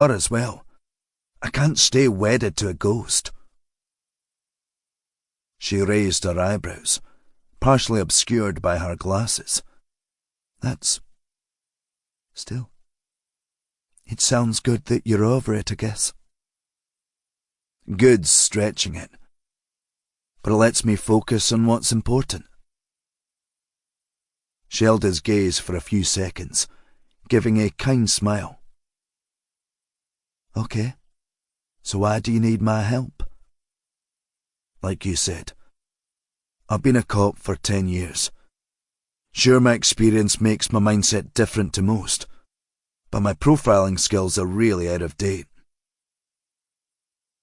her as well. I can't stay wedded to a ghost." She raised her eyebrows, partially obscured by her glasses. "That's... still... it sounds good that you're over it, I guess." "Good's stretching it, but it lets me focus on what's important." She held his gaze for a few seconds, giving a kind smile. "Okay, so why do you need my help?" "Like you said, I've been a cop for 10 years. Sure, my experience makes my mindset different to most, but my profiling skills are really out of date."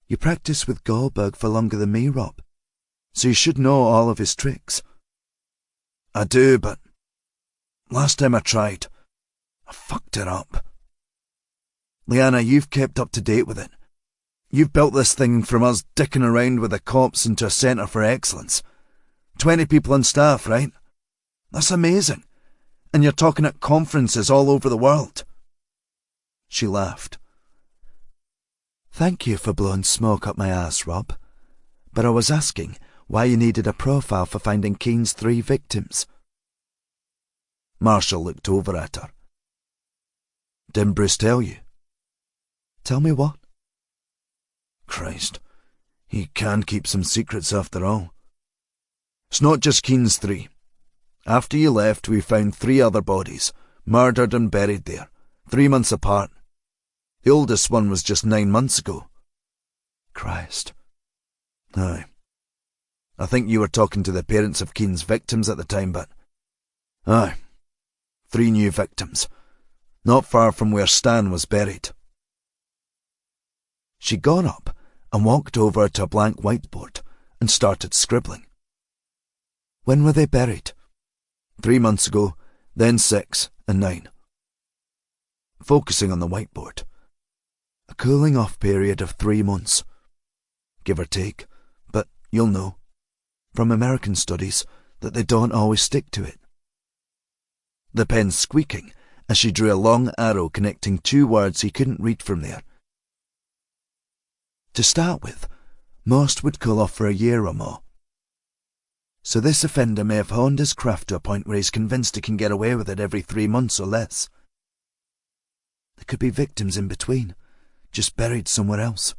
"You practiced with Goldberg for longer than me, Rob, so you should know all of his tricks." "I do, but last time I tried, I fucked it up." "Liana, you've kept up to date with it. You've built this thing from us dicking around with the cops into a centre for excellence. 20 people on staff, right? That's amazing. And you're talking at conferences all over the world." She laughed. "Thank you for blowing smoke up my ass, Rob. But I was asking why you needed a profile for finding Keene's 3 victims." Marshall looked over at her. "Didn't Bruce tell you?" "Tell me what?" "Christ, he can keep some secrets after all. It's not just Keene's 3. After you left, we found 3 other bodies, murdered and buried there, 3 months apart. The oldest one was just 9 months ago." "Christ." "Aye. I think you were talking to the parents of Keene's victims at the time, but... aye. 3 new victims, not far from where Stan was buried." She'd gone up and walked over to a blank whiteboard and started scribbling. "When were they buried?" 3 months ago, then 6 and 9. Focusing on the whiteboard. "A cooling off period of 3 months. Give or take, but you'll know, from American studies, that they don't always stick to it." The pen squeaking as she drew a long arrow connecting 2 words he couldn't read from there. "To start with, most would cool off for a year or more. So this offender may have honed his craft to a point where he's convinced he can get away with it every 3 months or less. There could be victims in between, just buried somewhere else.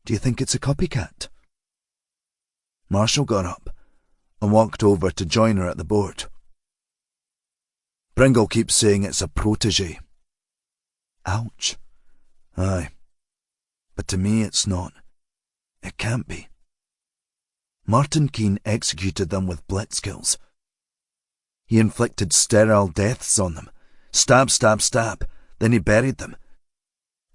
Do you think it's a copycat?" Marshall got up and walked over to join her at the board. "Pringle keeps saying it's a protege." "Ouch." "Aye. But to me it's not. It can't be. Martin Keene executed them with blitzkills. He inflicted sterile deaths on them. Stab, stab, stab. Then he buried them.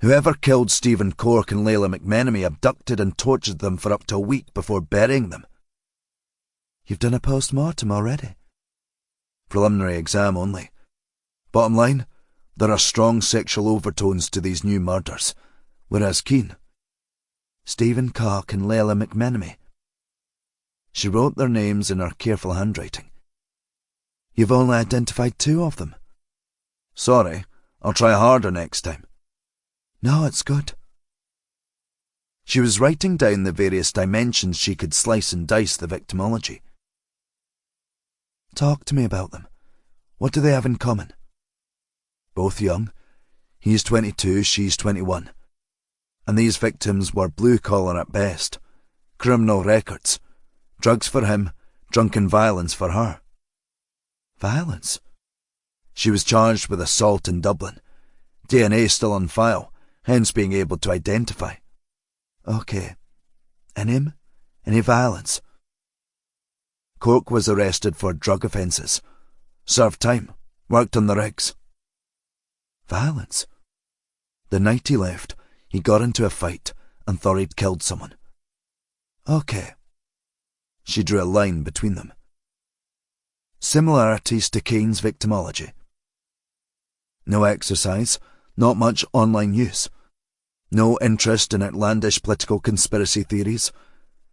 Whoever killed Stephen Cork and Layla McMenemy abducted and tortured them for up to a week before burying them." "You've done a post-mortem already?" "Preliminary exam only. Bottom line, there are strong sexual overtones to these new murders, whereas Keene..." "Stephen Cork and Layla McMenemy." She wrote their names in her careful handwriting. "You've only identified 2 of them." "Sorry, I'll try harder next time." "No, it's good." She was writing down the various dimensions she could slice and dice the victimology. "Talk to me about them. What do they have in common?" "Both young. He's 22, she's 21. And these victims were blue-collar at best. Criminal records. Drugs for him, drunken violence for her." "Violence?" "She was charged with assault in Dublin. DNA still on file, hence being able to identify." "Okay. And him? Any violence?" "Cork was arrested for drug offences. Served time. Worked on the rigs." "Violence?" "The night he left, he got into a fight and thought he'd killed someone." "Okay." She drew a line between them. "Similarities to Kane's victimology?" "No exercise, not much online use. No interest in outlandish political conspiracy theories.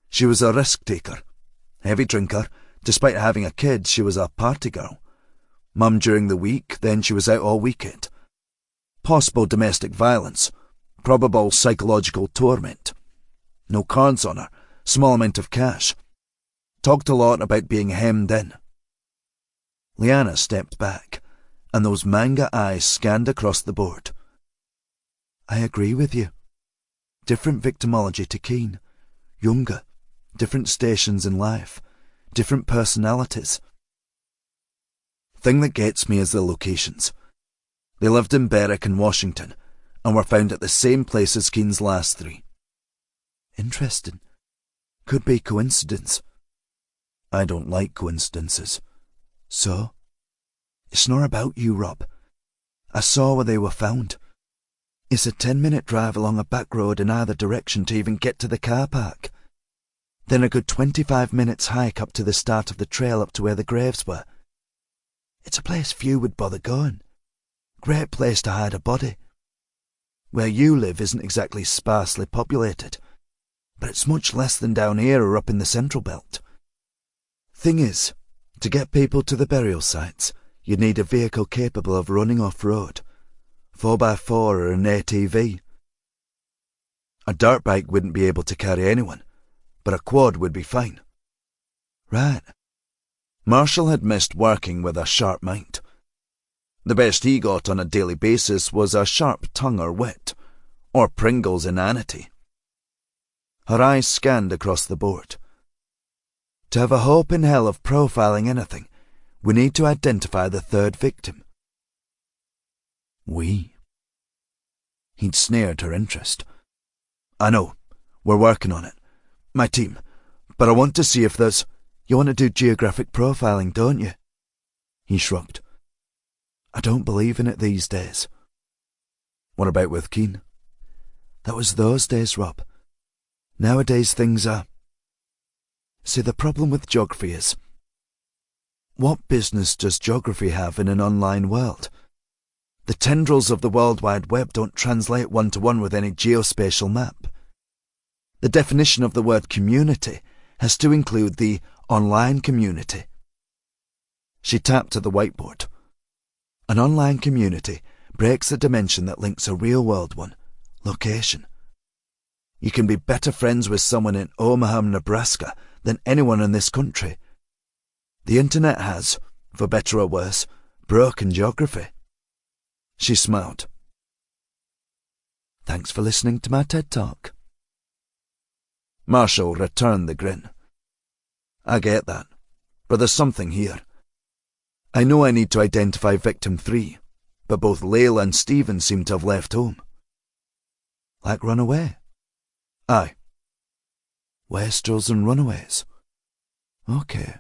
She was a risk-taker. Heavy drinker. Despite having a kid, she was a party girl. Mum during the week, then she was out all weekend. Possible domestic violence. Probable psychological torment. No cards on her. Small amount of cash. Talked a lot about being hemmed in. Liana stepped back, and those manga eyes scanned across the board. I agree with you. Different victimology to Keen. Younger. Different stations in life. Different personalities. Thing that gets me is the locations. They lived in Berwick and Washington, and were found at the same place as Keen's last three. Interesting. Could be coincidence. I don't like coincidences. So? It's not about you, Rob. I saw where they were found. It's a 10-minute drive along a back road in either direction to even get to the car park. Then a good 25 minutes hike up to the start of the trail up to where the graves were. It's a place few would bother going. Great place to hide a body. Where you live isn't exactly sparsely populated, but it's much less than down here or up in the central belt. Thing is, to get people to the burial sites, you'd need a vehicle capable of running off-road. 4x4 or an ATV. A dirt bike wouldn't be able to carry anyone, but a quad would be fine. Right. Marshall had missed working with a sharp mind. The best he got on a daily basis was a sharp tongue or wit, or Pringle's inanity. Her eyes scanned across the board. To have a hope in hell of profiling anything, we need to identify the third victim. We? He'd snared her interest. I know, we're working on it. My team. But I want to see if there's... You want to do geographic profiling, don't you? He shrugged. I don't believe in it these days. What about with Keen? That was those days, Rob. Nowadays things are... See, the problem with geography is... What business does geography have in an online world? The tendrils of the World Wide Web don't translate one-to-one with any geospatial map. The definition of the word community has to include the online community. She tapped at the whiteboard. An online community breaks the dimension that links a real-world one, location. You can be better friends with someone in Omaha, Nebraska than anyone in this country. The internet has, for better or worse, broken geography. She smiled. Thanks for listening to my TED Talk. Marshall returned the grin. I get that, but there's something here. I know I need to identify victim 3, but both Layla and Stephen seem to have left home. Like run away? Aye. Wastrels and runaways. Okay.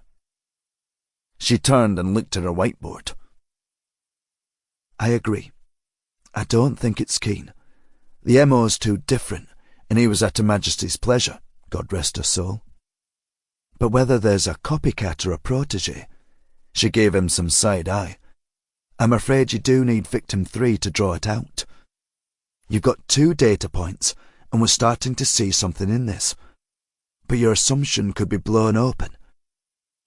She turned and looked at her whiteboard. I agree. I don't think it's Keen. The MO's too different, and he was at Her Majesty's pleasure, God rest her soul. But whether there's a copycat or a protege, she gave him some side eye. I'm afraid you do need victim 3 to draw it out. You've got 2 data points, and we're starting to see something in this. But your assumption could be blown open.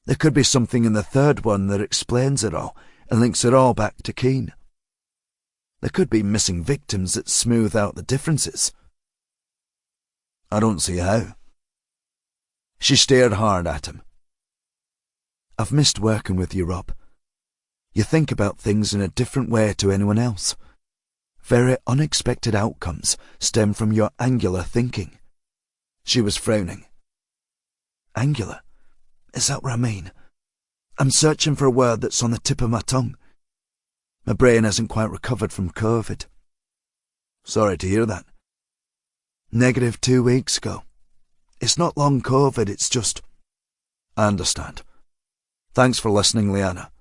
There could be something in the third one that explains it all and links it all back to Keen. There could be missing victims that smooth out the differences. I don't see how. She stared hard at him. I've missed working with you, Rob. You think about things in a different way to anyone else. Very unexpected outcomes stem from your angular thinking. She was frowning. Angular? Is that what I mean? I'm searching for a word that's on the tip of my tongue. My brain hasn't quite recovered from COVID. Sorry to hear that. Negative 2 weeks ago. It's not long COVID, it's just... I understand. Thanks for listening, Liana.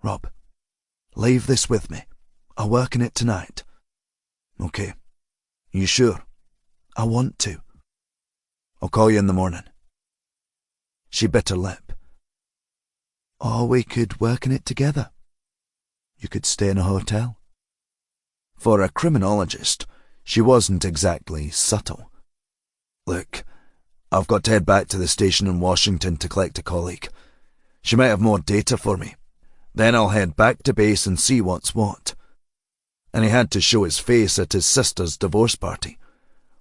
Rob, leave this with me. I'll work on it tonight. Okay. You sure? I want to. I'll call you in the morning. She bit her lip. Or we could work on it together. You could stay in a hotel. For a criminologist, she wasn't exactly subtle. Look, I've got to head back to the station in Washington to collect a colleague. She might have more data for me. Then I'll head back to base and see what's what. and he had to show his face at his sister's divorce party.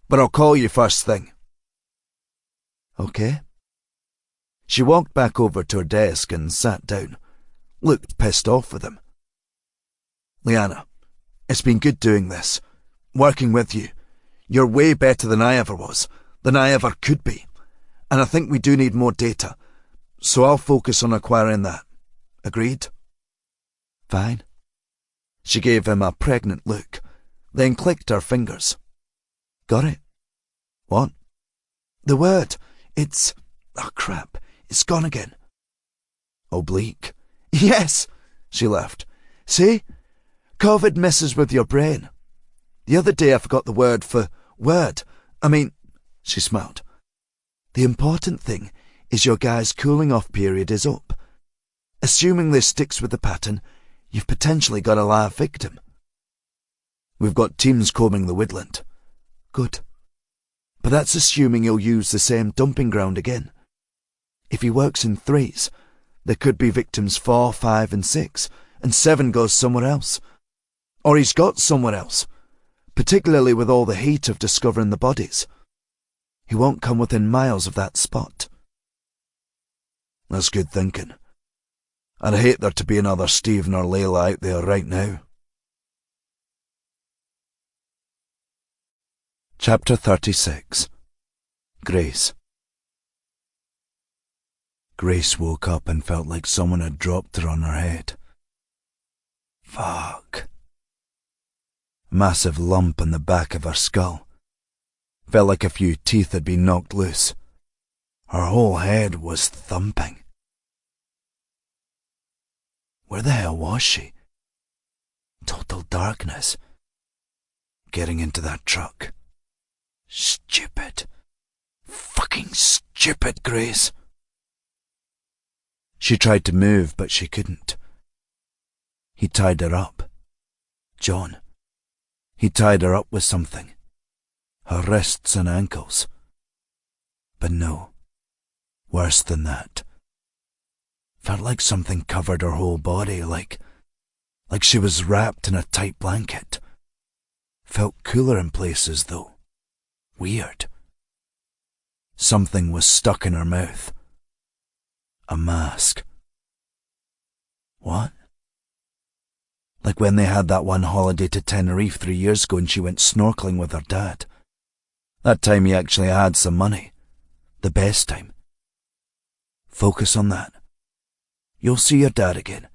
But I'll call you first thing. Okay. She walked back over to her desk and sat down, looked pissed off with him. Leanna, it's been good doing this, working with you. You're way better than I ever was, than I ever could be, and I think we do need more data, so I'll focus on acquiring that. Agreed? Fine. She gave him a pregnant look, then clicked her fingers. Got it? What? The word. It's... oh crap, it's gone again. Oblique. Yes, she laughed. See? COVID messes with your brain. The other day I forgot the word for word. She smiled. The important thing is your guy's cooling off period is up. Assuming this sticks with the pattern, you've potentially got a live victim. We've got teams combing the woodland. Good. But that's assuming he'll use the same dumping ground again. If he works in threes, there could be victims 4, 5, and 6, and 7 goes somewhere else. Or he's got somewhere else, particularly with all the heat of discovering the bodies. He won't come within miles of that spot. That's good thinking. I'd hate there to be another Stephen or Layla out there right now. Chapter 36. Grace. Grace woke up and felt like someone had dropped her on her head. Fuck. Massive lump in the back of her skull. Felt like a few teeth had been knocked loose. Her whole head was thumping. Where the hell was she? Total darkness. Getting into that truck. Stupid. Fucking stupid, Grace. She tried to move, but she couldn't. He tied her up. John. He tied her up with something. Her wrists and ankles. But no. Worse than that. Felt like something covered her whole body, like she was wrapped in a tight blanket. Felt cooler in places, though. Weird. Something was stuck in her mouth. A mask. What? Like when they had that one holiday to Tenerife 3 years ago and she went snorkeling with her dad. That time he actually had some money. The best time. Focus on that. You'll see your dad again.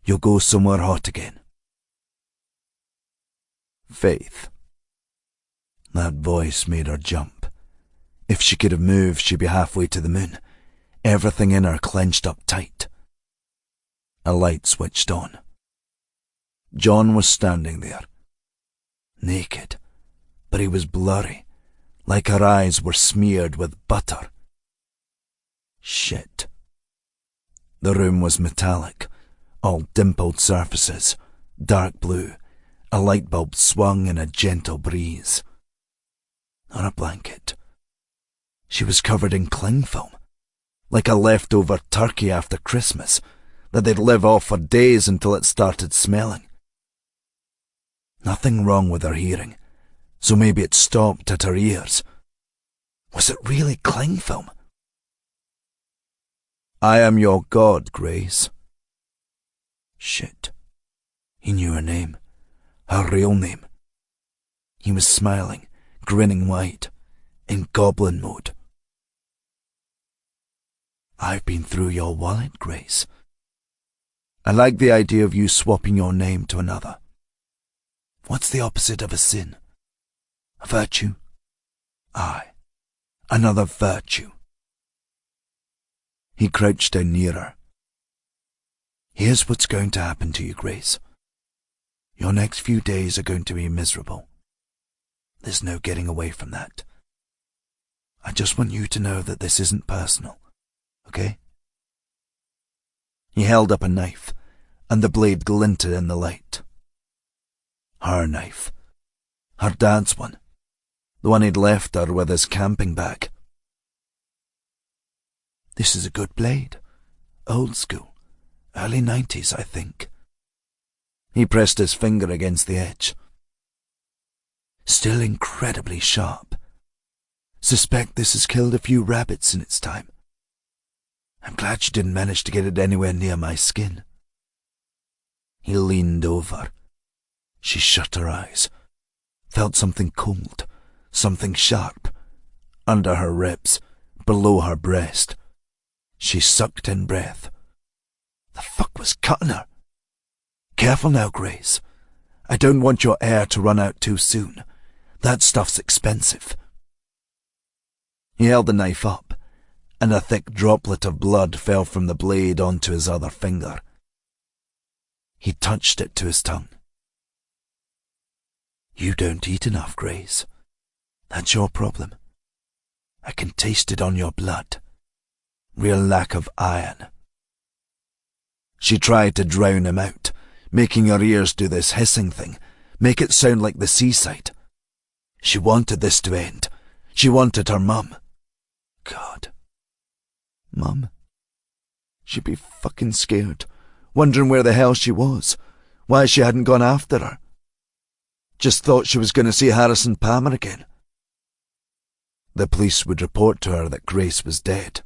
You'll go somewhere hot again. Faith. That voice made her jump. If she could have moved, she'd be halfway to the moon. Everything in her clenched up tight. A light switched on. John was standing there. Naked. But he was blurry. Like her eyes were smeared with butter. Shit. The room was metallic. All dimpled surfaces. Dark blue. A light bulb swung in a gentle breeze. On a blanket. She was covered in cling film. Like a leftover turkey after Christmas that they'd live off for days until it started smelling. Nothing wrong with her hearing, so maybe it stopped at her ears. Was it really cling film? I am your God, Grace. Shit. He knew her name. Her real name. He was smiling, grinning wide, in goblin mode. I've been through your wallet, Grace. I like the idea of you swapping your name to another. What's the opposite of a sin? A virtue? Aye, another virtue. He crouched down near her. Here's what's going to happen to you, Grace. Your next few days are going to be miserable. There's no getting away from that. I just want you to know that this isn't personal, okay? He held up a knife, and the blade glinted in the light. Her knife. Her dad's one. The one he'd left her with his camping bag. This is a good blade. Old school. Early 90s, I think. He pressed his finger against the edge. Still incredibly sharp. Suspect this has killed a few rabbits in its time. I'm glad you didn't manage to get it anywhere near my skin. He leaned over. She shut her eyes, felt something cold, something sharp, under her ribs, below her breast. She sucked in breath. The fuck was cutting her? Careful now, Grace. I don't want your air to run out too soon. That stuff's expensive. He held the knife up, and a thick droplet of blood fell from the blade onto his other finger. He touched it to his tongue. You don't eat enough, Grace. That's your problem. I can taste it on your blood. Real lack of iron. She tried to drown him out, making her ears do this hissing thing, make it sound like the seaside. She wanted this to end. She wanted her mum. God. Mum. She'd be fucking scared, wondering where the hell she was, why she hadn't gone after her. Just thought she was going to see Harrison Palmer again. The police would report to her that Grace was dead.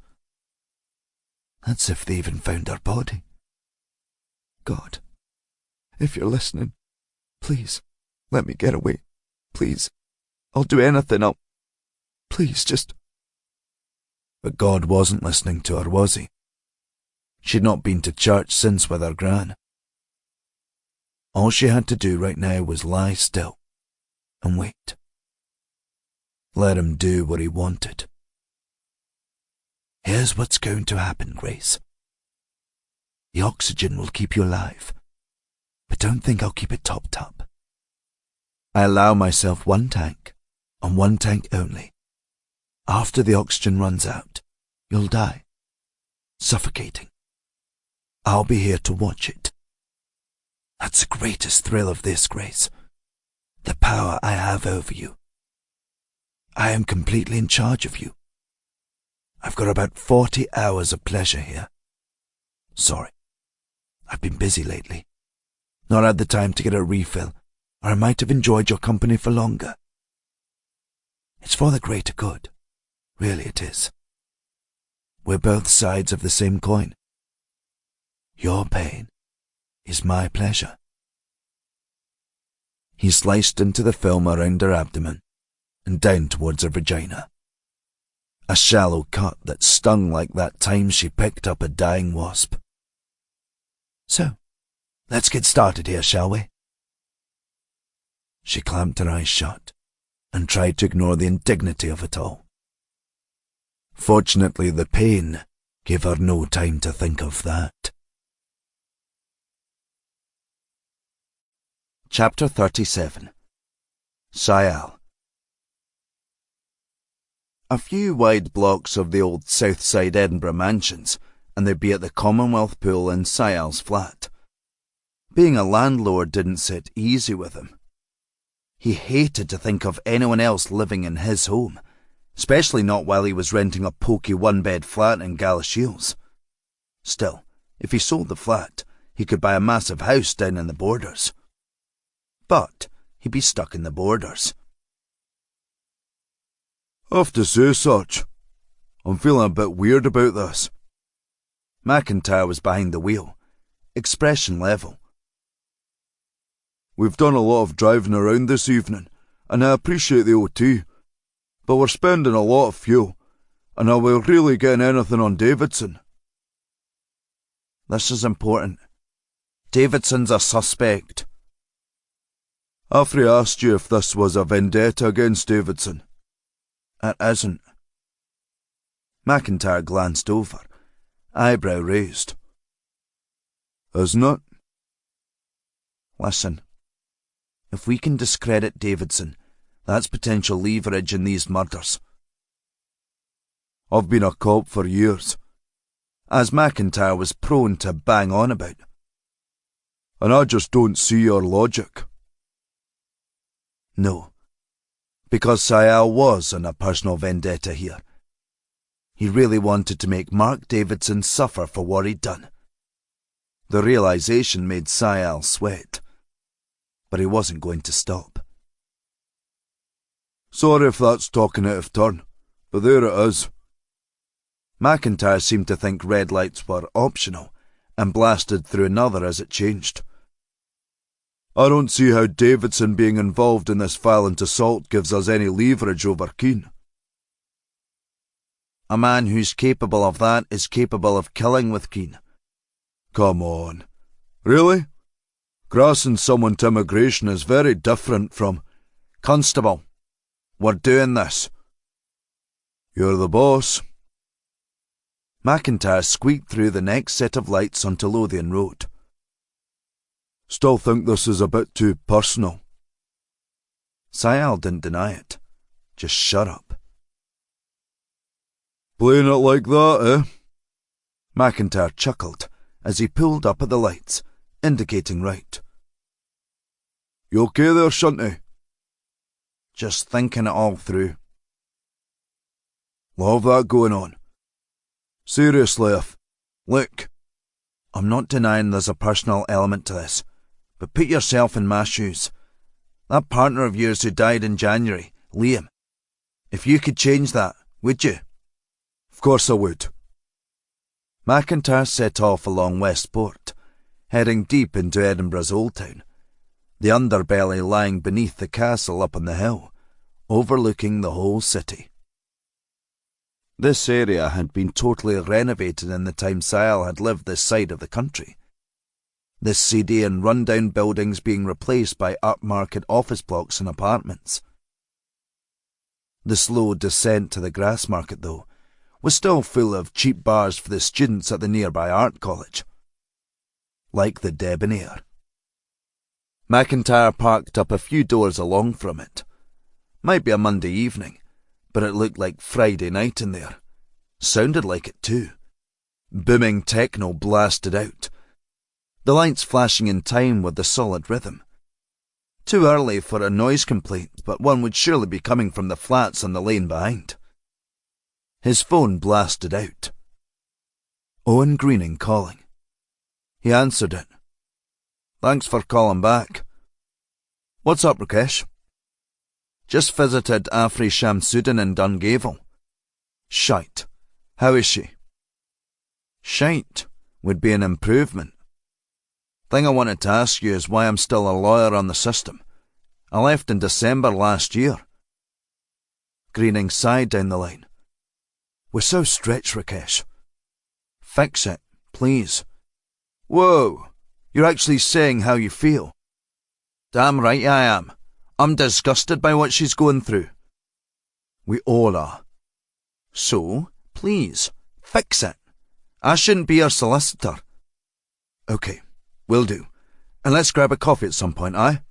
That's if they even found her body. God, if you're listening, please, let me get away. Please, I'll do anything. Please, just... But God wasn't listening to her, was he? She'd not been to church since with her gran. All she had to do right now was lie still and wait. Let him do what he wanted. Here's what's going to happen, Grace. The oxygen will keep you alive, but don't think I'll keep it topped up. I allow myself 1 tank, and 1 tank only. After the oxygen runs out, you'll die, suffocating. I'll be here to watch it. That's the greatest thrill of this, Grace. The power I have over you. I am completely in charge of you. I've got about 40 hours of pleasure here. Sorry, I've been busy lately. Not had the time to get a refill, or I might have enjoyed your company for longer. It's for the greater good. Really it is. We're both sides of the same coin. Your pain is my pleasure. He sliced into the film around her abdomen and down towards her vagina. A shallow cut that stung like that time she picked up a dying wasp. So, let's get started here, shall we? She clamped her eyes shut and tried to ignore the indignity of it all. Fortunately, the pain gave her no time to think of that. Chapter 37. Sayal. A few wide blocks of the old south side Edinburgh mansions, and they'd be at the Commonwealth Pool in Sayal's flat. Being a landlord didn't sit easy with him. He hated to think of anyone else living in his home, especially not while he was renting a pokey 1-bed flat in Galashiels. Still, if he sold the flat, he could buy a massive house down in the Borders. But he'd be stuck in the Borders. Have to say such. I'm feeling a bit weird about this. McIntyre was behind the wheel, expression level. We've done a lot of driving around this evening, and I appreciate the OT, but we're spending a lot of fuel, and are we really getting anything on Davidson? This is important. Davidson's a suspect. After I asked you if this was a vendetta against Davidson. It isn't. McIntyre glanced over, eyebrow raised. Isn't it? Listen. If we can discredit Davidson, that's potential leverage in these murders. I've been a cop for years, as McIntyre was prone to bang on about, and I just don't see your logic. No, because Sayal was on a personal vendetta here. He really wanted to make Mark Davidson suffer for what he'd done. The realization made Sayal sweat, but he wasn't going to stop. Sorry if that's talking out of turn, but there it is. McIntyre seemed to think red lights were optional and blasted through another as it changed. I don't see how Davidson being involved in this violent assault gives us any leverage over Keane. A man who's capable of that is capable of killing with Keane. Come on. Really? Grassing someone to immigration is very different from... Constable, we're doing this. You're the boss. McIntyre squeaked through the next set of lights onto Lothian Road. Still think this is a bit too personal. Sayal didn't deny it. Just shut up. Playing it like that, eh? McIntyre chuckled as he pulled up at the lights, indicating right. You okay there, Shunty? Just thinking it all through. Love that going on. Seriously, look, I'm not denying there's a personal element to this, but put yourself in my shoes. That partner of yours who died in January, Liam, if you could change that, would you? Of course I would. McIntyre set off along Westport, heading deep into Edinburgh's Old Town, the underbelly lying beneath the castle up on the hill, overlooking the whole city. This area had been totally renovated in the time Sayal had lived this side of the country. This seedy and run-down buildings being replaced by upmarket office blocks and apartments. The slow descent to the Grassmarket, though, was still full of cheap bars for the students at the nearby art college. Like the Debonair. McIntyre parked up a few doors along from it. Might be a Monday evening, but it looked like Friday night in there. Sounded like it too. Booming techno blasted out. The lights flashing in time with the solid rhythm. Too early for a noise complaint, but one would surely be coming from the flats on the lane behind. His phone blasted out. Owen Greening calling. He answered it. Thanks for calling back. What's up, Rakesh? Just visited Afri Shamsuddin in Dungavel. Shite. How is she? Shite would be an improvement. Thing I wanted to ask you is why I'm still a lawyer on the system. I left in December last year. Greening sighed down the line. We're so stretched, Rakesh. Fix it, please. Whoa, you're actually saying how you feel. Damn right I am. I'm disgusted by what she's going through. We all are. So, please, fix it. I shouldn't be your solicitor. Okay, will do. And let's grab a coffee at some point, aye?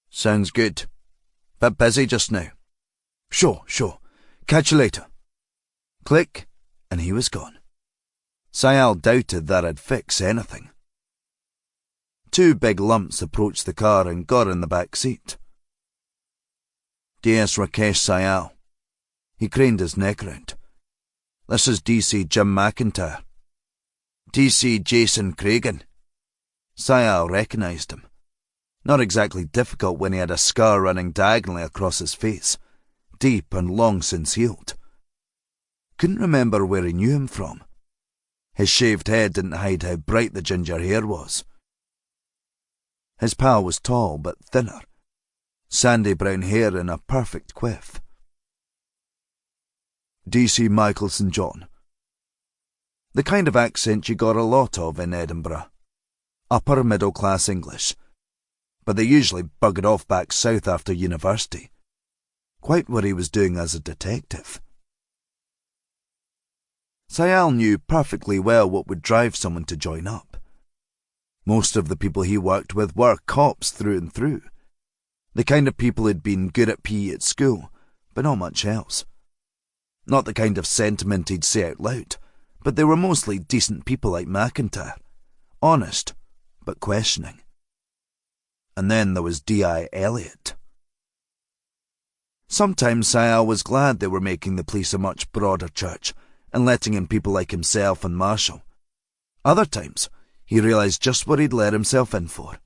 Sounds good. Bit busy just now. Sure. Catch you later. Click, and he was gone. Sayal doubted that I'd fix anything. 2 big lumps approached the car and got in the back seat. DS Rakesh Sayal. He craned his neck round. This is DC Jim McIntyre. DC Jason Cragen. Sayal recognised him. Not exactly difficult when he had a scar running diagonally across his face, deep and long since healed. Couldn't remember where he knew him from. His shaved head didn't hide how bright the ginger hair was. His pal was tall but thinner, sandy brown hair in a perfect quiff. DC Michael St. John. The kind of accent you got a lot of in Edinburgh. Upper middle class English. But they usually buggered off back south after university. Quite what he was doing as a detective. Sayal knew perfectly well what would drive someone to join up. Most of the people he worked with were cops through and through. The kind of people who'd been good at PE at school, but not much else. Not the kind of sentiment he'd say out loud, but they were mostly decent people like McIntyre. Honest, but questioning. And then there was D.I. Elliot. Sometimes Sayal was glad they were making the police a much broader church and letting in people like himself and Marshall. Other times, he realised just what he'd let himself in for.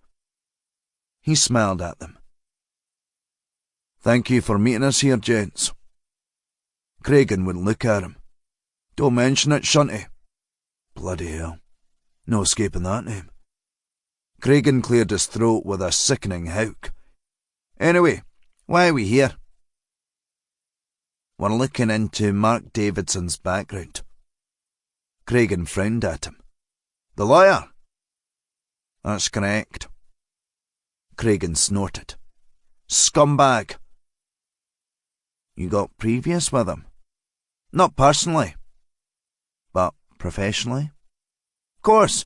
He smiled at them. "Thank you for meeting us here, gents." Cragen wouldn't look at him. "Don't mention it, Shunty." Bloody hell. No escaping that name. Cragen cleared his throat with a sickening howk. "Anyway, why are we here?" "We're looking into Mark Davidson's background." Cragen frowned at him. "The lawyer?" "That's correct." Cragen snorted. "Scumbag." "You got previous with him?" "Not personally." "But professionally?" "Of course.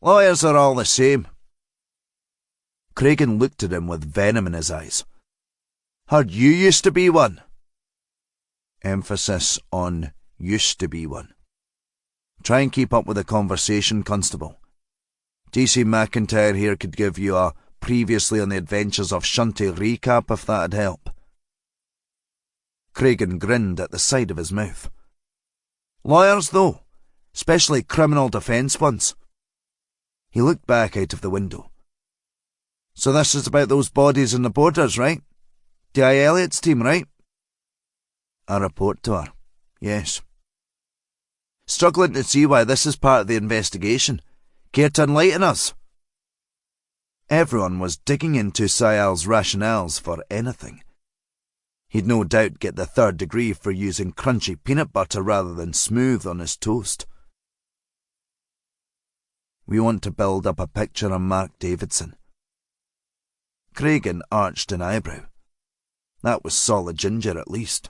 Lawyers are all the same." Cragen looked at him with venom in his eyes. "Heard you used to be one." Emphasis on used to be one. "Try and keep up with the conversation, Constable. DC McIntyre here could give you a previously on the adventures of Shunty recap if that'd help." Cragen grinned at the side of his mouth. "Lawyers, though, especially criminal defence ones." He looked back out of the window. "So this is about those bodies in the borders, right? D.I. Elliott's team, right?" "I report to her, yes." "Struggling to see why this is part of the investigation. Care to enlighten us?" Everyone was digging into Sayal's rationales for anything. He'd no doubt get the 3rd degree for using crunchy peanut butter rather than smooth on his toast. "We want to build up a picture of Mark Davidson." Cragen arched an eyebrow. That was solid ginger at least.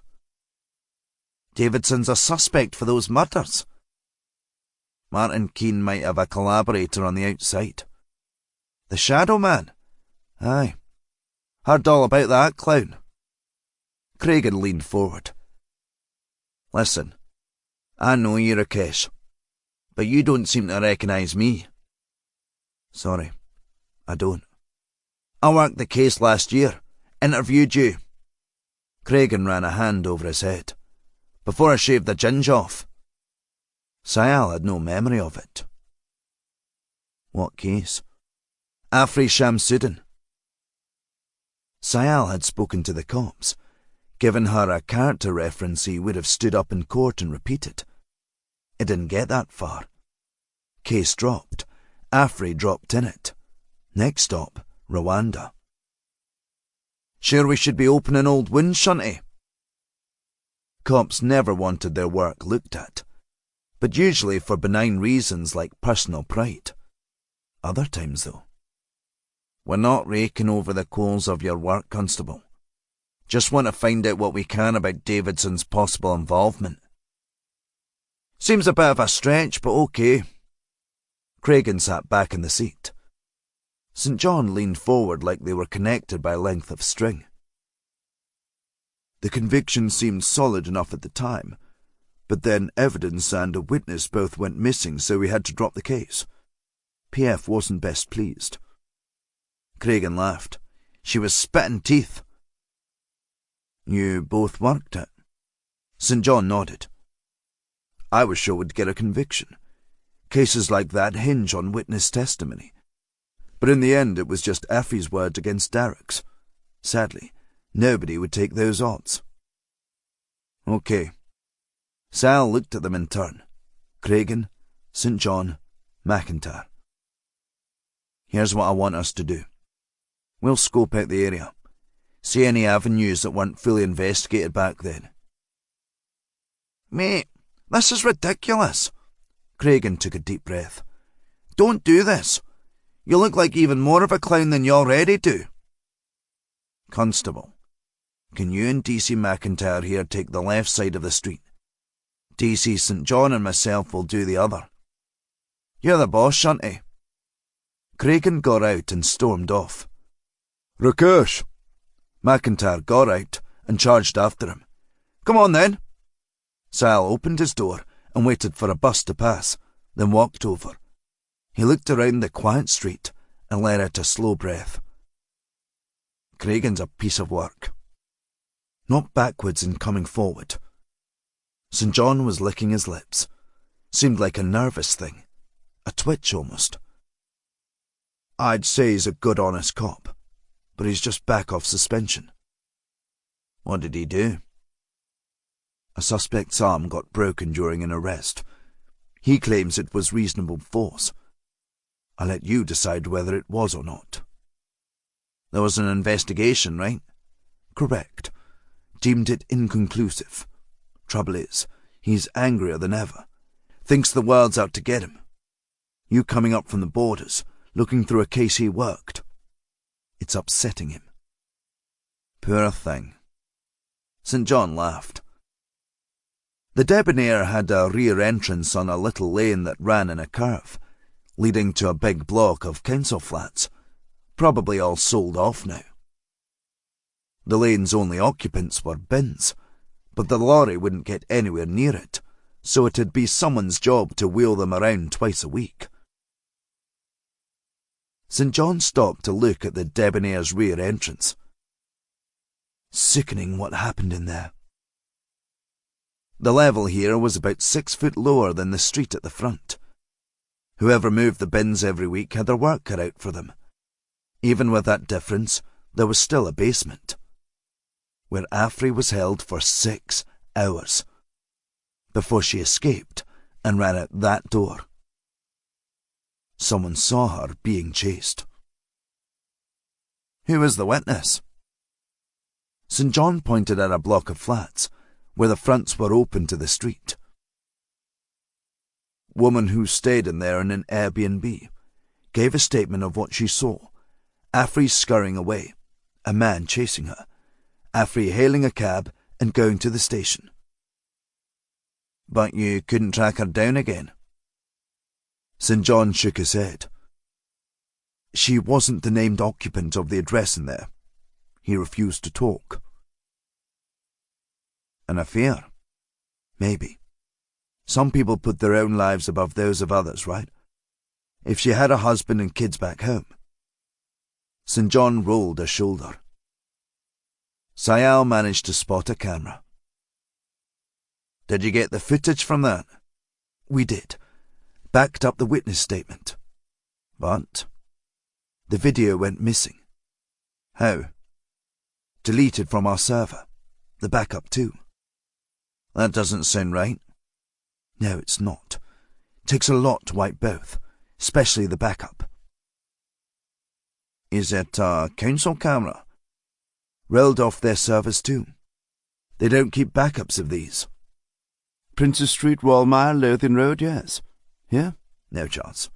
"Davidson's a suspect for those murders." "Martin Keane might have a collaborator on the outside." "The Shadow Man?" "Aye. Heard all about that clown." Cragen leaned forward. "Listen, I know you, Rakesh, but you don't seem to recognise me." "Sorry, I don't." "I worked the case last year. Interviewed you." Cragen ran a hand over his head. "Before I shaved the ginge off." Sayal had no memory of it. "What case?" "Afri Shamsuddin." Sayal had spoken to the cops. Given her a character reference, he would have stood up in court and repeated. It didn't get that far. Case dropped. Afri dropped in it. Next stop, Rwanda. "Sure we should be opening old wounds, Shunty?" Cops never wanted their work looked at, but usually for benign reasons like personal pride. Other times, though. "We're not raking over the coals of your work, Constable. Just want to find out what we can about Davidson's possible involvement." "Seems a bit of a stretch, but okay." Cragen sat back in the seat. St. John leaned forward like they were connected by a length of string. "The conviction seemed solid enough at the time, but then evidence and a witness both went missing, so we had to drop the case. PF wasn't best pleased." Cragen laughed. "She was spitting teeth." "You both worked it?" St. John nodded. "I was sure we'd get a conviction. Cases like that hinge on witness testimony. But in the end it was just Effie's word against Derek's. Sadly, nobody would take those odds." "Okay." Sal looked at them in turn. Cragen, St. John, McIntyre. "Here's what I want us to do. We'll scope out the area. See any avenues that weren't fully investigated back then." "Mate, this is ridiculous." Cragen took a deep breath. "Don't do this. You look like even more of a clown than you already do." "Constable, can you and DC McIntyre here take the left side of the street? DC St. John and myself will do the other." "You're the boss, Shunty." Cragen got out and stormed off. "Rakesh!" McIntyre got out and charged after him. "Come on then." Sal opened his door and waited for a bus to pass, then walked over. He looked around the quiet street and let out a slow breath. Cragen's a piece of work. Not backwards and coming forward. St. John was licking his lips. Seemed like a nervous thing. A twitch almost. "I'd say he's a good honest cop," but he's just back off suspension. What did he do? A suspect's arm got broken during an arrest. He claims it was reasonable force. I'll let you decide whether it was or not. There was an investigation, right? Correct. Deemed it inconclusive. Trouble is, he's angrier than ever. Thinks the world's out to get him. You coming up from the borders, looking through a case he worked. It's upsetting him. Poor thing. St. John laughed. The debonair had a rear entrance on a little lane that ran in a curve, leading to a big block of council flats, probably all sold off now. The lane's only occupants were bins, but the lorry wouldn't get anywhere near it, so it'd be someone's job to wheel them around twice a week. St. John stopped to look at the debonair's rear entrance. Sickening what happened in there. The level here was about 6 foot lower than the street at the front. Whoever moved the bins every week had their work cut out for them. Even with that difference, there was still a basement, where Afri was held for 6 hours, before she escaped and ran out that door. Someone saw her being chased. Who was the witness? St. John pointed at a block of flats, where the fronts were open to the street. Woman who stayed in there in an Airbnb gave a statement of what she saw. Afri scurrying away, a man chasing her, Afri hailing a cab and going to the station. But you couldn't track her down again? St. John shook his head. She wasn't the named occupant of the address in there. He refused to talk. An affair? Maybe. Some people put their own lives above those of others, right? If she had a husband and kids back home. St. John rolled a shoulder. Sayal managed to spot a camera. Did you get the footage from that? We did. Backed up the witness statement. But the video went missing. How? Deleted from our server. The backup too. That doesn't sound right. No, it's not. Takes a lot to wipe both, especially the backup. Is it a council camera? Railed off their servers too. They don't keep backups of these. Princess Street, Walmire, Lothian Road, yes. Here? No chance.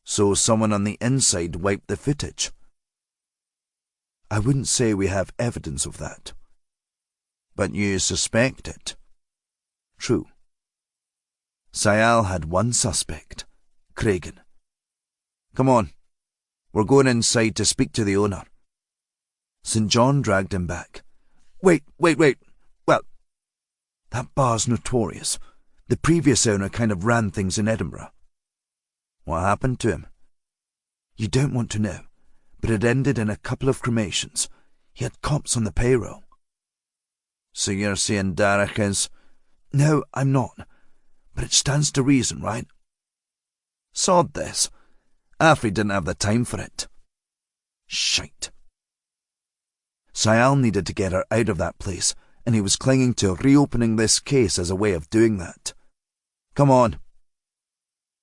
So someone on the inside wiped the footage. I wouldn't say we have evidence of that. But you suspect it. True. Sayal had one suspect, Cragen. Come on. We're going inside to speak to the owner. St. John dragged him back. Wait. Well, that bar's notorious. The previous owner kind of ran things in Edinburgh. What happened to him? You don't want to know, but it ended in a couple of cremations. He had cops on the payroll. So you're saying Derek is... No, I'm not. But it stands to reason, right? Sod this. Afri didn't have the time for it. Shite. Sayal needed to get her out of that place, and he was clinging to reopening this case as a way of doing that. Come on.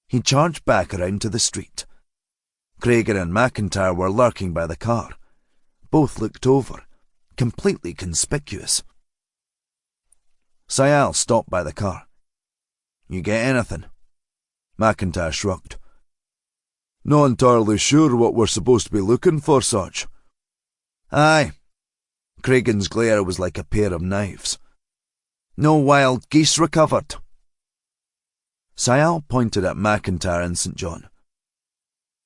He charged back around to the street. Cragen and McIntyre were lurking by the car. Both looked over, completely conspicuous. Sayal stopped by the car. You get anything? McIntyre shrugged. Not entirely sure what we're supposed to be looking for, Sarge. Aye. Cragen's glare was like a pair of knives. No wild geese recovered. Sayal pointed at McIntyre and St. John.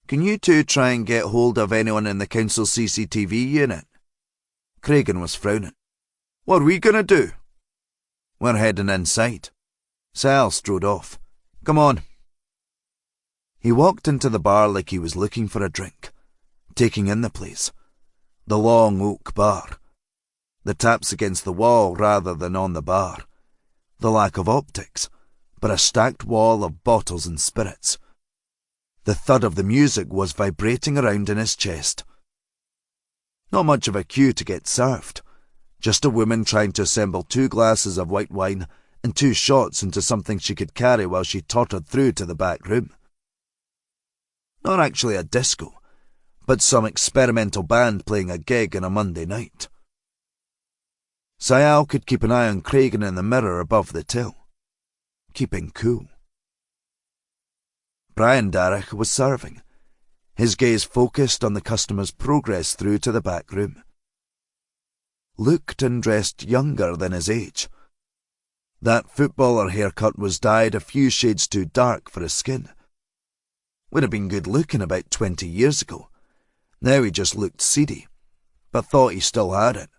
Can you two try and get hold of anyone in the council CCTV unit? Cragen was frowning. What are we going to do? We're heading inside. Sayal strode off. Come on. He walked into the bar like he was looking for a drink, taking in the place. The long oak bar. The taps against the wall rather than on the bar. The lack of optics, but a stacked wall of bottles and spirits. The thud of the music was vibrating around in his chest. Not much of a queue to get served. Just a woman trying to assemble 2 glasses of white wine and 2 shots into something she could carry while she tottered through to the back room. Not actually a disco, but some experimental band playing a gig on a Monday night. Sayal could keep an eye on Cragen in the mirror above the till, keeping cool. Brian Darragh was serving, his gaze focused on the customer's progress through to the back room. Looked and dressed younger than his age. That footballer haircut was dyed a few shades too dark for his skin. Would have been good looking about 20 years ago. Now he just looked seedy, but thought he still had it.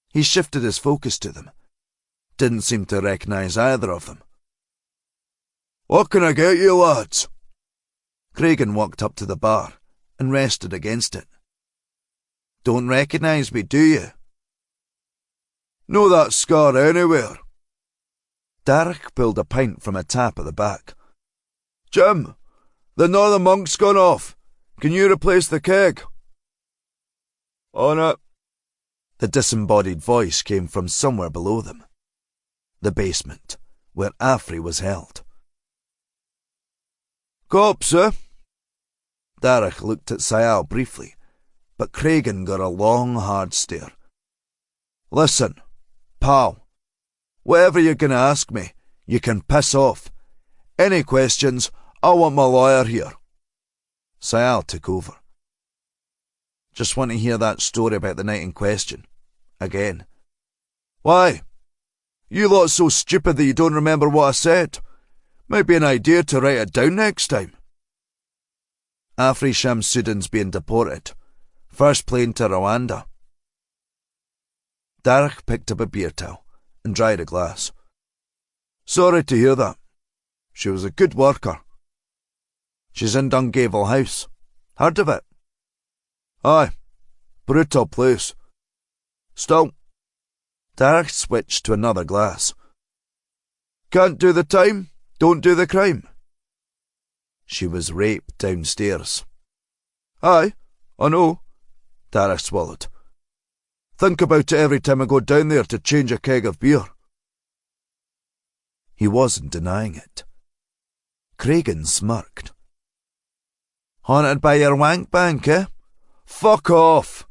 He shifted his focus to them. Didn't seem to recognise either of them. "What can I get you, lads?" Cragen walked up to the bar and rested against it. "Don't recognise me, do you?" "Know that scar anywhere?" Darragh pulled a pint from a tap at the back. "Jim, the Northern Monk's gone off. Can you replace the keg?" "On it." The disembodied voice came from somewhere below them. The basement, where Afri was held. "Cops, eh?" Darragh looked at Sayal briefly, but Cragen got a long, hard stare. "Listen, pal, whatever you're going to ask me, you can piss off. Any questions, I want my lawyer here." Sayal took over. "Just want to hear that story about the night in question. Again." "Why? You lot so stupid that you don't remember what I said. Might be an idea to write it down next time." "Afri Shamsuddin's being deported. First plane to Rwanda." Darragh picked up a beer towel and dried a glass. "Sorry to hear that. She was a good worker." "She's in Dungavel House. Heard of it?" "Aye. Brutal place. Still." Darragh switched to another glass. "Can't do the time, don't do the crime." "She was raped downstairs." "Aye, I know." Darragh swallowed. "Think about it every time I go down there to change a keg of beer." He wasn't denying it. Cragen smirked. "Haunted by your wank bank, eh? Fuck off!"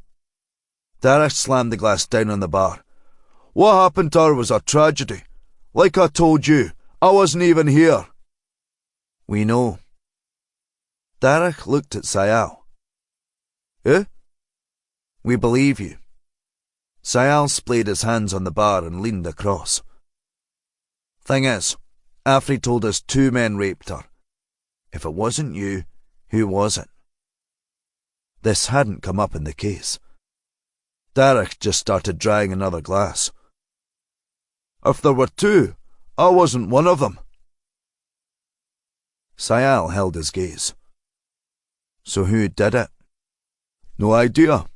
Darragh slammed the glass down on the bar. "What happened to her was a tragedy. Like I told you, I wasn't even here." "We know." Darragh looked at Sayal. "Eh?" "We believe you." Sayal splayed his hands on the bar and leaned across. "Thing is, Afri told us 2 men raped her. If it wasn't you, who was it?" This hadn't come up in the case. Darragh just started drying another glass. "If there were 2, I wasn't one of them." Sayal held his gaze. "So who did it?" "No idea."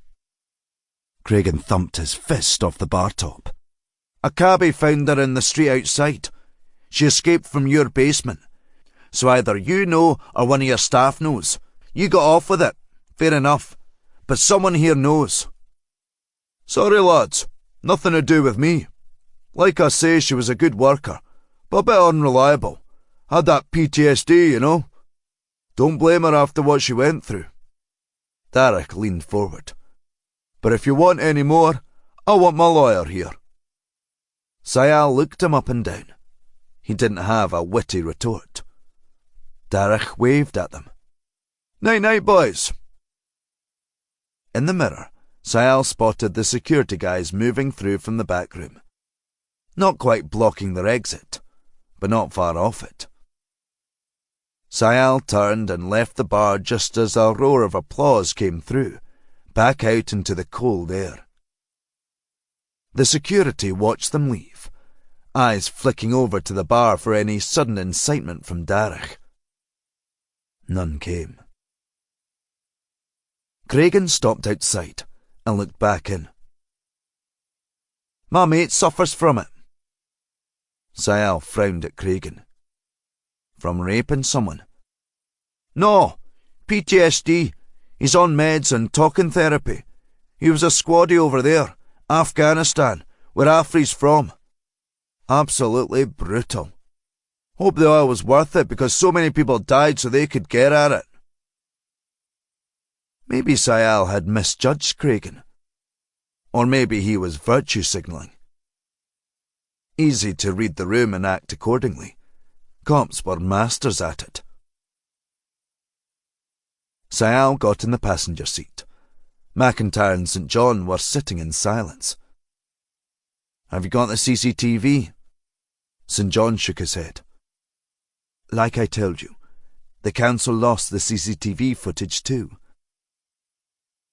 Cragen thumped his fist off the bar top. "A cabbie found her in the street outside. She escaped from your basement. So either you know or one of your staff knows. You got off with it. Fair enough. But someone here knows." "Sorry, lads. Nothing to do with me. Like I say, she was a good worker, but a bit unreliable. Had that PTSD, you know. Don't blame her after what she went through." Darragh leaned forward. "But if you want any more, I want my lawyer here." Sayal looked him up and down. He didn't have a witty retort. Darragh waved at them. "Night-night, boys." In the mirror, Sayal spotted the security guys moving through from the back room. Not quite blocking their exit, but not far off it. Sayal turned and left the bar just as a roar of applause came through, back out into the cold air. The security watched them leave, eyes flicking over to the bar for any sudden incitement from Darragh. None came. Cragen stopped outside and looked back in. "My mate suffers from it." Sayal frowned at Cragen. "From raping someone?" "No, PTSD. He's on meds and talking therapy. He was a squaddy over there, Afghanistan, where Afri's from. Absolutely brutal. Hope the oil was worth it because so many people died so they could get at it. Maybe Sayal had misjudged Cragen. Or maybe he was virtue signalling. Easy to read the room and act accordingly. Cops were masters at it. Sayal got in the passenger seat. McIntyre and St. John were sitting in silence. "Have you got the CCTV? St. John shook his head. "Like I told you, the council lost the CCTV footage too."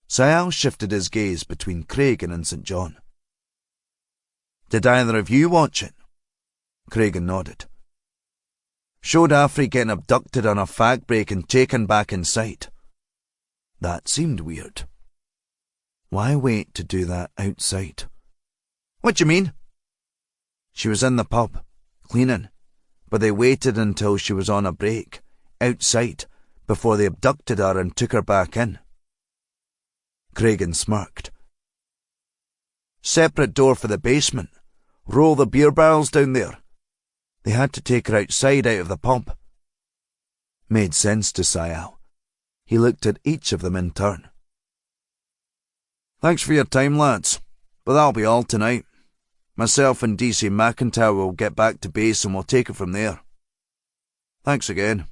Sayal shifted his gaze between Cragen and St. John. "Did either of you watch it?" Cragen nodded. "Showed Afri getting abducted on a fag break and taken back inside." That seemed weird. Why wait to do that outside? "What do you mean?" "She was in the pub, cleaning, but they waited until she was on a break, outside, before they abducted her and took her back in." Cragen smirked. "Separate door for the basement. Roll the beer barrels down there. They had to take her outside out of the pub." Made sense to Sayal. He looked at each of them in turn. "Thanks for your time, lads, but that'll be all tonight. Myself and DC McIntyre will get back to base and we'll take it from there. Thanks again."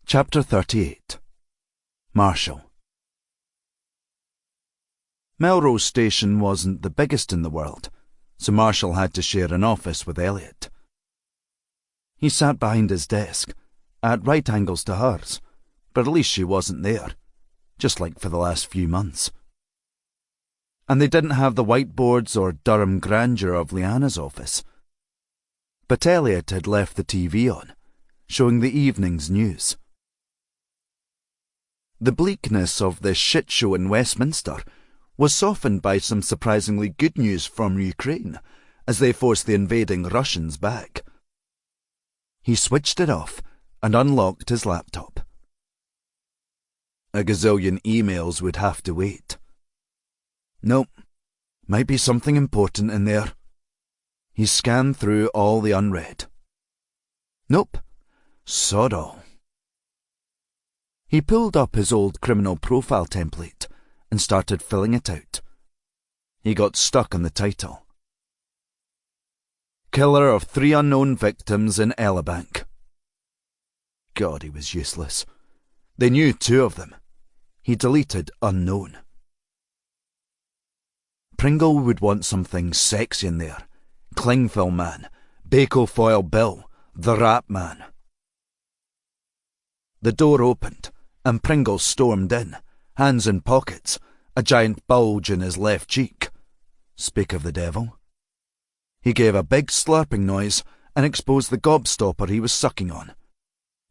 Chapter 38. Marshall. Melrose Station wasn't the biggest in the world, so Marshall had to share an office with Elliot. He sat behind his desk, at right angles to hers, but at least she wasn't there, just like for the last few months. And they didn't have the whiteboards or Durham grandeur of Leanna's office. But Elliot had left the TV on, showing the evening's news. The bleakness of the shit show in Westminster was softened by some surprisingly good news from Ukraine as they forced the invading Russians back. He switched it off and unlocked his laptop. A gazillion emails would have to wait. Nope, might be something important in there. He scanned through all the unread. Nope, sod all. He pulled up his old criminal profile template and started filling it out. He got stuck on the title. Killer of 3 unknown victims in Elibank. God, he was useless. They knew 2 of them. He deleted unknown. Pringle would want something sexy in there. Clingfil Man, Bacofoil Bill, the Rat Man. The door opened, and Pringle stormed in, hands in pockets, a giant bulge in his left cheek. Speak of the devil. He gave a big slurping noise and exposed the gobstopper he was sucking on.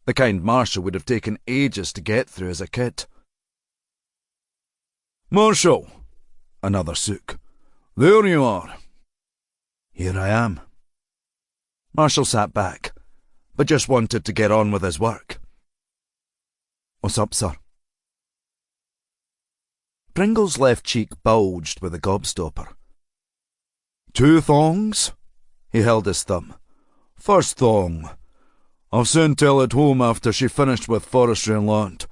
The kind Marshall would have taken ages to get through as a kid. "Marshall," another sook. "There you are." "Here I am." Marshall sat back, but just wanted to get on with his work. "What's up, sir?" Pringle's left cheek bulged with a gobstopper. "2 thongs?" He held his thumb. "First thong. I've sent Elliot home after she finished with forestry and land.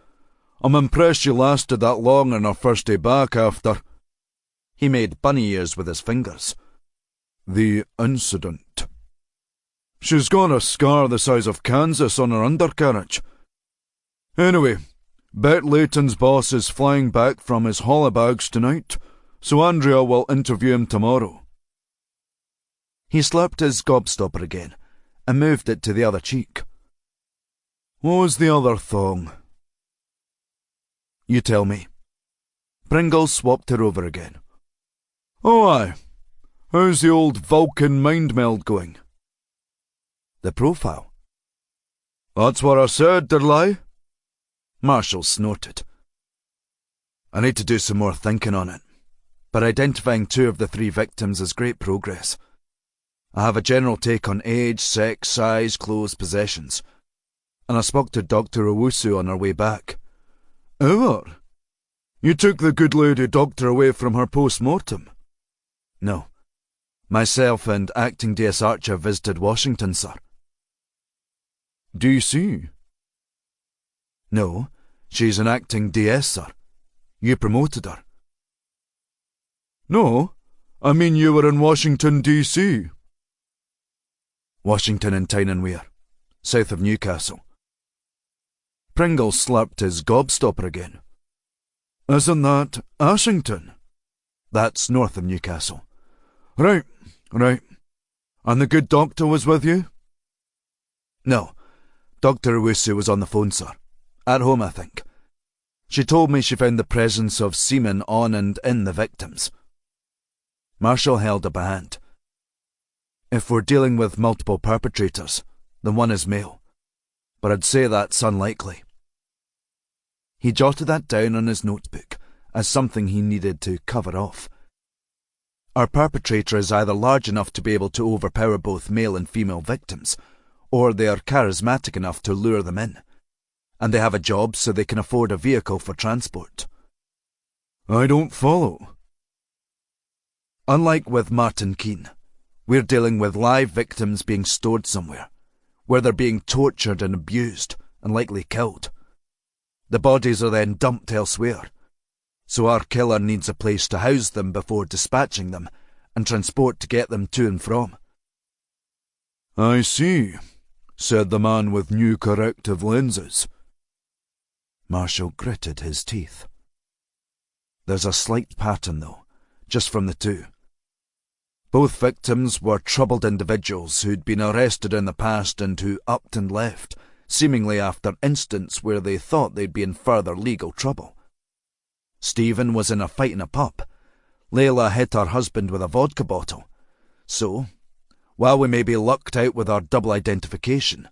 I'm impressed she lasted that long on her first day back after—" He made bunny ears with his fingers. "The incident. She's got a scar the size of Kansas on her undercarriage. Anyway, Bet Layton's boss is flying back from his holibags tonight, so Andrea will interview him tomorrow." He slurped his gobstopper again and moved it to the other cheek. "What was the other thong?" "You tell me." Pringle swapped her over again. "Oh, aye. How's the old Vulcan mind meld going?" "The profile." "That's what I said, didn't I?" Marshall snorted. "I need to do some more thinking on it, but identifying 2 of the 3 victims is great progress. I have a general take on age, sex, size, clothes, possessions, and I spoke to Dr. Owusu on our way back. Hour? You took the good lady doctor away from her post-mortem? No. Myself and Acting DS Archer visited Washington, sir. DC? No, she's an Acting DS, sir. You promoted her. No, I mean you were in Washington, DC. Washington and Tyne and Wear, south of Newcastle. Pringle slurped his gobstopper again. Isn't that Ashington? That's north of Newcastle. Right. And the good doctor was with you? No, Dr. Owusu was on the phone, sir. At home, I think. She told me she found the presence of semen on and in the victims. Marshall held up a hand. If we're dealing with multiple perpetrators, then one is male. But I'd say that's unlikely. He jotted that down on his notebook as something he needed to cover off. Our perpetrator is either large enough to be able to overpower both male and female victims, or they are charismatic enough to lure them in, and they have a job so they can afford a vehicle for transport. I don't follow. Unlike with Martin Keane, we're dealing with live victims being stored somewhere, where they're being tortured and abused, and likely killed. The bodies are then dumped elsewhere, so our killer needs a place to house them before dispatching them, and transport to get them to and from. I see, said the man with new corrective lenses. Marshall gritted his teeth. There's a slight pattern, though, just from the two. Both victims were troubled individuals who'd been arrested in the past and who upped and left, seemingly after incidents where they thought they'd be in further legal trouble. Stephen was in a fight in a pub. Layla hit her husband with a vodka bottle. So, while we may be lucked out with our double identification,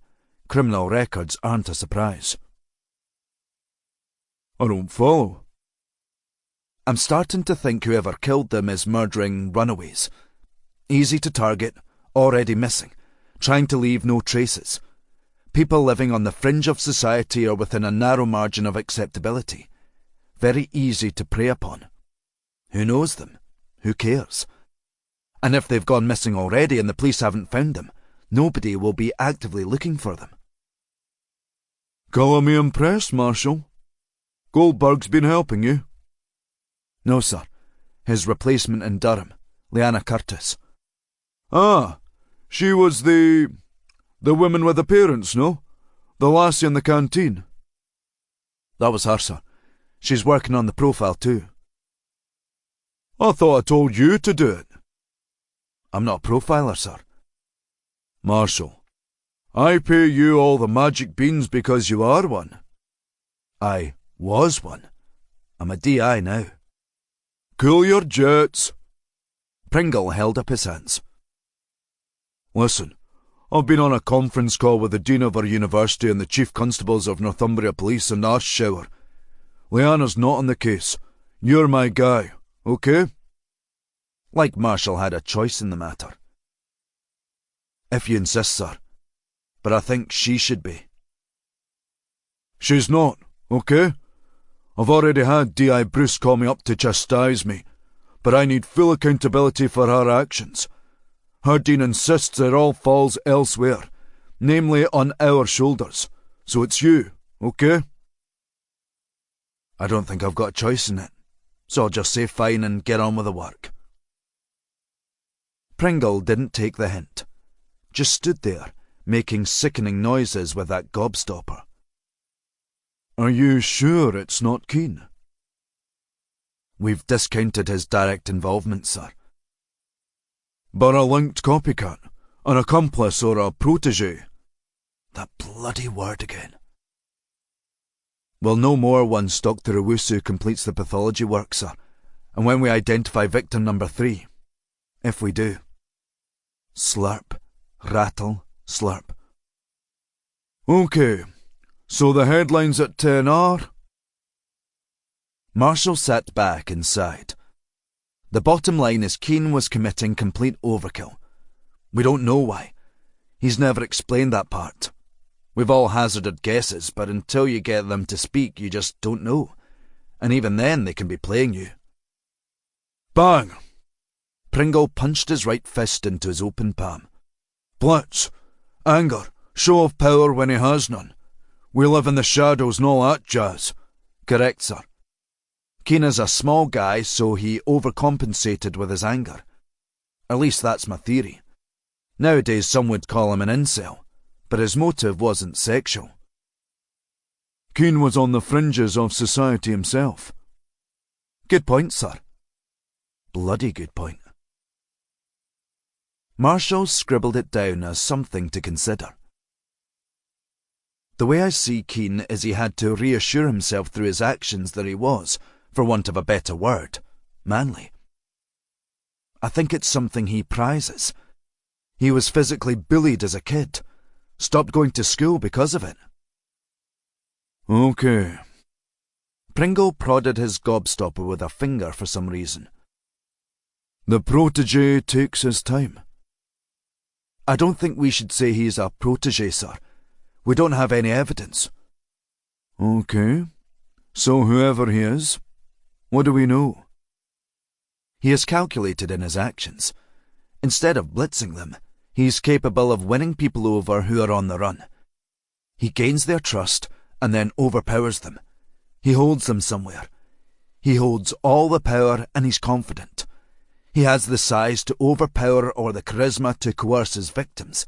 criminal records aren't a surprise. I don't follow. I'm starting to think whoever killed them is murdering runaways. Easy to target, already missing, trying to leave no traces. People living on the fringe of society or within a narrow margin of acceptability. Very easy to prey upon. Who knows them? Who cares? And if they've gone missing already and the police haven't found them, nobody will be actively looking for them. Calling me impressed, Marshal? Goldberg's been helping you? No, sir. His replacement in Durham, Leanna Curtis. Ah, she was the woman with the parents, no? The lassie in the canteen. That was her, sir. She's working on the profile too. I thought I told you to do it. I'm not a profiler, sir. Marshal, I pay you all the magic beans because you are one. I was one. I'm a DI now. Cool your jets. Pringle held up his hands. Listen, I've been on a conference call with the Dean of our university and the Chief Constables of Northumbria Police and Arshower. Leanna's not on the case. You're my guy, okay? Like Marshall had a choice in the matter. If you insist, sir. But I think she should be. She's not, okay? I've already had D.I. Bruce call me up to chastise me, but I need full accountability for her actions. Her dean insists it all falls elsewhere, namely on our shoulders. So it's you, okay? I don't think I've got a choice in it, so I'll just say fine and get on with the work. Pringle didn't take the hint, just stood there, making sickening noises with that gobstopper. Are you sure it's not Keane? We've discounted his direct involvement, sir. But a linked copycat, an accomplice or a protégé? That bloody word again. We'll know more once Dr. Owusu completes the pathology work, sir, and when we identify victim number 3. If we do. Slurp, rattle, slurp. Okay, so the headlines at 10 are... Marshall sat back and sighed. The bottom line is Keane was committing complete overkill. We don't know why. He's never explained that part. We've all hazarded guesses, but until you get them to speak, you just don't know. and even then they can be playing you. Bang! Pringle punched his right fist into his open palm. Blitz. Anger. Show of power when he has none. We live in the shadows and all that jazz. Correct, sir. Keen is a small guy, so he overcompensated with his anger. At least that's my theory. Nowadays some would call him an incel, but his motive wasn't sexual. Keen was on the fringes of society himself. Good point, sir. Bloody good point. Marshall scribbled it down as something to consider. The way I see Keen is he had to reassure himself through his actions that he was, for want of a better word, manly. I think it's something he prizes. He was physically bullied as a kid. Stopped going to school because of it. Okay. Pringle prodded his gobstopper with a finger for some reason. The protege takes his time. I don't think we should say he's a protege, sir. We don't have any evidence. Okay. So whoever he is, what do we know? He is calculated in his actions. Instead of blitzing them, he's capable of winning people over who are on the run. He gains their trust and then overpowers them. He holds them somewhere. He holds all the power and he's confident. He has the size to overpower or the charisma to coerce his victims.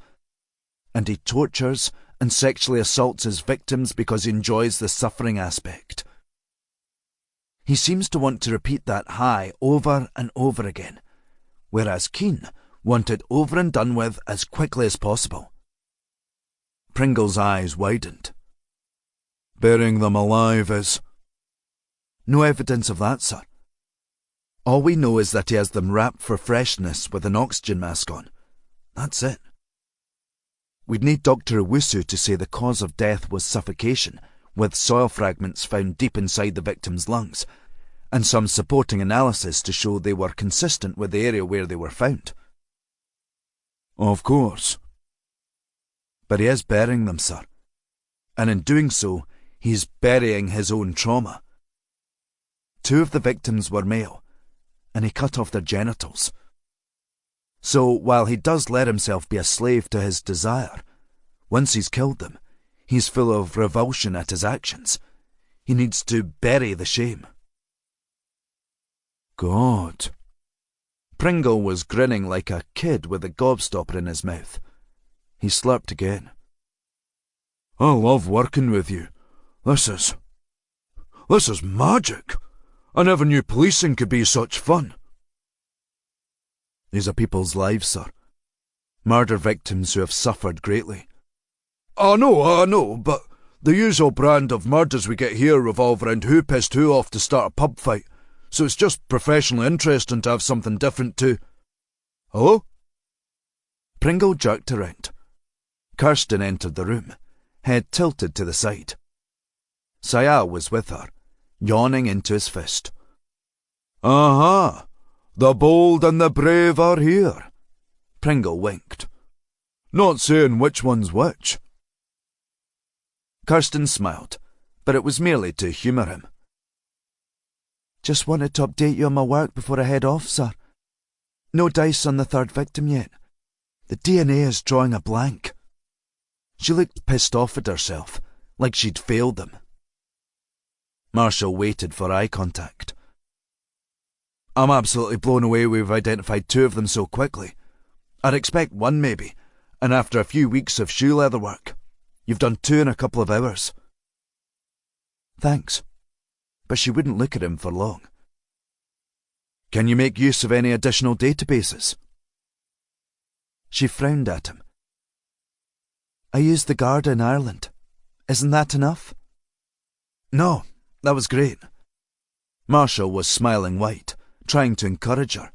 And he tortures and sexually assaults his victims because he enjoys the suffering aspect. He seems to want to repeat that high over and over again, whereas Keen wanted over and done with as quickly as possible. Pringle's eyes widened. Burying them alive is... No evidence of that, sir. All we know is that he has them wrapped for freshness with an oxygen mask on. That's it. We'd need Dr. Owusu to say the cause of death was suffocation, with soil fragments found deep inside the victim's lungs, and some supporting analysis to show they were consistent with the area where they were found. Of course. But he is burying them, sir. And in doing so, he's burying his own trauma. 2 of the victims were male, and he cut off their genitals. So, while he does let himself be a slave to his desire, once he's killed them, he's full of revulsion at his actions. He needs to bury the shame. God. Pringle was grinning like a kid with a gobstopper in his mouth. He slurped again. I love working with you. This is magic. I never knew policing could be such fun. These are people's lives, sir. Murder victims who have suffered greatly. I know, but the usual brand of murders we get here revolve around who pissed who off to start a pub fight, so it's just professionally interesting to have something different too. Hello? Pringle jerked around. Kirsten entered the room, head tilted to the side. Sayal was with her, yawning into his fist. Aha! The bold and the brave are here. Pringle winked. Not saying which one's which. Kirsten smiled, but it was merely to humour him. Just wanted to update you on my work before I head off, sir. No dice on the 3rd victim yet. The DNA is drawing a blank. She looked pissed off at herself, like she'd failed them. Marshall waited for eye contact. I'm absolutely blown away we've identified 2 of them so quickly. I'd expect 1 maybe, and after a few weeks of shoe leather work. You've done 2 in a couple of hours. Thanks. But she wouldn't look at him for long. Can you make use of any additional databases? She frowned at him. I used the Garda in Ireland. Isn't that enough? No, that was great. Marshall was smiling wide, trying to encourage her.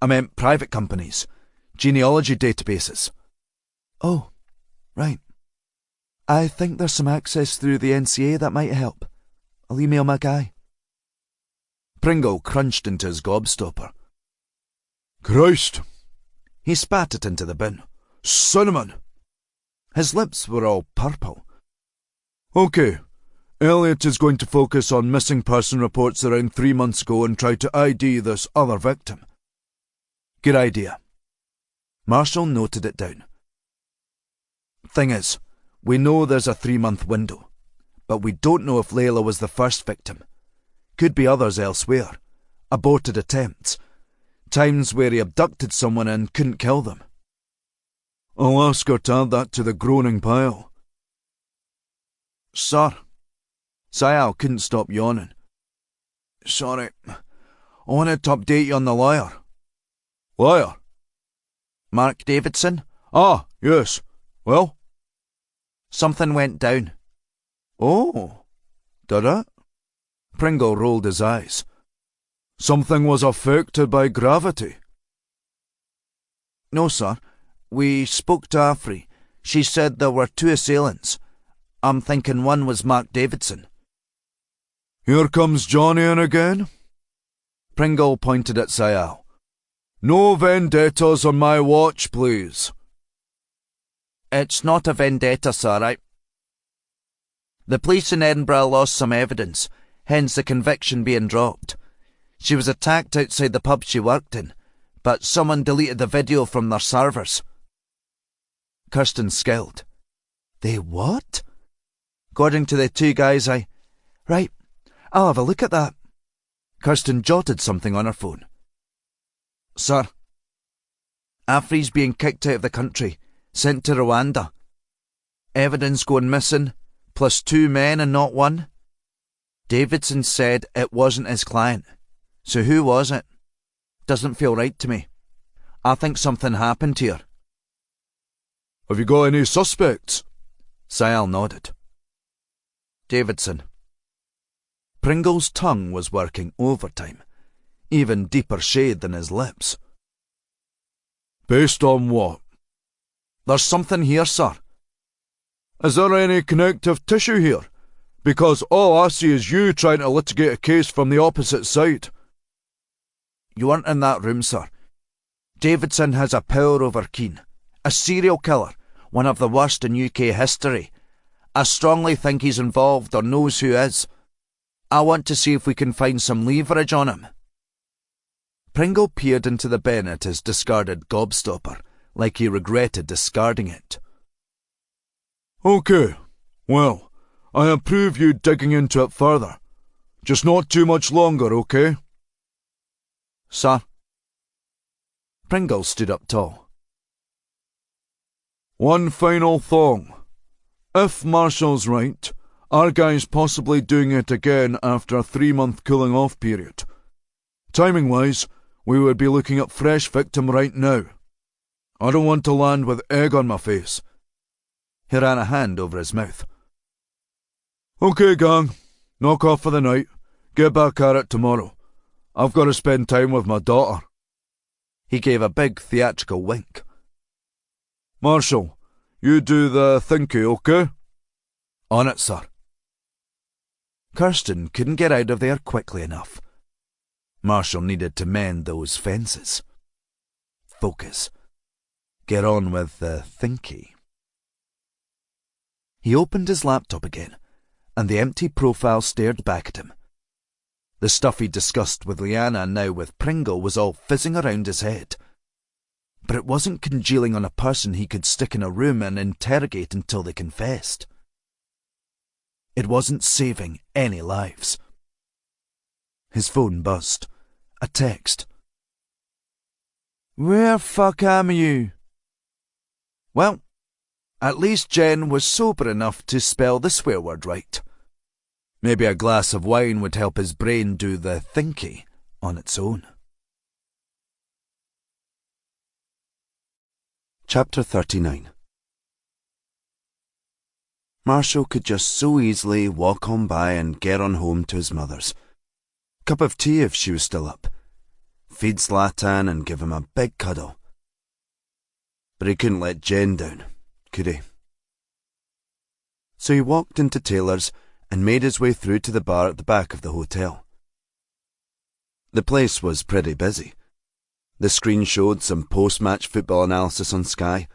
I meant private companies, genealogy databases. Oh, right. I think there's some access through the NCA that might help. I'll email my guy. Pringle crunched into his gobstopper. Christ! He spat it into the bin. Cinnamon! His lips were all purple. Okay, Elliot is going to focus on missing person reports around 3 months ago and try to ID this other victim. Good idea. Marshall noted it down. Thing is, we know there's a 3-month window, but we don't know if Layla was the first victim. Could be others elsewhere. Aborted attempts. Times where he abducted someone and couldn't kill them. I'll ask her to add that to the groaning pile. Sir. Sayal couldn't stop yawning. Sorry, I wanted to update you on the lawyer. Lawyer? Mark Davidson? Ah, yes. Well? Something went down. Oh, did it? Pringle rolled his eyes. Something was affected by gravity? No, sir. We spoke to Afri. She said there were 2 assailants. I'm thinking one was Mark Davidson. Here comes Johnny in again. Pringle pointed at Sayal. No vendettas on my watch, please. It's not a vendetta, sir. The police in Edinburgh lost some evidence, hence the conviction being dropped. She was attacked outside the pub she worked in, but someone deleted the video from their servers. Kirsten scowled. They what? According to the 2 guys, Right, I'll have a look at that. Kirsten jotted something on her phone. Sir, Afri's being kicked out of the country, sent to Rwanda. Evidence going missing, plus 2 men and not 1. Davidson said it wasn't his client. So who was it? Doesn't feel right to me. I think something happened here. Have you got any suspects? Sayal nodded. Davidson. Pringle's tongue was working overtime, even deeper shade than his lips. Based on what? There's something here, sir. Is there any connective tissue here? Because all I see is you trying to litigate a case from the opposite side. You weren't in that room, sir. Davidson has a power over Keane. A serial killer, one of the worst in UK history. I strongly think he's involved or knows who is. I want to see if we can find some leverage on him. Pringle peered into the bin at his discarded gobstopper, like he regretted discarding it. OK, well, I approve you digging into it further. Just not too much longer, OK? Sir. Pringle stood up tall. One final thong. If Marshall's right, our guy's possibly doing it again after a 3-month cooling-off period. Timing-wise, we would be looking at fresh victim right now. I don't want to land with egg on my face. He ran a hand over his mouth. OK, gang. Knock off for the night. Get back at it tomorrow. I've got to spend time with my daughter. He gave a big theatrical wink. Marshall, you do the thinky, OK? On it, sir. Kirsten couldn't get out of there quickly enough. Marshall needed to mend those fences. Focus. Get on with the thinky. He opened his laptop again, and the empty profile stared back at him. The stuff he'd discussed with Leanna and now with Pringle was all fizzing around his head. But it wasn't congealing on a person he could stick in a room and interrogate until they confessed. It wasn't saving any lives. His phone buzzed. A text. Where fuck am you? Well, at least Jen was sober enough to spell the swear word right. Maybe a glass of wine would help his brain do the thinky on its own. Chapter 39. Marshall could just so easily walk on by and get on home to his mother's. Cup of tea if she was still up. Feed Zlatan and give him a big cuddle. But he couldn't let Jen down, could he? So he walked into Taylor's and made his way through to the bar at the back of the hotel. The place was pretty busy. The screen showed some post-match football analysis on Sky.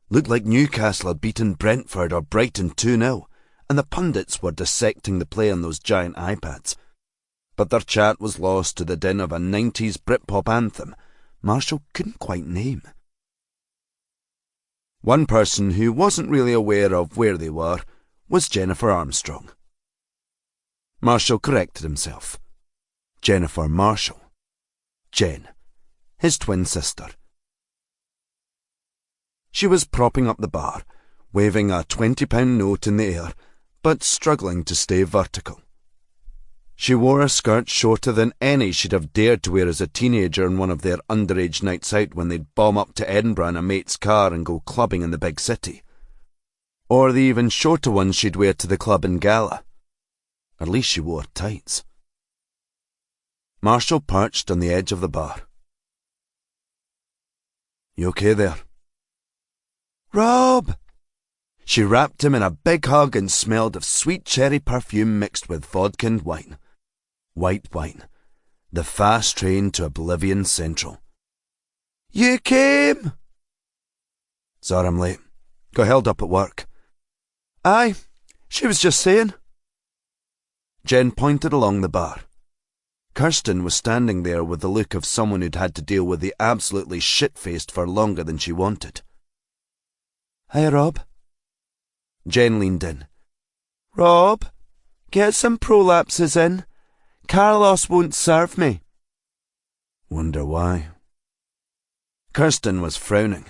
Looked like Newcastle had beaten Brentford or Brighton 2-0, and the pundits were dissecting the play on those giant iPads. But their chat was lost to the din of a 90s Britpop anthem Marshall couldn't quite name. One person who wasn't really aware of where they were was Jennifer Armstrong. Marshall corrected himself. Jennifer Marshall. Jen, his twin sister. She was propping up the bar, waving a £20 note in the air, but struggling to stay vertical. She wore a skirt shorter than any she'd have dared to wear as a teenager on one of their underage nights out when they'd bomb up to Edinburgh in a mate's car and go clubbing in the big city. Or the even shorter ones she'd wear to the club in gala. At least she wore tights. Marshall perched on the edge of the bar. "You okay there?" "Rob!" She wrapped him in a big hug and smelled of sweet cherry perfume mixed with vodka and wine. White wine. The fast train to Oblivion Central. "You came?" "Sorry I'm late. Got held up at work." "Aye, she was just saying." Jen pointed along the bar. Kirsten was standing there with the look of someone who'd had to deal with the absolutely shit-faced for longer than she wanted. "Hi, Rob." Jen leaned in. "Rob, get some prolapses in. Carlos won't serve me." "Wonder why?" Kirsten was frowning.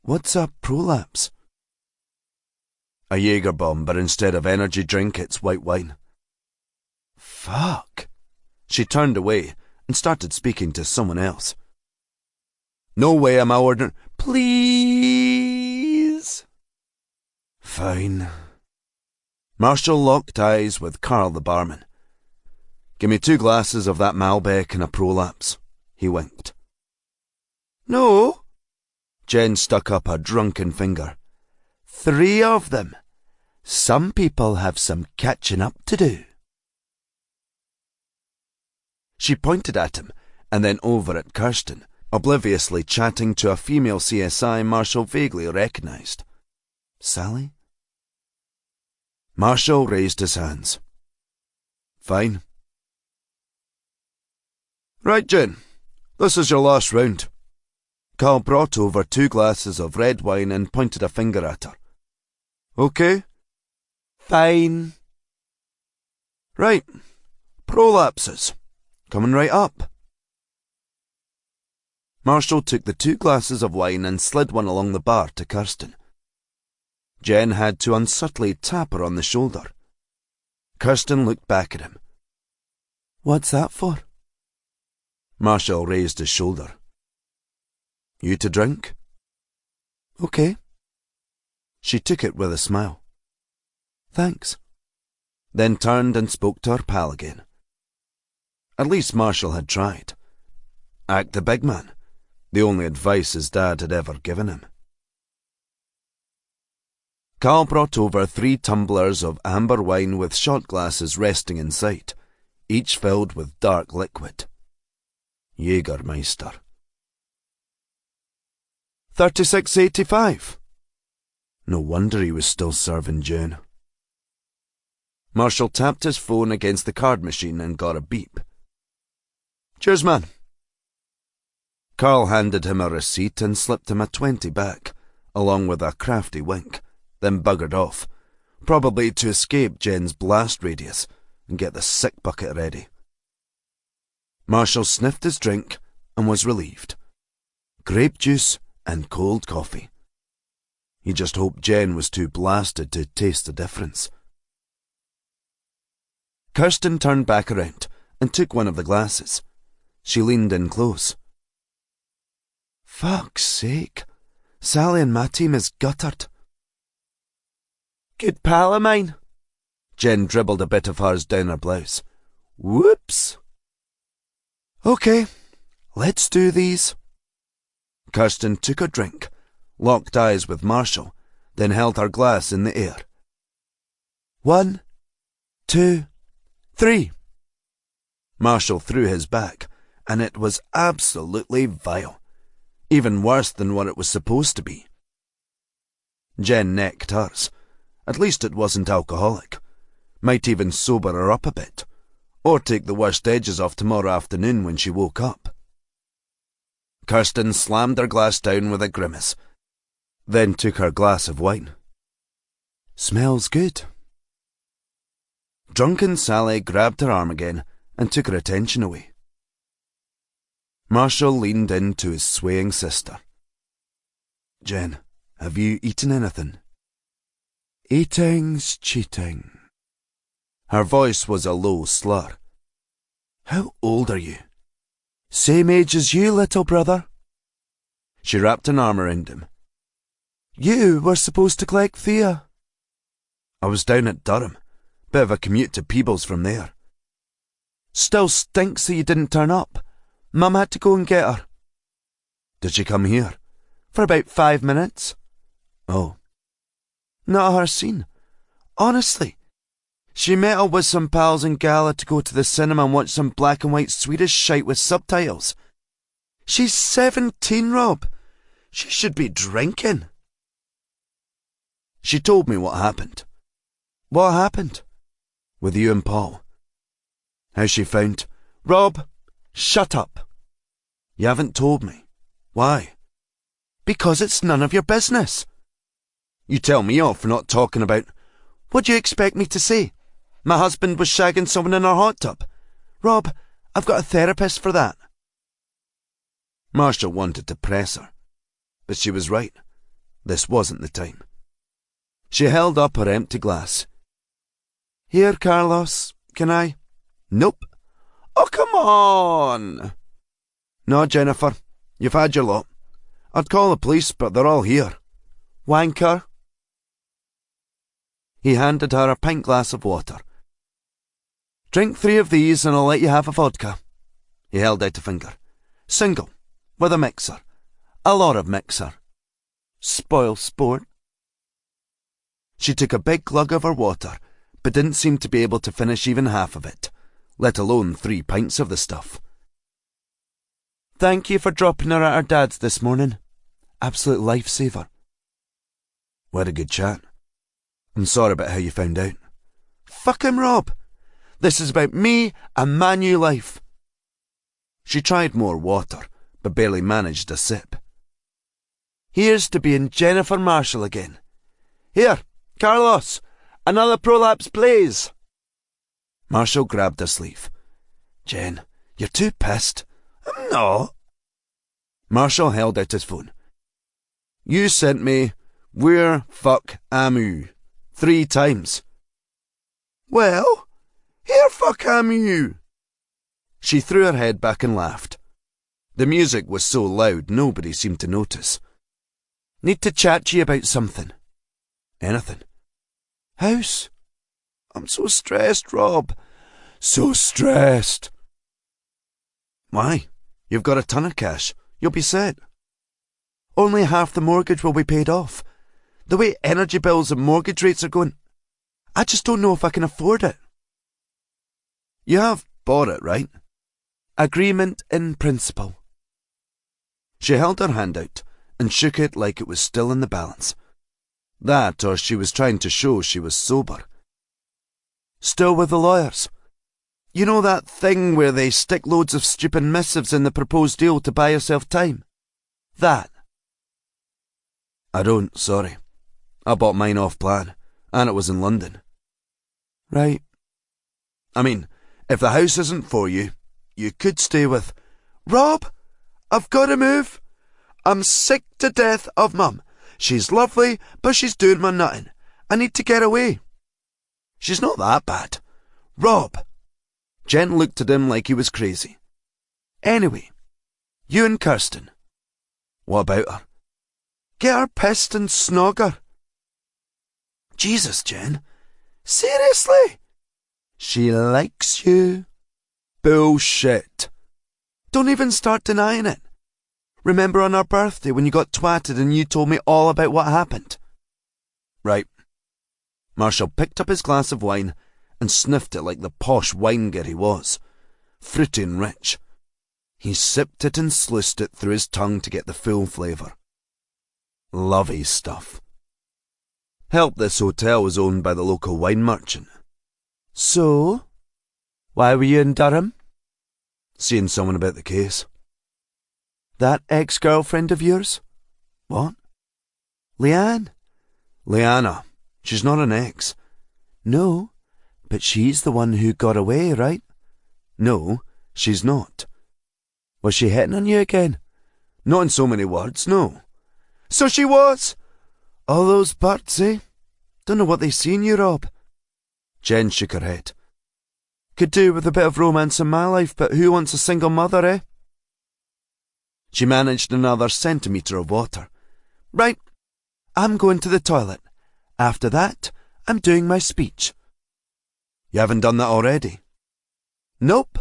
"What's a prolapse?" "A Jaeger bomb, but instead of energy drink, it's white wine." "Fuck." She turned away and started speaking to someone else. "No way am I ordering—" "Please." "Fine." Marshall locked eyes with Carl the barman. "Give me 2 glasses of that Malbec and a prolapse." He winked. "No." Jen stuck up a drunken finger. 3 of them. Some people have some catching up to do. She pointed at him and then over at Kirsten, obliviously chatting to a female CSI Marshall vaguely recognised. Sally? Marshall raised his hands. "Fine." "Right, Jen. This is your last round." Carl brought over 2 glasses of red wine and pointed a finger at her. "Okay?" "Fine." "Right. Prolapses. Coming right up." Marshall took the 2 glasses of wine and slid one along the bar to Kirsten. Jen had to unsubtly tap her on the shoulder. Kirsten looked back at him. "What's that for?" Marshall raised his shoulder. "You to drink?" "Okay." She took it with a smile. "Thanks." Then turned and spoke to her pal again. At least Marshall had tried. Act the big man, the only advice his dad had ever given him. Carl brought over 3 tumblers of amber wine with shot glasses resting inside, each filled with dark liquid. Jägermeister. 36.85. No wonder he was still serving June. Marshall tapped his phone against the card machine and got a beep. "Cheers, man." Carl handed him a receipt and slipped him a 20 back, along with a crafty wink, then buggered off, probably to escape Jen's blast radius and get the sick bucket ready. Marshall sniffed his drink and was relieved. Grape juice and cold coffee. He just hoped Jen was too blasted to taste the difference. Kirsten turned back around and took one of the glasses. She leaned in close. "Fuck's sake. Sally and my team is guttered." "Good pal of mine." Jen dribbled a bit of hers down her blouse. "Whoops." "Okay, let's do these." Kirsten took a drink, locked eyes with Marshall, then held her glass in the air. 1, 2, 3. Marshall threw his back, and it was absolutely vile. Even worse than what it was supposed to be. Jen necked hers, At least it wasn't alcoholic. Might even sober her up a bit, or take the worst edges off tomorrow afternoon when she woke up. Kirsten slammed her glass down with a grimace, then took her glass of wine. Smells good. Drunken Sally grabbed her arm again and took her attention away. Marshall leaned in to his swaying sister. Jen, have you eaten anything? Eating's cheating. Her voice was a low slur. How old are you? Same age as you, little brother. She wrapped an arm around him. You were supposed to collect Thea. I was down at Durham. Bit of a commute to Peebles from there. Still stinks that you didn't turn up. Mum had to go and get her. Did she come here? For about 5 minutes. Oh. Not her scene. Honestly. She met up with some pals in Gala to go to the cinema and watch some black and white Swedish shite with subtitles. She's 17, Rob. She should be drinking. She told me what happened. What happened? With you and Paul. How she found... Rob, shut up. You haven't told me. Why? Because it's none of your business. You tell me off for not talking about... What do you expect me to say? My husband was shagging someone in our hot tub. Rob, I've got a therapist for that. Marshall wanted to press her, but she was right. This wasn't the time. She held up her empty glass. Here, Carlos, can I? Nope. Oh, come on! No, Jennifer, you've had your lot. I'd call the police, but they're all here. Wanker. He handed her a pint glass of water. Drink 3 of these and I'll let you have a vodka. He held out a finger. Single, with a mixer. A lot of mixer. Spoil sport. She took a big glug of her water, but didn't seem to be able to finish even half of it, let alone 3 pints of the stuff. Thank you for dropping her at her dad's this morning. Absolute lifesaver. We had a good chat. I'm sorry about how you found out. Fuck him, Rob. This is about me and my new life. She tried more water, but barely managed a sip. Here's to being Jennifer Marshall again. Here, Carlos, another prolapse, please. Marshall grabbed her sleeve. Jen, you're too pissed. I'm not. Marshall held out his phone. You sent me, where fuck am you? 3 times. Well, here fuck am you? She threw her head back and laughed. The music was so loud nobody seemed to notice. Need to chat to you about something. Anything. House. I'm so stressed, Rob. So stressed. Why? You've got a ton of cash. You'll be set. Only half the mortgage will be paid off. The way energy bills and mortgage rates are going, I just don't know if I can afford it. You have bought it, right? Agreement in principle. She held her hand out and shook it like it was still in the balance. That, or she was trying to show she was sober. Still with the lawyers. You know that thing where they stick loads of stupid missives in the proposed deal to buy yourself time? That. I don't, sorry. I bought mine off plan, and it was in London. Right. I mean, if the house isn't for you, you could stay with... Rob, I've got to move. I'm sick to death of Mum. She's lovely, but she's doing my nutting. I need to get away. She's not that bad. Rob. Jen looked at him like he was crazy. Anyway, you and Kirsten. What about her? Get her pissed and snog her. Jesus, Jen. Seriously? She likes you. Bullshit. Don't even start denying it. Remember on our birthday when you got twatted and you told me all about what happened? Right. Marshall picked up his glass of wine and sniffed it like the posh wine-gear he was. Fruity and rich. He sipped it and sluiced it through his tongue to get the full flavour. Lovely stuff. Help this hotel was owned by the local wine merchant. So? Why were you in Durham? Seeing someone about the case. That ex-girlfriend of yours? What? Leanne? Leanna. She's not an ex. No, but she's the one who got away, right? No, she's not. Was she hitting on you again? Not in so many words, no. So she was? All those birds, eh? Don't know what they see in you, Rob. Jen shook her head. Could do with a bit of romance in my life, but who wants a single mother, eh? She managed another centimetre of water. Right, I'm going to the toilet. After that, I'm doing my speech. You haven't done that already? Nope.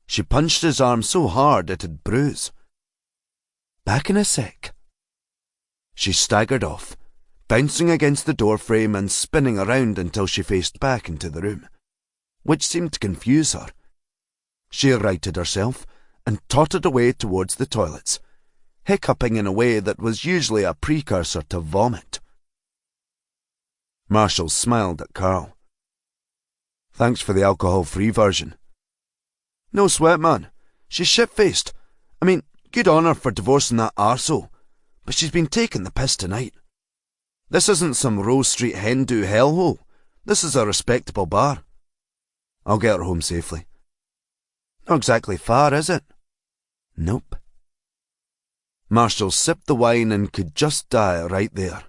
She punched his arm so hard it'd bruise. Back in a sec. She staggered off, bouncing against the door frame and spinning around until she faced back into the room, which seemed to confuse her. She righted herself and tottered away towards the toilets, hiccuping in a way that was usually a precursor to vomit. Marshall smiled at Carl. Thanks for the alcohol-free version. No sweat, man. She's shit-faced. I mean, good on her for divorcing that arsehole, but she's been taking the piss tonight. This isn't some Rose Street hen-do hellhole. This is a respectable bar. I'll get her home safely. Not exactly far, is it? Nope. Marshall sipped the wine and could just die right there.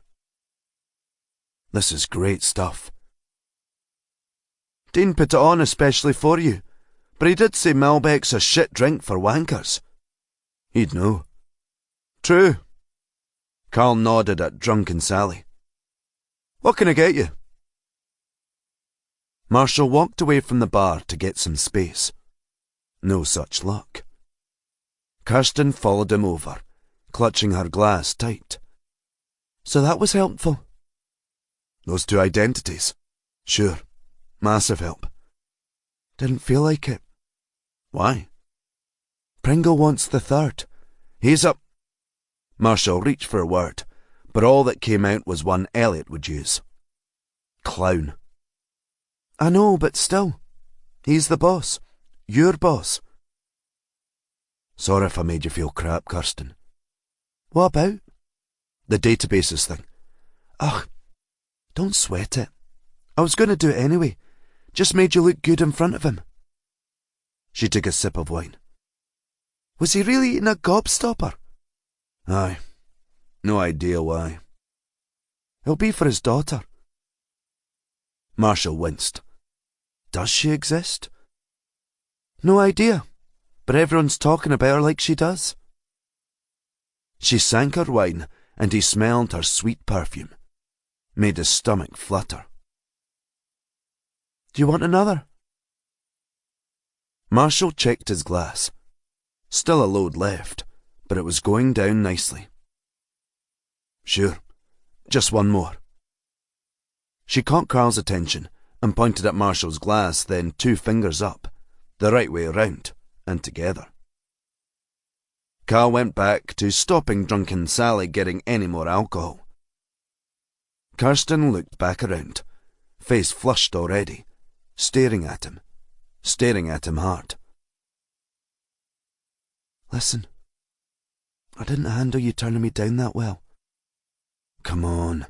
This is great stuff. Dean put it on especially for you, but he did say Malbec's a shit drink for wankers. He'd know. True. Carl nodded at drunken Sally. What can I get you? Marshall walked away from the bar to get some space. No such luck. Kirsten followed him over, clutching her glass tight. So that was helpful. Those two identities? Sure. Massive help. Didn't feel like it. Why? Pringle wants the third. He's up. Marshall reached for a word, but all that came out was one Elliot would use. Clown. I know, but still. He's the boss. Your boss. Sorry if I made you feel crap, Kirsten. What about? The databases thing. Ugh, don't sweat it. I was going to do it anyway. Just made you look good in front of him. She took a sip of wine. Was he really eating a gobstopper? Aye. No idea why. It'll be for his daughter. Marshall winced. Does she exist? No idea, but everyone's talking about her like she does. She sank her wine, and he smelled her sweet perfume. Made his stomach flutter. Do you want another? Marshall checked his glass. Still a load left, but it was going down nicely. Sure, just one more. She caught Carl's attention and pointed at Marshall's glass, then 2 fingers up, the right way around, and together. Carl went back to stopping drunken Sally getting any more alcohol. Kirsten looked back around, face flushed already, staring at him hard. Listen, I didn't handle you turning me down that well. Come on,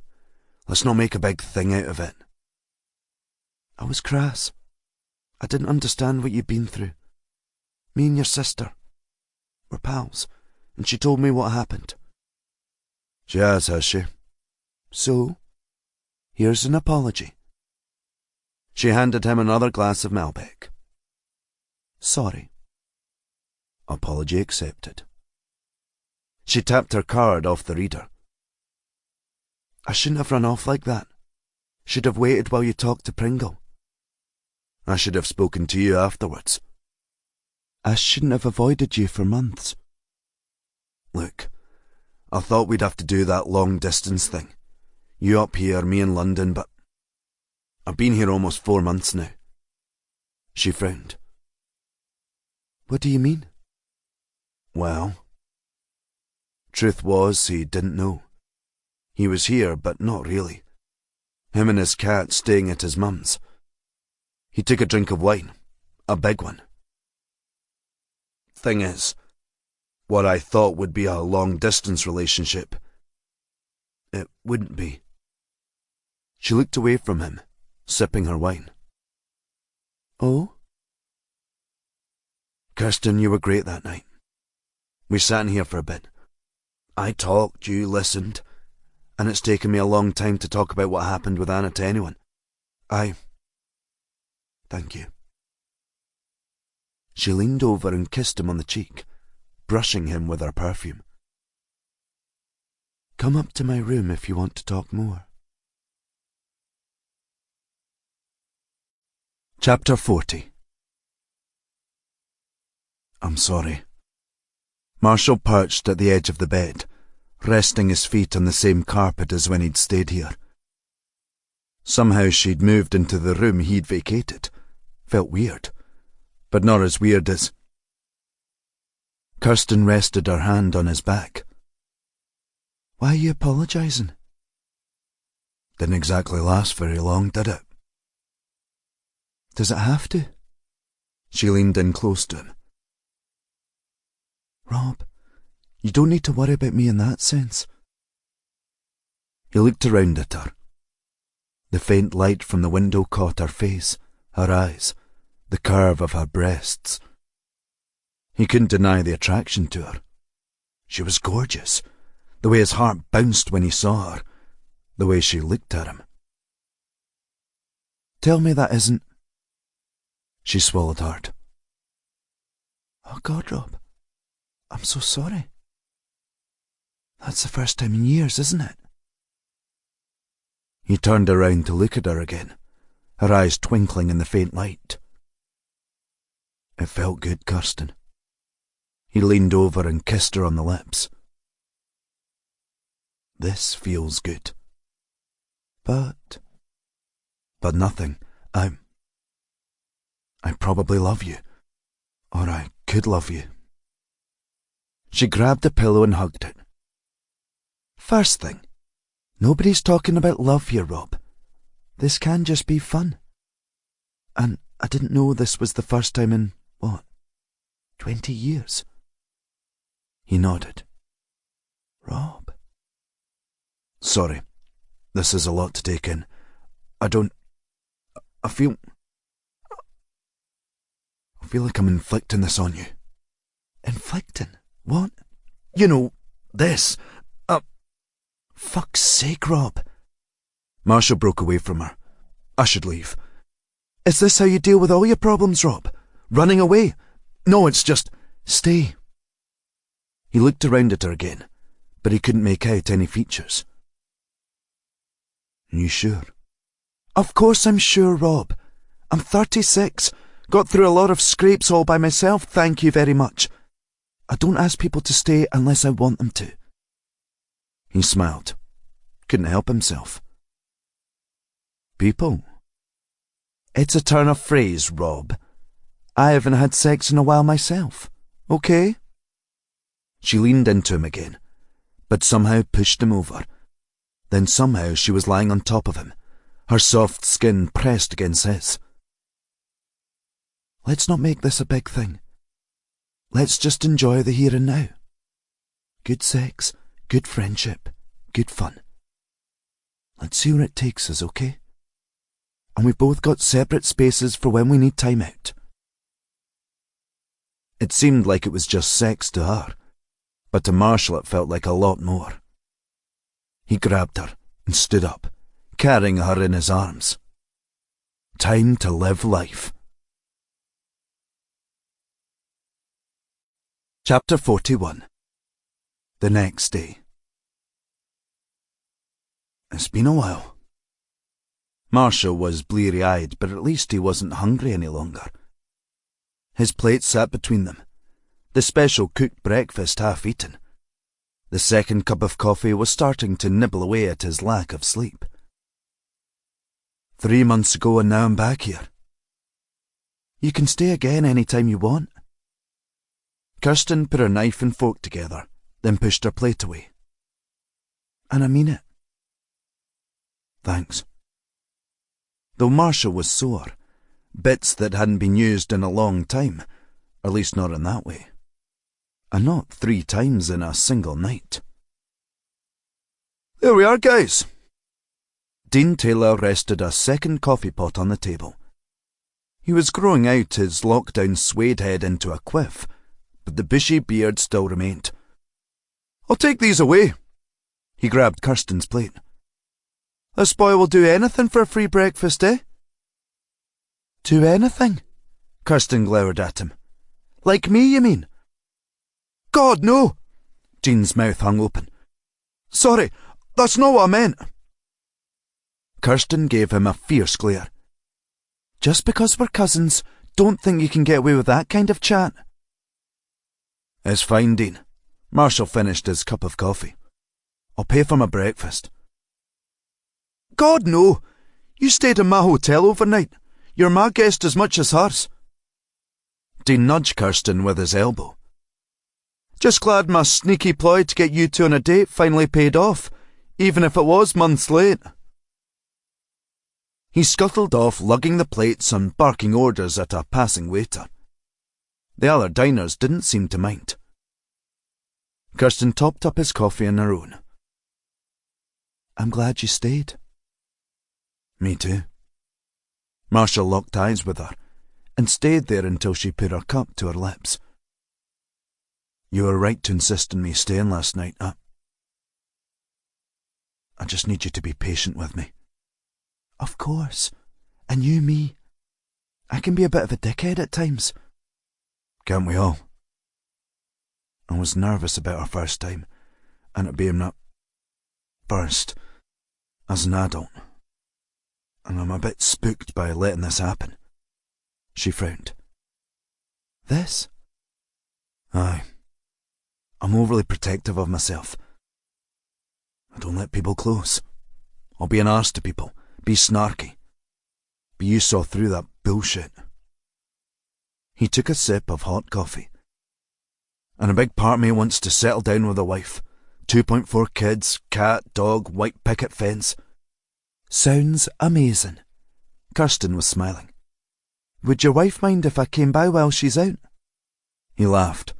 let's not make a big thing out of it. I was crass. I didn't understand what you'd been through. Me and your sister. We're pals, and she told me what happened. She has she? So, here's an apology. She handed him another glass of Malbec. Sorry. Apology accepted. She tapped her card off the reader. I shouldn't have run off like that. Should have waited while you talked to Pringle. I should have spoken to you afterwards. I shouldn't have avoided you for months. Look, I thought we'd have to do that long-distance thing. You up here, me in London, but I've been here almost 4 months now. She frowned. What do you mean? Well, truth was he didn't know. He was here, but not really. him and his cat staying at his mum's. He took a drink of wine, a big one. Thing is, what I thought would be a long-distance relationship, it wouldn't be. She looked away from him, sipping her wine. Oh? Kirsten, you were great that night. We sat in here for a bit. I talked, you listened, and it's taken me a long time to talk about what happened with Anna to anyone. Thank you. She leaned over and kissed him on the cheek, brushing him with her perfume. Come up to my room if you want to talk more. Chapter 40. I'm sorry. Marshall perched at the edge of the bed, resting his feet on the same carpet as when he'd stayed here. Somehow she'd moved into the room he'd vacated. Felt weird, but not as weird as... Kirsten rested her hand on his back. Why are you apologising? Didn't exactly last very long, did it? Does it have to? She leaned in close to him. Rob, you don't need to worry about me in that sense. He looked around at her. The faint light from the window caught her face, her eyes, the curve of her breasts. He couldn't deny the attraction to her. She was gorgeous, the way his heart bounced when he saw her, the way she looked at him. Tell me that isn't... She swallowed hard. Oh God, Rob, I'm so sorry. That's the first time in years, isn't it? He turned around to look at her again, her eyes twinkling in the faint light. It felt good, Kirsten. He leaned over and kissed her on the lips. This feels good. But nothing. I probably love you. Or I could love you. She grabbed the pillow and hugged it. First thing, nobody's talking about love here, Rob. This can just be fun. And I didn't know this was the first time in, 20 years? He nodded. Rob. Sorry, this is a lot to take in. I feel like I'm inflicting this on you. Inflicting? What? You know, this. Fuck's sake, Rob. Marshall broke away from her. I should leave. Is this how you deal with all your problems, Rob? Running away? No, it's just... Stay. He looked around at her again, but he couldn't make out any features. You sure? Of course I'm sure, Rob. I'm 36. Got through a lot of scrapes all by myself, thank you very much. I don't ask people to stay unless I want them to. He smiled. Couldn't help himself. People? It's a turn of phrase, Rob. I haven't had sex in a while myself. Okay? She leaned into him again, but somehow pushed him over. Then somehow she was lying on top of him, her soft skin pressed against his. Let's not make this a big thing. Let's just enjoy the here and now. Good sex, good friendship, good fun. Let's see where it takes us, okay? And we've both got separate spaces for when we need time out. It seemed like it was just sex to her, but to Marshall it felt like a lot more. He grabbed her and stood up, carrying her in his arms. Time to live life. Chapter 41. The next day. It's been a while. Marshall was bleary-eyed, but at least he wasn't hungry any longer. His plate sat between them, the special cooked breakfast half eaten. The second cup of coffee was starting to nibble away at his lack of sleep. 3 months ago and now I'm back here. You can stay again any time you want. Kirsten put her knife and fork together, then pushed her plate away. And I mean it. Thanks. though Marshall was sore. Bits that hadn't been used in a long time, at least not in that way. And not 3 times in a single night. There we are, guys. Dean Taylor rested a second coffee pot on the table. He was growing out his lockdown suede head into a quiff, but the bushy beard still remained. I'll take these away. He grabbed Kirsten's plate. This boy will do anything for a free breakfast, eh? Do anything? Kirsten glowered at him. Like me, you mean? God, no! Dean's mouth hung open. Sorry, that's not what I meant. Kirsten gave him a fierce glare. Just because we're cousins, don't think you can get away with that kind of chat. It's fine, Dean. Marshall finished his cup of coffee. I'll pay for my breakfast. God, no! You stayed in my hotel overnight. You're my guest as much as hers. Dean nudged Kirsten with his elbow. Just glad my sneaky ploy to get you two on a date finally paid off, even if it was months late. He scuttled off, lugging the plates and barking orders at a passing waiter. The other diners didn't seem to mind. Kirsten topped up his coffee on her own. I'm glad you stayed. Me too. Marshall locked eyes with her and stayed there until she put her cup to her lips. You were right to insist on me staying last night. I just need you to be patient with me. Of course. And you me. I can be a bit of a dickhead at times. Can't we all? I was nervous about our first time, and it being that first as an adult. And I'm a bit spooked by letting this happen. She frowned. This? Aye. I'm overly protective of myself. I don't let people close. I'll be an arse to people, be snarky. But you saw through that bullshit. He took a sip of hot coffee. And a big part of me wants to settle down with a wife. 2.4 kids, cat, dog, white picket fence. Sounds amazing. Kirsten was smiling. Would your wife mind if I came by while she's out? He laughed.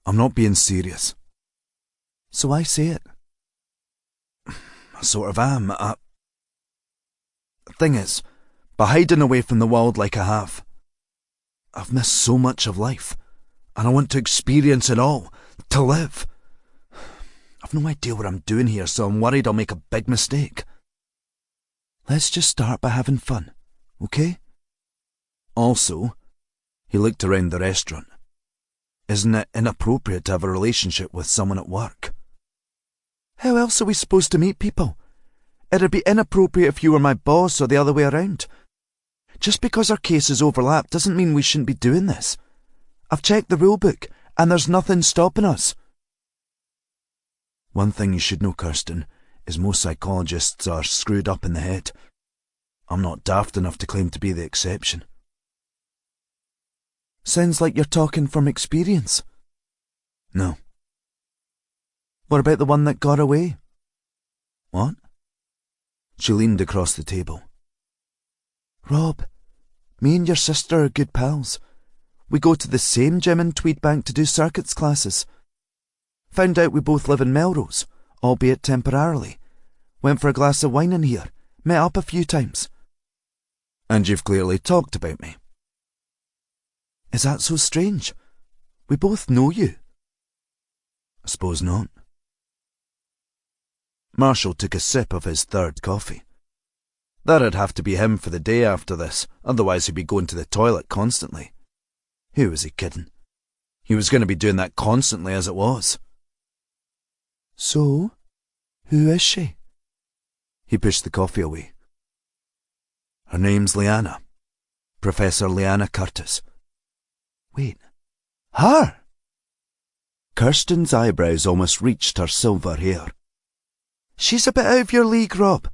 I'm not being serious. So I say it. I sort of am. The thing is, by hiding away from the world like I have, I've missed so much of life, and I want to experience it all, to live. I've no idea what I'm doing here, so I'm worried I'll make a big mistake. Let's just start by having fun, okay? Also, he looked around the restaurant. Isn't it inappropriate to have a relationship with someone at work? How else are we supposed to meet people? It'd be inappropriate if you were my boss or the other way around. Just because our cases overlap doesn't mean we shouldn't be doing this. I've checked the rule book, and there's nothing stopping us. One thing you should know, Kirsten, is most psychologists are screwed up in the head. I'm not daft enough to claim to be the exception. Sounds like you're talking from experience. No. What about the one that got away? What? She leaned across the table. Rob, me and your sister are good pals. We go to the same gym in Tweedbank to do circuits classes. Found out we both live in Melrose, albeit temporarily. Went for a glass of wine in here, met up a few times. And you've clearly talked about me. Is that so strange? We both know you. I suppose not. Marshall took a sip of his third coffee. That'd have to be him for the day after this, otherwise he'd be going to the toilet constantly. Who was he kidding? He was going to be doing that constantly as it was. So, who is she? He pushed the coffee away. Her name's Leanna. Professor Leanna Curtis. Wait, her? Kirsten's eyebrows almost reached her silver hair. She's a bit out of your league, Rob.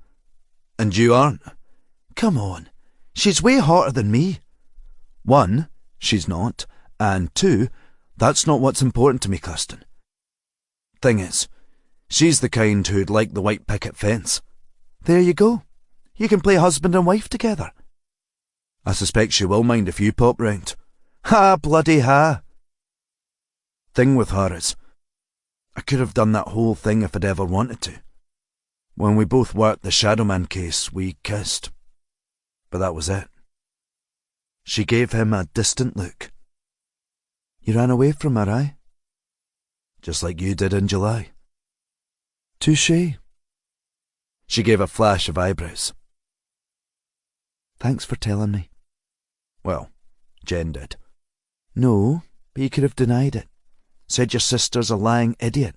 And you aren't? Come on, she's way hotter than me. 1, she's not, and 2, that's not what's important to me, Kirsten. Thing is, she's the kind who'd like the white picket fence. There you go. You can play husband and wife together. I suspect she will mind if you pop round. Ha, bloody ha. Thing with her is, I could have done that whole thing if I'd ever wanted to. When we both worked the Shadowman case, we kissed. But that was it. She gave him a distant look. You ran away from her, aye? Just like you did in July. Touché. She gave a flash of eyebrows. Thanks for telling me. Well, Jen did. No, but you could have denied it. Said your sister's a lying idiot.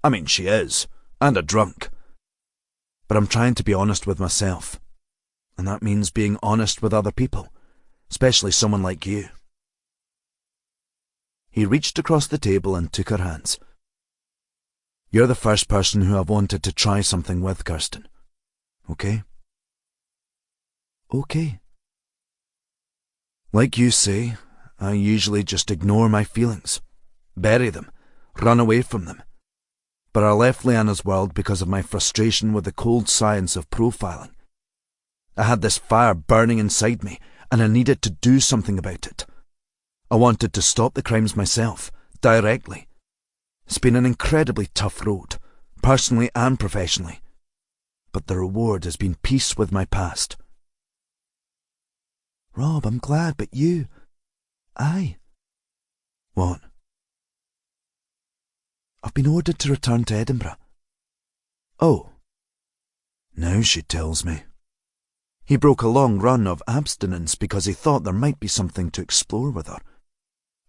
I mean, she is, and a drunk. But I'm trying to be honest with myself. And that means being honest with other people, especially someone like you. He reached across the table and took her hands. You're the first person who I've wanted to try something with, Kirsten. Okay? Okay. Like you say, I usually just ignore my feelings, bury them, run away from them. But I left Leanna's world because of my frustration with the cold science of profiling. I had this fire burning inside me, and I needed to do something about it. I wanted to stop the crimes myself, directly. It's been an incredibly tough road, personally and professionally. But the reward has been peace with my past. Rob, I'm glad, but you... Aye. What? I've been ordered to return to Edinburgh. Oh. Now she tells me. He broke a long run of abstinence because he thought there might be something to explore with her.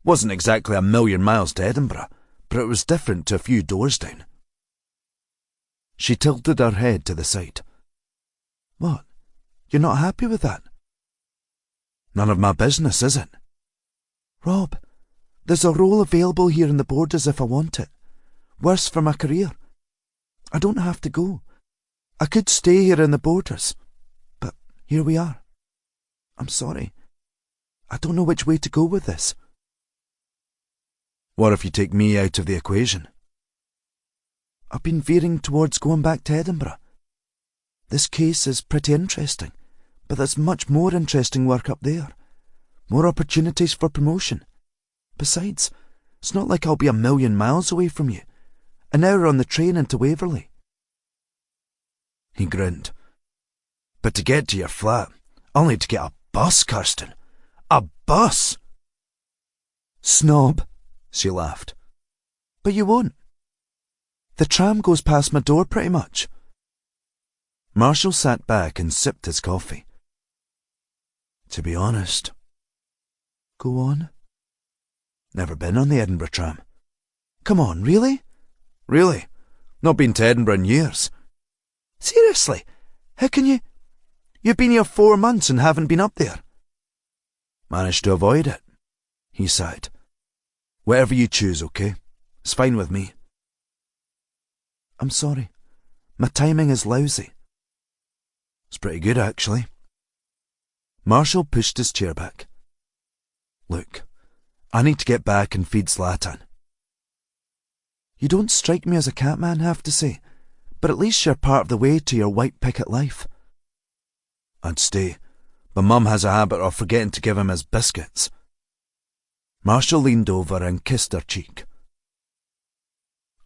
Wasn't exactly a million miles to Edinburgh, but it was different to a few doors down. She tilted her head to the side. What? You're not happy with that? None of my business, is it? Rob, there's a role available here in the Borders if I want it. Worse for my career. I don't have to go. I could stay here in the Borders. But here we are. I'm sorry. I don't know which way to go with this. What if you take me out of the equation? I've been veering towards going back to Edinburgh. This case is pretty interesting, but there's much more interesting work up there. More opportunities for promotion. Besides, it's not like I'll be a million miles away from you. An hour on the train into Waverley. He grinned. But to get to your flat, I'll need to get a bus, Kirsten. A bus! Snob, she laughed. But you won't. The tram goes past my door pretty much. Marshall sat back and sipped his coffee. To be honest. Go on. Never been on the Edinburgh tram. Come on, really? Really? Not been to Edinburgh in years. Seriously? How can you... You've been here 4 months and haven't been up there. Managed to avoid it, he sighed. Whatever you choose, okay? It's fine with me. I'm sorry. My timing is lousy. It's pretty good, actually. Marshall pushed his chair back. Look, I need to get back and feed Zlatan. You don't strike me as a catman, have to say, but at least you're part of the way to your white picket life. I'd stay, but Mum has a habit of forgetting to give him his biscuits. Marshall leaned over and kissed her cheek.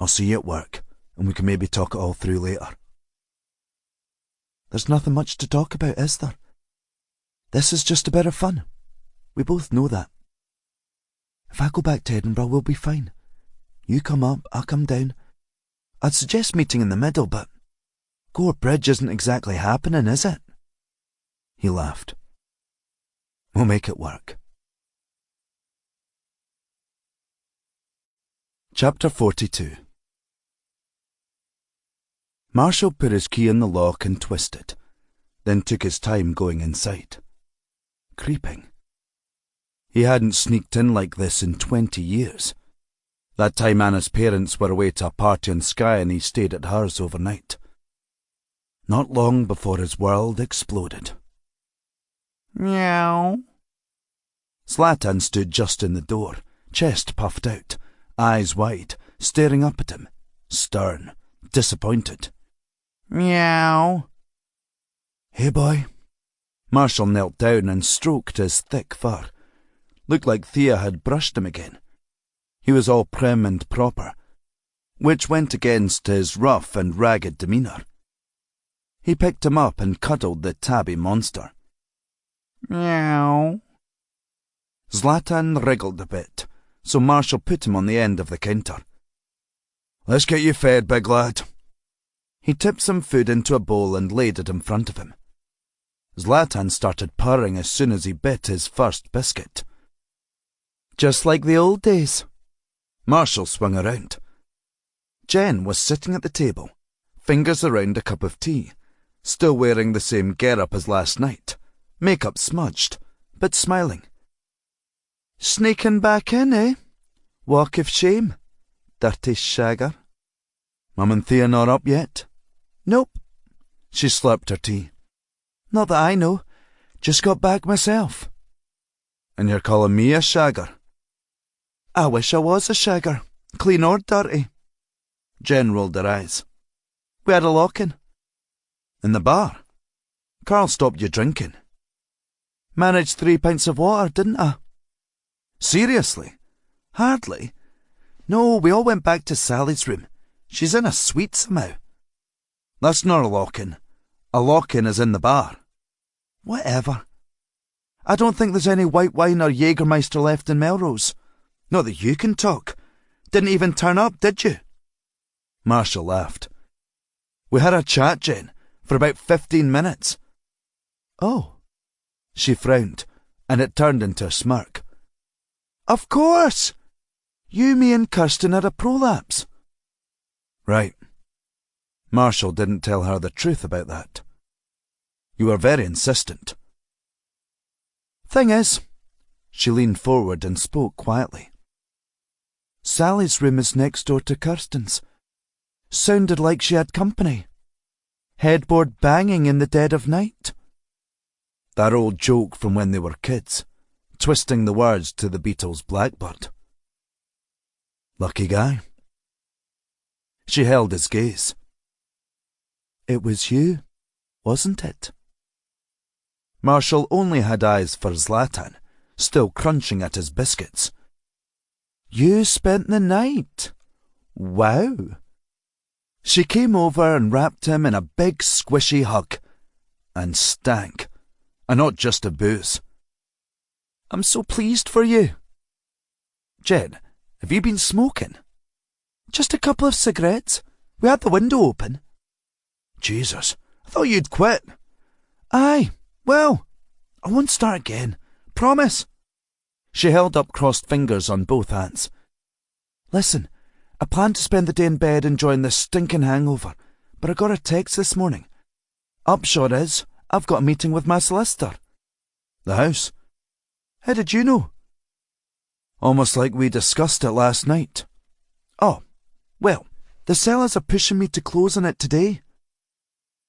I'll see you at work, and we can maybe talk it all through later. There's nothing much to talk about, is there? This is just a bit of fun. We both know that. If I go back to Edinburgh, we'll be fine. You come up, I'll come down. I'd suggest meeting in the middle, but Gore Bridge isn't exactly happening, is it? He laughed. We'll make it work. Chapter 42. Marshall put his key in the lock and twisted, then took his time going inside. Creeping. He hadn't sneaked in like this in 20 years. That time Anna's parents were away to a party in Skye and he stayed at hers overnight. Not long before his world exploded. Meow. Zlatan stood just in the door, chest puffed out, eyes wide, staring up at him, stern, disappointed. Meow. Hey, boy. Marshall knelt down and stroked his thick fur. Looked like Thea had brushed him again. He was all prim and proper, which went against his rough and ragged demeanour. He picked him up and cuddled the tabby monster. Meow. Zlatan wriggled a bit, so Marshall put him on the end of the counter. Let's get you fed, big lad. He tipped some food into a bowl and laid it in front of him. Zlatan started purring as soon as he bit his first biscuit. Just like the old days. Marshall swung around. Jen was sitting at the table, fingers around a cup of tea, still wearing the same getup as last night, makeup smudged, but smiling. Sneaking back in, eh? Walk of shame, dirty shagger. Mum and Thea not up yet? Nope. She slurped her tea. Not that I know. Just got back myself. And you're calling me a shagger? I wish I was a shagger, clean or dirty. Jen rolled her eyes. We had a lock-in. In the bar? Carl stopped you drinking. Managed 3 pints of water, didn't I? Seriously? Hardly. No, we all went back to Sally's room. She's in a suite somehow. That's not a lock-in. A lock-in is in the bar. Whatever. I don't think there's any white wine or Jägermeister left in Melrose. Not that you can talk. Didn't even turn up, did you? Marshall laughed. We had a chat, Jen, for about 15 minutes. Oh. She frowned, and it turned into a smirk. Of course! You, me and Kirsten had a prolapse. Right. Marshall didn't tell her the truth about that. You were very insistent. Thing is, she leaned forward and spoke quietly. Sally's room is next door to Kirsten's. Sounded like she had company. Headboard banging in the dead of night. That old joke from when they were kids, twisting the words to the Beatles' Blackbird. Lucky guy. She held his gaze. It was you, wasn't it? Marshall only had eyes for Zlatan, still crunching at his biscuits. You spent the night. Wow. She came over and wrapped him in a big squishy hug. And stank. And not just of booze. I'm so pleased for you. Jen, have you been smoking? Just a couple of cigarettes. We had the window open. Jesus, I thought you'd quit. Aye, well, I won't start again. Promise. She held up crossed fingers on both hands. Listen, I planned to spend the day in bed enjoying this stinking hangover, but I got a text this morning. Upshot is, I've got a meeting with my solicitor. The house? How did you know? Almost like we discussed it last night. Oh, well, the sellers are pushing me to close on it today.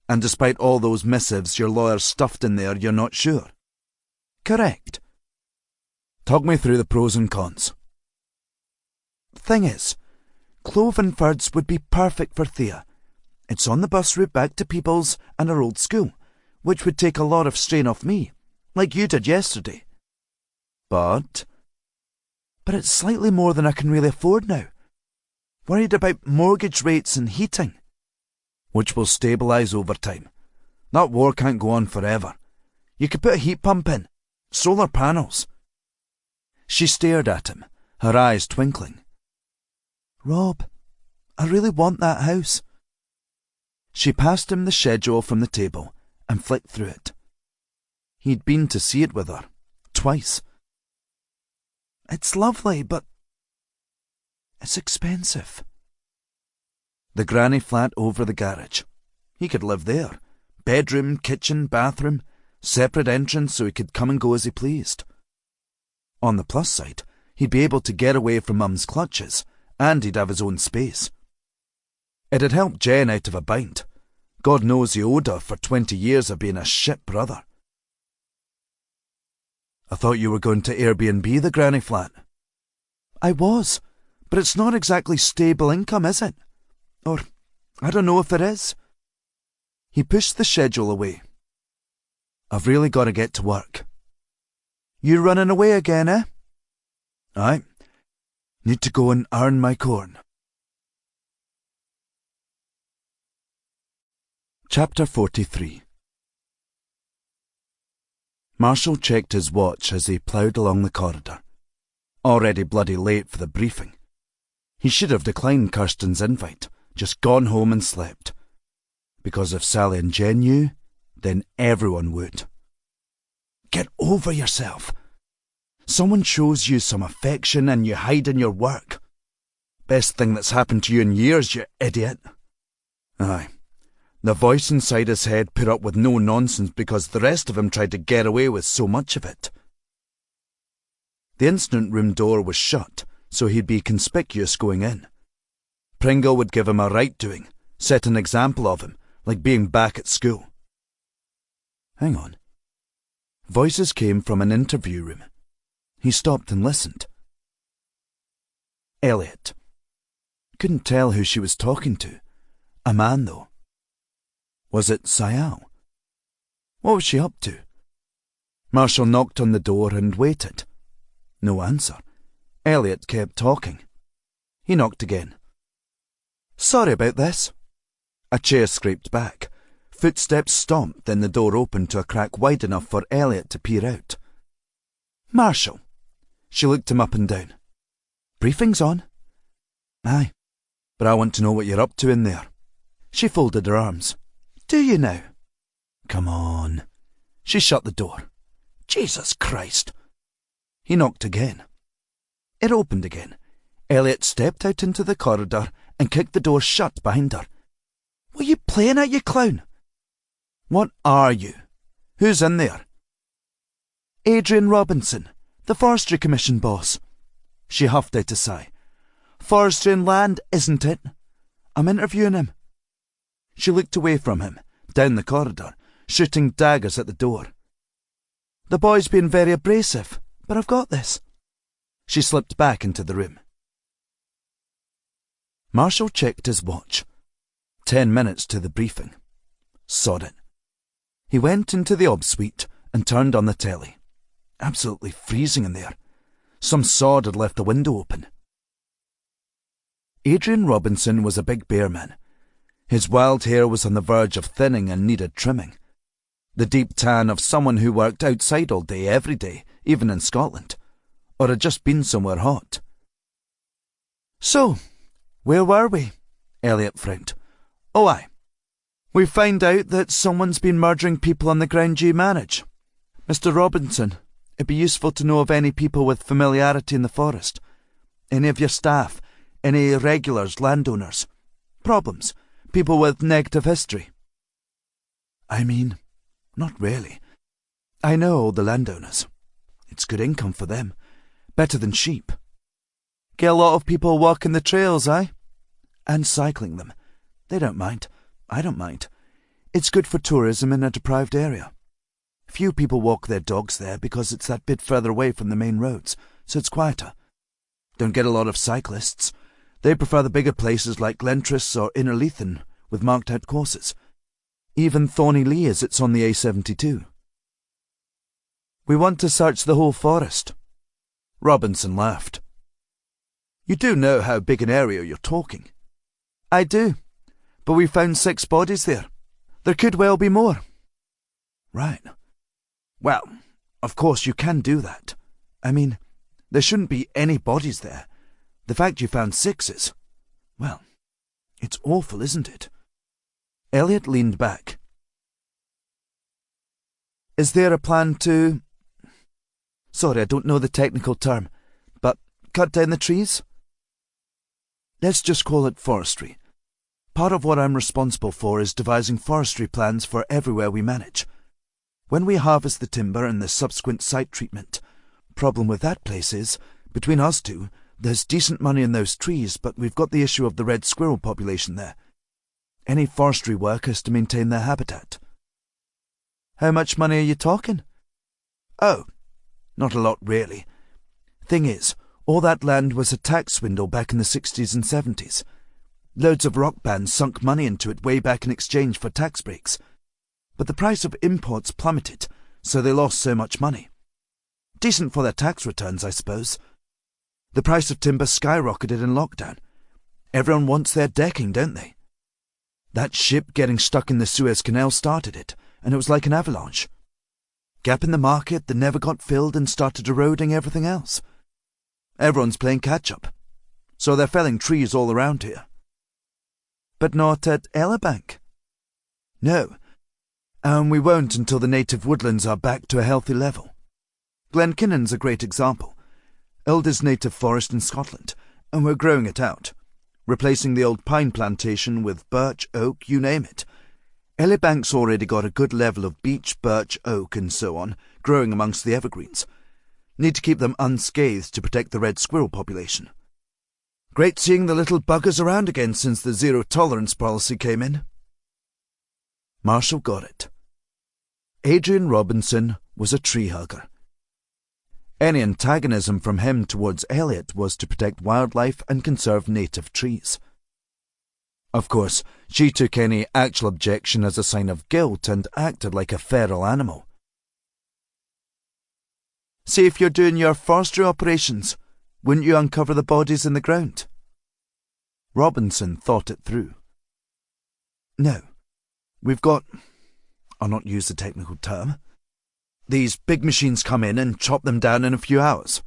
And despite all those missives your lawyer stuffed in there, you're not sure? Correct. Talk me through the pros and cons. Thing is, Clovenford's would be perfect for Thea. It's on the bus route back to Peebles and her old school, which would take a lot of strain off me, like you did yesterday. But it's slightly more than I can really afford now. Worried about mortgage rates and heating, which will stabilise over time. That war can't go on forever. You could put a heat pump in, solar panels. She stared at him, her eyes twinkling. Rob, I really want that house. She passed him the schedule from the table and flicked through it. He'd been to see it with her, twice. It's lovely, but it's expensive. The granny flat over the garage. He could live there. Bedroom, kitchen, bathroom, separate entrance so he could come and go as he pleased. On the plus side, he'd be able to get away from Mum's clutches, and he'd have his own space. It had helped Jen out of a bind. God knows he owed her for 20 years of being a shit brother. I thought you were going to Airbnb the granny flat. I was, but it's not exactly stable income, is it? Or, I don't know if it is. He pushed the schedule away. I've really got to get to work. You running away again, eh? Aye. Need to go and earn my corn. Chapter 43. Marshall checked his watch as he ploughed along the corridor. Already bloody late for the briefing. He should have declined Kirsten's invite, just gone home and slept. Because if Sally and Jen knew, then everyone would. Get over yourself. Someone shows you some affection and you hide in your work. Best thing that's happened to you in years, you idiot. Aye. The voice inside his head put up with no nonsense because the rest of him tried to get away with so much of it. The incident room door was shut, so he'd be conspicuous going in. Pringle would give him a right doing, set an example of him, like being back at school. Hang on. Voices came from an interview room. He stopped and listened. Elliot. Couldn't tell who she was talking to. A man, though. Was it Sayal? What was she up to? Marshall knocked on the door and waited. No answer. Elliot kept talking. He knocked again. Sorry about this. A chair scraped back. Footsteps stomped, then the door opened to a crack wide enough for Elliot to peer out. Marshall. She looked him up and down. Briefing's on. Aye, but I want to know what you're up to in there. She folded her arms. Do you now? Come on. She shut the door. Jesus Christ. He knocked again. It opened again. Elliot stepped out into the corridor and kicked the door shut behind her. Were you playing at, you clown? What are you? Who's in there? Adrian Robinson, the Forestry Commission boss. She huffed out a sigh. Forestry and land, isn't it? I'm interviewing him. She looked away from him, down the corridor, shooting daggers at the door. The boy's been very abrasive, but I've got this. She slipped back into the room. Marshall checked his watch. 10 minutes to the briefing. Sod it. He went into the obs suite and turned on the telly. Absolutely freezing in there. Some sod had left the window open. Adrian Robinson was a big bear man. His wild hair was on the verge of thinning and needed trimming. The deep tan of someone who worked outside all day, every day, even in Scotland, or had just been somewhere hot. So, where were we? Elliot frowned. Oh, aye. We found out that someone's been murdering people on the ground you manage. Mr. Robinson, it'd be useful to know of any people with familiarity in the forest. Any of your staff, any regulars, landowners. Problems, people with negative history. I mean, not really. I know all the landowners. It's good income for them. Better than sheep. Get a lot of people walking the trails, eh? And cycling them. They don't mind. I don't mind. It's good for tourism in a deprived area. Few people walk their dogs there because it's that bit further away from the main roads, so it's quieter. Don't get a lot of cyclists. They prefer the bigger places like Glentress or Innerleithen with marked out courses. Even Thorny Lee as it's on the A72. We want to search the whole forest. Robinson laughed. You do know how big an area you're talking. I do, but we found 6 bodies there. There could well be more. Right. Well, of course you can do that. I mean, there shouldn't be any bodies there. The fact you found 6 is... well, it's awful, isn't it? Elliot leaned back. Is there a plan to... sorry, I don't know the technical term, but cut down the trees? Let's just call it forestry. Part of what I'm responsible for is devising forestry plans for everywhere we manage. When we harvest the timber and the subsequent site treatment, problem with that place is, between us two, there's decent money in those trees, but we've got the issue of the red squirrel population there. Any forestry work has to maintain their habitat. How much money are you talking? Oh, not a lot really. Thing is, all that land was a tax swindle back in the 60s and 70s. Loads of rock bands sunk money into it way back in exchange for tax breaks. But the price of imports plummeted, so they lost so much money. Decent for their tax returns, I suppose. The price of timber skyrocketed in lockdown. Everyone wants their decking, don't they? That ship getting stuck in the Suez Canal started it, and it was like an avalanche. Gap in the market that never got filled and started eroding everything else. Everyone's playing catch-up, so they're felling trees all around here. But not at Elibank. No, and we won't until the native woodlands are back to a healthy level. Glenkinnon's a great example. Oldest native forest in Scotland, and we're growing it out, replacing the old pine plantation with birch, oak, you name it. Elibank's already got a good level of beech, birch, oak, and so on, growing amongst the evergreens. Need to keep them unscathed to protect the red squirrel population. Great seeing the little buggers around again since the zero-tolerance policy came in. Marshall got it. Adrian Robinson was a tree hugger. Any antagonism from him towards Elliot was to protect wildlife and conserve native trees. Of course, she took any actual objection as a sign of guilt and acted like a feral animal. See, if you're doing your forestry operations, wouldn't you uncover the bodies in the ground? Robinson thought it through. No, we've got, I'll not use the technical term, these big machines come in and chop them down in a few hours.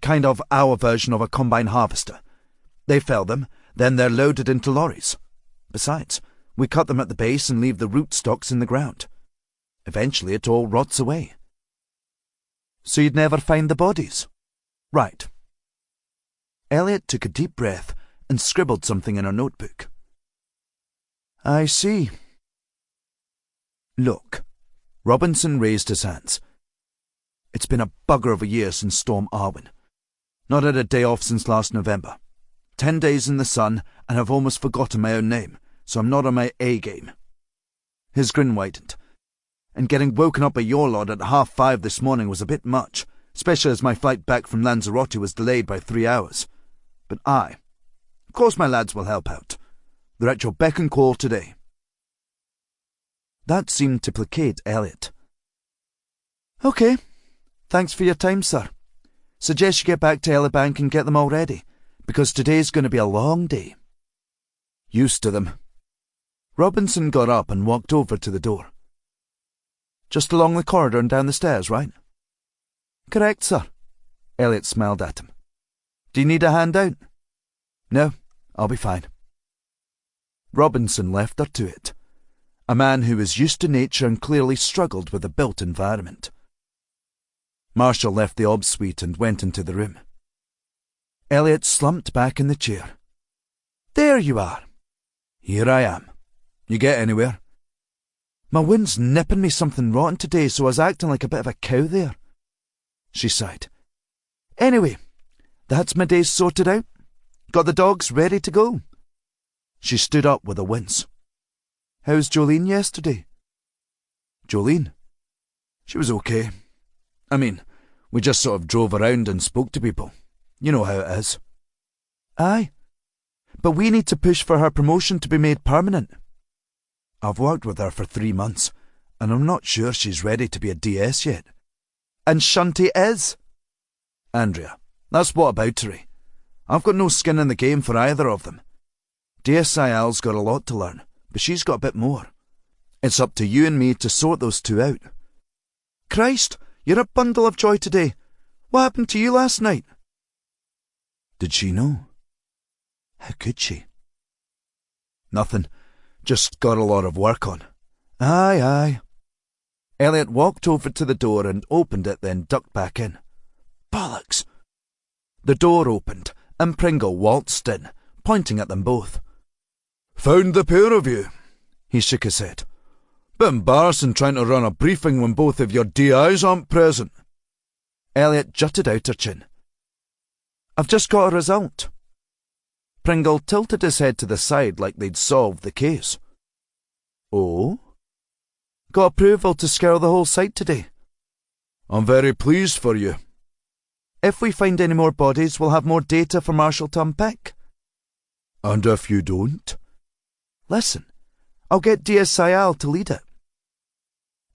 Kind of our version of a combine harvester. They fell them, then they're loaded into lorries. Besides, we cut them at the base and leave the rootstocks in the ground. Eventually it all rots away. So you'd never find the bodies? Right. Elliot took a deep breath and scribbled something in her notebook. I see. Look. Robinson raised his hands. It's been a bugger of a year since Storm Arwen. Not had a day off since last November. 10 days in the sun, and I've almost forgotten my own name, so I'm not on my A game. His grin widened. And getting woken up by your lot at 5:30 this morning was a bit much, especially as my flight back from Lanzarote was delayed by 3 hours. But of course my lads will help out. They're at your beck and call today. That seemed to placate Elliot. OK. Thanks for your time, sir. Suggest you get back to Elibank and get them all ready, because today's going to be a long day. Used to them. Robinson got up and walked over to the door. Just along the corridor and down the stairs, right? Correct, sir. Elliot smiled at him. Do you need a hand out? No, I'll be fine. Robinson left her to it. A man who was used to nature and clearly struggled with the built environment. Marshall left the obs suite and went into the room. Elliot slumped back in the chair. There you are. Here I am. You get anywhere? My wind's nipping me something rotten today, so I was acting like a bit of a cow there. She sighed. Anyway, that's my day sorted out. Got the dogs ready to go. She stood up with a wince. How's Jolene yesterday? Jolene? She was okay. I mean, we just sort of drove around and spoke to people. You know how it is. Aye. But we need to push for her promotion to be made permanent. I've worked with her for 3 months, and I'm not sure she's ready to be a DS yet. And Shunty is. Andrea, that's what about her. I've got no skin in the game for either of them. DSIL's got a lot to learn, but she's got a bit more. It's up to you and me to sort those two out. Christ, you're a bundle of joy today. What happened to you last night? Did she know? How could she? Nothing. Just got a lot of work on. Aye, aye. Elliot walked over to the door and opened it, then ducked back in. Bollocks! The door opened, and Pringle waltzed in, pointing at them both. Found the pair of you? He shook his head. Bit embarrassing trying to run a briefing when both of your DIs aren't present. Elliot jutted out her chin. I've just got a result. Pringle tilted his head to the side like they'd solved the case. Oh? Got approval to scour the whole site today. I'm very pleased for you. If we find any more bodies, we'll have more data for Marshall to unpick. And if you don't? Listen, I'll get DSIL to lead it.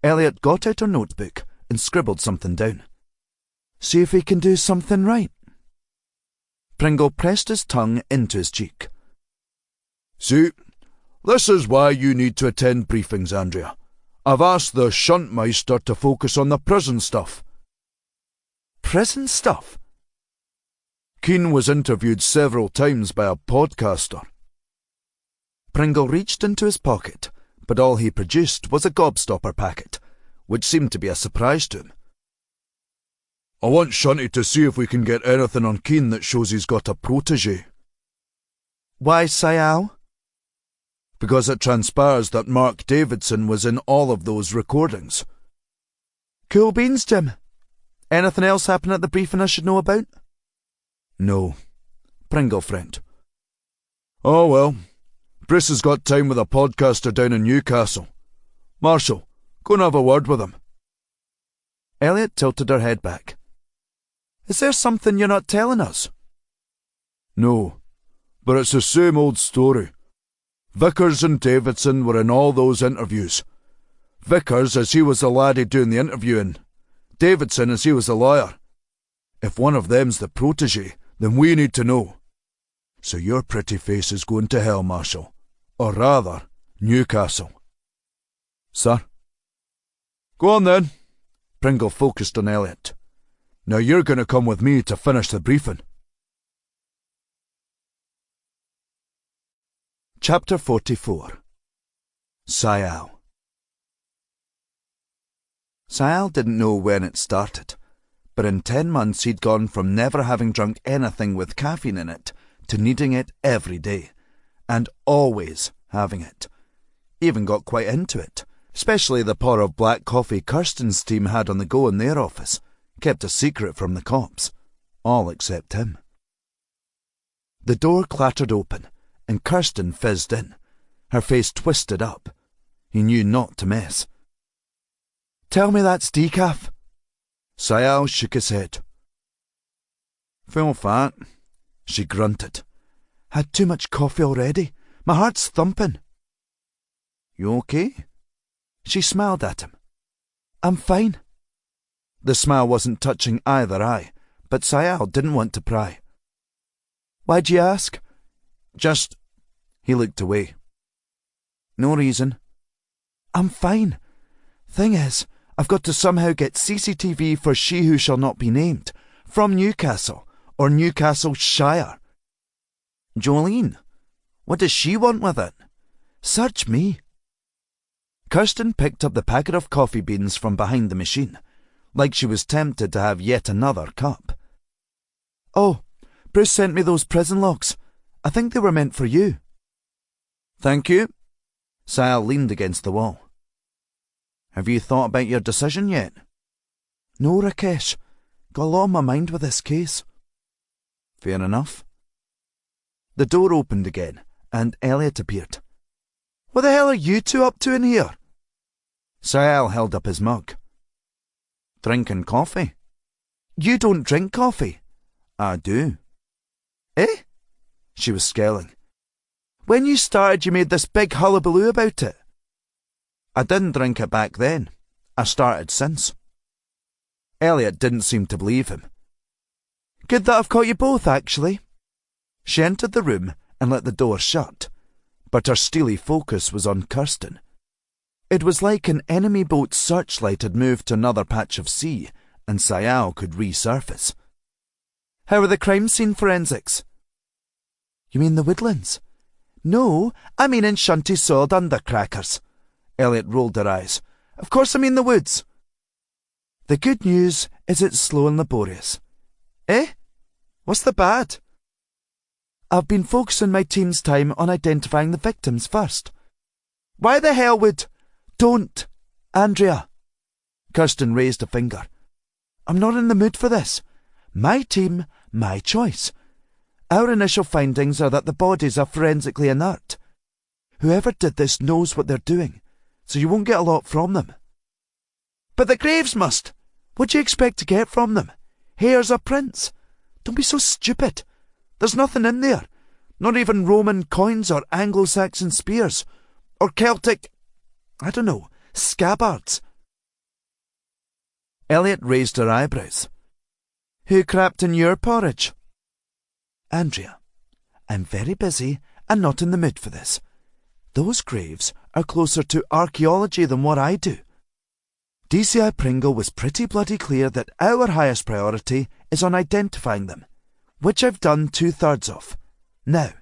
Elliot got out her notebook and scribbled something down. See if he can do something right. Pringle pressed his tongue into his cheek. See, this is why you need to attend briefings, Andrea. I've asked the Shuntmeister to focus on the prison stuff. Prison stuff? Keane was interviewed several times by a podcaster. Pringle reached into his pocket, but all he produced was a gobstopper packet, which seemed to be a surprise to him. I want Shunty to see if we can get anything on Keane that shows he's got a protege. Why, Sayal? Because it transpires that Mark Davidson was in all of those recordings. Cool beans, Jim. Anything else happen at the briefing I should know about? No. Pringle frowned. Oh well, Bruce has got time with a podcaster down in Newcastle. Marshall, go and have a word with him. Elliot tilted her head back. Is there something you're not telling us? No, but it's the same old story. Vickers and Davidson were in all those interviews. Vickers as he was the laddie doing the interviewing. Davidson as he was the lawyer. If one of them's the protege, then we need to know. So your pretty face is going to hell, Marshall. Or rather, Newcastle. Sir? Go on then. Pringle focused on Elliot. Now you're going to come with me to finish the briefing. Chapter 44. Sayal. Sayal didn't know when it started, but in 10 months he'd gone from never having drunk anything with caffeine in it to needing it every day, and always having it. Even got quite into it, especially the pour of black coffee Kirsten's team had on the go in their office, kept a secret from the cops, all except him. The door clattered open, and Kirsten fizzed in, her face twisted up. He knew not to mess. Tell me that's decaf. Sayal shook his head. Full fat, she grunted. Had too much coffee already. My heart's thumping. You okay? She smiled at him. I'm fine. The smile wasn't touching either eye, but Sayal didn't want to pry. Why'd you ask? Just... He looked away. No reason. I'm fine. Thing is, I've got to somehow get CCTV for She Who Shall Not Be Named, from Newcastle, or Newcastle Shire. Jolene, what does she want with it? Search me. Kirsten picked up the packet of coffee beans from behind the machine, like she was tempted to have yet another cup. Oh, Bruce sent me those prison logs. I think they were meant for you. Thank you. Sayal leaned against the wall. Have you thought about your decision yet? No, Rakesh. Got a lot on my mind with this case. Fair enough. The door opened again, and Elliot appeared. What the hell are you two up to in here? Sayal held up his mug. Drinking coffee. You don't drink coffee. I do. Eh? She was scowling. When you started, you made this big hullabaloo about it. I didn't drink it back then. I started since. Elliot didn't seem to believe him. Good that I've caught you both, actually. She entered the room and let the door shut, but her steely focus was on Kirsten. It was like an enemy boat's searchlight had moved to another patch of sea, and Sayal could resurface. How are the crime scene forensics? You mean the woodlands? No, I mean in Shunty soiled undercrackers. Elliot rolled her eyes. Of course I mean the woods. The good news is it's slow and laborious. Eh? What's the bad? I've been focusing my team's time on identifying the victims first. Why the hell would... Don't, Andrea. Kirsten raised a finger. I'm not in the mood for this. My team, my choice. Our initial findings are that the bodies are forensically inert. Whoever did this knows what they're doing, so you won't get a lot from them. But the graves must. What do you expect to get from them? Hairs or prints? Don't be so stupid. There's nothing in there. Not even Roman coins or Anglo-Saxon spears. Or Celtic, I don't know, scabbards. Elliot raised her eyebrows. Who crapped in your porridge? Andrea, I'm very busy and not in the mood for this. Those graves are closer to archaeology than what I do. DCI Pringle was pretty bloody clear that our highest priority is on identifying them, which I've done 2/3 of. Now,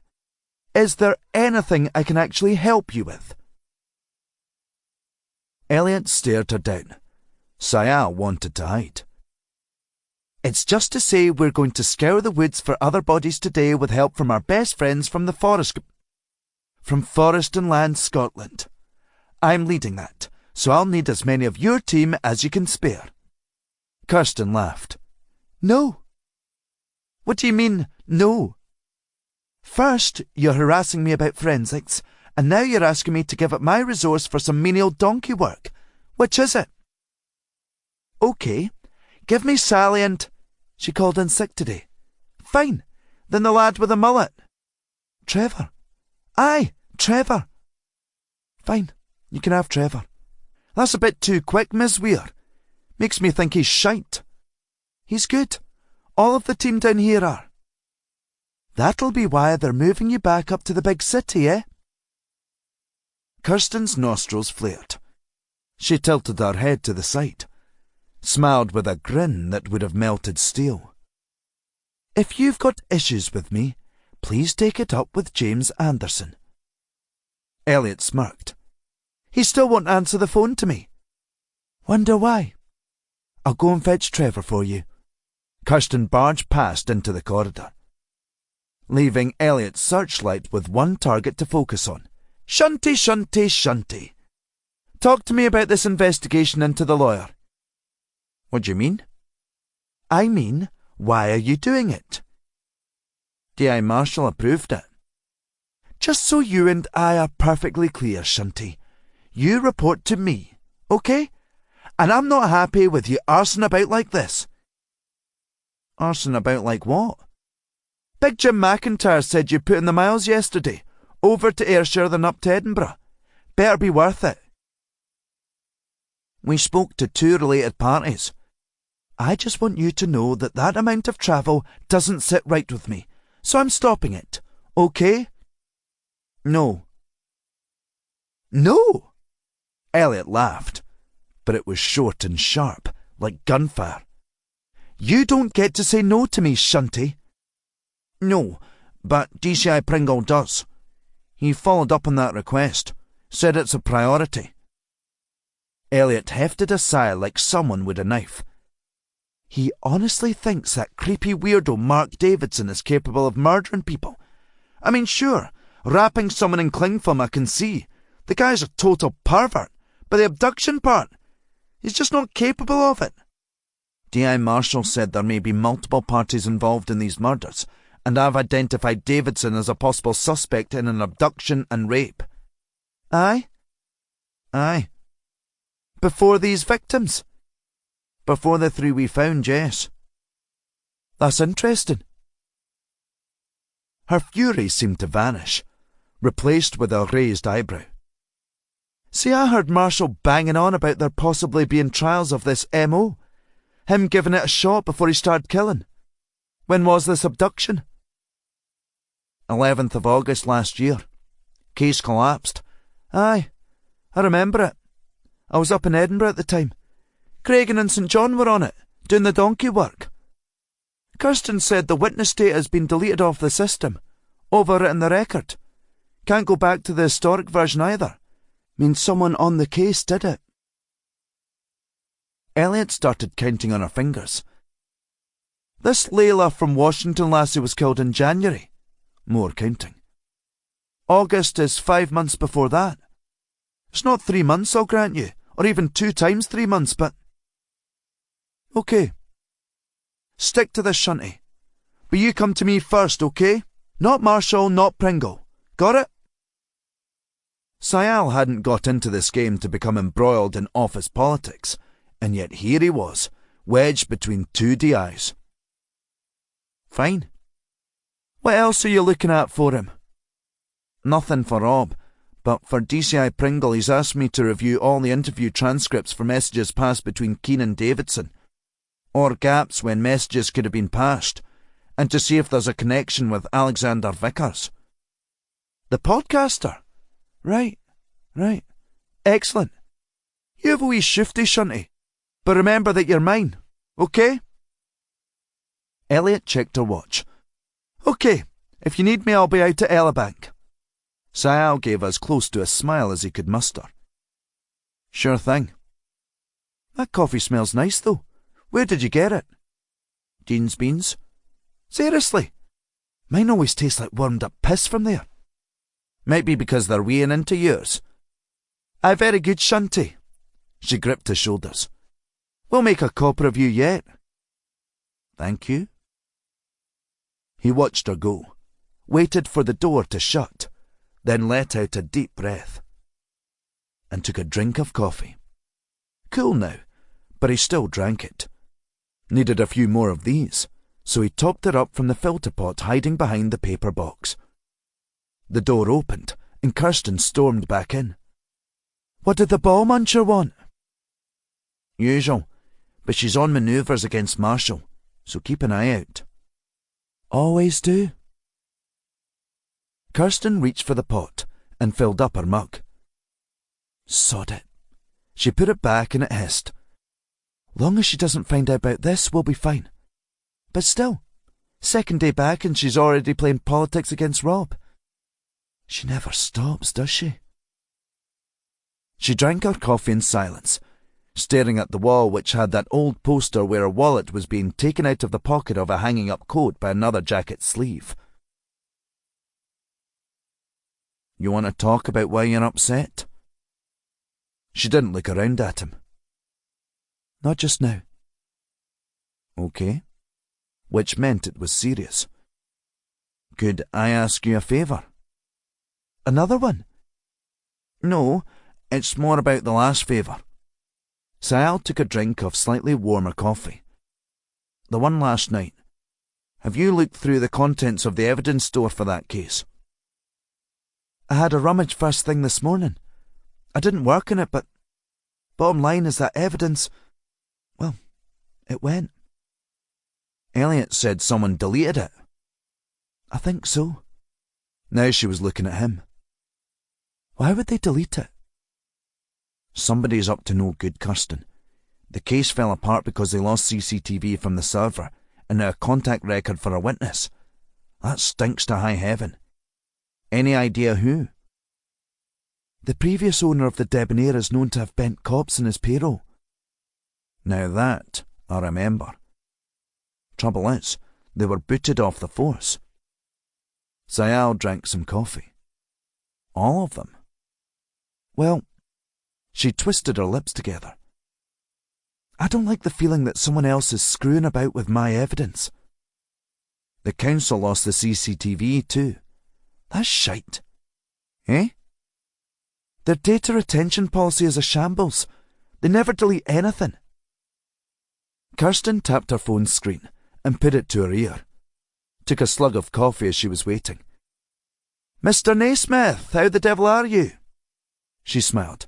is there anything I can actually help you with? Elliot stared her down. Sayal wanted to hide. It's just to say we're going to scour the woods for other bodies today with help from our best friends from the Forest and Land Scotland. I'm leading that, so I'll need as many of your team as you can spare. Kirsten laughed. No. What do you mean, no? First, you're harassing me about forensics, and now you're asking me to give up my resource for some menial donkey work. Which is it? OK, give me Sally and... She called in sick today. Fine, then the lad with the mullet. Trevor. Aye, Trevor. Fine, you can have Trevor. That's a bit too quick, Miss Weir. Makes me think he's shite. He's good. All of the team down here are. That'll be why they're moving you back up to the big city, eh? Kirsten's nostrils flared. She tilted her head to the side, smiled with a grin that would have melted steel. If you've got issues with me, please take it up with James Anderson. Elliot smirked. He still won't answer the phone to me. Wonder why? I'll go and fetch Trevor for you. Kirsten barged past into the corridor, leaving Elliot's searchlight with one target to focus on. Shunty, shunty, shunty. Talk to me about this investigation into the lawyer. What do you mean? I mean, why are you doing it? D.I. Marshall approved it. Just so you and I are perfectly clear, Shunty, you report to me, OK? And I'm not happy with you arsing about like this. Arsing about like what? Big Jim McIntyre said you put in the miles yesterday, over to Ayrshire than up to Edinburgh. Better be worth it. We spoke to 2 related parties. I just want you to know that that amount of travel doesn't sit right with me, so I'm stopping it, OK? No. No? Elliot laughed, but it was short and sharp, like gunfire. You don't get to say no to me, Shunty. No, but DCI Pringle does. He followed up on that request, said it's a priority. Elliot hefted a sigh like someone with a knife. He honestly thinks that creepy weirdo Mark Davidson is capable of murdering people. I mean, sure, wrapping someone in cling film I can see. The guy's a total pervert, but the abduction part, he's just not capable of it. D.I. Marshall said there may be multiple parties involved in these murders, and I've identified Davidson as a possible suspect in an abduction and rape. Aye? Aye. Before these victims? Before the 3 we found, yes. That's interesting. Her fury seemed to vanish, replaced with a raised eyebrow. See, I heard Marshall banging on about there possibly being trials of this M.O. Him giving it a shot before he started killing. When was this abduction? 11th of August last year. Case collapsed. Aye, I remember it. I was up in Edinburgh at the time. Cragen and St John were on it, doing the donkey work. Kirsten said the witness data has been deleted off the system, overwritten the record. Can't go back to the historic version either. Means someone on the case did it. Elliot started counting on her fingers. This Layla from Washington lassie was killed in January. More counting. August is 5 months before that. It's not 3 months, I'll grant you, or even 2 times 3 months, but... OK. Stick to this, Shunty. But you come to me first, OK? Not Marshall, not Pringle. Got it? Sayal hadn't got into this game to become embroiled in office politics, and yet here he was, wedged between 2 DIs. Fine. What else are you looking at for him? Nothing for Rob, but for DCI Pringle he's asked me to review all the interview transcripts for messages passed between Keane and Davidson or gaps when messages could have been passed, and to see if there's a connection with Alexander Vickers. The podcaster? Right. Excellent. You have a wee shifty, shunty, but remember that you're mine, okay? Elliot checked her watch. Okay, if you need me, I'll be out at Elibank. Sayal gave as close to a smile as he could muster. Sure thing. That coffee smells nice, though. Where did you get it? Jean's Beans. Seriously? Mine always tastes like warmed up piss from there. Might be because they're weighing into yours. Aye, very good, shunty. She gripped his shoulders. We'll make a copper of you yet. Thank you. He watched her go, waited for the door to shut, then let out a deep breath, and took a drink of coffee. Cool now, but he still drank it. Needed a few more of these, so he topped it up from the filter pot hiding behind the paper box. The door opened, and Kirsten stormed back in. What did the ball muncher want? Usual, but she's on manoeuvres against Marshall, so keep an eye out. Always do. Kirsten reached for the pot and filled up her mug. Sod it. She put it back and it hissed. Long as she doesn't find out about this, we'll be fine. But still, second day back and she's already playing politics against Rob. She never stops, does she? She drank her coffee in silence, staring at the wall which had that old poster where a wallet was being taken out of the pocket of a hanging-up coat by another jacket sleeve. You want to talk about why you're upset? She didn't look around at him. Not just now. Okay. Which meant it was serious. Could I ask you a favour? Another one? No, it's more about the last favour. Sayal took a drink of slightly warmer coffee. The one last night. Have you looked through the contents of the evidence store for that case? I had a rummage first thing this morning. I didn't work on it, but bottom line is that evidence, well, it went. Elliot said someone deleted it. I think so. Now she was looking at him. Why would they delete it? Somebody's up to no good, Kirsten. The case fell apart because they lost CCTV from the server and now a contact record for a witness. That stinks to high heaven. Any idea who? The previous owner of the Debonair is known to have bent cops in his payroll. Now that I remember. Trouble is, they were booted off the force. Sayal drank some coffee. All of them. Well, she twisted her lips together. I don't like the feeling that someone else is screwing about with my evidence. The council lost the CCTV too. That's shite. Eh? Their data retention policy is a shambles. They never delete anything. Kirsten tapped her phone screen and put it to her ear. Took a slug of coffee as she was waiting. Mr. Naismith, how the devil are you? She smiled.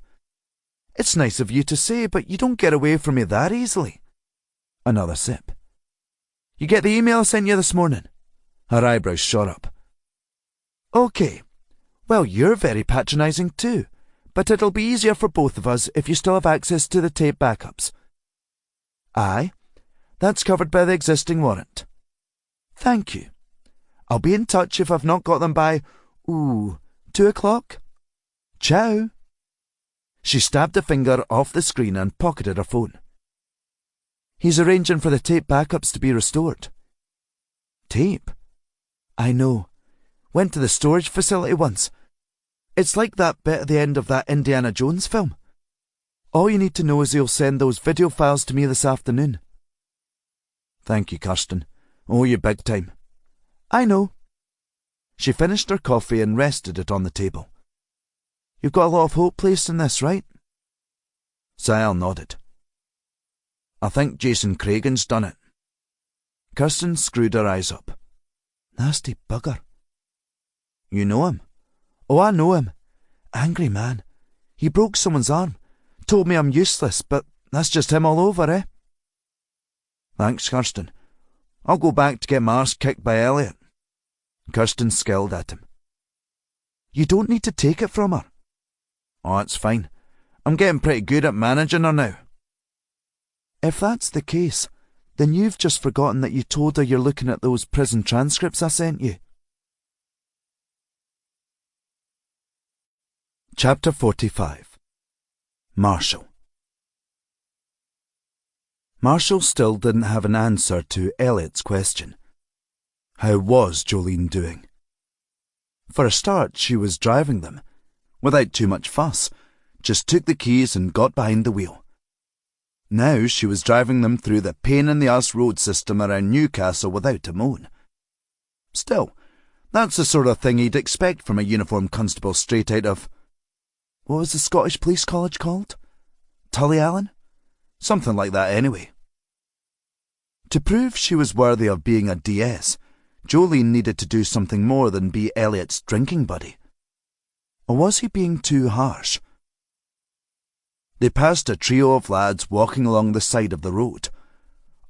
It's nice of you to say, but you don't get away from me that easily. Another sip. You get the email I sent you this morning? Her eyebrows shot up. Okay. Well, you're very patronising too, but it'll be easier for both of us if you still have access to the tape backups. Aye, that's covered by the existing warrant. Thank you. I'll be in touch if I've not got them by, 2 o'clock. Ciao. She stabbed a finger off the screen and pocketed her phone. He's arranging for the tape backups to be restored. Tape? I know. Went to the storage facility once. It's like that bit at the end of that Indiana Jones film. All you need to know is he'll send those video files to me this afternoon. Thank you, Kirsten. Owe you big time. I know. She finished her coffee and rested it on the table. You've got a lot of hope placed in this, right? Sayal nodded. I think Jason Cragen's done it. Kirsten screwed her eyes up. Nasty bugger. You know him? Oh, I know him. Angry man. He broke someone's arm. Told me I'm useless, but that's just him all over, eh? Thanks, Kirsten. I'll go back to get my arse kicked by Elliot. Kirsten scowled at him. You don't need to take it from her. Oh, it's fine. I'm getting pretty good at managing her now. If that's the case, then you've just forgotten that you told her you're looking at those prison transcripts I sent you. Chapter 45. Marshall. Marshall still didn't have an answer to Elliot's question. How was Jolene doing? For a start, she was driving them, without too much fuss, just took the keys and got behind the wheel. Now she was driving them through the pain-in-the-arse road system around Newcastle without a moan. Still, that's the sort of thing he'd expect from a uniformed constable straight out of... What was the Scottish Police College called? Tullyallen? Something like that anyway. To prove she was worthy of being a DS, Jolene needed to do something more than be Elliot's drinking buddy. Or was he being too harsh? They passed a trio of lads walking along the side of the road,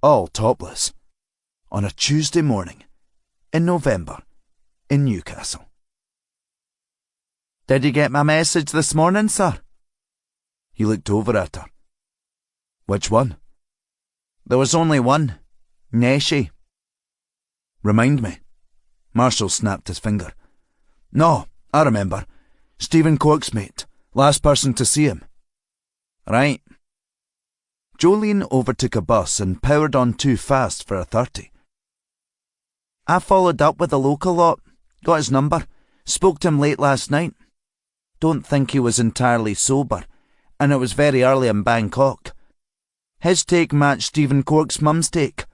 all topless, on a Tuesday morning, in November, in Newcastle. Did you get my message this morning, sir? He looked over at her. Which one? There was only one. Nessie. Remind me. Marshall snapped his finger. No, I remember. Stephen Cork's mate. Last person to see him. Right. Jolene overtook a bus and powered on too fast for a 30. I followed up with the local lot. Got his number. Spoke to him late last night. Don't think he was entirely sober, and it was very early in Bangkok. His take matched Stephen Cork's mum's take.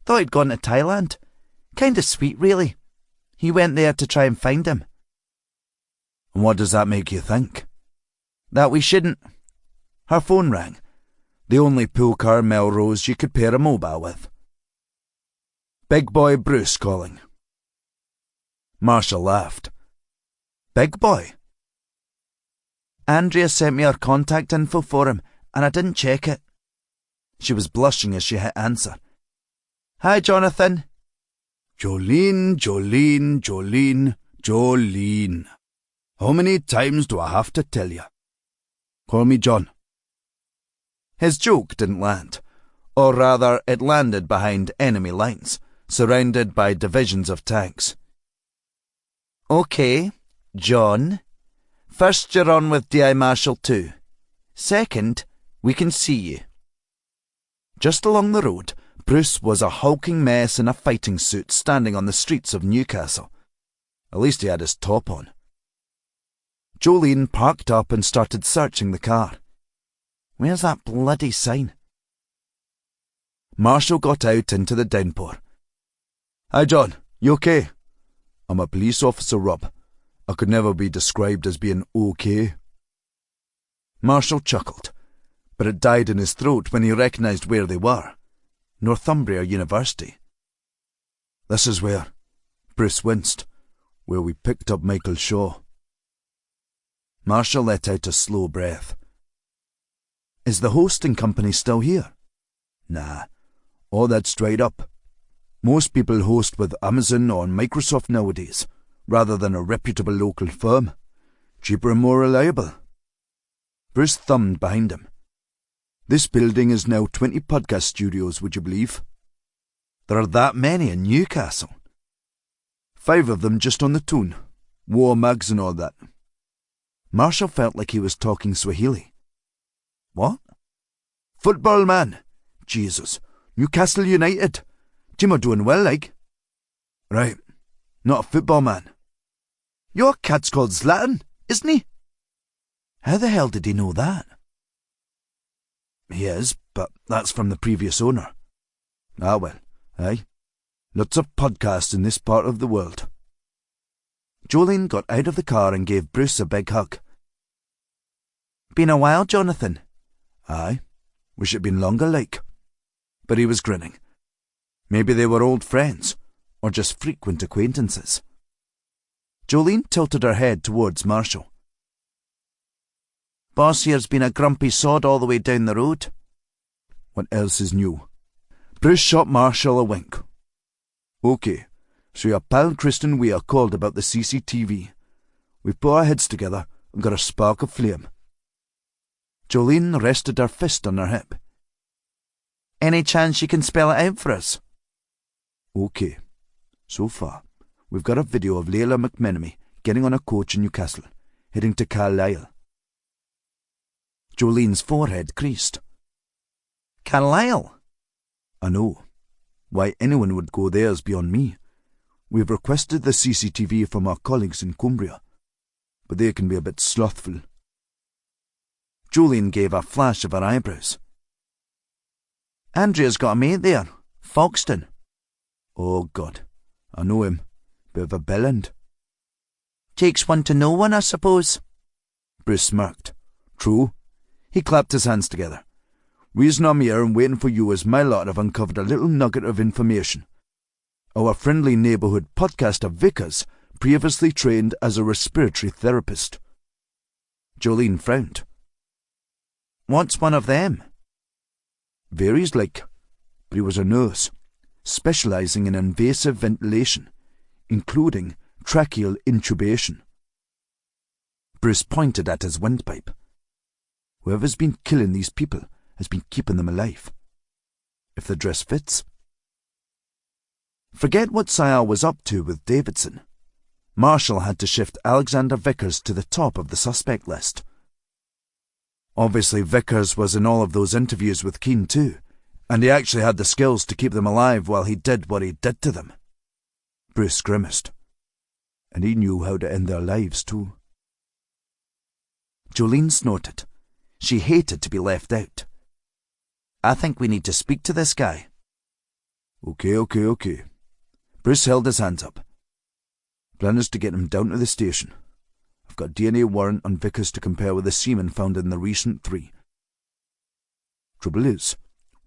Thought he'd gone to Thailand. Kinda sweet, really. He went there to try and find him. And what does that make you think? That we shouldn't. Her phone rang. The only pool car Melrose you could pair a mobile with. Big boy Bruce calling. Marshall laughed. Big boy? Andrea sent me her contact info for him, and I didn't check it. She was blushing as she hit answer. Hi, Jonathan. Jolene, Jolene, Jolene, Jolene. How many times do I have to tell you? Call me John. His joke didn't land, or rather it landed behind enemy lines, surrounded by divisions of tanks. OK, John. First, you're on with DI Marshal 2. Second, we can see you. Just along the road, Bruce was a hulking mess in a fighting suit standing on the streets of Newcastle. At least he had his top on. Jolene parked up and started searching the car. Where's that bloody sign? Marshall got out into the downpour. Hi, John. You okay? I'm a police officer, Rob. I could never be described as being okay. Marshall chuckled, but it died in his throat when he recognised where they were. Northumbria University. This is where, Bruce winced, where we picked up Michael Shaw. Marshall let out a slow breath. Is the hosting company still here? Nah, all that's dried up. Most people host with Amazon or Microsoft nowadays, rather than a reputable local firm. Cheaper and more reliable. Bruce thumbed behind him. This building is now 20 podcast studios, would you believe? There are that many in Newcastle. 5 of them just on the tune. War mags and all that. Marshall felt like he was talking Swahili. What? Football, man. Jesus. Newcastle United. Team are doing well, like. Right. Not a football man. Your cat's called Zlatan, isn't he? How the hell did he know that? He is, but that's from the previous owner. Ah well, aye. Lots of podcasts in this part of the world. Jolene got out of the car and gave Bruce a big hug. Been a while, Jonathan. Aye. Wish it'd been longer, like. But he was grinning. Maybe they were old friends, or just frequent acquaintances. Jolene tilted her head towards Marshall. Boss here's been a grumpy sod all the way down the road. What else is new? Bruce shot Marshall a wink. OK, so your pal Kristen Weir called about the CCTV. We've put our heads together and got a spark of flame. Jolene rested her fist on her hip. Any chance you can spell it out for us? OK, so far, we've got a video of Layla McMenemy getting on a coach in Newcastle, heading to Carlisle. Jolene's forehead creased. Carlisle? I know. Why anyone would go there is beyond me. We've requested the CCTV from our colleagues in Cumbria, but they can be a bit slothful. Jolene gave a flash of her eyebrows. Andrea's got a mate there, Foxton. Oh, God. I know him. Bit of a bellend. Takes one to know one, I suppose. Bruce smirked. True. He clapped his hands together. Reason I'm here and waiting for you is my lot have uncovered a little nugget of information. Our friendly neighbourhood podcaster Vickers previously trained as a respiratory therapist. Jolene frowned. What's one of them? Varies like, but he was a nurse, specialising in invasive ventilation, including tracheal intubation. Bruce pointed at his windpipe. Whoever's been killing these people has been keeping them alive. If the dress fits. Forget what Sayal was up to with Davidson. Marshall had to shift Alexander Vickers to the top of the suspect list. Obviously Vickers was in all of those interviews with Keane too, and he actually had the skills to keep them alive while he did what he did to them. Bruce grimaced. And he knew how to end their lives too. Jolene snorted. She hated to be left out. I think we need to speak to this guy. Okay. Bruce held his hands up. Plan is to get him down to the station. I've got a DNA warrant on Vickers to compare with the semen found in the recent 3. Trouble is,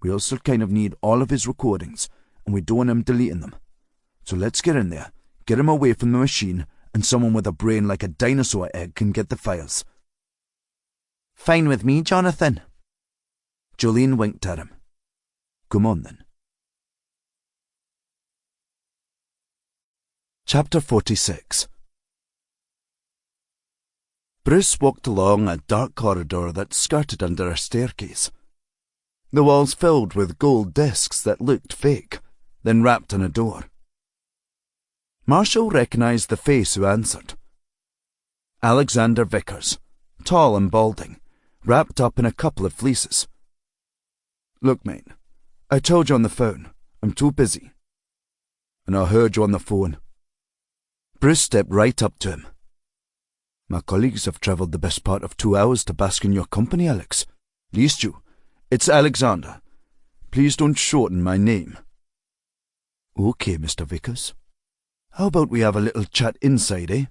we also kind of need all of his recordings, and we don't want him deleting them. So let's get in there, get him away from the machine, and someone with a brain like a dinosaur egg can get the files. Fine with me, Jonathan. Jolene winked at him. Come on then. Chapter 46. Bruce walked along a dark corridor that skirted under a staircase. The walls filled with gold discs that looked fake, then rapped on a door. Marshall recognised the face who answered. Alexander Vickers, tall and balding, wrapped up in a couple of fleeces. Look, mate, I told you on the phone, I'm too busy. And I heard you on the phone. Bruce stepped right up to him. My colleagues have travelled the best part of 2 hours to bask in your company, Alex. Least you. It's Alexander. Please don't shorten my name. OK, Mr. Vickers. How about we have a little chat inside, eh?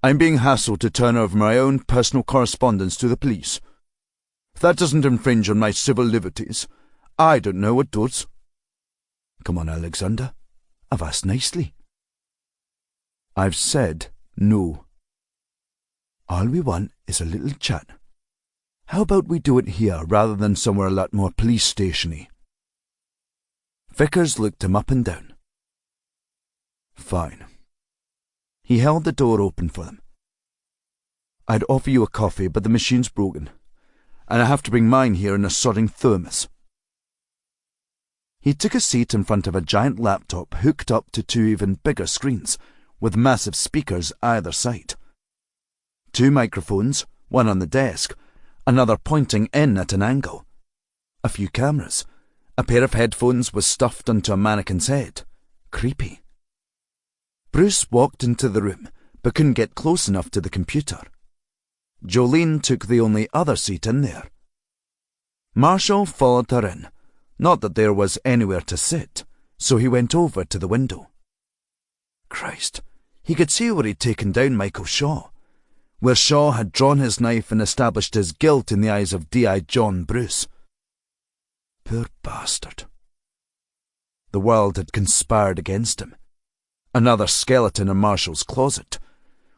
I'm being hassled to turn over my own personal correspondence to the police. If that doesn't infringe on my civil liberties, I don't know what does. Come on, Alexander. I've asked nicely. I've said no. All we want is a little chat. How about we do it here rather than somewhere a lot more police stationy? Vickers looked him up and down. Fine. He held the door open for them. I'd offer you a coffee, but the machine's broken, and I have to bring mine here in a sodding thermos. He took a seat in front of a giant laptop hooked up to 2 even bigger screens, with massive speakers either side. 2 microphones, one on the desk, another pointing in at an angle. A few cameras. A pair of headphones was stuffed onto a mannequin's head. Creepy. Bruce walked into the room, but couldn't get close enough to the computer. Jolene took the only other seat in there. Marshall followed her in, not that there was anywhere to sit, so he went over to the window. Christ, he could see where he'd taken down Michael Shaw, where Shaw had drawn his knife and established his guilt in the eyes of D.I. John Bruce. Poor bastard. The world had conspired against him. Another skeleton in Marshall's closet,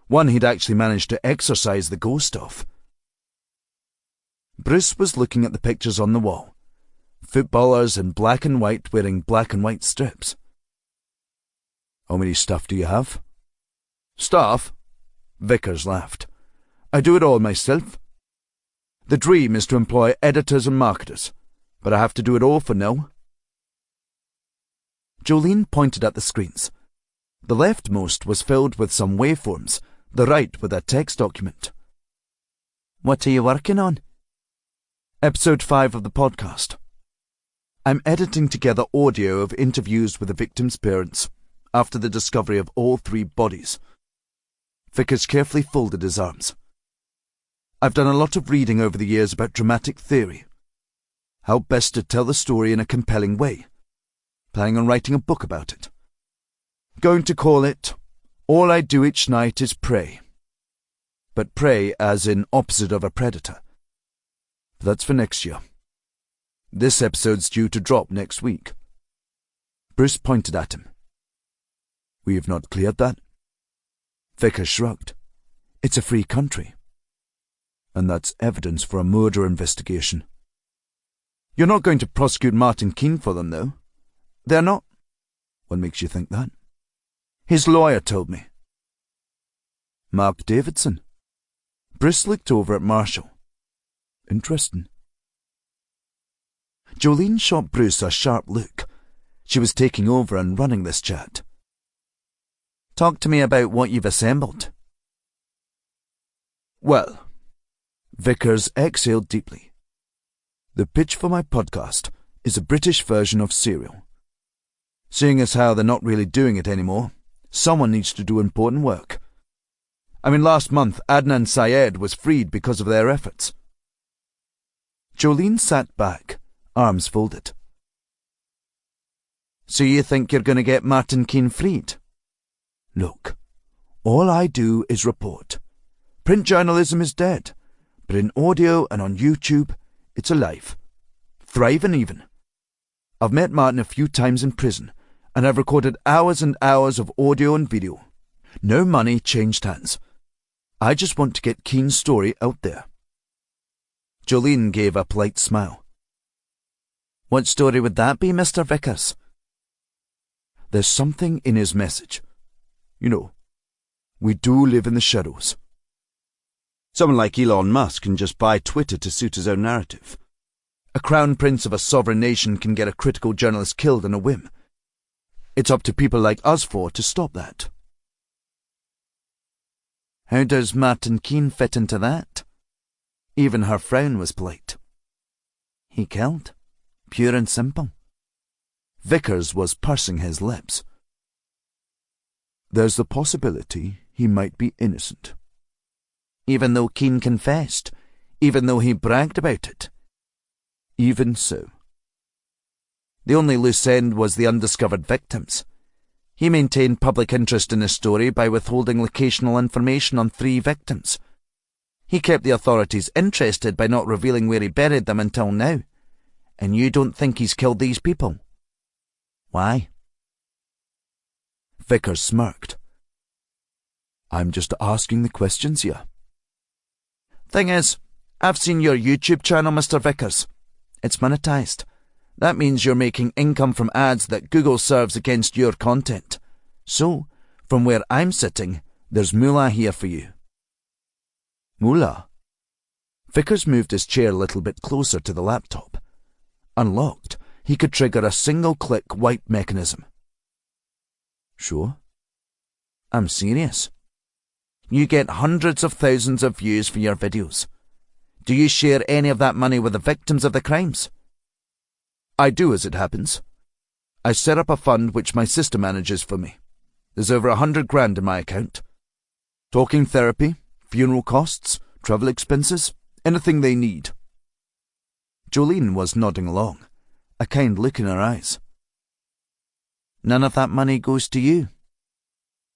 one he'd actually managed to exorcise the ghost of. Bruce was looking at the pictures on the wall, Footballers in black and white wearing black and white strips. How many staff do you have? Staff? Vickers laughed. I do it all myself. The dream is to employ editors and marketers, but I have to do it all for now. Jolene pointed at the screens. The leftmost was filled with some waveforms, the right with a text document. What are you working on? Episode 5 of the podcast. I'm editing together audio of interviews with the victims' parents after the discovery of all 3 bodies. Vickers carefully folded his arms. I've done a lot of reading over the years about dramatic theory. How best to tell the story in a compelling way. Planning on writing a book about it. Going to call it All I Do Each Night Is Pray. But pray as in opposite of a predator. That's for next year. This episode's due to drop next week. Bruce pointed at him. We have not cleared that. Vickers shrugged. It's a free country. And that's evidence for a murder investigation. You're not going to prosecute Martin Keene for them, though. They're not. What makes you think that? His lawyer told me. Mark Davidson. Bruce looked over at Marshall. Interesting. Jolene shot Bruce a sharp look. She was taking over and running this chat. Talk to me about what you've assembled. Well, Vickers exhaled deeply. The pitch for my podcast is a British version of Serial. Seeing as how they're not really doing it anymore, someone needs to do important work. I mean, last month Adnan Syed was freed because of their efforts. Jolene sat back, arms folded. So you think you're going to get Martin Keene freed? Look, all I do is report. Print journalism is dead, but in audio and on YouTube, it's alive. Thriving even. I've met Martin a few times in prison, and I've recorded hours and hours of audio and video. No money changed hands. I just want to get Keene's story out there. Jolene gave a polite smile. What story would that be, Mr. Vickers? There's something in his message. You know, we do live in the shadows. Someone like Elon Musk can just buy Twitter to suit his own narrative. A crown prince of a sovereign nation can get a critical journalist killed on a whim. It's up to people like us four to stop that. How does Martin Keene fit into that? Even her frown was polite. He killed. Pure and simple. Vickers was pursing his lips. There's the possibility he might be innocent. Even though Keene confessed, even though he bragged about it. Even so. The only loose end was the undiscovered victims. He maintained public interest in his story by withholding locational information on 3 victims. He kept the authorities interested by not revealing where he buried them until now. And you don't think he's killed these people? Why? Vickers smirked. I'm just asking the questions here. Thing is, I've seen your YouTube channel, Mr. Vickers. It's monetized. That means you're making income from ads that Google serves against your content. So, from where I'm sitting, there's moolah here for you. Moolah? Vickers moved his chair a little bit closer to the laptop. Unlocked, he could trigger a single-click wipe mechanism. Sure. I'm serious. You get hundreds of thousands of views for your videos. Do you share any of that money with the victims of the crimes? I do, as it happens. I set up a fund which my sister manages for me. There's over 100 grand in my account. Talking therapy, funeral costs, travel expenses, anything they need. Jolene was nodding along, a kind look in her eyes. None of that money goes to you.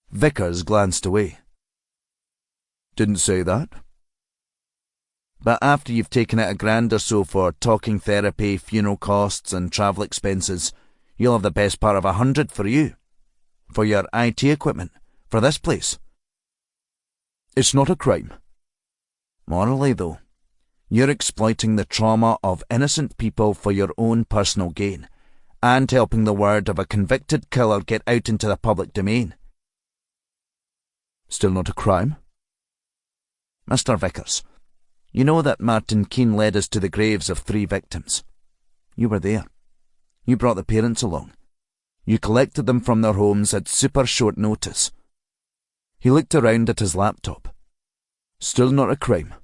Vickers glanced away. Didn't say that. But after you've taken out $1,000 or so for talking therapy, funeral costs and travel expenses, you'll have the best part of 100 for you. For your IT equipment. For this place. It's not a crime. Morally, though. You're exploiting the trauma of innocent people for your own personal gain, and helping the word of a convicted killer get out into the public domain. Still not a crime? Mr. Vickers, you know that Martin Keane led us to the graves of 3 victims. You were there. You brought the parents along. You collected them from their homes at super short notice. He looked around at his laptop. Still not a crime.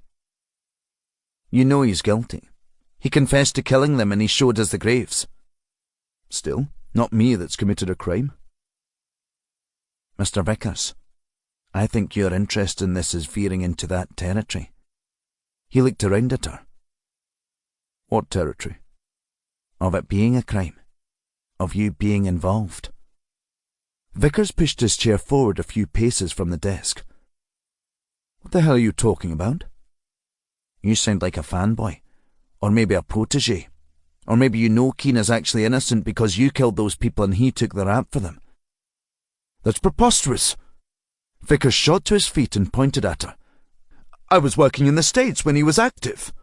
You know he's guilty. He confessed to killing them and he showed us the graves. Still, not me that's committed a crime. Mr. Vickers, I think your interest in this is veering into that territory. He looked around at her. What territory? Of it being a crime. Of you being involved. Vickers pushed his chair forward a few paces from the desk. What the hell are you talking about? You sound like a fanboy. Or maybe a protege. Or maybe you know Keane is actually innocent because you killed those people and he took the rap for them. That's preposterous. Vickers shot to his feet and pointed at her. I was working in the States when he was active.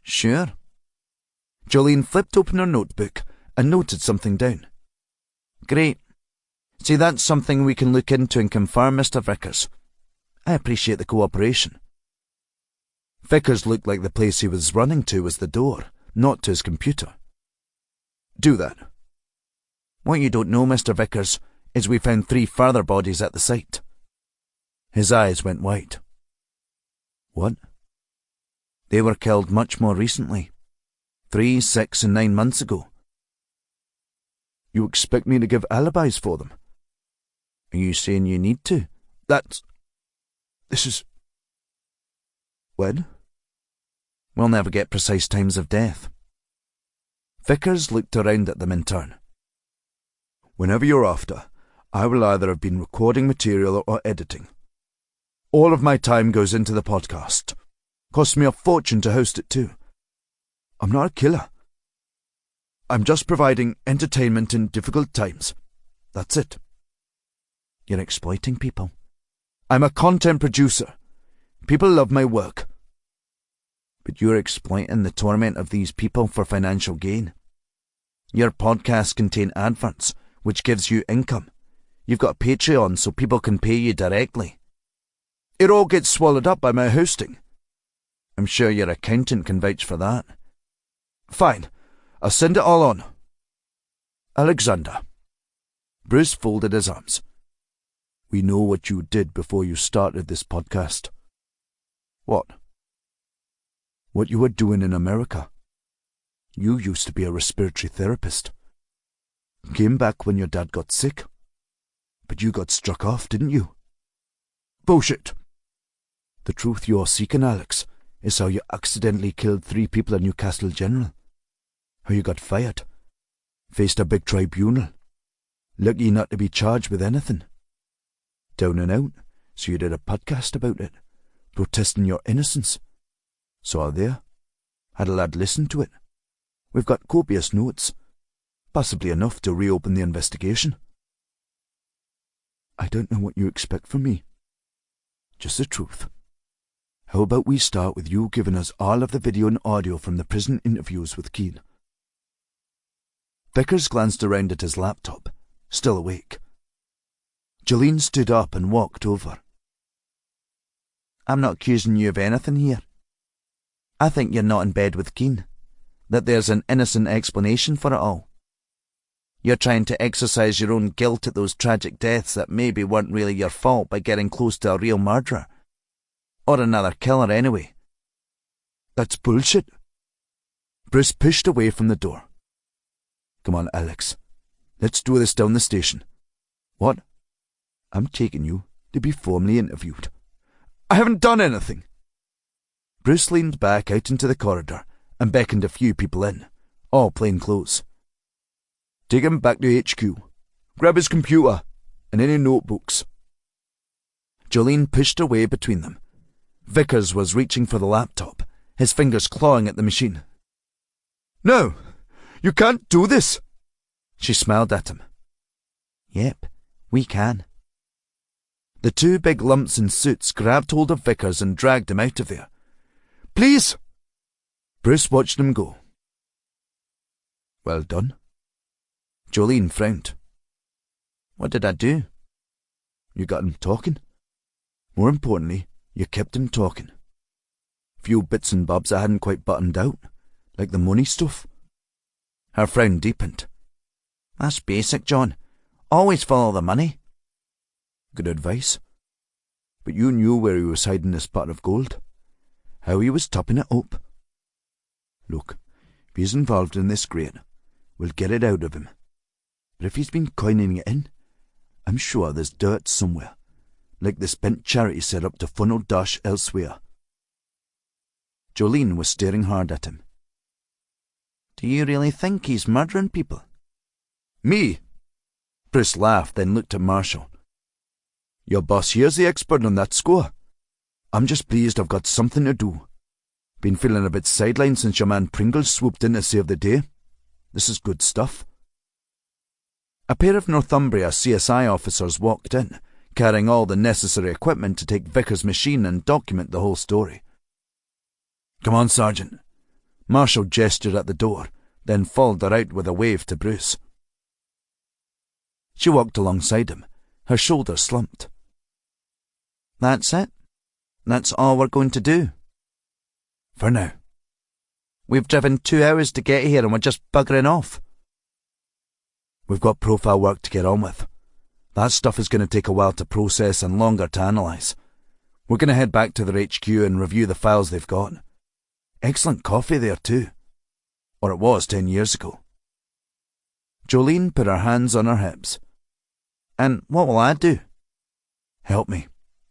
Sure. Jolene flipped open her notebook and noted something down. Great. See, that's something we can look into and confirm, Mr. Vickers. I appreciate the cooperation. Vickers looked like the place he was running to was the door, not to his computer. Do that. What you don't know, Mr. Vickers, is we found 3 further bodies at the site. His eyes went wide. What? They were killed much more recently. 3, 6, and 9 months ago. You expect me to give alibis for them? Are you saying you need to? This is... When? We'll never get precise times of death. Vickers looked around at them in turn. Whenever you're after, I will either have been recording material or editing. All of my time goes into the podcast. Costs me a fortune to host it too. I'm not a killer. I'm just providing entertainment in difficult times. That's it. You're exploiting people. I'm a content producer. People love my work. But you're exploiting the torment of these people for financial gain. Your podcasts contain adverts, which gives you income. You've got a Patreon so people can pay you directly. It all gets swallowed up by my hosting. I'm sure your accountant can vouch for that. Fine. I'll send it all on. Alexander. Bruce folded his arms. We know what you did before you started this podcast. What? What you were doing in America. You used to be a respiratory therapist. Came back when your dad got sick. But you got struck off, didn't you? Bullshit. The truth you're seeking, Alex, is how you accidentally killed 3 people at Newcastle General. How you got fired. Faced a big tribunal. Lucky not to be charged with anything. Down and out, so you did a podcast about it, protesting your innocence. Saw there. Had a lad listen to it. We've got copious notes. Possibly enough to reopen the investigation. I don't know what you expect from me. Just the truth. How about we start with you giving us all of the video and audio from the prison interviews with Keane? Vickers glanced around at his laptop, still awake. Jolene stood up and walked over. I'm not accusing you of anything here. I think you're not in bed with Keane, that there's an innocent explanation for it all. You're trying to exercise your own guilt at those tragic deaths that maybe weren't really your fault by getting close to a real murderer. Or another killer anyway. That's bullshit. Bruce pushed away from the door. Come on, Alex. Let's do this down the station. What? I'm taking you to be formally interviewed. I haven't done anything. Bruce leaned back out into the corridor and beckoned a few people in, all plain clothes. Take him back to HQ. Grab his computer and any notebooks. Jolene pushed away between them. Vickers was reaching for the laptop, his fingers clawing at the machine. No, you can't do this. She smiled at him. Yep, we can. The 2 big lumps in suits grabbed hold of Vickers and dragged him out of there. Please, Bruce watched him go. Well done. Jolene frowned. What did I do? You got him talking. More importantly, you kept him talking. Few bits and bobs I hadn't quite buttoned out, like the money stuff. Her frown deepened. That's basic, John. Always follow the money. Good advice. But you knew where he was hiding this pot of gold. How he was topping it up. Look, if he's involved in this grain, we'll get it out of him. But if he's been coining it in, I'm sure there's dirt somewhere, like the spent charity set up to funnel dash elsewhere. Jolene was staring hard at him. Do you really think he's murdering people? Me? Bruce laughed, then looked at Marshall. Your boss here's the expert on that score. I'm just pleased I've got something to do. Been feeling a bit sidelined since your man Pringles swooped in to save the day. This is good stuff. A pair of Northumbria CSI officers walked in, carrying all the necessary equipment to take Vickers' machine and document the whole story. Come on, Sergeant. Marshall gestured at the door, then followed her out with a wave to Bruce. She walked alongside him, her shoulders slumped. That's it? That's all we're going to do? For now. We've driven 2 hours to get here and we're just buggering off. We've got profile work to get on with. That stuff is going to take a while to process and longer to analyse. We're going to head back to their HQ and review the files they've got. Excellent coffee there too. Or it was 10 years ago. Jolene put her hands on her hips. And what will I do? Help me.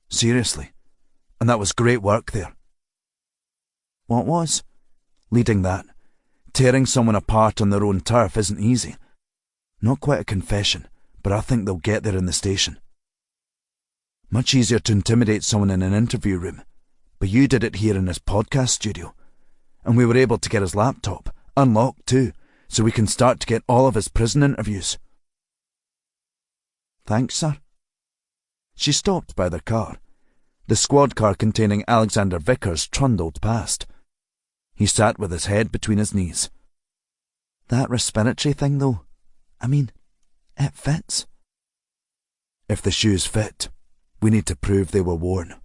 Seriously. And that was great work there. What was? Leading that. Tearing someone apart on their own turf isn't easy. Not quite a confession, but I think they'll get there in the station. Much easier to intimidate someone in an interview room, but you did it here in this podcast studio. And we were able to get his laptop, unlocked too, so we can start to get all of his prison interviews. Thanks, sir. She stopped by their car. The squad car containing Alexander Vickers trundled past. He sat with his head between his knees. That respiratory thing, though, I mean, it fits. If the shoes fit, we need to prove they were worn.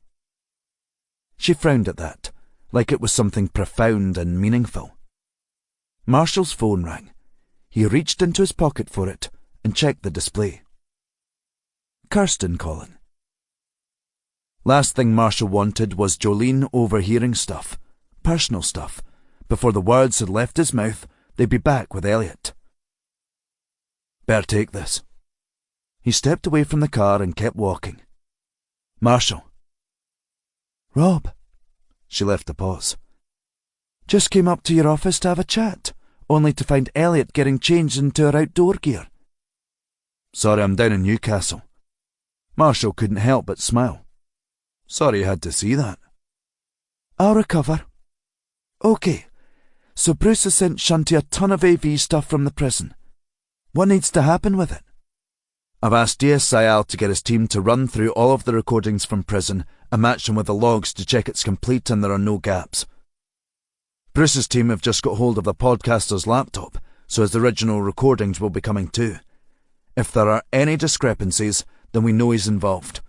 She frowned at that, like it was something profound and meaningful. Marshall's phone rang. He reached into his pocket for it and checked the display. Kirsten calling. Last thing Marshall wanted was Jolene overhearing stuff, personal stuff. Before the words had left his mouth, they'd be back with Elliot. Better take this. He stepped away from the car and kept walking. Marshall. Rob. She left a pause. Just came up to your office to have a chat, only to find Elliot getting changed into her outdoor gear. Sorry, I'm down in Newcastle. Marshall couldn't help but smile. Sorry you had to see that. I'll recover. OK, so Bruce has sent Shanti a ton of AV stuff from the prison. What needs to happen with it? I've asked DSIL to get his team to run through all of the recordings from prison and match them with the logs to check it's complete and there are no gaps. Bruce's team have just got hold of the podcaster's laptop, so his original recordings will be coming too. If there are any discrepancies, then we know he's involved.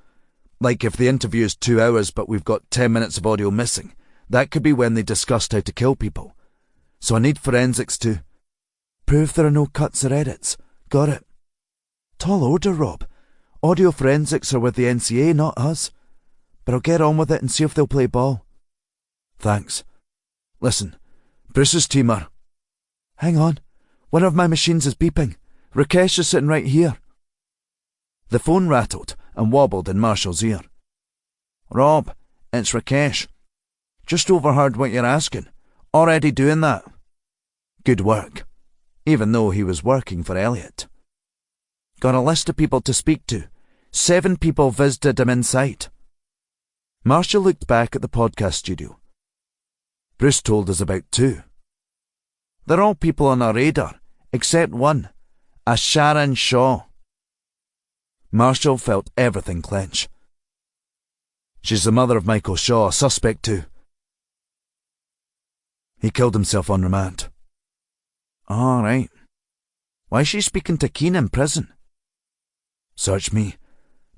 Like if the interview is 2 hours but we've got 10 minutes of audio missing, that could be when they discussed how to kill people. So I need forensics to prove there are no cuts or edits. Got it. Tall order, Rob. Audio forensics are with the NCA, not us. But I'll get on with it and see if they'll play ball. Thanks. Listen, Bruce's team are... Hang on. One of my machines is beeping. Rakesh is sitting right here. The phone rattled and wobbled in Marshall's ear. Rob, it's Rakesh. Just overheard what you're asking. Already doing that. Good work. Even though he was working for Elliot. Got a list of people to speak to. 7 people visited him inside. Marshall looked back at the podcast studio. Bruce told us about 2. They're all people on our radar, except one, a Sharon Shaw. Marshall felt everything clench. She's the mother of Michael Shaw, suspect too. He killed himself on remand. All right. Why is she speaking to Keen in prison? Search me,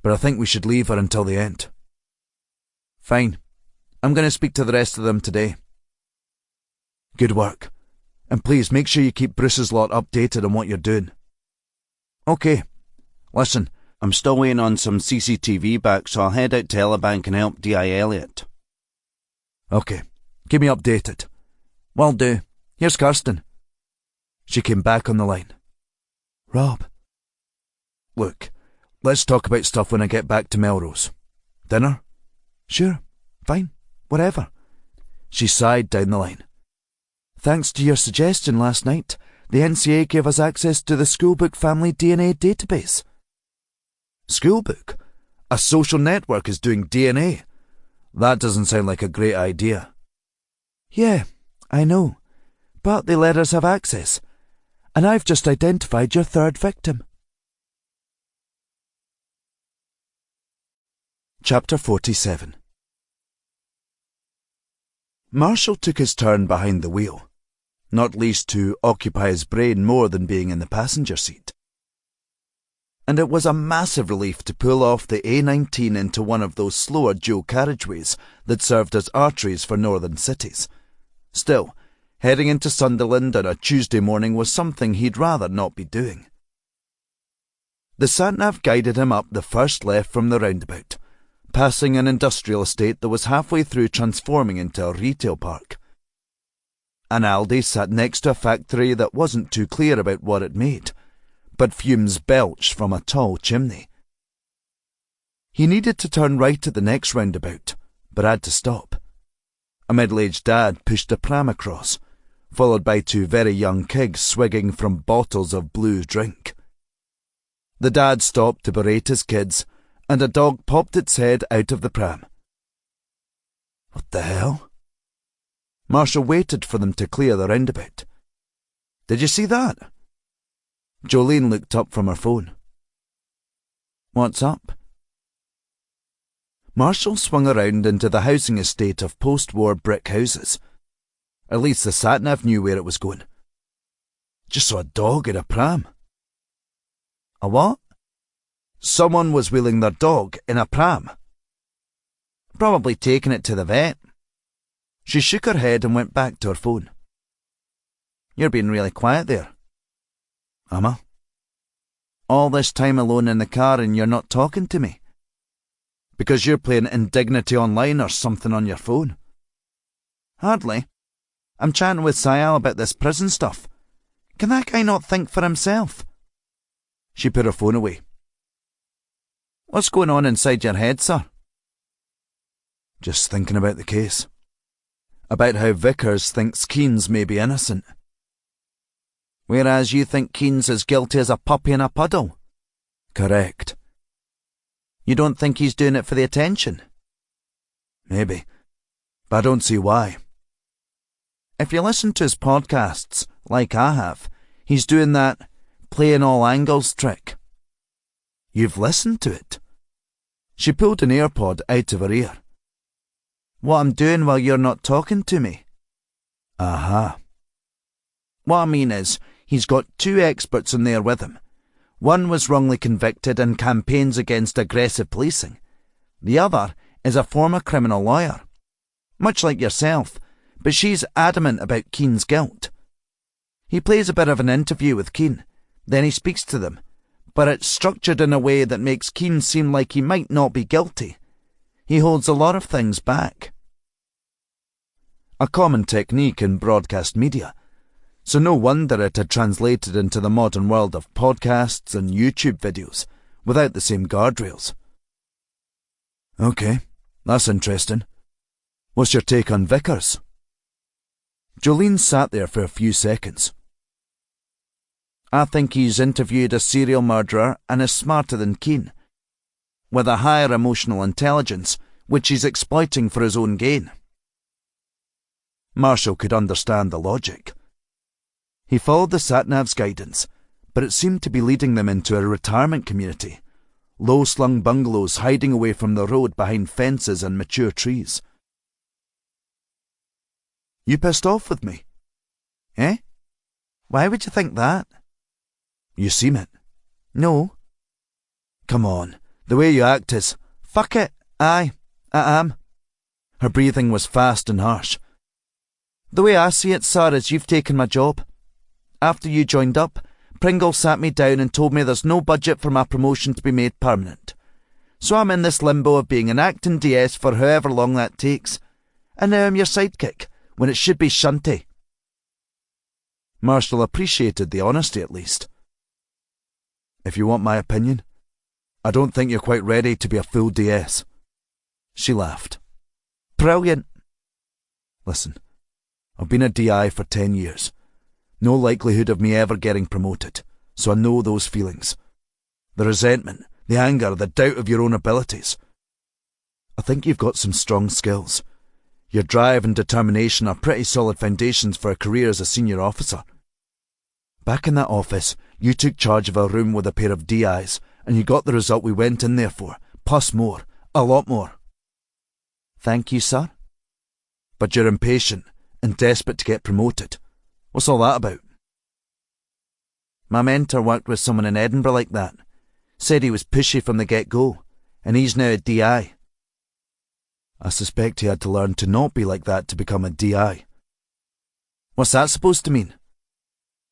but I think we should leave her until the end. Fine. I'm going to speak to the rest of them today. Good work. And please make sure you keep Bruce's lot updated on what you're doing. Okay. Listen, I'm still waiting on some CCTV back, so I'll head out to Elibank and help D.I. Elliot. Okay. Keep me updated. Will do. Here's Kirsten. She came back on the line. Rob. Look, let's talk about stuff when I get back to Melrose. Dinner? Sure. Fine. Whatever. She sighed down the line. Thanks to your suggestion last night, the NCA gave us access to the Schoolbook family DNA database. Schoolbook? A social network is doing DNA? That doesn't sound like a great idea. Yeah, I know. But they let us have access. And I've just identified your third victim. Chapter 47. Marshall took his turn behind the wheel, not least to occupy his brain more than being in the passenger seat. And it was a massive relief to pull off the A19 into one of those slower dual carriageways that served as arteries for northern cities. Still, heading into Sunderland on a Tuesday morning was something he'd rather not be doing. The sat-nav guided him up the first left from the roundabout, passing an industrial estate that was halfway through transforming into a retail park. An Aldi sat next to a factory that wasn't too clear about what it made, but fumes belched from a tall chimney. He needed to turn right at the next roundabout, but had to stop. A middle-aged dad pushed a pram across, followed by two very young kids swigging from bottles of blue drink. The dad stopped to berate his kids, and a dog popped its head out of the pram. What the hell? Marshall waited for them to clear the roundabout. Did you see that? Jolene looked up from her phone. What's up? Marshall swung around into the housing estate of post-war brick houses. At least the sat-nav knew where it was going. Just saw a dog in a pram. A what? Someone was wheeling their dog in a pram. Probably taking it to the vet. She shook her head and went back to her phone. You're being really quiet there. Am I? All this time alone in the car and you're not talking to me. Because you're playing Indignity Online or something on your phone. Hardly. I'm chatting with Sayal about this prison stuff. Can that guy not think for himself? She put her phone away. What's going on inside your head, sir? Just thinking about the case. About how Vickers thinks Keynes may be innocent. Whereas you think Keynes is guilty as a puppy in a puddle? Correct. You don't think he's doing it for the attention? Maybe. But I don't see why. If you listen to his podcasts, like I have, he's doing that playing all angles trick. You've listened to it? She pulled an AirPod out of her ear. What I'm doing while you're not talking to me. Aha. What I mean is, he's got two experts in there with him. One was wrongly convicted and campaigns against aggressive policing. The other is a former criminal lawyer. Much like yourself, but she's adamant about Keen's guilt. He plays a bit of an interview with Keen, then he speaks to them, but it's structured in a way that makes Keen seem like he might not be guilty. He holds a lot of things back. A common technique in broadcast media, so no wonder it had translated into the modern world of podcasts and YouTube videos without the same guardrails. Okay, that's interesting. What's your take on Vickers? Jolene sat there for a few seconds. I think he's interviewed a serial murderer and is smarter than Keen, with a higher emotional intelligence, which he's exploiting for his own gain. Marshall could understand the logic. He followed the sat-nav's guidance, but it seemed to be leading them into a retirement community, low-slung bungalows hiding away from the road behind fences and mature trees. You pissed off with me? Eh? Why would you think that? You seem it. No. Come on, the way you act is... Fuck it. Aye, I am. Her breathing was fast and harsh. The way I see it, sir, is you've taken my job. After you joined up, Pringle sat me down and told me there's no budget for my promotion to be made permanent. So I'm in this limbo of being an acting DS for however long that takes. And now I'm your sidekick, when it should be Shunty. Marshall appreciated the honesty at least. If you want my opinion, I don't think you're quite ready to be a full DS. She laughed. Brilliant. Listen, I've been a DI for 10 years. No likelihood of me ever getting promoted, so I know those feelings. The resentment, the anger, the doubt of your own abilities. I think you've got some strong skills. Your drive and determination are pretty solid foundations for a career as a senior officer. Back in that office, you took charge of a room with a pair of DIs, and you got the result we went in there for, plus more, a lot more. Thank you, sir. But you're impatient and desperate to get promoted. What's all that about? My mentor worked with someone in Edinburgh like that. Said he was pushy from the get-go, and he's now a DI. I suspect he had to learn to not be like that to become a DI. What's that supposed to mean?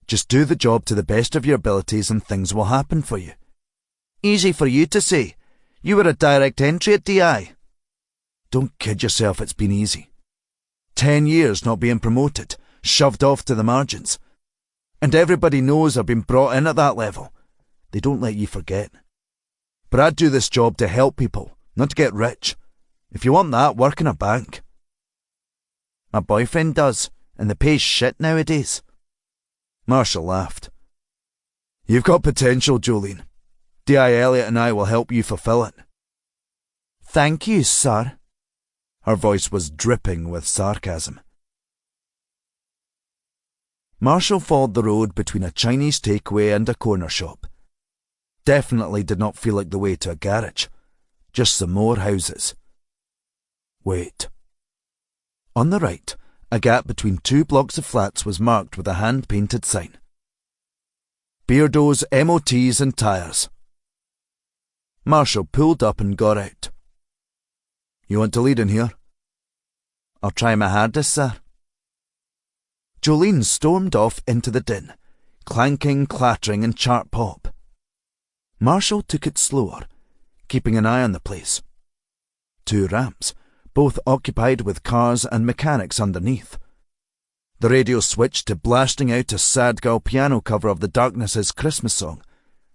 Just do the job to the best of your abilities and things will happen for you. Easy for you to say. You were a direct entry at DI. Don't kid yourself, it's been easy. 10 years not being promoted, shoved off to the margins. And everybody knows I've been brought in at that level. They don't let you forget. But I do this job to help people, not to get rich. If you want that, work in a bank. My boyfriend does, and the pay's shit nowadays. Marshall laughed. You've got potential, Jolene. D.I. Elliot and I will help you fulfill it. Thank you, sir. Her voice was dripping with sarcasm. Marshall followed the road between a Chinese takeaway and a corner shop. Definitely did not feel like the way to a garage. Just some more houses. Wait. On the right, a gap between 2 blocks of flats was marked with a hand-painted sign. Beardo's MOTs and Tyres. Marshall pulled up and got out. You want to lead in here? I'll try my hardest, sir. Jolene stormed off into the din, clanking, clattering and chart pop. Marshall took it slower, keeping an eye on the place. 2 ramps, both occupied with cars and mechanics underneath. The radio switched to blasting out a sad girl piano cover of the Darkness's Christmas song,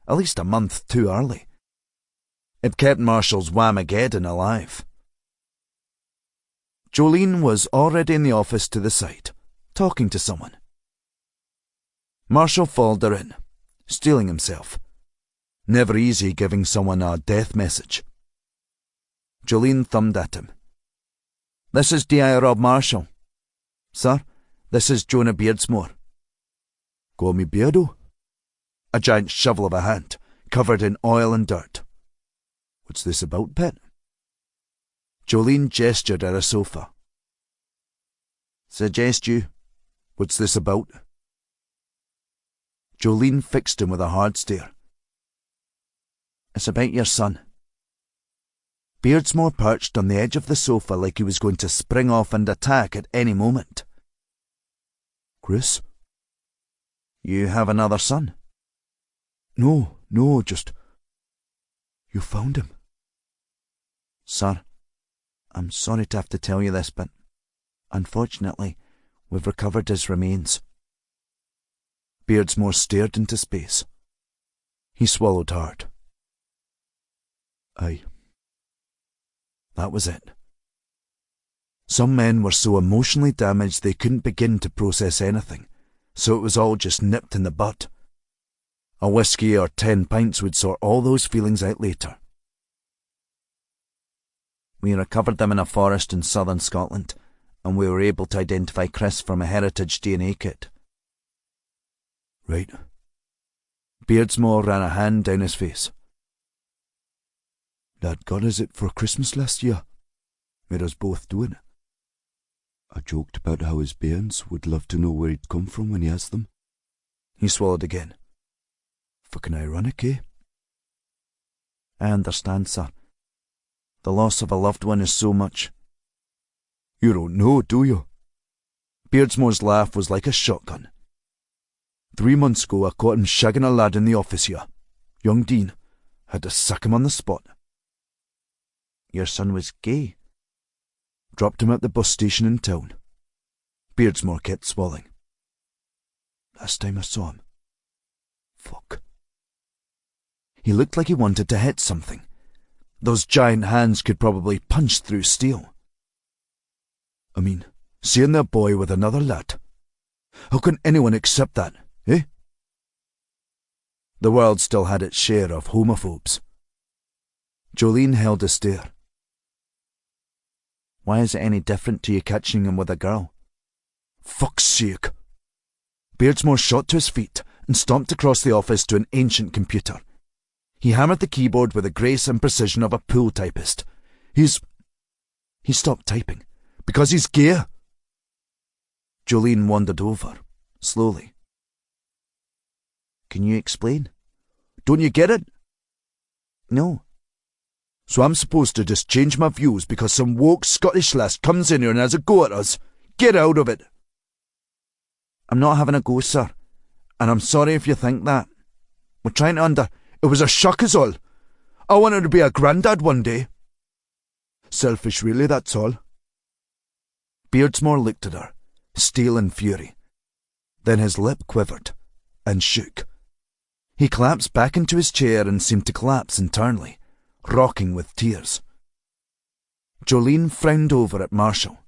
at least a month too early. It kept Marshall's Whamageddon alive. Jolene was already in the office to the side, talking to someone. Marshall followed her in, steeling himself. Never easy giving someone a death message. Jolene thumbed at him. This is D.I. Rob Marshall. Sir, this is Jonah Beardsmore. Call me Beardo? A giant shovel of a hand, covered in oil and dirt. What's this about, pet? Jolene gestured at a sofa. Suggest you. What's this about? Jolene fixed him with a hard stare. It's about your son. Beardsmore perched on the edge of the sofa like he was going to spring off and attack at any moment. Chris? You have another son? No, just... You found him. Sir, I'm sorry to have to tell you this, but unfortunately, we've recovered his remains. Beardsmore stared into space. He swallowed hard. Aye. That was it. Some men were so emotionally damaged they couldn't begin to process anything, so it was all just nipped in the bud. A whiskey or 10 pints would sort all those feelings out later. We recovered them in a forest in southern Scotland, and we were able to identify Chris from a heritage DNA kit. Right. Beardsmore ran a hand down his face. Dad got us it for Christmas last year. Made us both do it. I joked about how his bairns would love to know where he'd come from when he has them. He swallowed again. Fucking ironic, eh? I understand, sir. The loss of a loved one is so much. You don't know, do you? Beardsmore's laugh was like a shotgun. 3 months ago I caught him shagging a lad in the office here. Young Dean. Had to sack him on the spot. Your son was gay? Dropped him at the bus station in town. Beardsmore kept swallowing. Last time I saw him. Fuck. He looked like he wanted to hit something. Those giant hands could probably punch through steel. I mean, seeing their boy with another lad. How can anyone accept that, eh? The world still had its share of homophobes. Jolene held a stare. Why is it any different to you catching him with a girl? Fuck's sake. Beardsmore shot to his feet and stomped across the office to an ancient computer. He hammered the keyboard with the grace and precision of a pool typist. He stopped typing. Because he's gay. Jolene wandered over, slowly. Can you explain? Don't you get it? No. So I'm supposed to just change my views because some woke Scottish lass comes in here and has a go at us? Get out of it. I'm not having a go, sir. And I'm sorry if you think that. We're trying to It was a shock is all. I wanted to be a granddad one day. Selfish really, that's all. Beardsmore looked at her, steel and fury. Then his lip quivered and shook. He collapsed back into his chair and seemed to collapse internally, rocking with tears. Jolene frowned over at Marshall.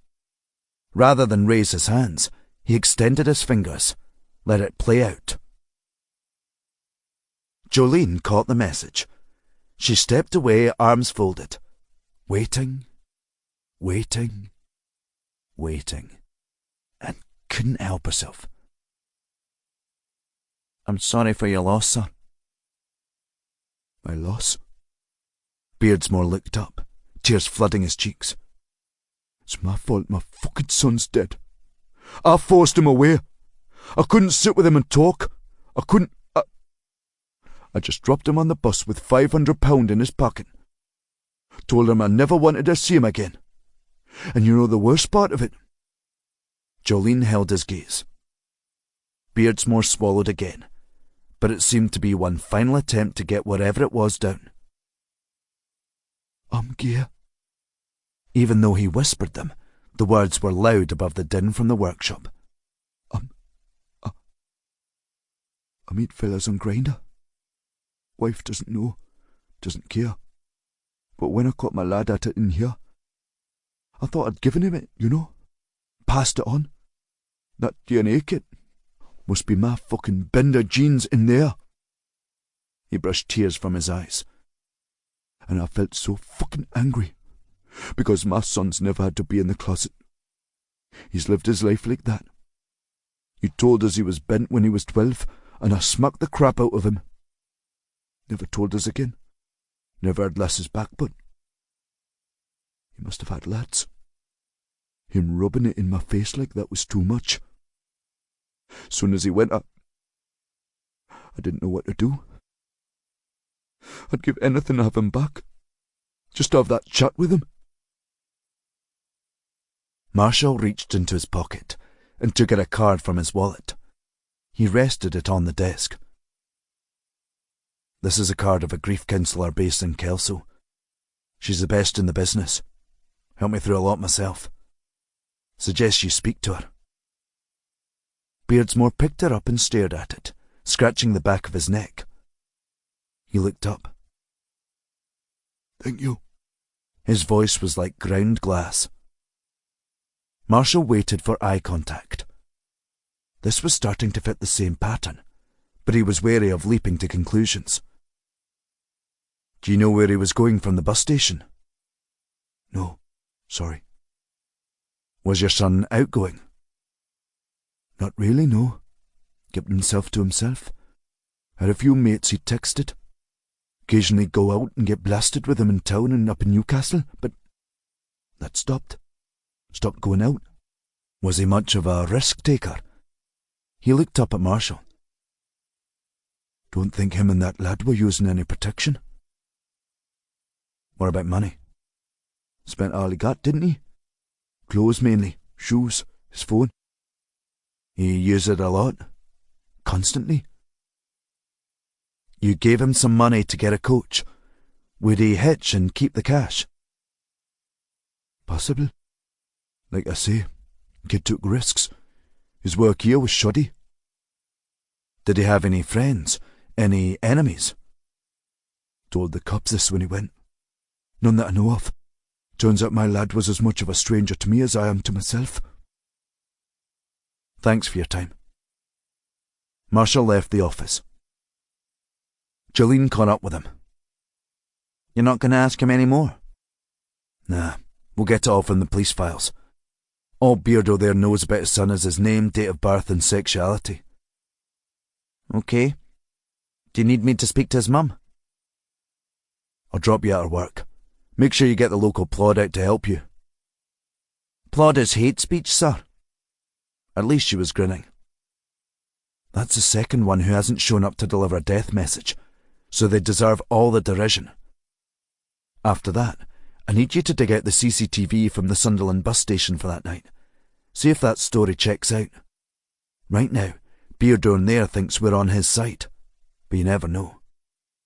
Rather than raise his hands, he extended his fingers, let it play out. Jolene caught the message. She stepped away, arms folded, waiting, waiting, waiting, and couldn't help herself. I'm sorry for your loss, sir. My loss? Beardsmore looked up, tears flooding his cheeks. It's my fault my fucking son's dead. I forced him away. I couldn't sit with him and talk. I just dropped him on the bus with £500 in his pocket. Told him I never wanted to see him again. And you know the worst part of it? Jolene held his gaze. Beardsmore swallowed again, but it seemed to be one final attempt to get whatever it was down. I'm gay. Even though he whispered them, the words were loud above the din from the workshop. I meet fellas on Grindr. Wife doesn't know, doesn't care. But when I caught my lad at it in here, I thought I'd given him it, you know. Passed it on. That DNA kit must be my fucking Bender genes in there. He brushed tears from his eyes. And I felt so fucking angry, because my son's never had to be in the closet. He's lived his life like that. He told us he was bent when he was 12, and I smacked the crap out of him. Never told us again. Never had lasses back, but he must have had lads. Him rubbing it in my face like that was too much. Soon as he went, I didn't know what to do. I'd give anything to have him back. Just to have that chat with him. Marshall reached into his pocket and took out a card from his wallet. He rested it on the desk. This is a card of a grief counsellor based in Kelso. She's the best in the business. Helped me through a lot myself. Suggest you speak to her. Beardsmore picked her up and stared at it, scratching the back of his neck. He looked up. Thank you. His voice was like ground glass. Marshall waited for eye contact. This was starting to fit the same pattern, but he was wary of leaping to conclusions. Do you know where he was going from the bus station? No, sorry. Was your son outgoing? Not really, no. Kept himself to himself. Had a few mates he texted. Occasionally go out and get blasted with him in town and up in Newcastle, but that stopped. Stopped going out. Was he much of a risk-taker? He looked up at Marshall. Don't think him and that lad were using any protection. What about money? Spent all he got, didn't he? Clothes mainly, shoes, his phone. He used it a lot. Constantly. You gave him some money to get a coach. Would he hitch and keep the cash? Possible. Like I say, kid took risks. His work here was shoddy. Did he have any friends? Any enemies? Told the cops this when he went. None that I know of. Turns out my lad was as much of a stranger to me as I am to myself. Thanks for your time. Marshall left the office. Jolene caught up with him. You're not going to ask him any more? Nah, we'll get it all from the police files. All Beardo there knows about his son is his name, date of birth and sexuality. Okay. Do you need me to speak to his mum? I'll drop you out of work. Make sure you get the local plod out to help you. Plod is hate speech, sir. At least she was grinning. That's the second one who hasn't shown up to deliver a death message, so they deserve all the derision. After that, I need you to dig out the CCTV from the Sunderland bus station for that night. See if that story checks out. Right now, Beardo there thinks we're on his side, but you never know.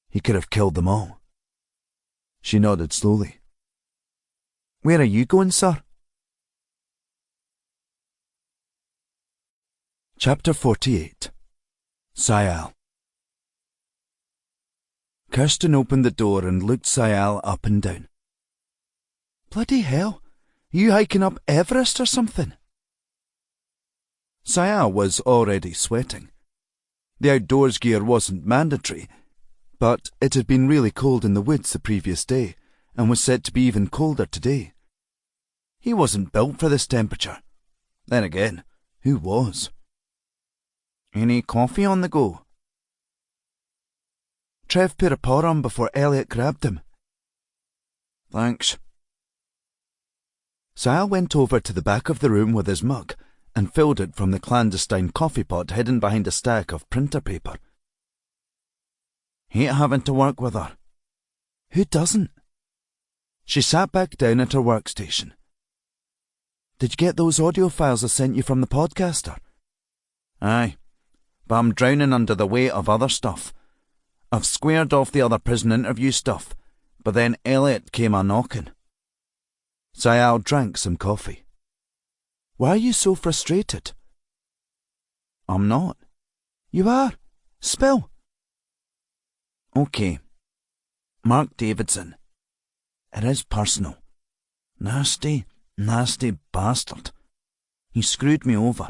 He could have killed them all. She nodded slowly. Where are you going, sir? Chapter 48. Sayal. Kirsten opened the door and looked Sayal up and down. Bloody hell, are you hiking up Everest or something? Sayal was already sweating. The outdoors gear wasn't mandatory, but it had been really cold in the woods the previous day, and was said to be even colder today. He wasn't built for this temperature. Then again, who was? Any coffee on the go? Trev put a paw on before Elliot grabbed him. Thanks. Sayal went over to the back of the room with his mug and filled it from the clandestine coffee pot hidden behind a stack of printer paper. Hate having to work with her. Who doesn't? She sat back down at her workstation. Did you get those audio files I sent you from the podcaster? Aye, but I'm drowning under the weight of other stuff. I've squared off the other prison interview stuff, but then Elliot came a-knocking. Sayal drank some coffee. Why are you so frustrated? I'm not. You are. Spill. Okay. Mark Davidson. It is personal. Nasty, nasty bastard. He screwed me over.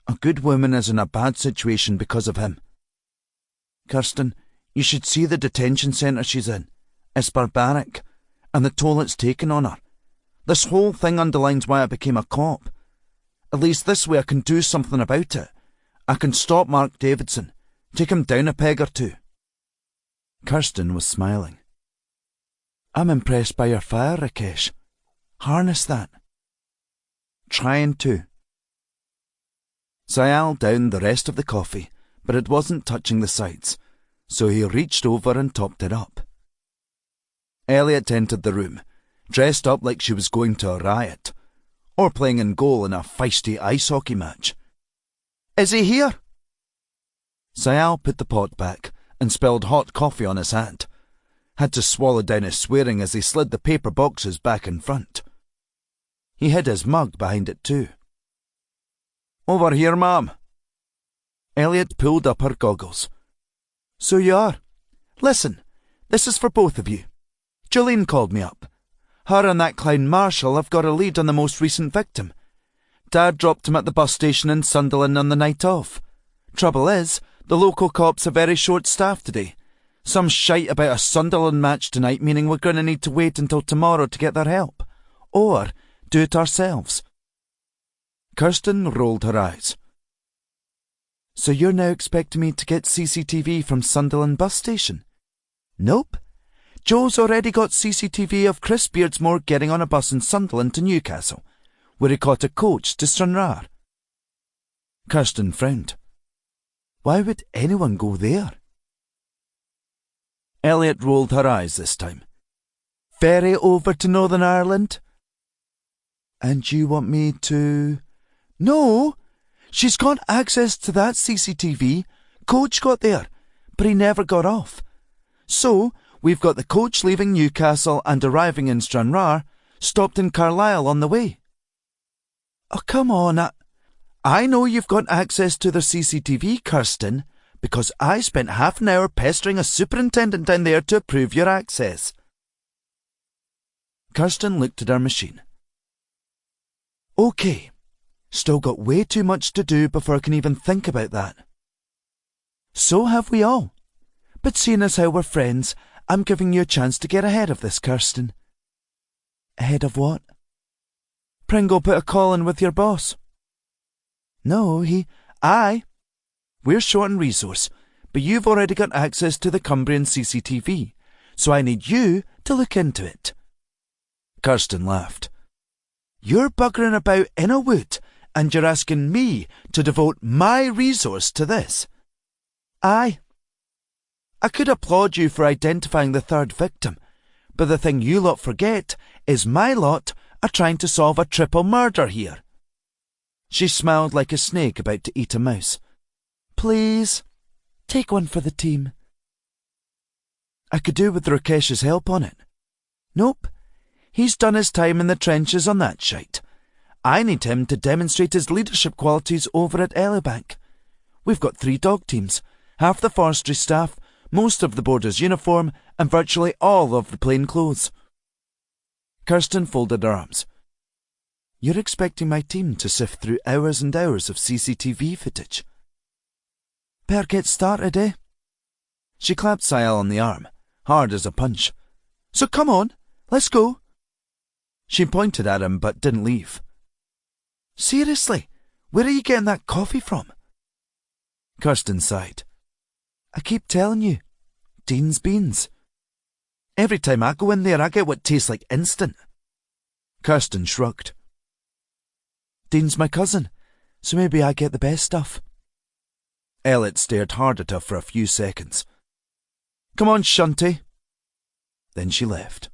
A good woman is in a bad situation because of him. Kirsten, you should see the detention centre she's in. It's barbaric, and the toll it's taken on her. This whole thing underlines why I became a cop. At least this way I can do something about it. I can stop Mark Davidson, take him down a peg or two. Kirsten was smiling. I'm impressed by your fire, Rakesh. Harness that. Trying to. Sayal downed the rest of the coffee, but it wasn't touching the sides, so he reached over and topped it up. Elliot entered the room, dressed up like she was going to a riot, or playing in goal in a feisty ice hockey match. Is he here? Sayal put the pot back and spilled hot coffee on his hand. Had to swallow down his swearing as he slid the paper boxes back in front. He hid his mug behind it too. Over here, ma'am. Elliot pulled up her goggles. So you are. Listen, this is for both of you. Jolene called me up. Her and that clown Marshall have got a lead on the most recent victim. Dad dropped him at the bus station in Sunderland on the night of. Trouble is, the local cops are very short-staffed today. Some shite about a Sunderland match tonight, meaning we're going to need to wait until tomorrow to get their help. Or do it ourselves. Kirsten rolled her eyes. So you're now expecting me to get CCTV from Sunderland bus station? Nope. Joe's already got CCTV of Chris Beardsmore getting on a bus in Sunderland to Newcastle. where he caught a coach to Stranraer. Kirsten frowned. Why would anyone go there? Elliot rolled her eyes this time. Ferry over to Northern Ireland? And you want me to... No! She's got access to that CCTV. Coach got there, but he never got off. So, we've got the coach leaving Newcastle and arriving in Stranraer, stopped in Carlisle on the way. Oh, come on. I know you've got access to the CCTV, Kirsten, because I spent half an hour pestering a superintendent down there to approve your access. Kirsten looked at her machine. OK. Still got way too much to do before I can even think about that. So have we all. But seeing as how we're friends, I'm giving you a chance to get ahead of this, Kirsten. Ahead of what? Pringle put a call in with your boss. No, We're short on resource, but you've already got access to the Cumbrian CCTV, so I need you to look into it. Kirsten laughed. You're buggering about in a wood, and you're asking me to devote my resource to this. Aye. I could applaud you for identifying the third victim, but the thing you lot forget is my lot are trying to solve a triple murder here. She smiled like a snake about to eat a mouse. Please, take one for the team. I could do with Rakesh's help on it. Nope, he's done his time in the trenches on that shite. I need him to demonstrate his leadership qualities over at Elibank. We've got 3 dog teams, half the forestry staff, most of the boarders' uniform, and virtually all of the plain clothes. Kirsten folded her arms. You're expecting my team to sift through hours and hours of CCTV footage? Better get started, eh? She clapped Sayal on the arm, hard as a punch. So come on, let's go. She pointed at him but didn't leave. Seriously, where are you getting that coffee from? Kirsten sighed. I keep telling you, Dean's Beans. Every time I go in there, I get what tastes like instant. Kirsten shrugged. Dean's my cousin, so maybe I get the best stuff. Elliot stared hard at her for a few seconds. Come on, Shunty. Then she left,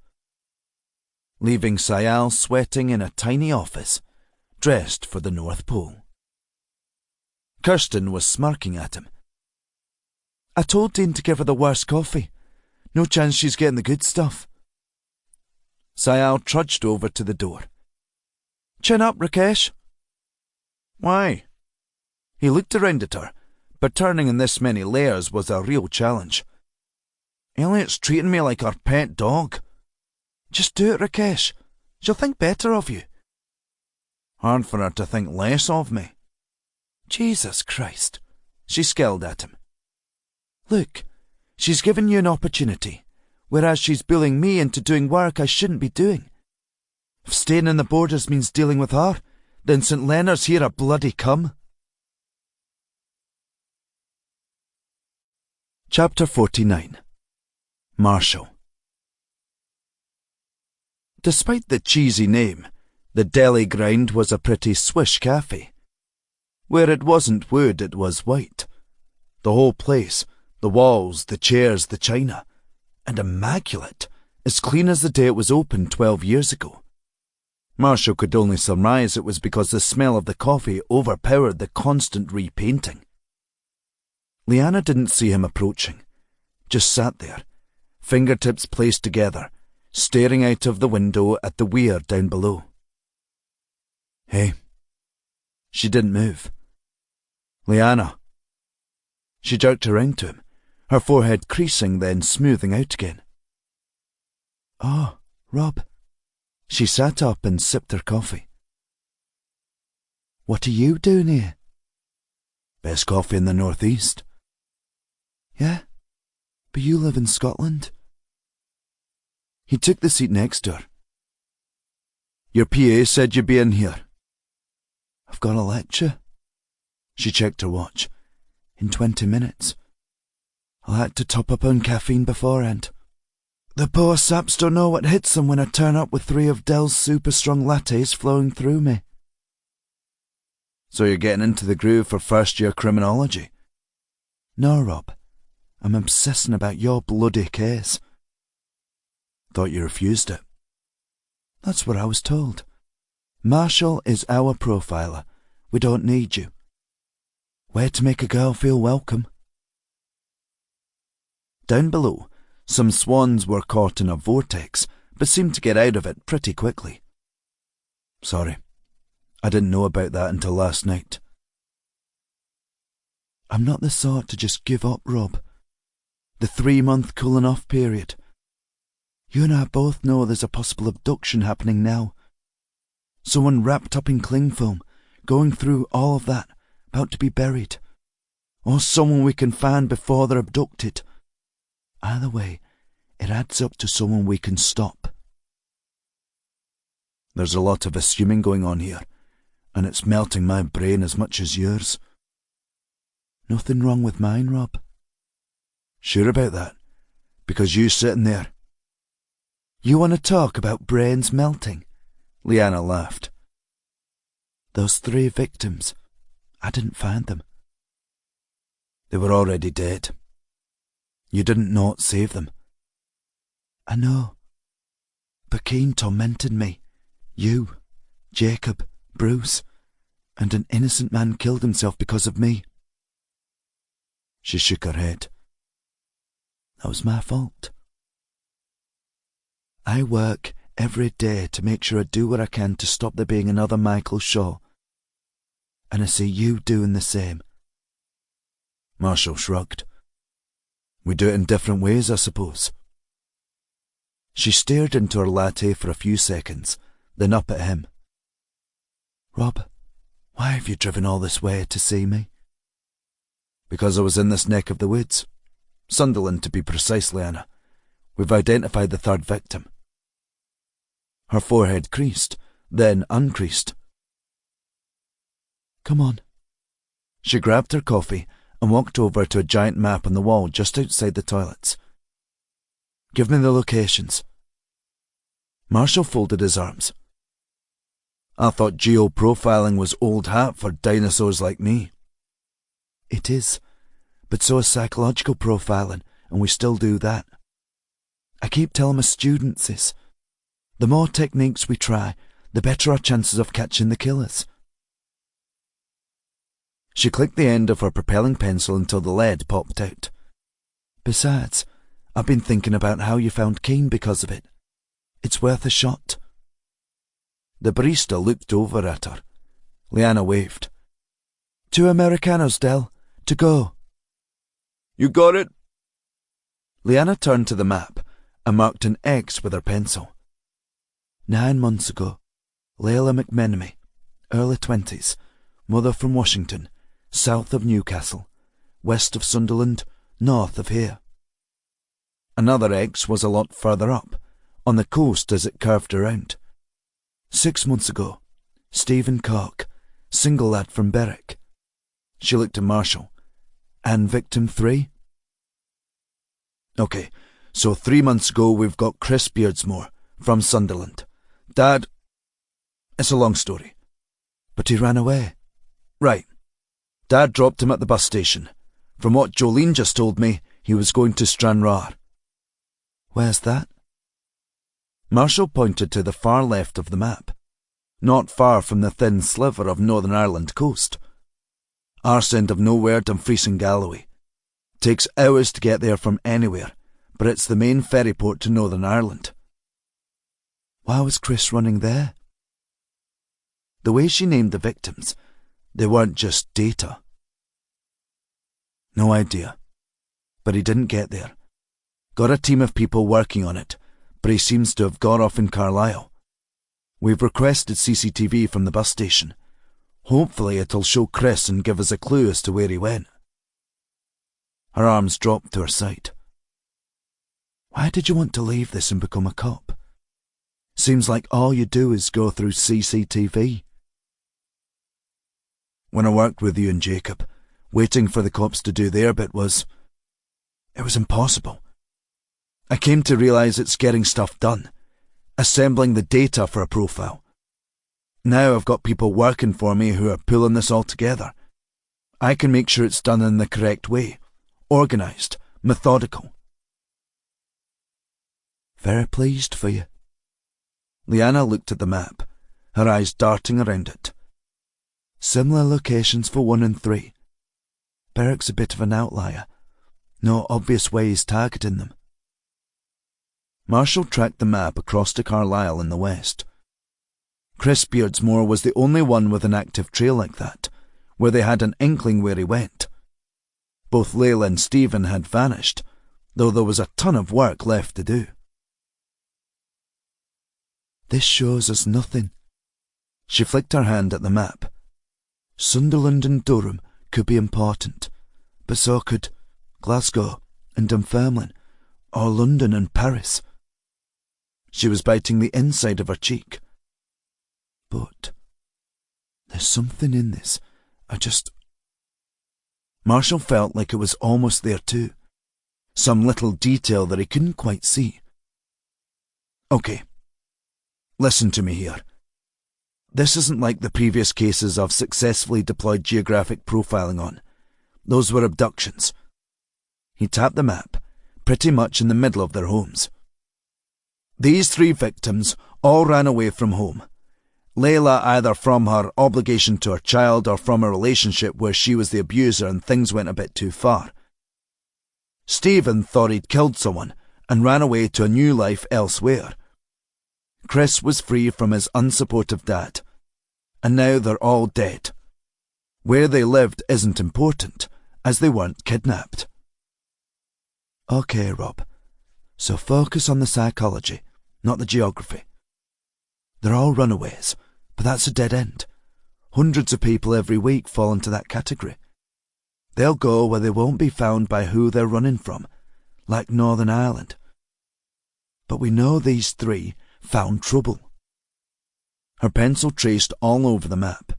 leaving Sayal sweating in a tiny office, dressed for the North Pole. Kirsten was smirking at him. I told Dean to give her the worst coffee. No chance she's getting the good stuff. Sayal trudged over to the door. Chin up, Rakesh. Why? He looked around at her, but turning in this many layers was a real challenge. Elliot's treating me like her pet dog. Just do it, Rakesh. She'll think better of you. Hard for her to think less of me. Jesus Christ. She scowled at him. Look, she's given you an opportunity, whereas she's bullying me into doing work I shouldn't be doing. If staying in the borders means dealing with her, then St. Leonard's here a bloody cum. Chapter 49. Marshall. Despite the cheesy name, the deli grind was a pretty swish cafe. Where it wasn't wood, it was white. The whole place, the walls, the chairs, the china, and immaculate, as clean as the day it was opened 12 years ago. Marshall could only surmise it was because the smell of the coffee overpowered the constant repainting. Leanna didn't see him approaching, just sat there, fingertips placed together, staring out of the window at the weir down below. Hey. She didn't move. Leanna. She jerked around to him, her forehead creasing then smoothing out again. Oh, Rob. She sat up and sipped her coffee. What are you doing here? Best coffee in the northeast. Yeah, but you live in Scotland. He took the seat next to her. Your PA said you'd be in here. I've got a lecture. She checked her watch. In 20 minutes. I'll have to top up on caffeine beforehand. The poor saps don't know what hits them when I turn up with 3 of Dell's super strong lattes flowing through me. So you're getting into the groove for first-year criminology? No, Rob. I'm obsessing about your bloody case. Thought you refused it. That's what I was told. Marshall is our profiler. We don't need you. Way to make a girl feel welcome. Down below, some swans were caught in a vortex, but seemed to get out of it pretty quickly. Sorry, I didn't know about that until last night. I'm not the sort to just give up, Rob. The 3-month cooling off period. You and I both know there's a possible abduction happening now. Someone wrapped up in cling film, going through all of that, about to be buried. Or someone we can find before they're abducted. Either way, it adds up to someone we can stop. There's a lot of assuming going on here, and it's melting my brain as much as yours. Nothing wrong with mine, Rob. Sure about that? Because you sitting there. You want to talk about brains melting? Leanna laughed. Those 3 victims, I didn't find them. They were already dead. You didn't not save them. I know. But Keane tormented me. You, Jacob, Bruce, and an innocent man killed himself because of me. She shook her head. That was my fault. I work every day to make sure I do what I can to stop there being another Michael Shaw. And I see you doing the same. Marshall shrugged. We do it in different ways, I suppose. She stared into her latte for a few seconds, then up at him. Rob, why have you driven all this way to see me? Because I was in this neck of the woods. Sunderland, to be precise, Leanna. We've identified the 3rd victim. Her forehead creased, then uncreased. Come on. She grabbed her coffee and walked over to a giant map on the wall just outside the toilets. Give me the locations. Marshall folded his arms. I thought geoprofiling was old hat for dinosaurs like me. It is, but so is psychological profiling, and we still do that. I keep telling my students this. The more techniques we try, the better our chances of catching the killers. She clicked the end of her propelling pencil until the lead popped out. Besides, I've been thinking about how you found Keane because of it. It's worth a shot. The barista looked over at her. Leanna waved. 2 Americanos, Del. To go. You got it? Leanna turned to the map and marked an X with her pencil. 9 months ago, Layla McMenemy, early 20s, mother from Washington, south of Newcastle, west of Sunderland, north of here. Another X was a lot further up, on the coast as it curved around. 6 months ago, Stephen Cork, single lad from Berwick. She looked at Marshall. And victim 3? Okay, so 3 months ago we've got Chris Beardsmore, from Sunderland. Dad... It's a long story. But he ran away. Right. Dad dropped him at the bus station. From what Jolene just told me, he was going to Stranraer. Where's that? Marshall pointed to the far left of the map, not far from the thin sliver of Northern Ireland coast. Arse end of nowhere, Dumfries and Galloway. Takes hours to get there from anywhere, but it's the main ferry port to Northern Ireland. Why was Chris running there? The way she named the victims, they weren't just data. No idea. But he didn't get there. Got a team of people working on it, but he seems to have got off in Carlisle. We've requested CCTV from the bus station. Hopefully it'll show Chris and give us a clue as to where he went. Her arms dropped to her side. Why did you want to leave this and become a cop? Seems like all you do is go through CCTV. When I worked with you and Jacob, waiting for the cops to do their bit was... It was impossible. I came to realise it's getting stuff done, assembling the data for a profile. Now I've got people working for me who are pulling this all together. I can make sure it's done in the correct way, organised, methodical. Very pleased for you. Leanna looked at the map, her eyes darting around it. Similar locations for 1 and 3. Berwick's a bit of an outlier. No obvious ways targeting them. Marshall tracked the map across to Carlisle in the west. Chris Beardsmore was the only one with an active trail like that, where they had an inkling where he went. Both Layla and Stephen had vanished, though there was a ton of work left to do. This shows us nothing. She flicked her hand at the map. Sunderland and Durham could be important, but so could Glasgow and Dunfermline, or London and Paris. She was biting the inside of her cheek. But there's something in this. Marshall felt like it was almost there too. Some little detail that he couldn't quite see. Okay. Listen to me here. This isn't like the previous cases I've successfully deployed geographic profiling on. Those were abductions. He tapped the map, pretty much in the middle of their homes. These 3 victims all ran away from home. Layla either from her obligation to her child or from a relationship where she was the abuser and things went a bit too far. Stephen thought he'd killed someone and ran away to a new life elsewhere. Chris was free from his unsupportive dad, and now they're all dead. Where they lived isn't important, as they weren't kidnapped. Okay, Rob, so focus on the psychology, not the geography. They're all runaways, but that's a dead end. Hundreds of people every week fall into that category. They'll go where they won't be found by who they're running from, like Northern Ireland. But we know these 3 found trouble. Her pencil traced all over the map.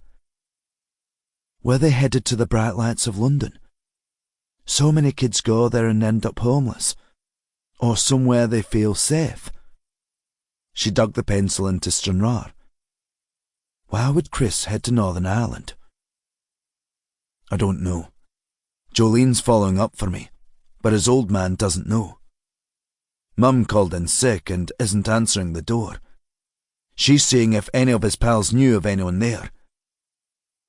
Were they headed to the bright lights of London? So many kids go there and end up homeless. Or somewhere they feel safe. She dug the pencil into Stranraer. Why would Chris head to Northern Ireland? I don't know. Jolene's following up for me, but his old man doesn't know. Mum called in sick and isn't answering the door. She's seeing if any of his pals knew of anyone there.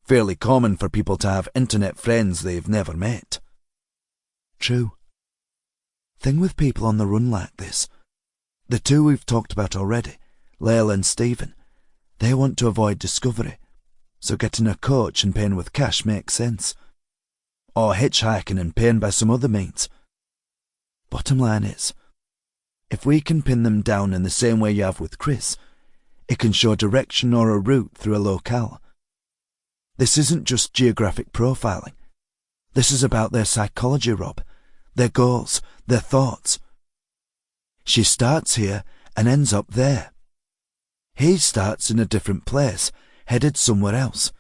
Fairly common for people to have internet friends they've never met. True. Thing with people on the run like this, the 2 we've talked about already, Layla and Stephen, they want to avoid discovery, so getting a coach and paying with cash makes sense. Or hitchhiking and paying by some other means. Bottom line is, if we can pin them down in the same way you have with Chris, it can show direction or a route through a locale. This isn't just geographic profiling. This is about their psychology, Rob, their goals, their thoughts. She starts here and ends up there. He starts in a different place, headed somewhere else,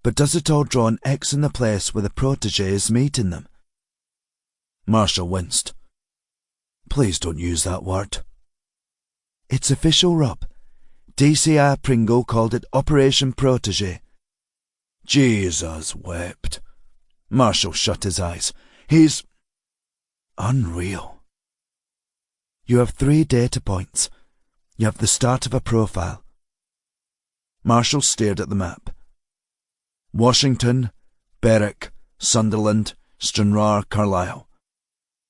but does it all draw an X in the place where the protégé is meeting them? Marshall winced. Please don't use that word. It's official, Rob. DCI Pringle called it Operation Protégé. Jesus wept. Marshall shut his eyes. He's unreal. You have 3 data points. You have the start of a profile. Marshall stared at the map. Washington, Berwick, Sunderland, Stranraer, Carlisle.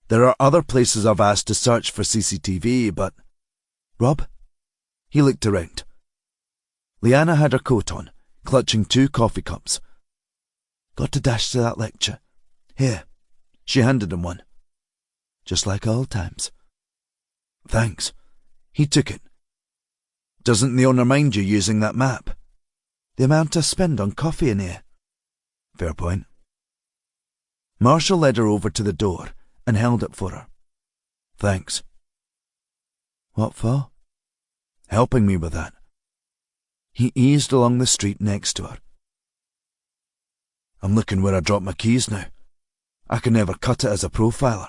There are other places I've asked to search for CCTV, but... Rob? He looked around. Leanna had her coat on, clutching 2 coffee cups. Got to dash to that lecture. Here. She handed him one. Just like old times. Thanks. He took it. Doesn't the owner mind you using that map? The amount I spend on coffee in here. Fair point. Marshall led her over to the door and held it for her. Thanks. What for? Helping me with that. He eased along the street next to her. I'm looking where I dropped my keys now. I can never cut it as a profiler.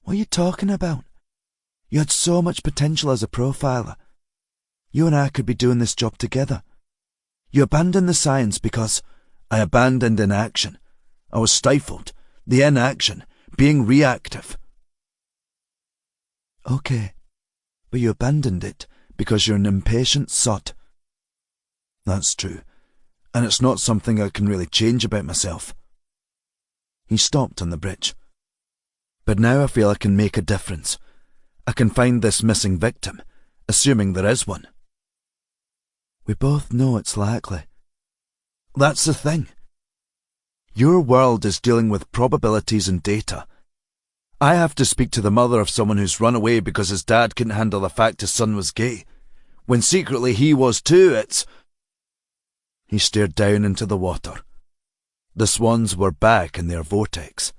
What are you talking about? You had so much potential as a profiler. You and I could be doing this job together. You abandoned the science because I abandoned inaction. I was stifled. The inaction. Being reactive. Okay, but you abandoned it because you're an impatient sot. That's true, and it's not something I can really change about myself. He stopped on the bridge. But now I feel I can make a difference. I can find this missing victim, assuming there is one. We both know it's likely. That's the thing. Your world is dealing with probabilities and data. I have to speak to the mother of someone who's run away because his dad couldn't handle the fact his son was gay, when secretly he was too. He stared down into the water. The swans were back in their vortex.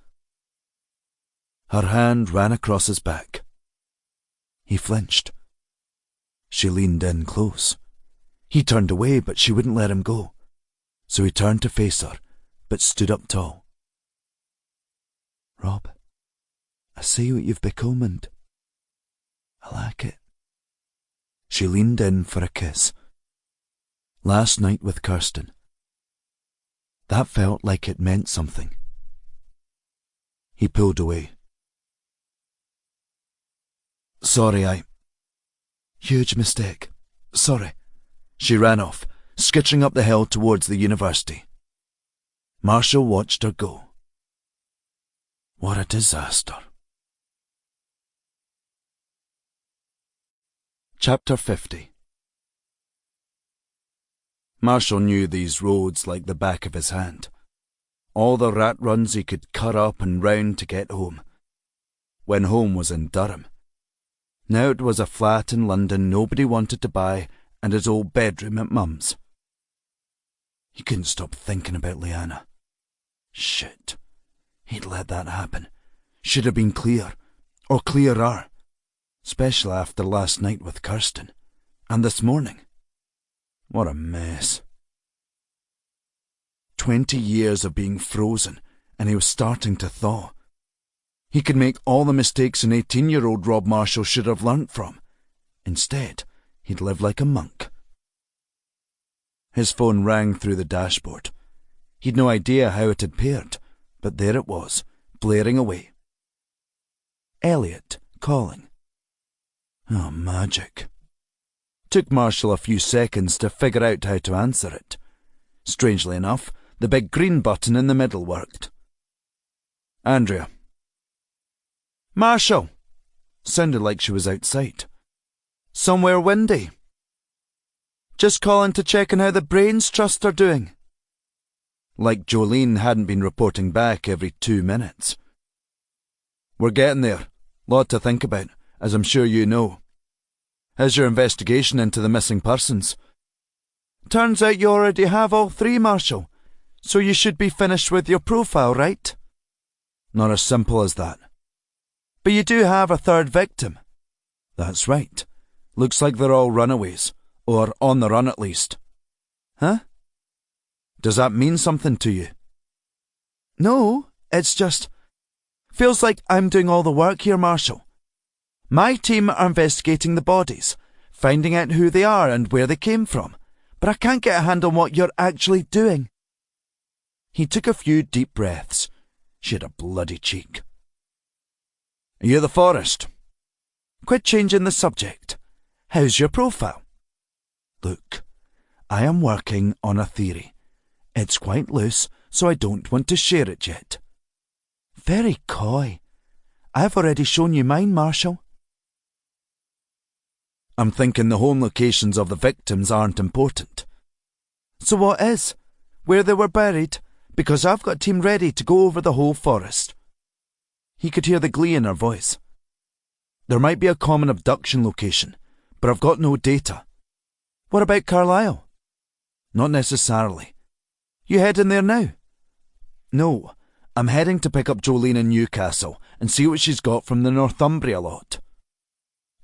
Her hand ran across his back. He flinched. She leaned in close. He turned away, but she wouldn't let him go. So he turned to face her, but stood up tall. Rob, I see what you've become and I like it. She leaned in for a kiss. Last night with Kirsten. That felt like it meant something. He pulled away. Sorry, Huge mistake. Sorry. She ran off, skittering up the hill towards the university. Marshall watched her go. What a disaster. Chapter 50. Marshall knew these roads like the back of his hand. All the rat runs he could cut up and round to get home. When home was in Durham. Now it was a flat in London nobody wanted to buy and his old bedroom at Mum's. He couldn't stop thinking about Leanna. Shit. He'd let that happen. Should have been clear. Or clearer. Especially after last night with Kirsten. And this morning. What a mess. 20 years of being frozen, and he was starting to thaw. He could make all the mistakes an 18-year-old Rob Marshall should have learnt from. Instead, he'd live like a monk. His phone rang through the dashboard. He'd no idea how it had paired, but there it was, blaring away. Elliot calling. Oh, magic. Took Marshall a few seconds to figure out how to answer it. Strangely enough, the big green button in the middle worked. Andrea. Marshall. Sounded like she was outside. Somewhere windy. Just calling to check on how the Brains Trust are doing. Like Jolene hadn't been reporting back every 2 minutes. We're getting there. Lot to think about, as I'm sure you know. How's your investigation into the missing persons? Turns out you already have all 3, Marshall, so you should be finished with your profile, right? Not as simple as that. But you do have a 3rd victim. That's right. Looks like they're all runaways, or on the run at least. Huh? Does that mean something to you? No, it's just... Feels like I'm doing all the work here, Marshall. My team are investigating the bodies, finding out who they are and where they came from, but I can't get a handle on what you're actually doing. He took a few deep breaths. She had a bloody cheek. Are you the Forest? Quit changing the subject. How's your profile? Look, I am working on a theory. It's quite loose, so I don't want to share it yet. Very coy. I've already shown you mine, Marshall. I'm thinking the home locations of the victims aren't important. So what is? Where they were buried? Because I've got a team ready to go over the whole forest. He could hear the glee in her voice. There might be a common abduction location, but I've got no data. What about Carlisle? Not necessarily. You heading there now? No, I'm heading to pick up Jolene in Newcastle and see what she's got from the Northumbria lot.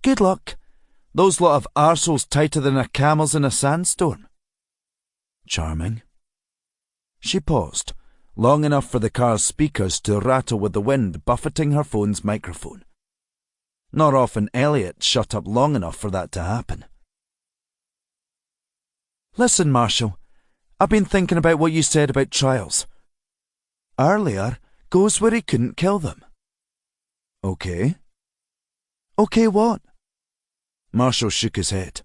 Good luck. Those lot of arseholes tighter than a camel's in a sandstorm. Charming. She paused, long enough for the car's speakers to rattle with the wind buffeting her phone's microphone. Not often Elliot shut up long enough for that to happen. Listen, Marshall, I've been thinking about what you said about trials. Earlier goes where he couldn't kill them. Okay. Okay, what? Marshall shook his head.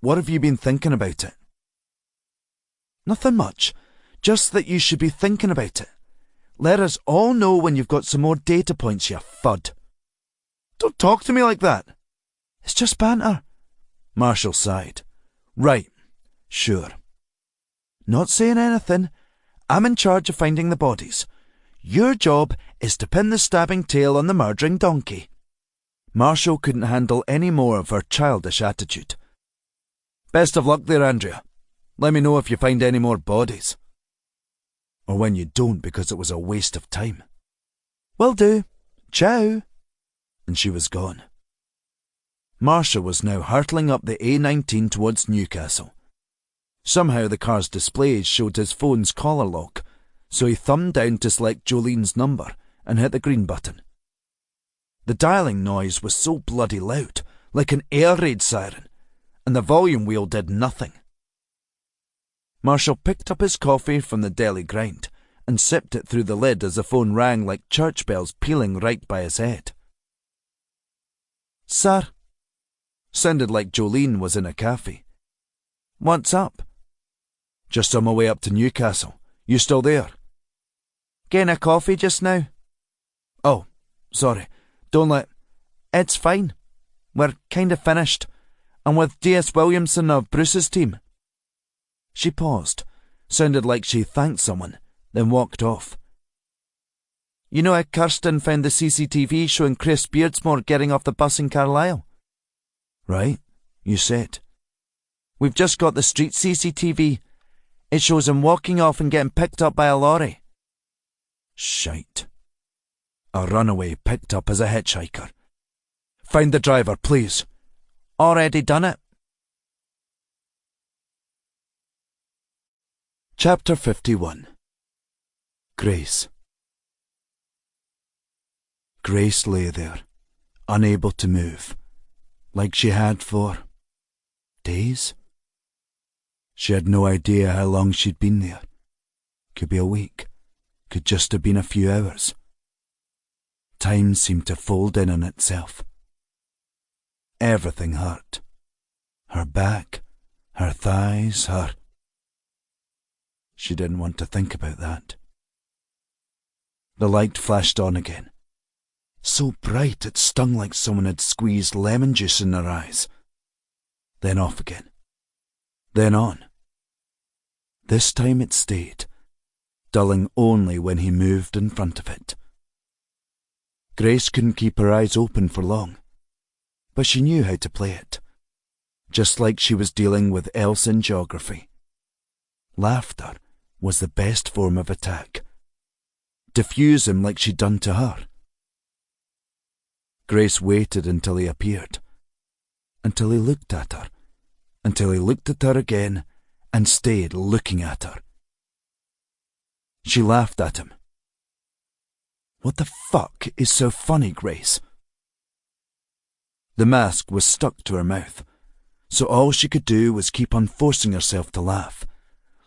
What have you been thinking about it? Nothing much, just that you should be thinking about it. Let us all know when you've got some more data points, you fud. Don't talk to me like that. It's just banter. Marshall sighed. Right, sure. Not saying anything. I'm in charge of finding the bodies. Your job is to pin the stabbing tail on the murdering donkey. Marshall couldn't handle any more of her childish attitude. Best of luck there, Andrea. Let me know if you find any more bodies. Or when you don't, because it was a waste of time. Will do. Ciao. And she was gone. Marcia was now hurtling up the A19 towards Newcastle. Somehow the car's displays showed his phone's caller lock, so he thumbed down to select Jolene's number and hit the green button. The dialing noise was so bloody loud, like an air raid siren, and the volume wheel did nothing. Marshall picked up his coffee from the deli grind and sipped it through the lid as the phone rang like church bells pealing right by his head. Sir? Sounded like Jolene was in a cafe. What's up? Just on my way up to Newcastle. You still there? Getting a coffee just now? Oh, sorry. Don't let... It's fine. We're kind of finished. I'm with D.S. Williamson of Bruce's team. She paused, sounded like she thanked someone, then walked off. You know how Kirsten found the CCTV showing Chris Beardsmore getting off the bus in Carlisle? Right, you said. We've just got the street CCTV. It shows him walking off and getting picked up by a lorry. Shite. A runaway picked up as a hitchhiker. Find the driver, please. Already done it. Chapter 51. Grace. Grace lay there, unable to move, like she had for days. She had no idea how long she'd been there. Could be a week, could just have been a few hours. Time seemed to fold in on itself. Everything hurt. Her back, her thighs, her... She didn't want to think about that. The light flashed on again. So bright it stung like someone had squeezed lemon juice in her eyes. Then off again. Then on. This time it stayed, dulling only when he moved in front of it. Grace couldn't keep her eyes open for long, but she knew how to play it, just like she was dealing with else in geography. Laughter was the best form of attack. Diffuse him like she'd done to her. Grace waited until he appeared, until he looked at her, until he looked at her again and stayed looking at her. She laughed at him. What the fuck is so funny, Grace? The mask was stuck to her mouth, so all she could do was keep on forcing herself to laugh,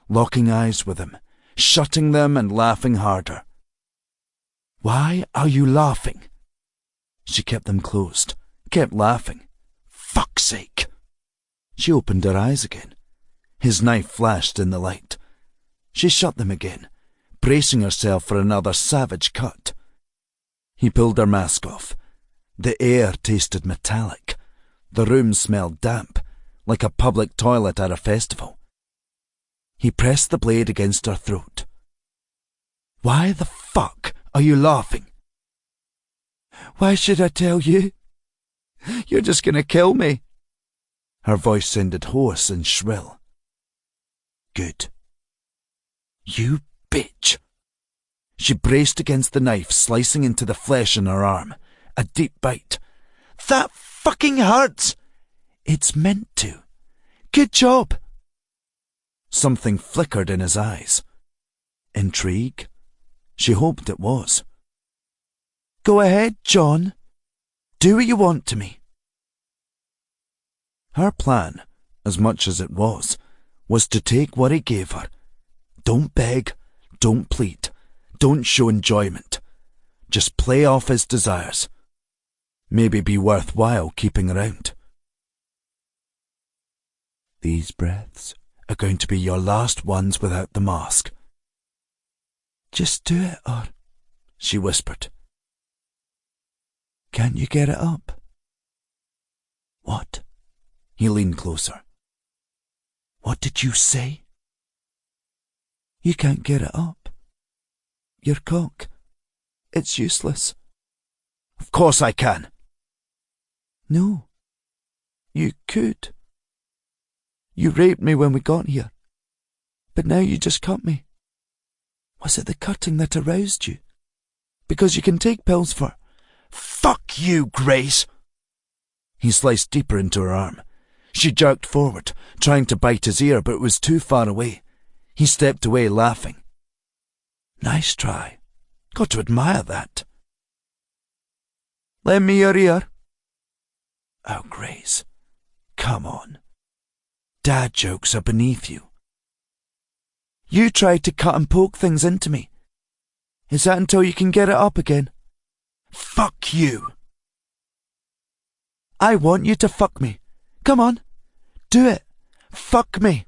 locking eyes with him, shutting them and laughing harder. Why are you laughing? She kept them closed, kept laughing. Fuck's sake! She opened her eyes again. His knife flashed in the light. She shut them again, bracing herself for another savage cut. He pulled her mask off. The air tasted metallic. The room smelled damp, like a public toilet at a festival. He pressed the blade against her throat. Why the fuck are you laughing? Why should I tell you? You're just gonna kill me. Her voice sounded hoarse and shrill. Good. You bitch. She braced against the knife, slicing into the flesh in her arm. A deep bite. That fucking hurts! It's meant to. Good job. Something flickered in his eyes. Intrigue? She hoped it was. Go ahead, John. Do what you want to me. Her plan, as much as it was to take what he gave her. Don't beg, don't plead, don't show enjoyment. Just play off his desires. Maybe be worthwhile keeping around. These breaths are going to be your last ones without the mask. Just do it, or, she whispered. Can't you get it up? What? He leaned closer. What did you say? You can't get it up. Your cock. It's useless. Of course I can. No. You could. You raped me when we got here. But now you just cut me. Was it the cutting that aroused you? Because you can take pills for... Fuck you, Grace! He sliced deeper into her arm. She jerked forward, trying to bite his ear, but it was too far away. He stepped away, laughing. Nice try. Got to admire that. Lend me your ear. Oh, Grace. Come on. Dad jokes are beneath you. You tried to cut and poke things into me. Is that until you can get it up again? Fuck you. I want you to fuck me. Come on. Do it. Fuck me.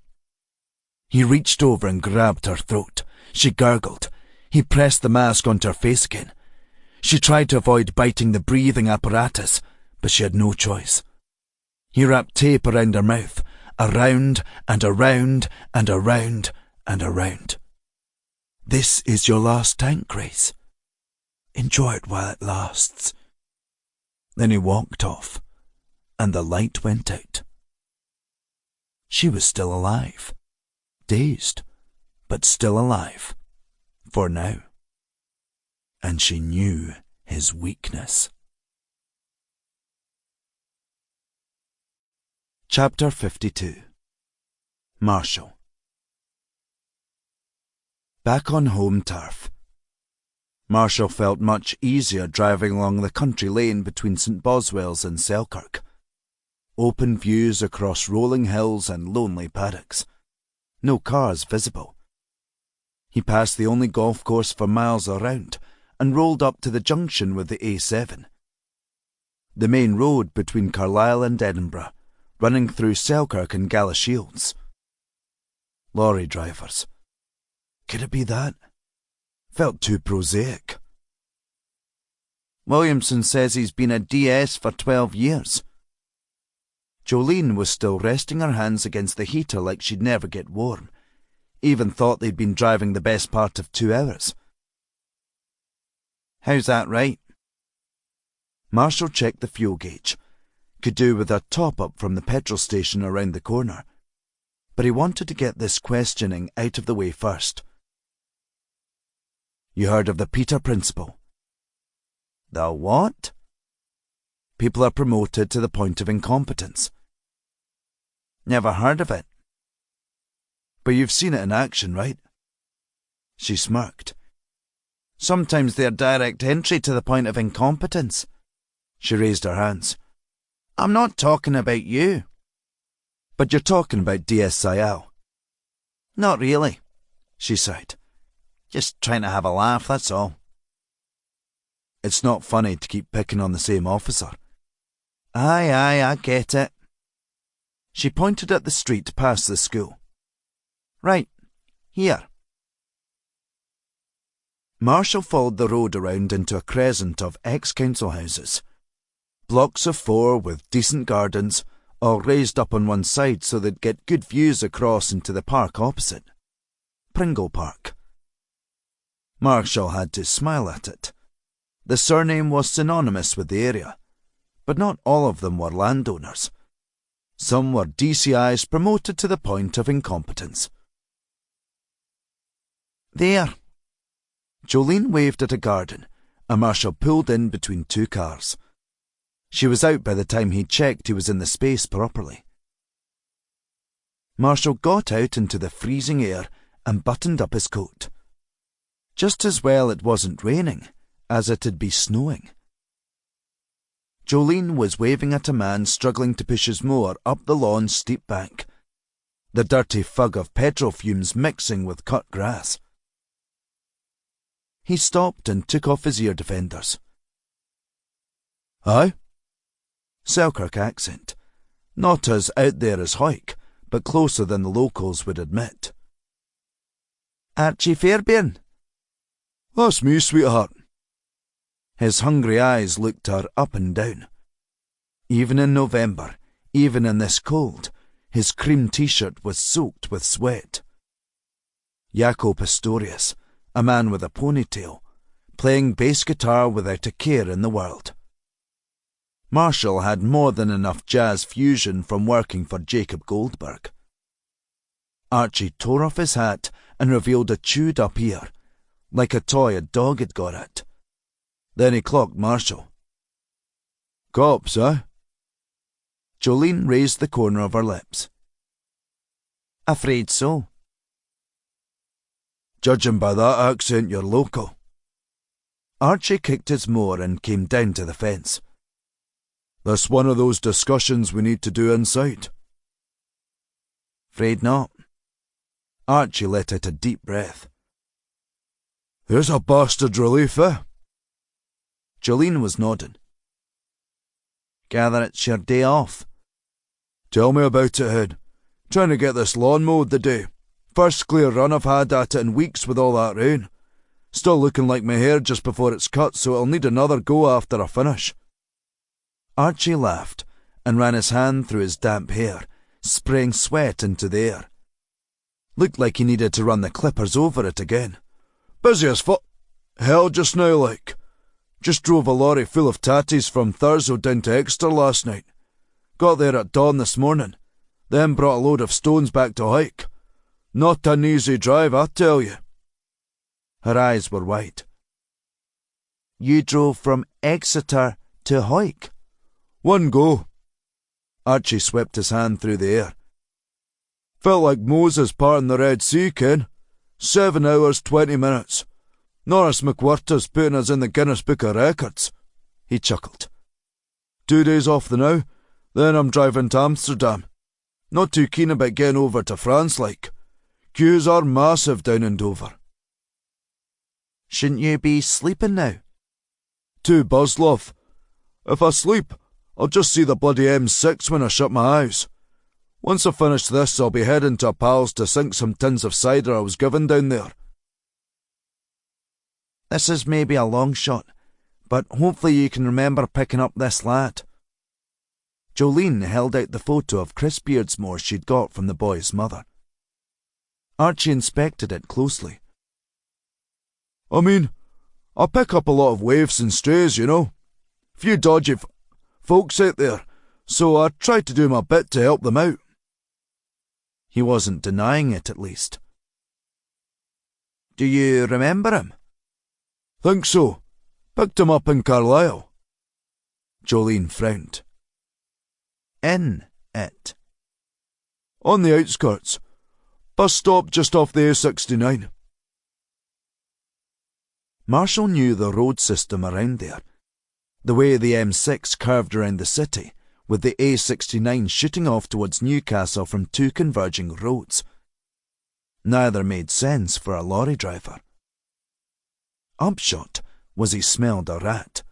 He reached over and grabbed her throat. She gurgled. He pressed the mask onto her face again. She tried to avoid biting the breathing apparatus, but she had no choice. He wrapped tape around her mouth, around and around and around and around. This is your last tank, Grace. Enjoy it while it lasts. Then he walked off, and the light went out. She was still alive. Dazed, but still alive. For now. And she knew his weakness. Chapter 52. Marshall. Back on home turf. Marshall felt much easier driving along the country lane between St. Boswell's and Selkirk. Open views across rolling hills and lonely paddocks. No cars visible. He passed the only golf course for miles around and rolled up to the junction with the A7. The main road between Carlisle and Edinburgh, running through Selkirk and Galashiels. Lorry drivers. Could it be that? Felt too prosaic. Williamson says he's been a DS for 12 years. Jolene was still resting her hands against the heater like she'd never get warm. Even thought they'd been driving the best part of 2 hours. How's that right? Marshall checked the fuel gauge. Could do with a top-up from the petrol station around the corner. But he wanted to get this questioning out of the way first. You heard of the Peter Principle? The what? People are promoted to the point of incompetence. Never heard of it. But you've seen it in action, right? She smirked. Sometimes they're direct entry to the point of incompetence. She raised her hands. I'm not talking about you. But you're talking about DSIL. Not really, she sighed. Just trying to have a laugh, that's all. It's not funny to keep picking on the same officer. Aye, I get it. She pointed at the street past the school. Right, here. Marshall followed the road around into a crescent of ex-council houses. Blocks of 4 with decent gardens, all raised up on one side so they'd get good views across into the park opposite. Pringle Park. Marshall had to smile at it. The surname was synonymous with the area, but not all of them were landowners. Some were DCIs promoted to the point of incompetence. There. Jolene waved at a garden, and Marshall pulled in between 2 cars. She was out by the time he checked he was in the space properly. Marshall got out into the freezing air and buttoned up his coat. Just as well it wasn't raining as it'd be snowing. Jolene was waving at a man struggling to push his mower up the lawn's steep bank, the dirty fug of petrol fumes mixing with cut grass. He stopped and took off his ear defenders. Aye? Selkirk accent, not as out there as Hawick, but closer than the locals would admit. Archie Fairbairn? That's me, sweetheart. His hungry eyes looked her up and down. Even in November, even in this cold, his cream t-shirt was soaked with sweat. Jaco Pastorius, a man with a ponytail, playing bass guitar without a care in the world. Marshall had more than enough jazz fusion from working for Jacob Goldberg. Archie tore off his hat and revealed a chewed-up ear, like a toy a dog had got at. Then he clocked Marshall. Cops, eh? Jolene raised the corner of her lips. Afraid so. Judging by that accent, you're local. Archie kicked his mower and came down to the fence. This one of those discussions we need to do inside. Afraid not. Archie let out a deep breath. Here's a bastard relief, eh? Jolene was nodding. Gather it's your day off. Tell me about it, Head. Trying to get this lawn mowed the day. First clear run I've had at it in weeks with all that rain. Still looking like my hair just before it's cut, so it'll need another go after I finish. Archie laughed and ran his hand through his damp hair, spraying sweat into the air. Looked like he needed to run the clippers over it again. Busy as hell just now, like. Just drove a lorry full of tatties from Thurso down to Exeter last night. Got there at dawn this morning, then brought a load of stones back to Hawick. Not an easy drive, I tell you. Her eyes were wide. You drove from Exeter to Hawick? One go. Archie swept his hand through the air. Felt like Moses parting the Red Sea, Ken. 7 hours, 20 minutes. Norris McWhirter's putting us in the Guinness Book of Records. He chuckled. 2 days off the now, then I'm driving to Amsterdam. Not too keen about getting over to France, like. Queues are massive down in Dover. Shouldn't you be sleeping now? Too buzzed, love. If I sleep, I'll just see the bloody M6 when I shut my eyes. Once I finish this, I'll be heading to a pal's to sink some tins of cider I was given down there. This is maybe a long shot, but hopefully you can remember picking up this lad. Jolene held out the photo of Chris Beardsmore she'd got from the boy's mother. Archie inspected it closely. I mean, I pick up a lot of waifs and strays, you know. Few dodgy folks out there, so I try to do my bit to help them out. He wasn't denying it, at least. Do you remember him? Think so. Picked him up in Carlisle. Jolene frowned. In it? On the outskirts. Bus stop just off the A69. Marshall knew the road system around there. The way the M6 curved around the city, with the A69 shooting off towards Newcastle from 2 converging roads. Neither made sense for a lorry driver. Upshot was he smelled a rat.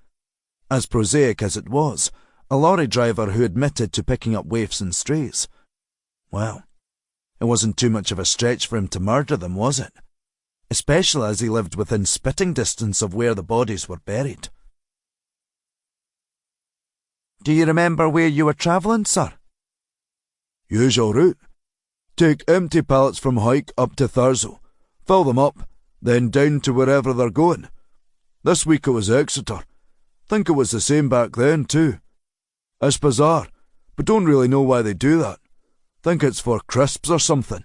As prosaic as it was, a lorry driver who admitted to picking up waifs and strays. Well, it wasn't too much of a stretch for him to murder them, was it? Especially as he lived within spitting distance of where the bodies were buried. Do you remember where you were travelling, sir? Usual route. Take empty pallets from Hawick up to Thurso, fill them up, then down to wherever they're going. This week it was Exeter. Think it was the same back then too. It's bizarre, but don't really know why they do that. Think it's for crisps or something.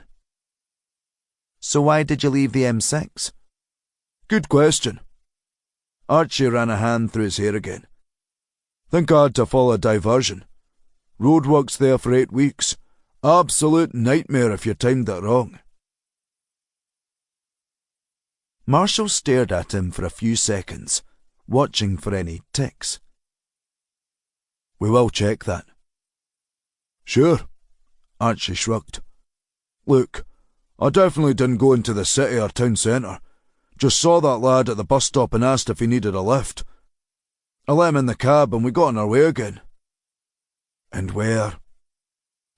So why did you leave the M6? Good question. Archie ran a hand through his hair again. Think I had to follow a diversion. Roadworks there for 8 weeks. Absolute nightmare if you timed it wrong. Marshall stared at him for a few seconds, watching for any tics. We will check that. Sure, Archie shrugged. Look, I definitely didn't go into the city or town centre. Just saw that lad at the bus stop and asked if he needed a lift. I let him in the cab and we got on our way again. And where?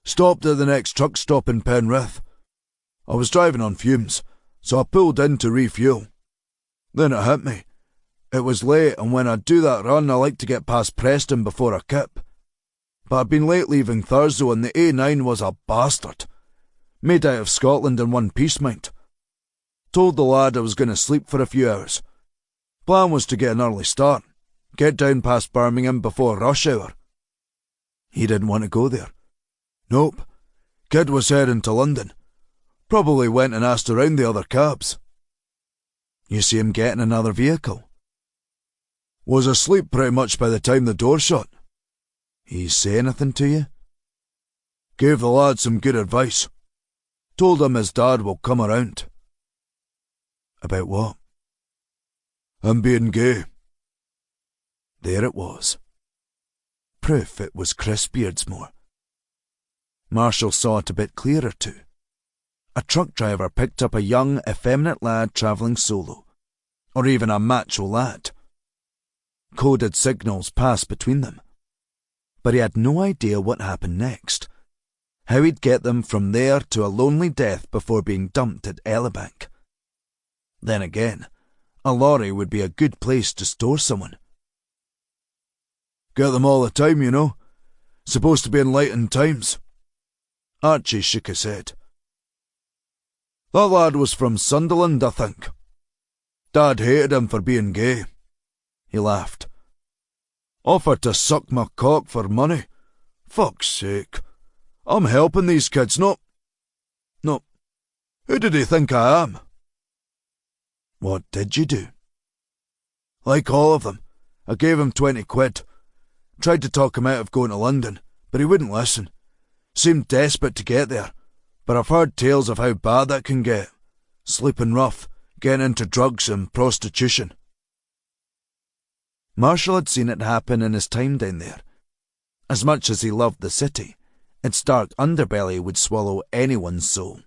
Stopped at the next truck stop in Penrith. I was driving on fumes, so I pulled in to refuel. Then it hit me. It was late, and when I do that run, I like to get past Preston before I kip. But I'd been late leaving Thurso, and the A9 was a bastard. Made out of Scotland in one piece, mind. Told the lad I was going to sleep for a few hours. Plan was to get an early start, get down past Birmingham before rush hour. He didn't want to go there. Nope. Kid was heading to London. Probably went and asked around the other cabs. You see him getting another vehicle? Was asleep pretty much by the time the door shut. He say anything to you? Gave the lad some good advice. Told him his dad will come around. About what? Him being gay. There it was. Proof it was Chris Beardsmore. Marshall saw it a bit clearer too. A truck driver picked up a young, effeminate lad travelling solo, or even a macho lad. Coded signals passed between them, but he had no idea what happened next, how he'd get them from there to a lonely death before being dumped at Elibank. Then again, a lorry would be a good place to store someone. Get them all the time, you know. Supposed to be enlightened times. Archie shook his head. That lad was from Sunderland, I think. Dad hated him for being gay. He laughed. Offered to suck my cock for money. Fuck's sake. I'm helping these kids, no. Who did he think I am? What did you do? Like all of them, I gave him 20 quid. Tried to talk him out of going to London, but he wouldn't listen. Seemed desperate to get there, but I've heard tales of how bad that can get. Sleeping rough, getting into drugs and prostitution. Marshall had seen it happen in his time down there. As much as he loved the city, its dark underbelly would swallow anyone's soul.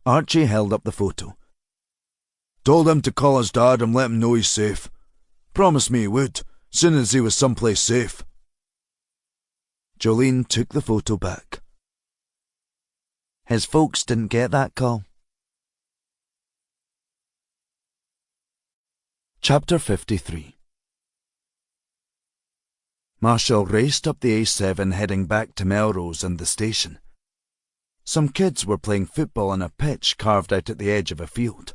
Archie held up the photo. Told him to call his dad and let him know he's safe. Promised me he would, soon as he was someplace safe. Jolene took the photo back. His folks didn't get that call. Chapter 53. Marshall raced up the A7 heading back to Melrose and the station. Some kids were playing football on a pitch carved out at the edge of a field.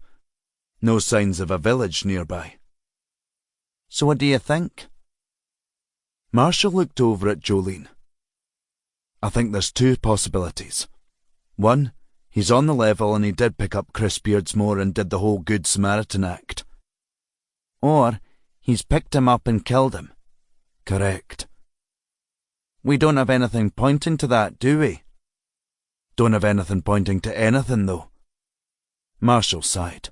No signs of a village nearby. So what do you think? Marshall looked over at Jolene. I think there's two possibilities. One, he's on the level and he did pick up Chris Beardsmore and did the whole Good Samaritan act. Or, he's picked him up and killed him. Correct. We don't have anything pointing to that, do we? Don't have anything pointing to anything, though. Marshall sighed.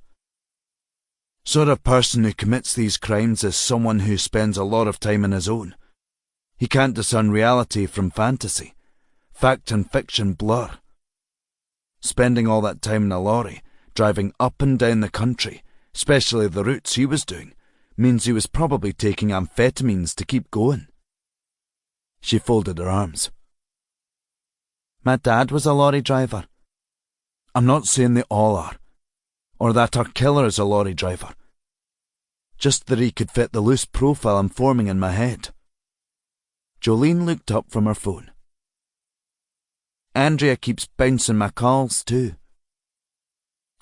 Sort of person who commits these crimes is someone who spends a lot of time on his own. He can't discern reality from fantasy. Fact and fiction blur. Spending all that time in a lorry, driving up and down the country, especially the routes he was doing, means he was probably taking amphetamines to keep going. She folded her arms. My dad was a lorry driver. I'm not saying they all are, or that our killer is a lorry driver. Just that he could fit the loose profile I'm forming in my head. Jolene looked up from her phone. Andrea keeps bouncing my calls too.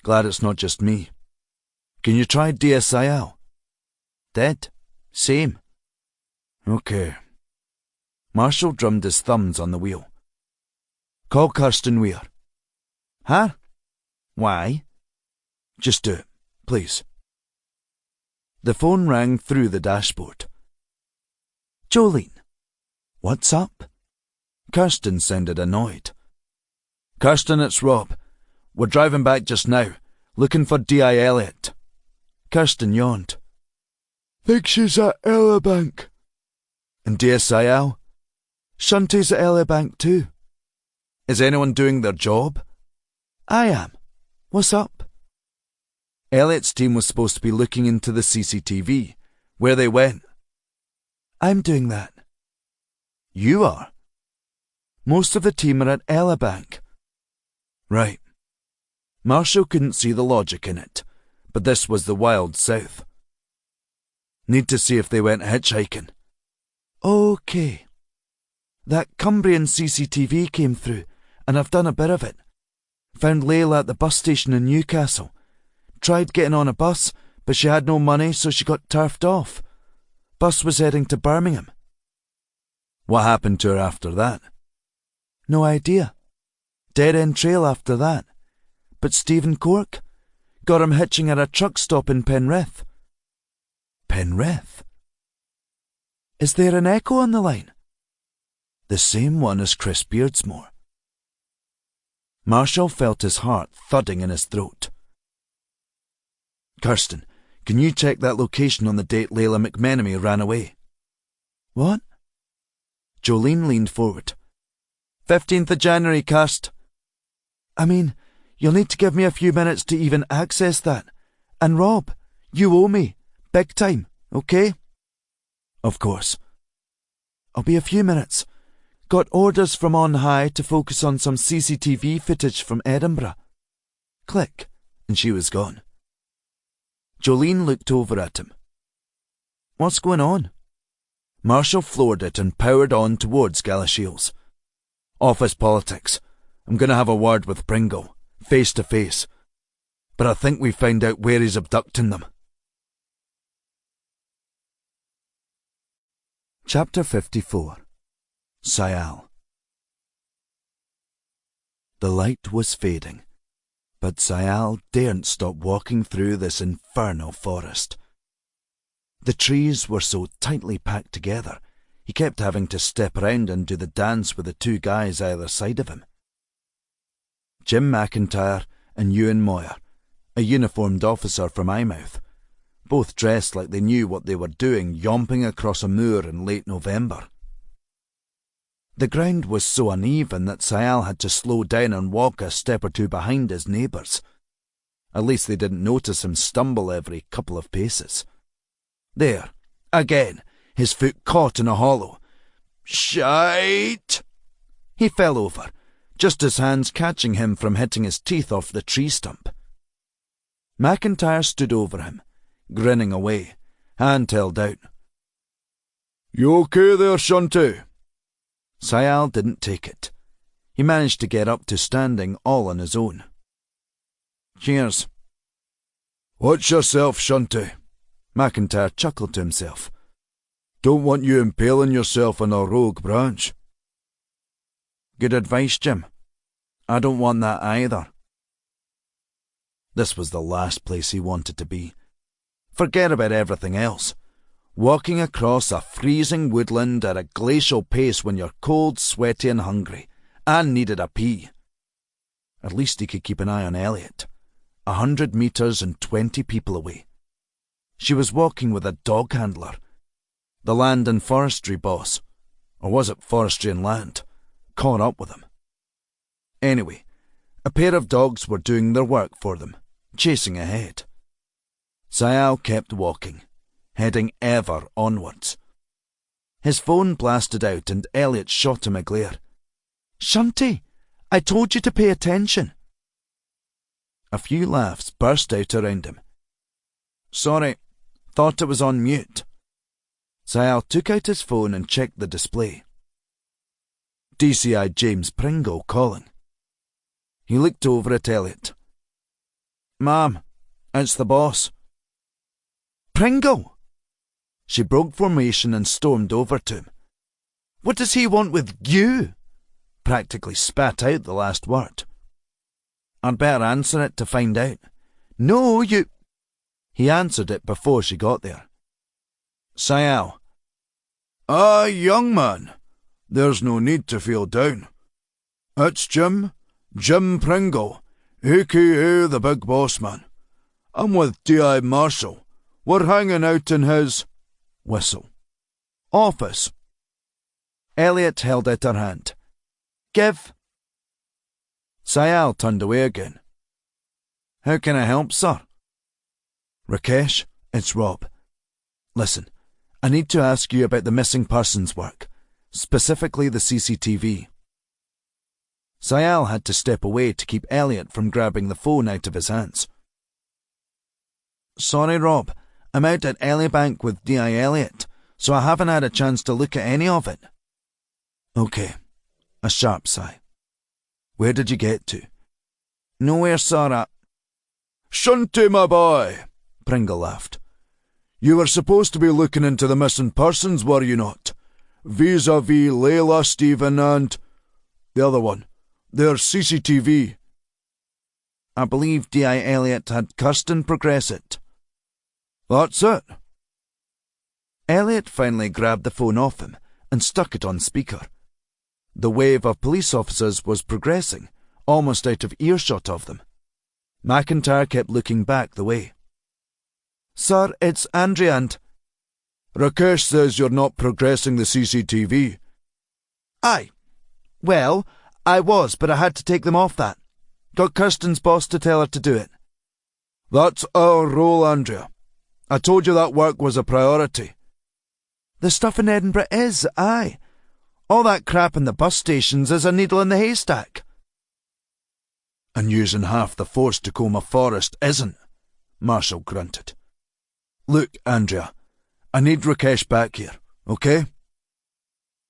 Glad it's not just me. Can you try DSIL? Did. Same. Okay. Marshall drummed his thumbs on the wheel. Call Kirsten Weir. Huh? Why? Just do it, please. The phone rang through the dashboard. Jolene. What's up? Kirsten sounded annoyed. Kirsten, it's Rob. We're driving back just now, looking for D.I. Elliott. Kirsten yawned. Think she's at Elibank. And dear Sayal? Shunty's at Elibank too. Is anyone doing their job? I am. What's up? Elliot's team was supposed to be looking into the CCTV, where they went. I'm doing that. You are? Most of the team are at Elibank. Right. Marshall couldn't see the logic in it, but this was the wild south. Need to see if they went hitchhiking. Okay. That Cumbrian CCTV came through, and I've done a bit of it. Found Layla at the bus station in Newcastle. Tried getting on a bus, but she had no money, so she got turfed off. Bus was heading to Birmingham. What happened to her after that? No idea. Dead-end trail after that. But Stephen Cork? Got him hitching at a truck stop in Penrith. Penrith? Is there an echo on the line? The same one as Chris Beardsmore. Marshall felt his heart thudding in his throat. Kirsten, can you check that location on the date Layla McMenemy ran away? What? Jolene leaned forward. 15th of January, Kirst. I mean, you'll need to give me a few minutes to even access that. And Rob, you owe me. Big time, okay? Of course. I'll be a few minutes. Got orders from on high to focus on some CCTV footage from Edinburgh. Click, and she was gone. Jolene looked over at him. What's going on? Marshall floored it and powered on towards Galashiels. Office politics. I'm going to have a word with Pringle, face to face. But I think we found out where he's abducting them. Chapter 54. Sayal. The light was fading, but Sayal daren't stop walking through this infernal forest. The trees were so tightly packed together, he kept having to step around and do the dance with the two guys either side of him. Jim McIntyre and Ewan Moyer, a uniformed officer from Eyemouth, both dressed like they knew what they were doing, yomping across a moor in late November. The ground was so uneven that Sayal had to slow down and walk a step or two behind his neighbours. At least they didn't notice him stumble every couple of paces. There, again, his foot caught in a hollow. Shite! He fell over, just as hands catching him from hitting his teeth off the tree stump. McIntyre stood over him, grinning away, hand held out. You okay there, Shunty? Sayal didn't take it. He managed to get up to standing all on his own. Cheers. Watch yourself, Shunty. McIntyre chuckled to himself. Don't want you impaling yourself on a rogue branch. Good advice, Jim. I don't want that either. This was the last place he wanted to be. Forget about everything else. Walking across a freezing woodland at a glacial pace when you're cold, sweaty and hungry, and needed a pee. At least he could keep an eye on Elliot. 100 metres and 20 people away. She was walking with a dog handler. The land and forestry boss. Or was it forestry and land? Caught up with him. Anyway, a pair of dogs were doing their work for them, chasing ahead. Sayal kept walking, heading ever onwards. His phone blasted out and Elliot shot him a glare. Shunty, I told you to pay attention. A few laughs burst out around him. Sorry, thought it was on mute. Sayal took out his phone and checked the display. DCI James Pringle calling. He looked over at Elliot. Ma'am, it's the boss. Pringle! She broke formation and stormed over to him. What does he want with you? Practically spat out the last word. I'd better answer it to find out. No, you... He answered it before she got there. Sayal. Ah, young man. There's no need to feel down. It's Jim Pringle, a.k.a. the big boss man. I'm with D.I. Marshall. We're hanging out in his... whistle. Office. Elliot held out her hand. Give. Sayal turned away again. How can I help, sir? Rakesh, it's Rob. Listen, I need to ask you about the missing persons work, specifically the CCTV. Sayal had to step away to keep Elliot from grabbing the phone out of his hands. Sorry, Rob, I'm out at Elibank with D.I. Elliot, so I haven't had a chance to look at any of it. Okay, a sharp sigh. Where did you get to? Nowhere, sir. Shunty, my boy, Pringle laughed. You were supposed to be looking into the missing persons, were you not? Vis-a-vis Layla, Stephen, and the other one. Their CCTV. I believe D.I. Elliot had Kirsten progress it. That's it. Elliot finally grabbed the phone off him and stuck it on speaker. The wave of police officers was progressing, almost out of earshot of them. McIntyre kept looking back the way. Sir, it's Andrea and... Rakesh says you're not progressing the CCTV. Aye. Well, I was, but I had to take them off that. Got Kirsten's boss to tell her to do it. That's our role, Andrea. I told you that work was a priority. The stuff in Edinburgh is, aye. All that crap in the bus stations is a needle in the haystack. And using half the force to comb a forest isn't, Marshall grunted. Look, Andrea, I need Rakesh back here, okay?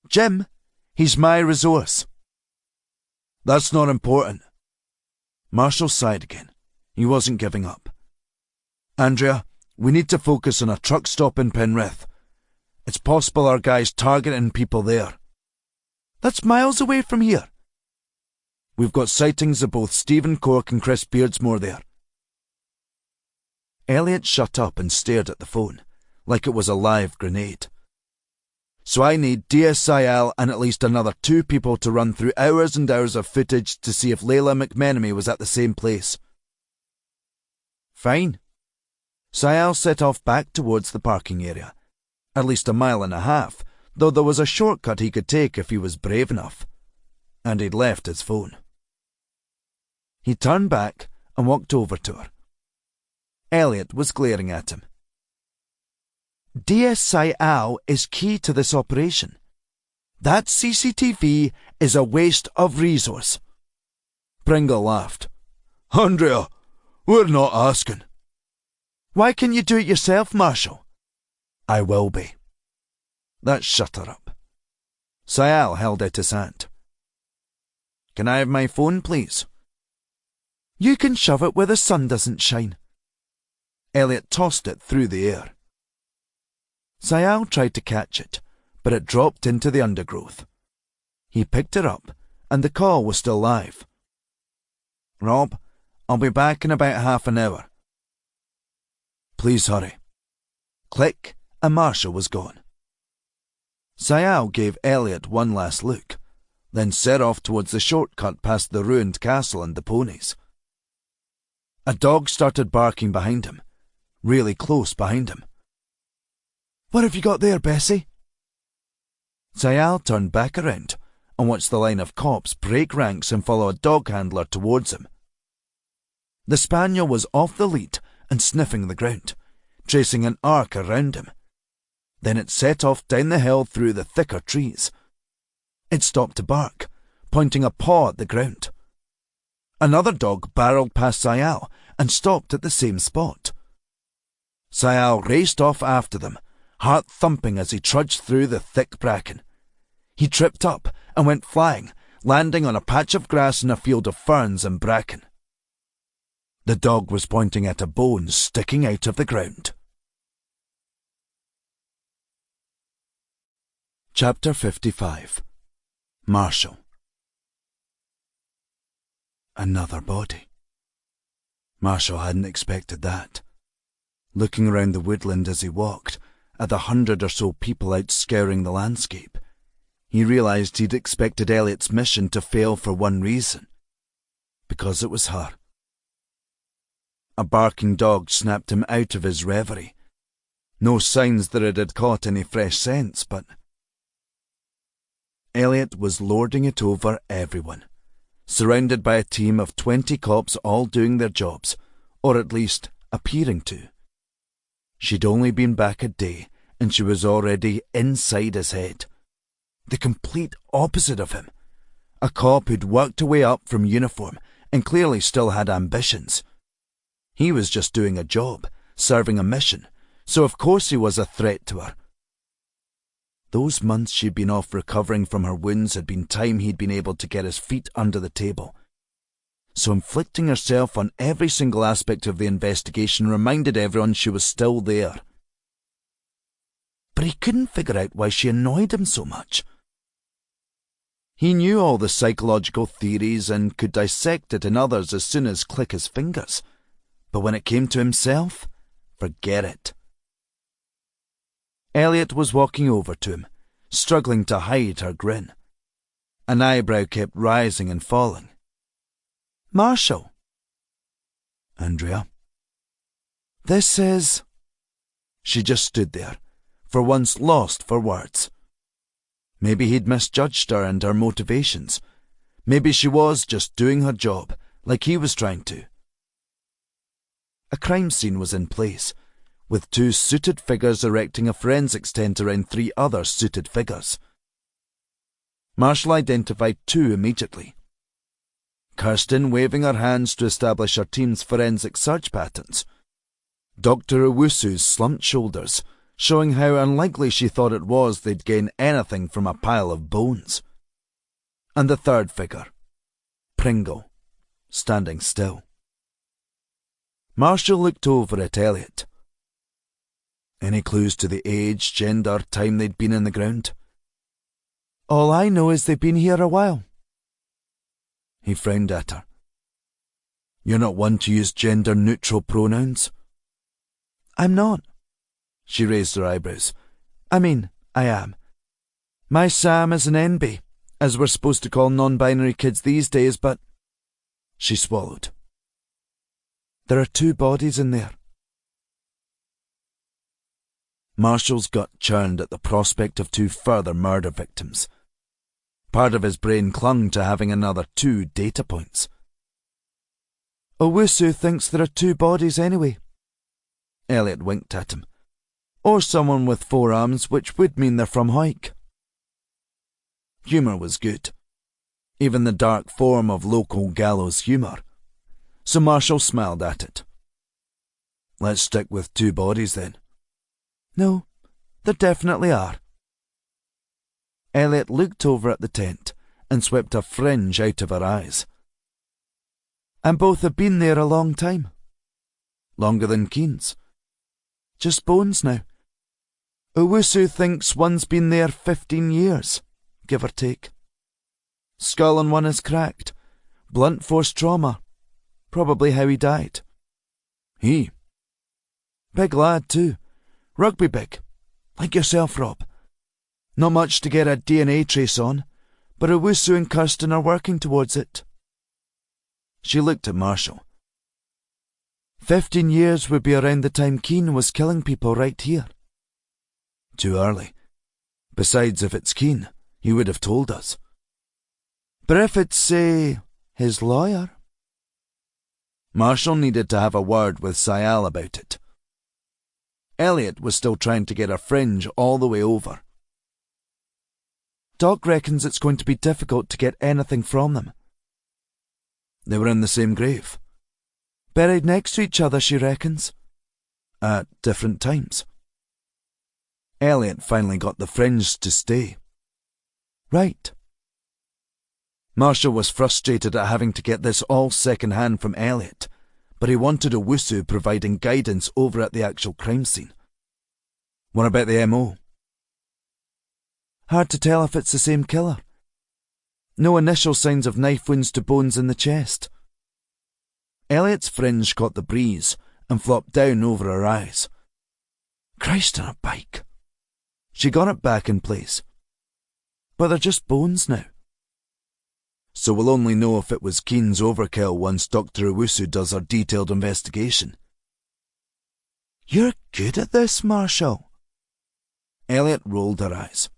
Jim, he's my resource. That's not important. Marshall sighed again. He wasn't giving up. Andrea, we need to focus on a truck stop in Penrith. It's possible our guy's targeting people there. That's miles away from here. We've got sightings of both Stephen Cork and Chris Beardsmore there. Elliot shut up and stared at the phone, like it was a live grenade. So I need DSIL and at least another 2 people to run through hours and hours of footage to see if Layla McMenemy was at the same place. Fine. Sayal set off back towards the parking area, at least 1.5 miles, though there was a shortcut he could take if he was brave enough. And he'd left his phone. He turned back and walked over to her. Elliot was glaring at him. DSIL is key to this operation. That CCTV is a waste of resource. Pringle laughed. Andrea, we're not asking. Why can't you do it yourself, Marshall? I will be. That shut her up. Sayal held out his hand. Can I have my phone, please? You can shove it where the sun doesn't shine. Elliot tossed it through the air. Sayal tried to catch it, but it dropped into the undergrowth. He picked it up, and the call was still live. Rob, I'll be back in about half an hour. Please hurry. Click, and Marshall was gone. Sayal gave Elliot one last look, then set off towards the shortcut past the ruined castle and the ponies. A dog started barking behind him, really close behind him. What have you got there, Bessie? Sayal turned back around and watched the line of cops break ranks and follow a dog handler towards him. The spaniel was off the lead and sniffing the ground, tracing an arc around him. Then it set off down the hill through the thicker trees. It stopped to bark, pointing a paw at the ground. Another dog barreled past Sayal and stopped at the same spot. Sayal raced off after them, heart thumping as he trudged through the thick bracken. He tripped up and went flying, landing on a patch of grass in a field of ferns and bracken. The dog was pointing at a bone sticking out of the ground. Chapter 55. Marshall. Another body. Marshall hadn't expected that. Looking around the woodland as he walked, at the 100 or so people out scouring the landscape, he realised he'd expected Elliot's mission to fail for one reason. Because it was her. A barking dog snapped him out of his reverie. No signs that it had caught any fresh scents, but... Elliot was lording it over everyone, surrounded by a team of 20 cops all doing their jobs, or at least appearing to. She'd only been back a day, and she was already inside his head. The complete opposite of him. A cop who'd worked her way up from uniform and clearly still had ambitions. He was just doing a job, serving a mission, so of course he was a threat to her. Those months she'd been off recovering from her wounds had been time he'd been able to get his feet under the table. So inflicting herself on every single aspect of the investigation reminded everyone she was still there. But he couldn't figure out why she annoyed him so much. He knew all the psychological theories and could dissect it in others as soon as click his fingers. But when it came to himself, forget it. Elliot was walking over to him, struggling to hide her grin. An eyebrow kept rising and falling. "Marshall." "Andrea?" "This is—" She just stood there, for once lost for words. Maybe he'd misjudged her and her motivations. Maybe she was just doing her job, like he was trying to. A crime scene was in place, with 2 suited figures erecting a forensics tent around 3 other suited figures. Marshall identified 2 immediately. Kirsten waving her hands to establish her team's forensic search patterns. Dr. Owusu's slumped shoulders, showing how unlikely she thought it was they'd gain anything from a pile of bones. And the third figure, Pringle, standing still. Marshall looked over at Elliot. "Any clues to the age, gender, time they'd been in the ground?" "All I know is they've been here a while." He frowned at her. "You're not one to use gender-neutral pronouns?" "I'm not." She raised her eyebrows. "I mean, I am. My Sam is an NB, as we're supposed to call non-binary kids these days, but—" She swallowed. "There are 2 bodies in there." Marshall's gut churned at the prospect of 2 further murder victims. Part of his brain clung to having another 2 data points. "Owusu thinks there are 2 bodies anyway." Elliot winked at him. "Or someone with 4 arms, which would mean they're from Haik." Humour was good. Even the dark form of local gallows humour. So Marshall smiled at it. "Let's stick with 2 bodies then." "No, there definitely are." Elliot looked over at the tent and swept a fringe out of her eyes. "And both have been there a long time." "Longer than Keen's?" "Just bones now. Owusu thinks one's been there 15 years, give or take. Skull on one is cracked. Blunt force trauma. Probably how he died." "He?" "Big lad, too. Rugby big. Like yourself, Rob. Not much to get a DNA trace on, but Owusu and Kirsten are working towards it." She looked at Marshall. 15 years would be around the time Keen was killing people right here." "Too early. Besides, if it's Keen, he would have told us." "But if it's, say, his lawyer?" Marshall needed to have a word with Sayal about it. Elliot was still trying to get her fringe all the way over. "Doc reckons it's going to be difficult to get anything from them." "They were in the same grave." "Buried next to each other, she reckons." "At different times." Elliot finally got the fringe to stay. "Right." Marshall was frustrated at having to get this all second-hand from Elliot, but he wanted Owusu providing guidance over at the actual crime scene. "What about the MO?" "Hard to tell if it's the same killer. No initial signs of knife wounds to bones in the chest." Elliot's fringe caught the breeze and flopped down over her eyes. Christ on a bike. She got it back in place. "But they're just bones now." "So we'll only know if it was Keen's overkill once Dr. Owusu does her detailed investigation." "You're good at this, Marshall." Elliot rolled her eyes.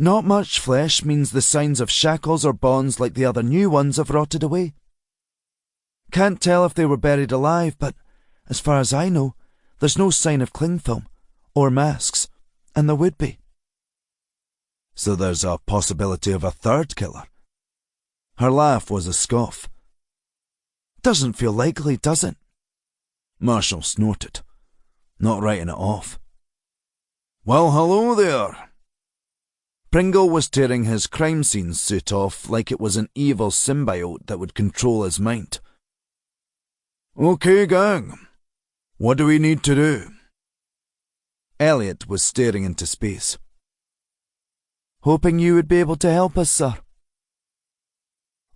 Not much flesh means the signs of shackles or bonds like the other new ones have rotted away. Can't tell if they were buried alive, but as far as I know, there's no sign of cling film or masks, and there would be. So there's a possibility of a third killer. Her laugh was a scoff. Doesn't feel likely, does it? Marshall snorted, not writing it off. Well, hello there. Pringle was tearing his crime scene suit off like it was an evil symbiote that would control his mind. Okay, gang. What do we need to do? Elliot was staring into space. Hoping you would be able to help us, sir.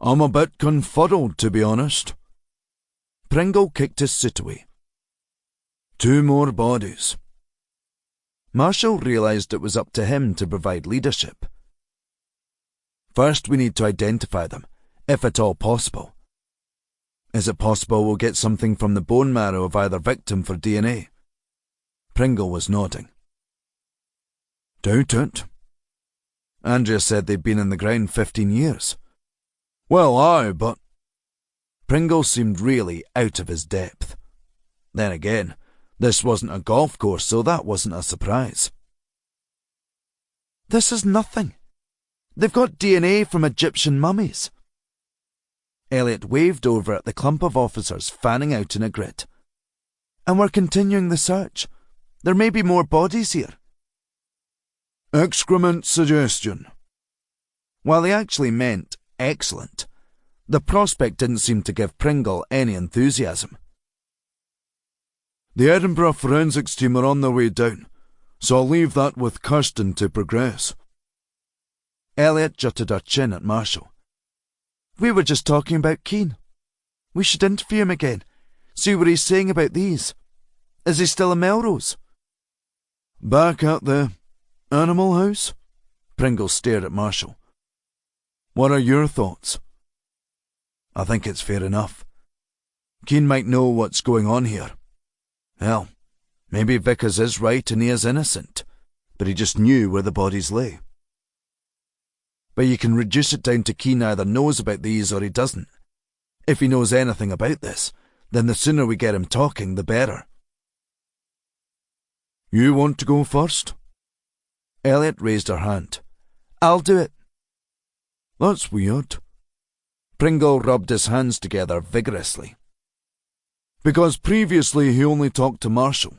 I'm a bit confuddled, to be honest. Pringle kicked his suit away. 2 more bodies. Marshall realised it was up to him to provide leadership. First, we need to identify them, if at all possible. Is it possible we'll get something from the bone marrow of either victim for DNA? Pringle was nodding. Doubt it. Andrea said they'd been in the ground 15 years. Well, aye, but... Pringle seemed really out of his depth. Then again, this wasn't a golf course, so that wasn't a surprise. This is nothing. They've got DNA from Egyptian mummies. Elliot waved over at the clump of officers fanning out in a grid. And we're continuing the search. There may be more bodies here. Excrement suggestion. While he actually meant excellent, the prospect didn't seem to give Pringle any enthusiasm. The Edinburgh forensics team are on their way down, so I'll leave that with Kirsten to progress. Elliot jutted her chin at Marshall. We were just talking about Keane. We should interview him again, see what he's saying about these. Is he still in Melrose? Back at the Animal House? Pringle stared at Marshall. What are your thoughts? I think it's fair enough. Keane might know what's going on here. Hell, maybe Vickers is right and he is innocent, but he just knew where the bodies lay. But you can reduce it down to Keane either knows about these or he doesn't. If he knows anything about this, then the sooner we get him talking, the better. You want to go first? Elliot raised her hand. I'll do it. That's weird. Pringle rubbed his hands together vigorously. Because previously he only talked to Marshall.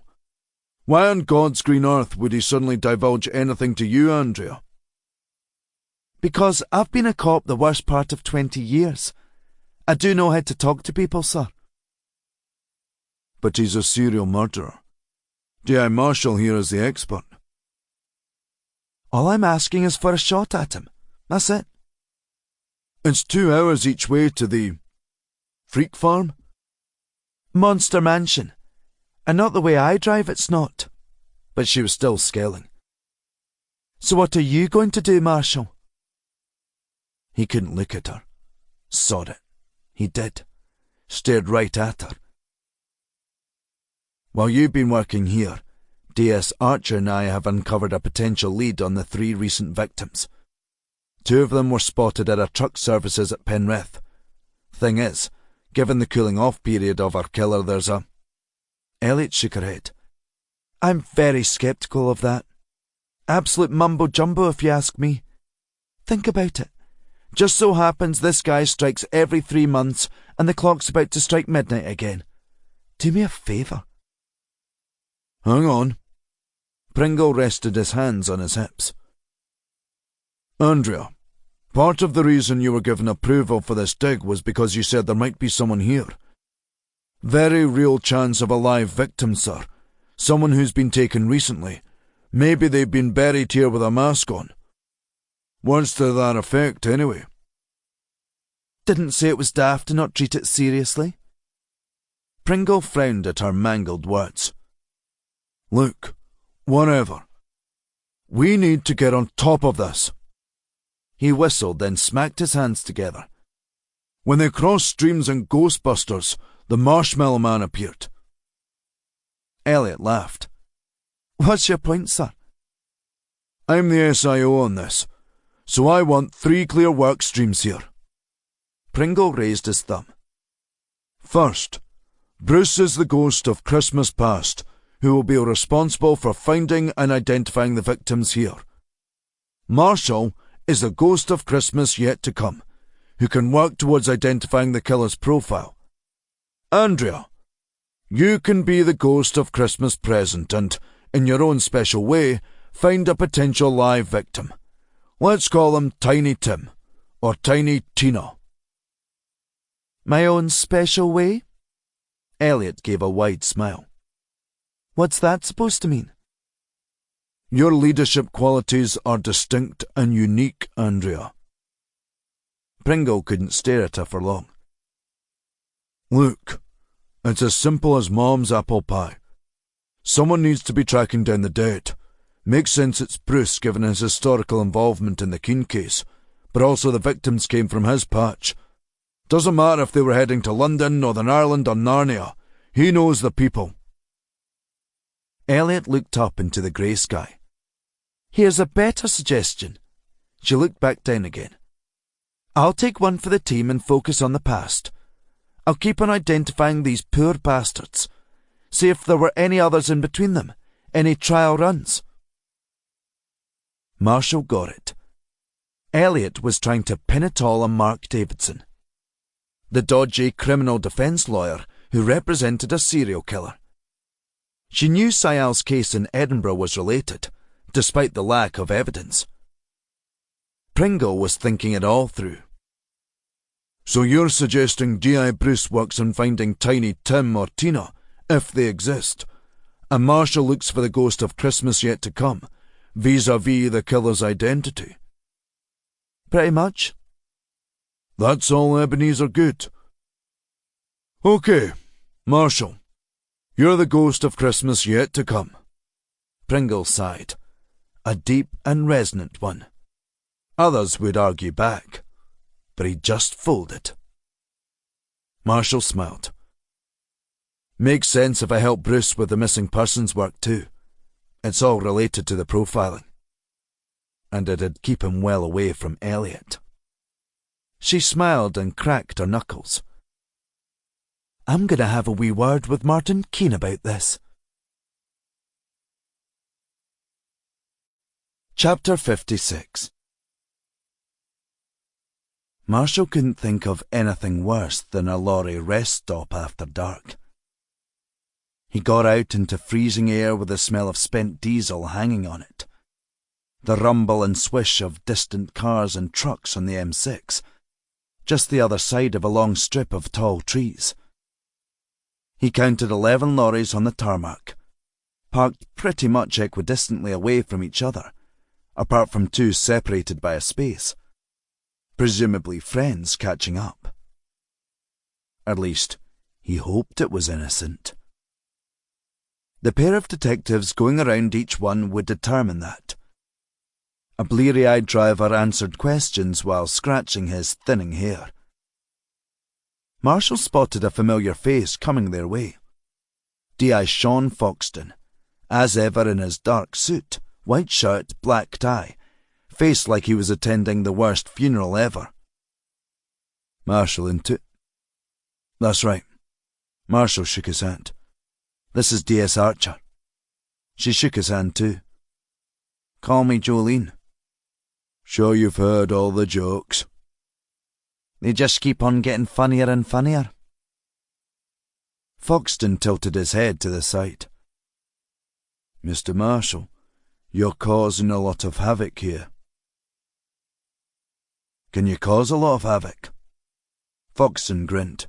Why on God's green earth would he suddenly divulge anything to you, Andrea? Because I've been a cop the worst part of 20 years. I do know how to talk to people, sir. But he's a serial murderer. D.I. Marshall here is the expert. All I'm asking is for a shot at him. That's it. It's 2 hours each way to the... Freak Farm? Monster Mansion. And not the way I drive, it's not. But she was still scaling. So what are you going to do, Marshall? He couldn't look at her. Sod it. He did. Stared right at her. While you've been working here, DS Archer and I have uncovered a potential lead on the 3 recent victims. 2 of them were spotted at our truck services at Penrith. Thing is, given the cooling-off period of our killer, there's a... Elliot shook her head. I'm very sceptical of that. Absolute mumbo-jumbo, if you ask me. Think about it. Just so happens this guy strikes every 3 months, and the clock's about to strike midnight again. Do me a favour. Hang on. Pringle rested his hands on his hips. Andrea, part of the reason you were given approval for this dig was because you said there might be someone here. Very real chance of a live victim, sir. Someone who's been taken recently. Maybe they've been buried here with a mask on. Words to that effect, anyway. Didn't say it was daft to not treat it seriously. Pringle frowned at her mangled words. Look, whatever. We need to get on top of this. He whistled, then smacked his hands together. When they crossed streams in Ghostbusters, the Marshmallow Man appeared. Elliot laughed. What's your point, sir? I'm the SIO on this, so I want 3 clear work streams here. Pringle raised his thumb. First, Bruce is the ghost of Christmas past, who will be responsible for finding and identifying the victims here. Marshall is the ghost of Christmas yet to come, who can work towards identifying the killer's profile. Andrea, you can be the ghost of Christmas present and, in your own special way, find a potential live victim. Let's call him Tiny Tim, or Tiny Tina. My own special way? Elliot gave a wide smile. What's that supposed to mean? Your leadership qualities are distinct and unique, Andrea. Pringle couldn't stare at her for long. Look, it's as simple as Mom's apple pie. Someone needs to be tracking down the dead. Makes sense it's Bruce given his historical involvement in the Keane case, but also the victims came from his patch. Doesn't matter if they were heading to London, Northern Ireland or Narnia. He knows the people. Elliot looked up into the grey sky. Here's a better suggestion. She looked back down again. I'll take one for the team and focus on the past. I'll keep on identifying these poor bastards. See if there were any others in between them. Any trial runs. Marshall got it. Elliot was trying to pin it all on Mark Davidson, the dodgy criminal defence lawyer who represented a serial killer. She knew Sayal's case in Edinburgh was related, despite the lack of evidence. Pringle was thinking it all through. So you're suggesting D.I. Bruce works on finding Tiny Tim or Tina, if they exist, and Marshall looks for the ghost of Christmas yet to come, vis-a-vis the killer's identity? Pretty much. That's all Ebenezer good. Okay, Marshall, you're the ghost of Christmas yet to come. Pringle sighed, a deep and resonant one. Others would argue back, but he just folded. Marshall smiled. Makes sense if I help Bruce with the missing persons work too. It's all related to the profiling. And it'd keep him well away from Elliot. She smiled and cracked her knuckles. I'm going to have a wee word with Martin Keane about this. Chapter 56. Marshall couldn't think of anything worse than a lorry rest stop after dark. He got out into freezing air with the smell of spent diesel hanging on it, the rumble and swish of distant cars and trucks on the M6, just the other side of a long strip of tall trees. He counted 11 lorries on the tarmac, parked pretty much equidistantly away from each other, apart from 2 separated by a space, presumably friends catching up. At least, he hoped it was innocent. The pair of detectives going around each one would determine that. A bleary-eyed driver answered questions while scratching his thinning hair. Marshall spotted a familiar face coming their way. D.I. Sean Foxton, as ever in his dark suit, white shirt, black tie, face like he was attending the worst funeral ever. Marshall into... That's right. Marshall shook his hand. This is D.S. Archer. She shook his hand too. Call me Jolene. Sure you've heard all the jokes? They just keep on getting funnier and funnier. Foxton tilted his head to the side. Mr. Marshall, you're causing a lot of havoc here. Can you cause a lot of havoc? Foxton grinned.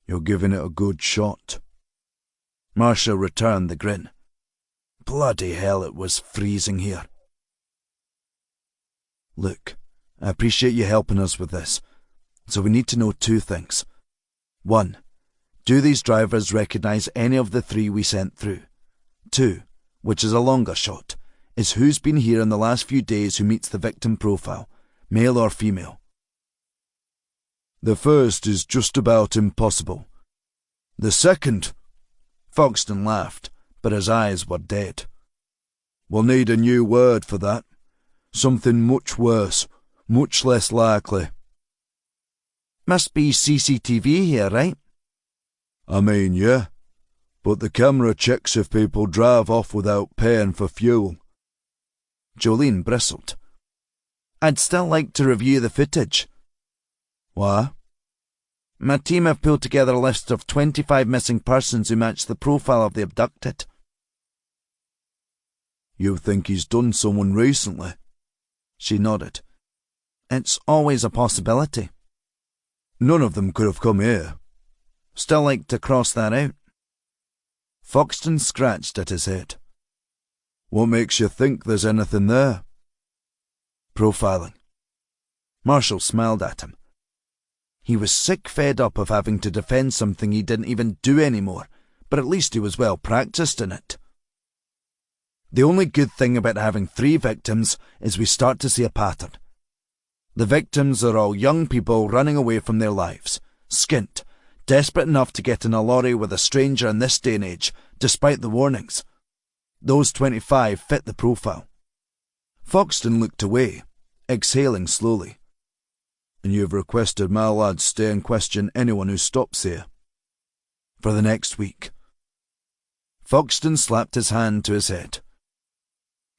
You're giving it a good shot. Marshall returned the grin. Bloody hell, it was freezing here. Look, I appreciate you helping us with this, so we need to know 2 things. 1, do these drivers recognise any of the 3 we sent through? 2, which is a longer shot, is who's been here in the last few days who meets the victim profile, male or female? The first is just about impossible. The second... Foxton laughed, but his eyes were dead. We'll need a new word for that. Something much worse, much less likely. Must be CCTV here, right? I mean, yeah. But the camera checks if people drive off without paying for fuel. Jolene bristled. I'd still like to review the footage. Why? My team have pulled together a list of 25 missing persons who match the profile of the abducted. You think he's done someone recently? She nodded. It's always a possibility. None of them could have come here. Still like to cross that out. Foxton scratched at his head. What makes you think there's anything there? Profiling. Marshall smiled at him. He was sick fed up of having to defend something he didn't even do anymore, but at least he was well practiced in it. The only good thing about having 3 victims is we start to see a pattern. The victims are all young people running away from their lives, skint, desperate enough to get in a lorry with a stranger in this day and age, despite the warnings. Those 25 fit the profile. Foxton looked away, exhaling slowly. And you've requested my lads stay and question anyone who stops here. For the next week. Foxton slapped his hand to his head.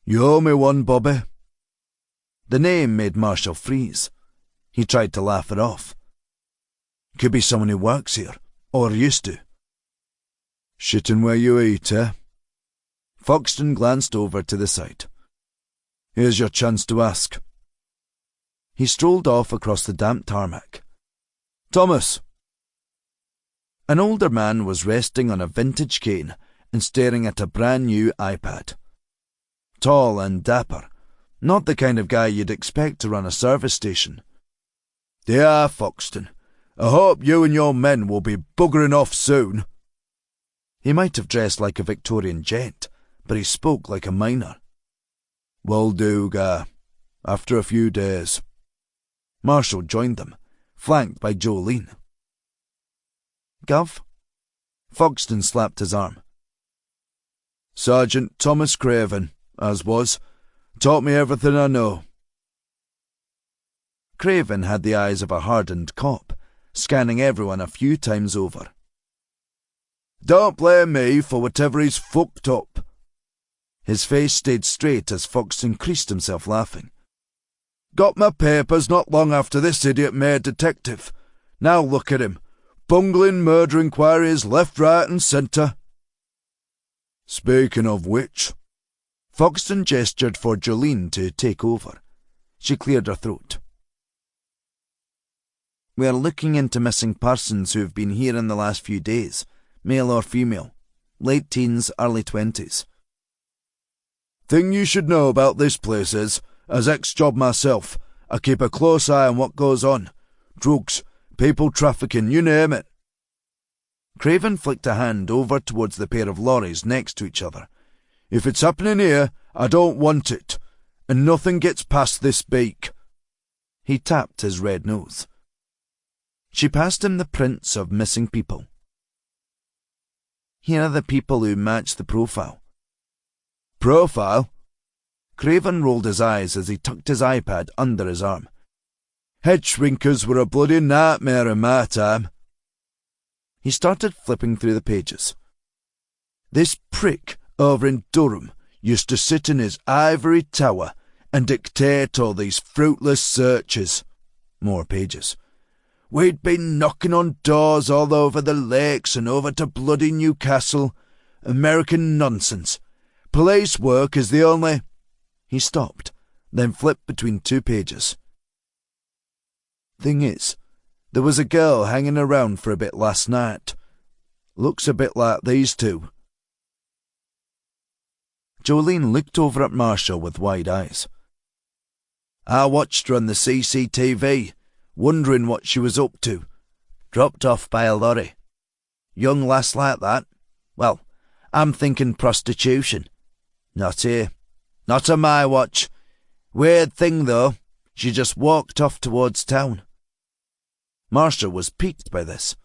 You owe me one, Bobby. The name made Marshall freeze. He tried to laugh it off. Could be someone who works here, or used to. Shitting where you eat, eh? Foxton glanced over to the side. Here's your chance to ask. He strolled off across the damp tarmac. Thomas! An older man was resting on a vintage cane and staring at a brand new iPad. Tall and dapper, not the kind of guy you'd expect to run a service station. Dear Foxton, I hope you and your men will be buggering off soon. He might have dressed like a Victorian gent, but he spoke like a miner. Will do, Guy. After a few days. Marshall joined them, flanked by Jolene. Gov? Foxton slapped his arm. Sergeant Thomas Craven, as was, taught me everything I know. Craven had the eyes of a hardened cop, scanning everyone a few times over. Don't blame me for whatever he's fucked up. His face stayed straight as Foxton creased himself laughing. Got my papers not long after this idiot made detective. Now look at him, bungling murder inquiries left, right and centre. Speaking of which... Foxton gestured for Jolene to take over. She cleared her throat. We are looking into missing persons who have been here in the last few days, male or female, late teens, early 20s. Thing you should know about this place is, as ex-job myself, I keep a close eye on what goes on. Drugs, people trafficking, you name it. Craven flicked a hand over towards the pair of lorries next to each other. If it's happening here, I don't want it, and nothing gets past this beak. He tapped his red nose. She passed him the prints of missing people. Here are the people who match the profile. Profile? Craven rolled his eyes as he tucked his iPad under his arm. Head shrinkers were a bloody nightmare in my time. He started flipping through the pages. This prick over in Durham used to sit in his ivory tower and dictate all these fruitless searches. More pages. We'd been knocking on doors all over the lakes and over to bloody Newcastle. American nonsense. Police work is the only... He stopped, then flipped between 2 pages. Thing is, there was a girl hanging around for a bit last night. Looks a bit like these two. Jolene looked over at Marshall with wide eyes. I watched her on the CCTV, wondering what she was up to. Dropped off by a lorry. Young lass like that. Well, I'm thinking prostitution. Not here. Not on my watch. Weird thing, though. She just walked off towards town. Marshall was piqued by this.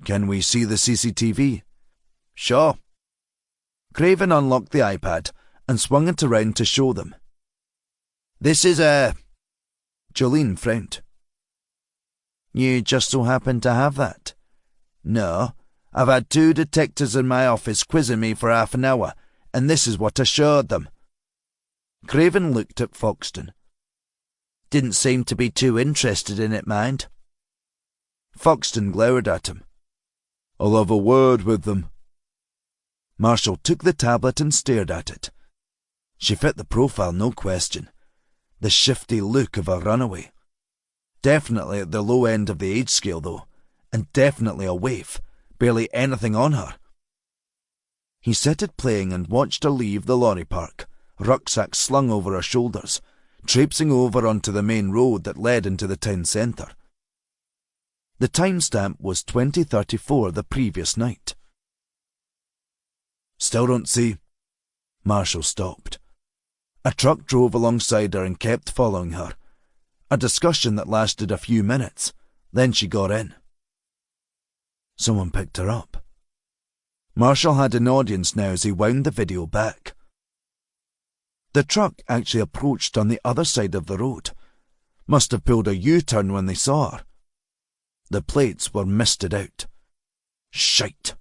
Can we see the CCTV? Sure. Craven unlocked the iPad and swung it around to show them. This is Jolene frowned. You just so happen to have that? No, I've had 2 detectives in my office quizzing me for half an hour, and this is what I showed them. Craven looked at Foxton. Didn't seem to be too interested in it, mind. Foxton glowered at him. I'll have a word with them. Marshall took the tablet and stared at it. She fit the profile, no question. The shifty look of a runaway. Definitely at the low end of the age scale, though, and definitely a waif, barely anything on her. He set it playing and watched her leave the lorry park, rucksack slung over her shoulders, traipsing over onto the main road that led into the town centre. The timestamp was 20:34 the previous night. Still don't see. Marshall stopped. A truck drove alongside her and kept following her. A discussion that lasted a few minutes. Then she got in. Someone picked her up. Marshall had an audience now as he wound the video back. The truck actually approached on the other side of the road. Must have pulled a U-turn when they saw her. The plates were misted out. Shite.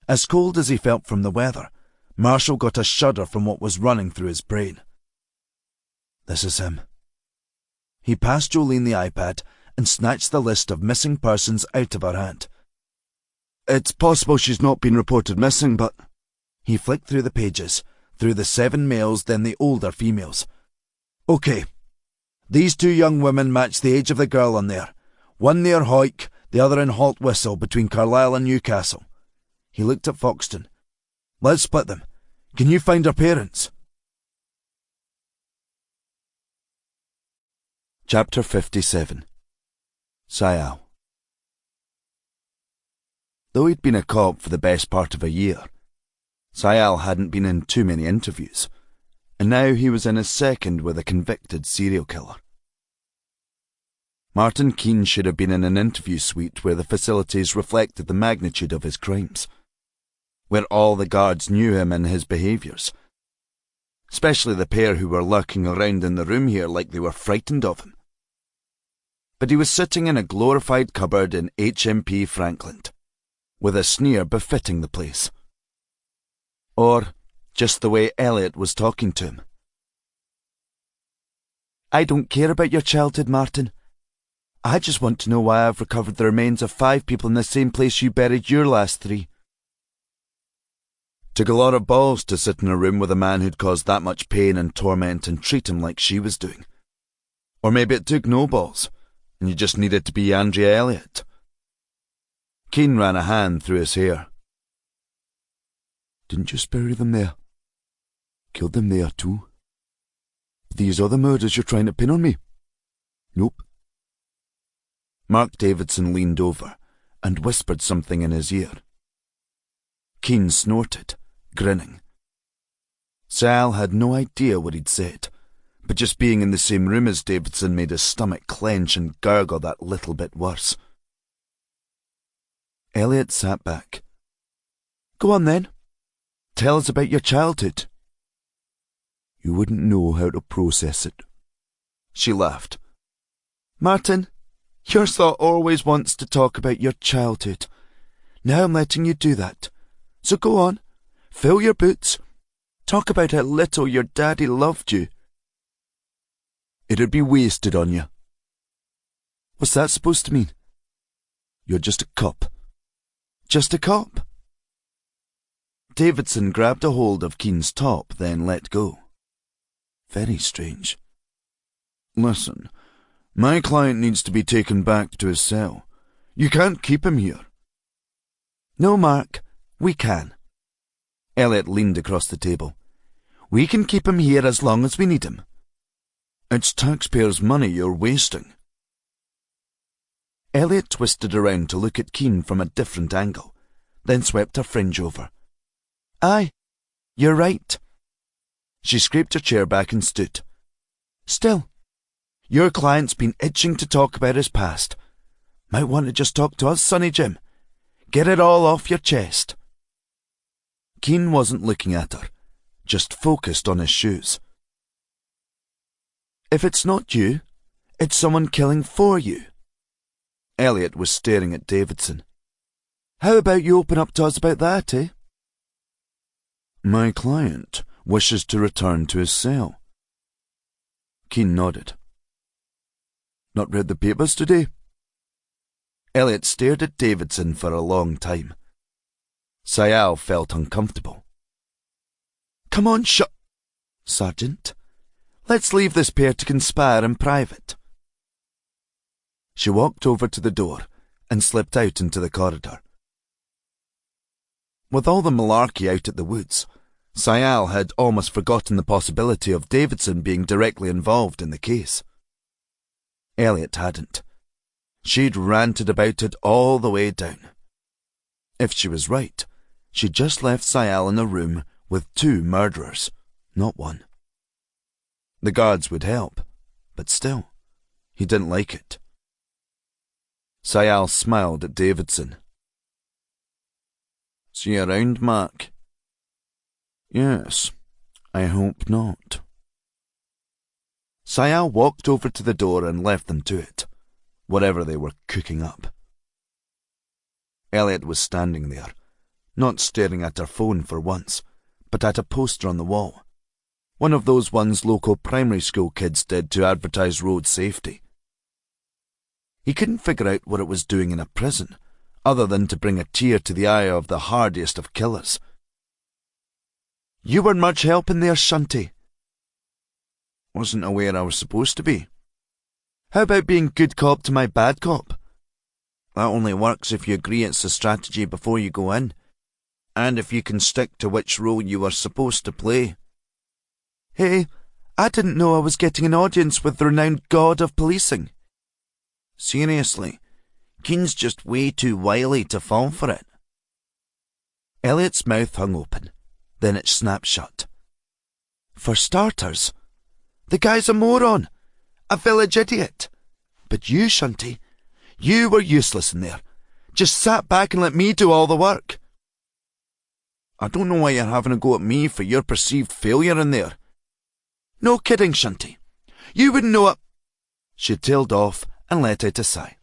As cold as he felt from the weather, Marshall got a shudder from what was running through his brain. This is him. He passed Jolene the iPad and snatched the list of missing persons out of her hand. It's possible she's not been reported missing, but... He flicked through the pages, through the 7 males, then the older females. Okay. These 2 young women match the age of the girl on there. One near Hoyk, the other in Haltwhistle between Carlisle and Newcastle. He looked at Foxton. Let's split them. Can you find her parents? Chapter 57. Sayal. Though he'd been a cop for the best part of a year, Sayal hadn't been in too many interviews, and now he was in his second with a convicted serial killer. Martin Keane should have been in an interview suite where the facilities reflected the magnitude of his crimes, where all the guards knew him and his behaviours, especially the pair who were lurking around in the room here like they were frightened of him. But he was sitting in a glorified cupboard in HMP Frankland, with a sneer befitting the place. Or just the way Elliot was talking to him. I don't care about your childhood, Martin. I just want to know why I've recovered the remains of 5 people in the same place you buried your last 3. Took a lot of balls to sit in a room with a man who'd caused that much pain and torment and treat him like she was doing. Or maybe it took no balls, and you just needed to be Andrea Elliot. Keane ran a hand through his hair. Didn't just bury them there. Killed them there too. These are the murders you're trying to pin on me? Nope. Mark Davidson leaned over and whispered something in his ear. Keane snorted, grinning. Sal had no idea what he'd said, but just being in the same room as Davidson made his stomach clench and gurgle that little bit worse. Elliot sat back. Go on then. Tell us about your childhood. You wouldn't know how to process it. She laughed. Martin, your thought always wants to talk about your childhood. Now I'm letting you do that. So go on, fill your boots. Talk about how little your daddy loved you. It'd be wasted on you. What's that supposed to mean? You're just a cop. Just a cop? Davidson grabbed a hold of Keane's top, then let go. Very strange. Listen, my client needs to be taken back to his cell. You can't keep him here. No, Mark, we can. Elliot leaned across the table. We can keep him here as long as we need him. It's taxpayers' money you're wasting. Elliot twisted around to look at Keane from a different angle, then swept her fringe over. Aye, you're right. She scraped her chair back and stood. Still, your client's been itching to talk about his past. Might want to just talk to us, Sonny Jim. Get it all off your chest. Keane wasn't looking at her, just focused on his shoes. If it's not you, it's someone killing for you. Elliot was staring at Davidson. How about you open up to us about that, eh? My client wishes to return to his cell. Keane nodded. Not read the papers today? Elliot stared at Davidson for a long time. Sayal felt uncomfortable. Come on, Sergeant. Let's leave this pair to conspire in private. She walked over to the door and slipped out into the corridor. With all the malarkey out at the woods, Sayal had almost forgotten the possibility of Davidson being directly involved in the case. Elliot hadn't. She'd ranted about it all the way down. If she was right, she'd just left Sayal in a room with 2 murderers, not 1. The guards would help, but still, he didn't like it. Sayal smiled at Davidson. See you around, Mark? Yes, I hope not. Sayal walked over to the door and left them to it, whatever they were cooking up. Elliot was standing there, not staring at her phone for once, but at a poster on the wall. One of those ones local primary school kids did to advertise road safety. He couldn't figure out what it was doing in a prison, other than to bring a tear to the eye of the hardiest of killers. You weren't much help in there, Shunty. Wasn't aware I was supposed to be. How about being good cop to my bad cop? That only works if you agree it's a strategy before you go in, and if you can stick to which role you are supposed to play. Hey, I didn't know I was getting an audience with the renowned god of policing. Seriously, Keane's just way too wily to fall for it. Elliot's mouth hung open, then it snapped shut. For starters, the guy's a moron, a village idiot. But you, Shunty, you were useless in there. Just sat back and let me do all the work. I don't know why you're having a go at me for your perceived failure in there. No kidding, Shunty. You wouldn't know it. She tailed off and let out a sigh.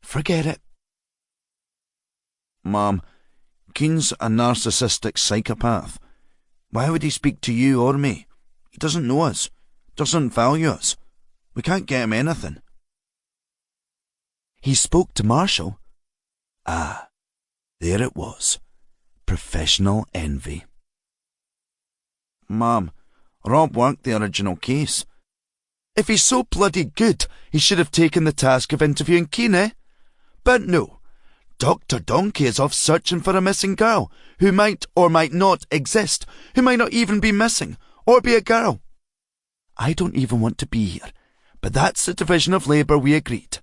Forget it. Mom, Keane's a narcissistic psychopath. Why would he speak to you or me? He doesn't know us, doesn't value us. We can't get him anything. He spoke to Marshall. Ah, there it was. Professional envy. Mom, Rob worked the original case. If he's so bloody good, he should have taken the task of interviewing Keane, eh? But no, Dr. Donkey is off searching for a missing girl, who might or might not exist, who might not even be missing, or be a girl. I don't even want to be here, but that's the division of labour we agreed.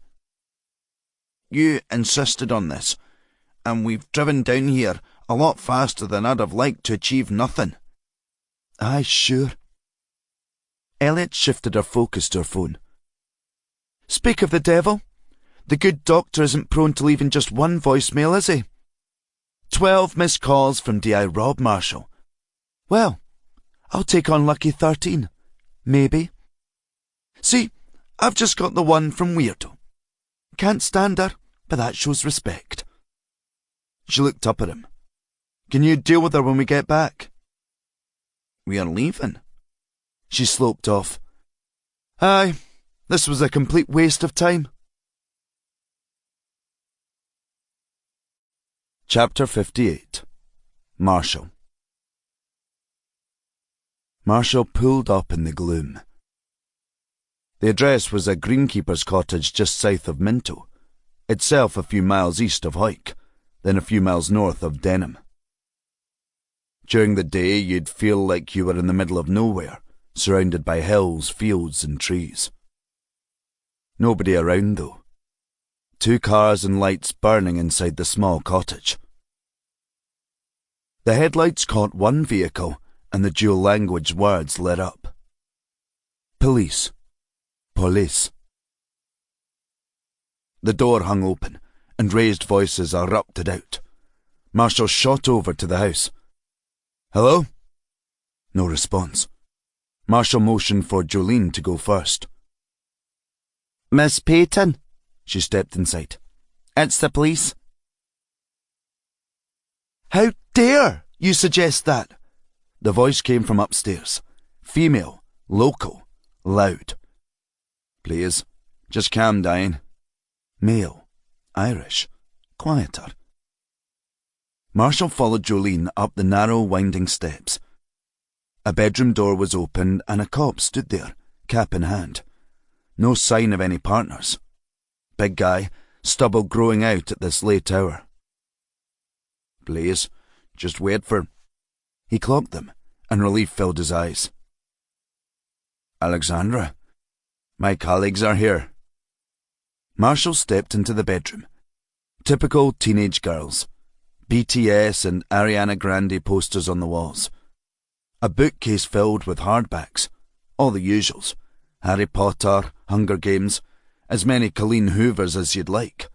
You insisted on this, and we've driven down here a lot faster than I'd have liked to achieve nothing. Aye, sure. Elliot shifted her focus to her phone. Speak of the devil, the good doctor isn't prone to leaving just one voicemail, is he? 12 missed calls from D.I. Rob Marshall. Well, I'll take on lucky 13. Maybe. See, I've just got the one from Weirdo. Can't stand her, but that shows respect. She looked up at him. Can you deal with her when we get back? We are leaving. She sloped off. Aye, this was a complete waste of time. Chapter 58. Marshall. Marshall pulled up in the gloom. The address was a greenkeeper's cottage just south of Minto, itself a few miles east of Hawick, then a few miles north of Denham. During the day you'd feel like you were in the middle of nowhere, surrounded by hills, fields and trees. Nobody around though. 2 cars and lights burning inside the small cottage. The headlights caught one vehicle and the dual language words lit up. Police. Police. The door hung open and raised voices erupted out. Marshall shot over to the house. Hello? No response. Marshall motioned for Jolene to go first. Miss Peyton, she stepped inside. It's the police. How dare you suggest that? The voice came from upstairs. Female, local, loud. Please, just calm down. Male, Irish, quieter. Marshall followed Jolene up the narrow, winding steps. A bedroom door was opened and a cop stood there, cap in hand. No sign of any partners. Big guy, stubble growing out at this late hour. Please, just wait for... He clocked them, and relief filled his eyes. Alexandra, my colleagues are here. Marshall stepped into the bedroom. Typical teenage girls. BTS and Ariana Grande posters on the walls. A bookcase filled with hardbacks. All the usuals. Harry Potter, Hunger Games, as many Colleen Hoovers as you'd like.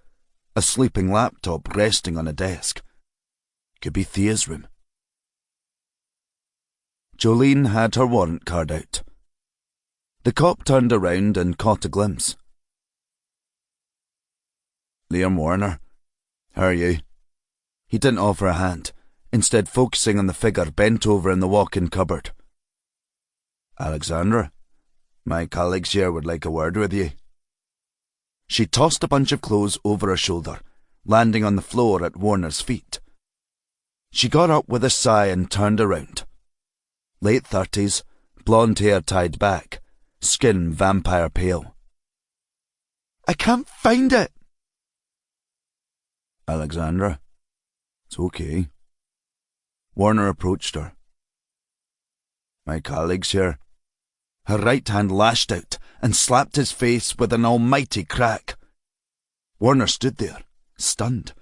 A sleeping laptop resting on a desk. Could be Thea's room. Jolene had her warrant card out. The cop turned around and caught a glimpse. Liam Warner, how are you? He didn't offer a hand, instead focusing on the figure bent over in the walk-in cupboard. Alexandra, my colleagues here would like a word with you. She tossed a bunch of clothes over her shoulder, landing on the floor at Warner's feet. She got up with a sigh and turned around. Late 30s, blonde hair tied back, skin vampire pale. I can't find it! Alexandra, it's okay. Warner approached her. My colleagues here. Her right hand lashed out and slapped his face with an almighty crack. Warner stood there, stunned.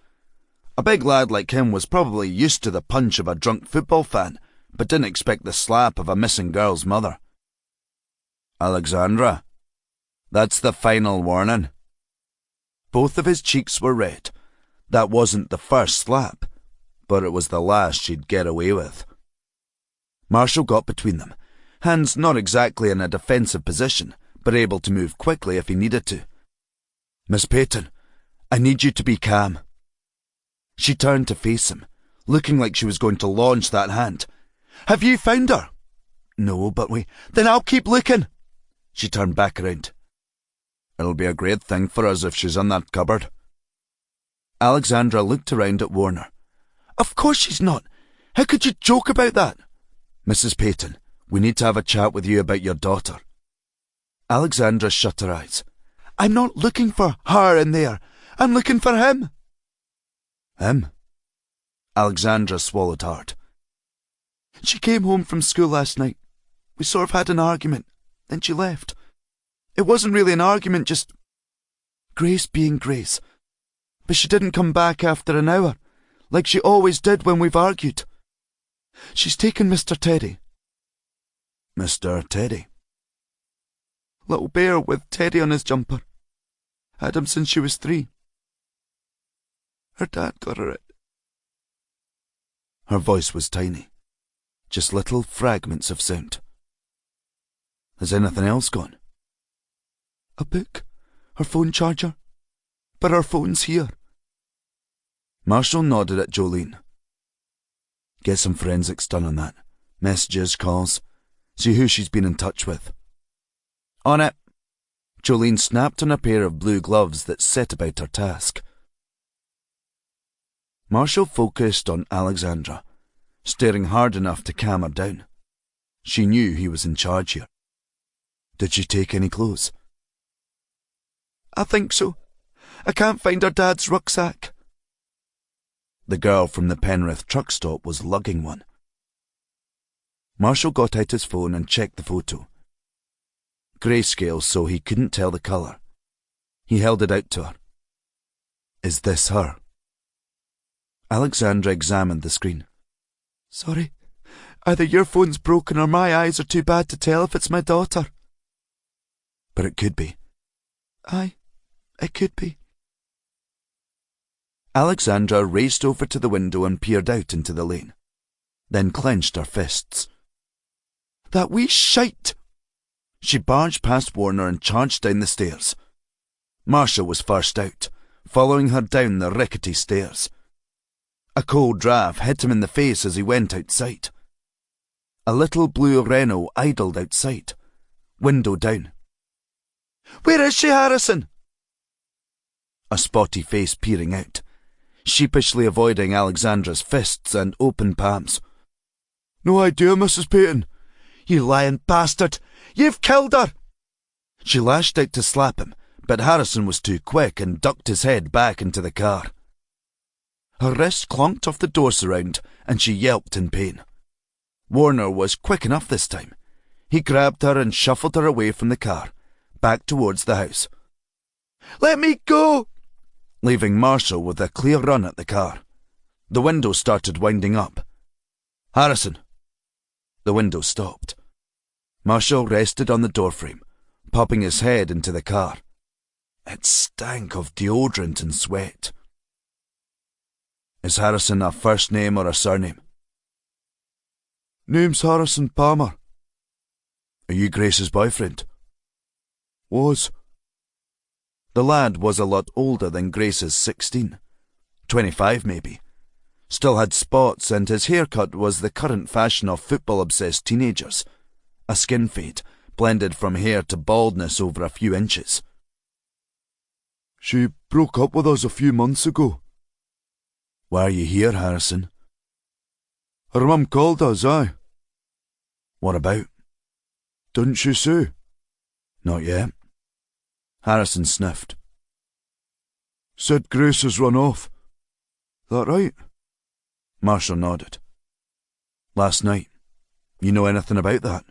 A big lad like him was probably used to the punch of a drunk football fan, but didn't expect the slap of a missing girl's mother. Alexandra, that's the final warning. Both of his cheeks were red. That wasn't the first slap, but it was the last she'd get away with. Marshall got between them, hands not exactly in a defensive position, but able to move quickly if he needed to. Miss Peyton, I need you to be calm. She turned to face him, looking like she was going to launch that hand. Have you found her? No, but Then I'll keep looking. She turned back around. It'll be a great thing for us if she's in that cupboard. Alexandra looked around at Warner. Of course she's not. How could you joke about that? Mrs. Peyton, we need to have a chat with you about your daughter. Alexandra shut her eyes. I'm not looking for her in there. I'm looking for him. Him? Alexandra swallowed hard. She came home from school last night. We sort of had an argument. Then she left. It wasn't really an argument, just Grace being Grace. But she didn't come back after an hour, like she always did when we've argued. She's taken Mr. Teddy. Mr. Teddy? Little bear with Teddy on his jumper. Had him since she was 3. Her dad got her it. Her voice was tiny. Just little fragments of sound. Has anything else gone? A book, her phone charger, but her phone's here. Marshall nodded at Jolene. Get some forensics done on that. Messages, calls. See who she's been in touch with. On it. Jolene snapped on a pair of blue gloves that set about her task. Marshall focused on Alexandra, staring hard enough to calm her down. She knew he was in charge here. Did she take any clothes? I think so. I can't find her dad's rucksack. The girl from the Penrith truck stop was lugging one. Marshall got out his phone and checked the photo. Grayscale, so he couldn't tell the colour. He held it out to her. Is this her? Alexandra examined the screen. Sorry, either your phone's broken or my eyes are too bad to tell if it's my daughter. But it could be. Aye, it could be. Alexandra raced over to the window and peered out into the lane, then clenched her fists. That wee shite She barged past Warner and charged down the stairs. Marshall was first out, following her down the rickety stairs. A cold draught hit him in the face as he went outside. A little blue Renault idled outside, window down. "Where is she, Harrison?" A spotty face peering out, sheepishly avoiding Alexandra's fists and open palms. "No idea, Mrs. Peyton." "You lying bastard! You've killed her!" She lashed out to slap him, but Harrison was too quick and ducked his head back into the car. Her wrist clunked off the door surround and she yelped in pain. Warner was quick enough this time. He grabbed her and shuffled her away from the car, back towards the house. "Let me go!" leaving Marshall with a clear run at the car. The window started winding up. "Harrison!" The window stopped. Marshall rested on the doorframe, popping his head into the car. It stank of deodorant and sweat. "Is Harrison a first name or a surname?" "Name's Harrison Palmer." "Are you Grace's boyfriend?" "Was." The lad was a lot older than Grace's 16. 25 maybe. Still had spots and his haircut was the current fashion of football-obsessed teenagers. A skin fade, blended from hair to baldness over a few inches. "She broke up with us a few months ago." "Why are you here, Harrison?" "Her mum called us, aye." "What about?" "Didn't she say?" "Not yet." Harrison sniffed. "Said Grace has run off. That right?" Marshall nodded. "Last night. You know anything about that?"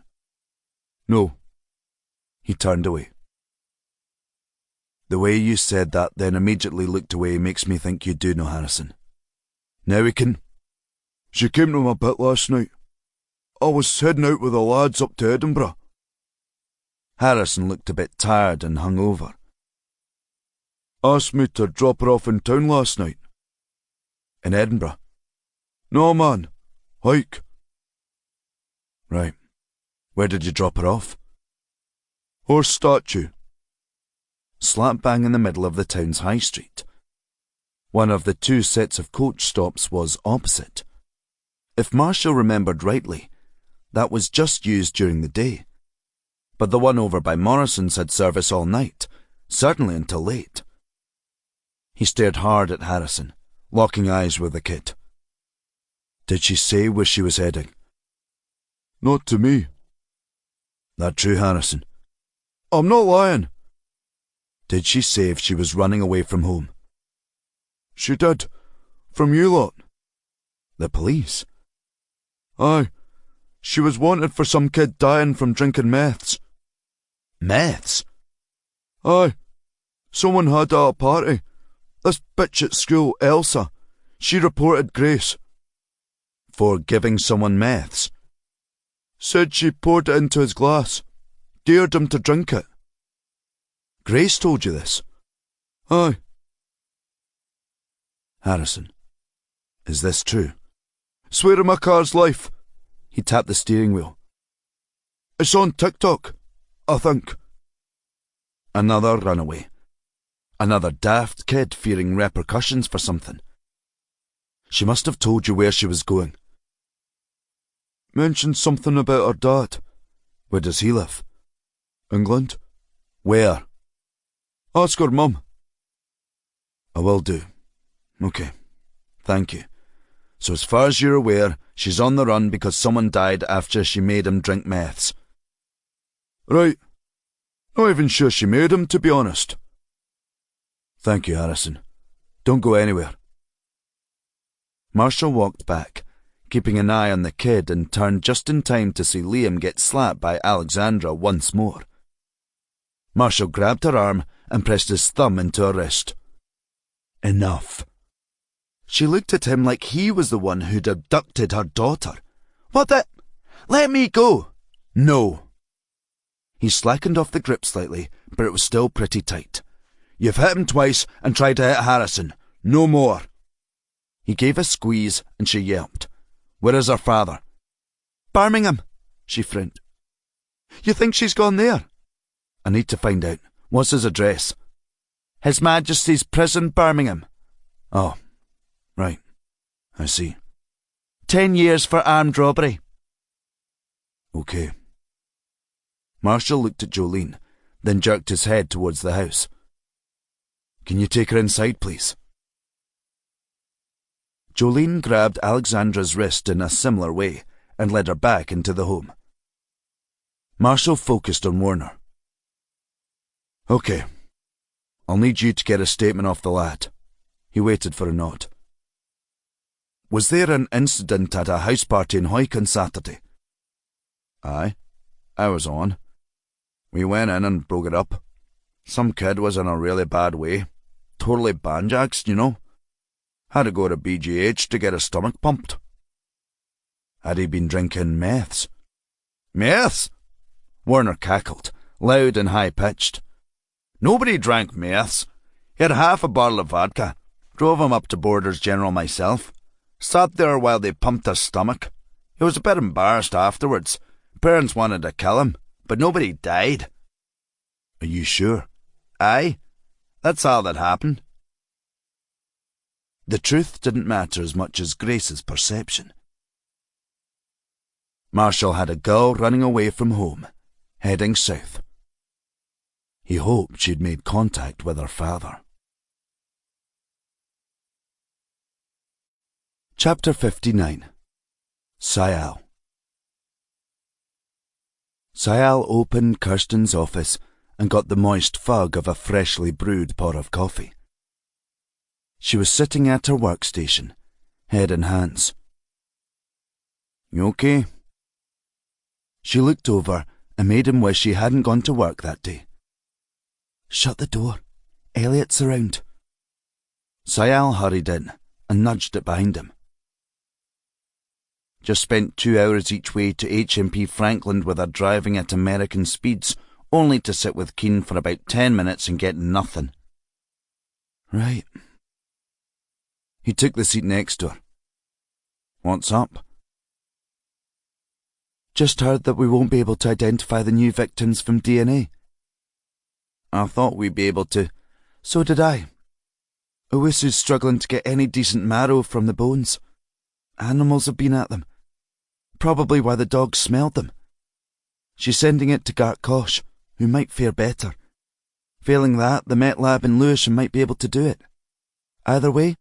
"No." He turned away. The way you said that, then immediately looked away, makes me think you do know Harrison. Now we can... "She came to my bit last night. I was heading out with the lads up to Edinburgh." Harrison looked a bit tired and hungover. "Asked me to drop her off in town last night." "In Edinburgh?" "No, man. Hike." "Right. Where did you drop her off?" "Horse statue." Slap bang in the middle of the town's high street. One of the two sets of coach stops was opposite. If Marshall remembered rightly, that was just used during the day. But the one over by Morrison's had service all night, certainly until late. He stared hard at Harrison, locking eyes with the kid. "Did she say where she was heading?" "Not to me." "That true, Harrison?" "I'm not lying." "Did she say if she was running away from home?" "She did. From you lot." "The police?" "Aye. She was wanted for some kid dying from drinking meths." "Meths?" "Aye. Someone had at a party. This bitch at school, Elsa, she reported Grace." "For giving someone meths?" "Said she poured it into his glass. Dared him to drink it." "Grace told you this?" "Aye." "Harrison, is this true?" "Swear on my car's life." He tapped the steering wheel. "It's on TikTok, I think." Another runaway. Another daft kid fearing repercussions for something. She must have told you where she was going. "Mentioned something about her dad." "Where does he live?" "England." "Where?" "Ask her mum." "I will do. Okay. Thank you. So as far as you're aware, she's on the run because someone died after she made him drink meths." "Right. Not even sure she made him, to be honest." "Thank you, Harrison. Don't go anywhere." Marshall walked back, keeping an eye on the kid, and turned just in time to see Liam get slapped by Alexandra once more. Marshall grabbed her arm and pressed his thumb into her wrist. "Enough." She looked at him like he was the one who'd abducted her daughter. "What the... Let me go!" "No." He slackened off the grip slightly, but it was still pretty tight. "You've hit him twice and tried to hit Harrison. No more." He gave a squeeze and she yelped. "Where is her father?" "Birmingham," she frowned. You think she's gone there? I need to find out. What's his address? His Majesty's Prison, Birmingham. Oh, right. I see. 10 years for armed robbery. Okay. Marshall looked at Jolene, then jerked his head towards the house. Can you take her inside, please? Jolene grabbed Alexandra's wrist in a similar way and led her back into the home. Marshall focused on Warner. Okay. I'll need you to get a statement off the lad. He waited for a nod. Was there an incident at a house party in Hoyk on Saturday? Aye. I was on. We went in and broke it up. Some kid was in a really bad way. Totally banjaxed, you know. Had to go to BGH to get his stomach pumped. Had he been drinking meths? Meths? Warner cackled, loud and high-pitched. Nobody drank meths. He had half a bottle of vodka. Drove him up to Borders General myself. Sat there while they pumped his stomach. He was a bit embarrassed afterwards. Parents wanted to kill him, but nobody died. Are you sure? Aye. That's all that happened. The truth didn't matter as much as Grace's perception. Marshall had a girl running away from home, heading south. He hoped she'd made contact with her father. Chapter 59. Sayal. Sayal opened Kirsten's office and got the moist fug of a freshly brewed pot of coffee. She was sitting at her workstation, head in hands. You okay? She looked over and made him wish he hadn't gone to work that day. Shut the door. Elliot's around. Sayal hurried in and nudged it behind him. Just spent 2 hours each way to HMP Franklin with her driving at American speeds, only to sit with Keane for about 10 minutes and get nothing. Right. He took the seat next to her. What's up? Just heard that we won't be able to identify the new victims from DNA. I thought we'd be able to. So did I. Owusu's struggling to get any decent marrow from the bones. Animals have been at them. Probably why the dogs smelled them. She's sending it to Gartkosh, who might fare better. Failing that, the Met Lab in Lewisham might be able to do it. Either way,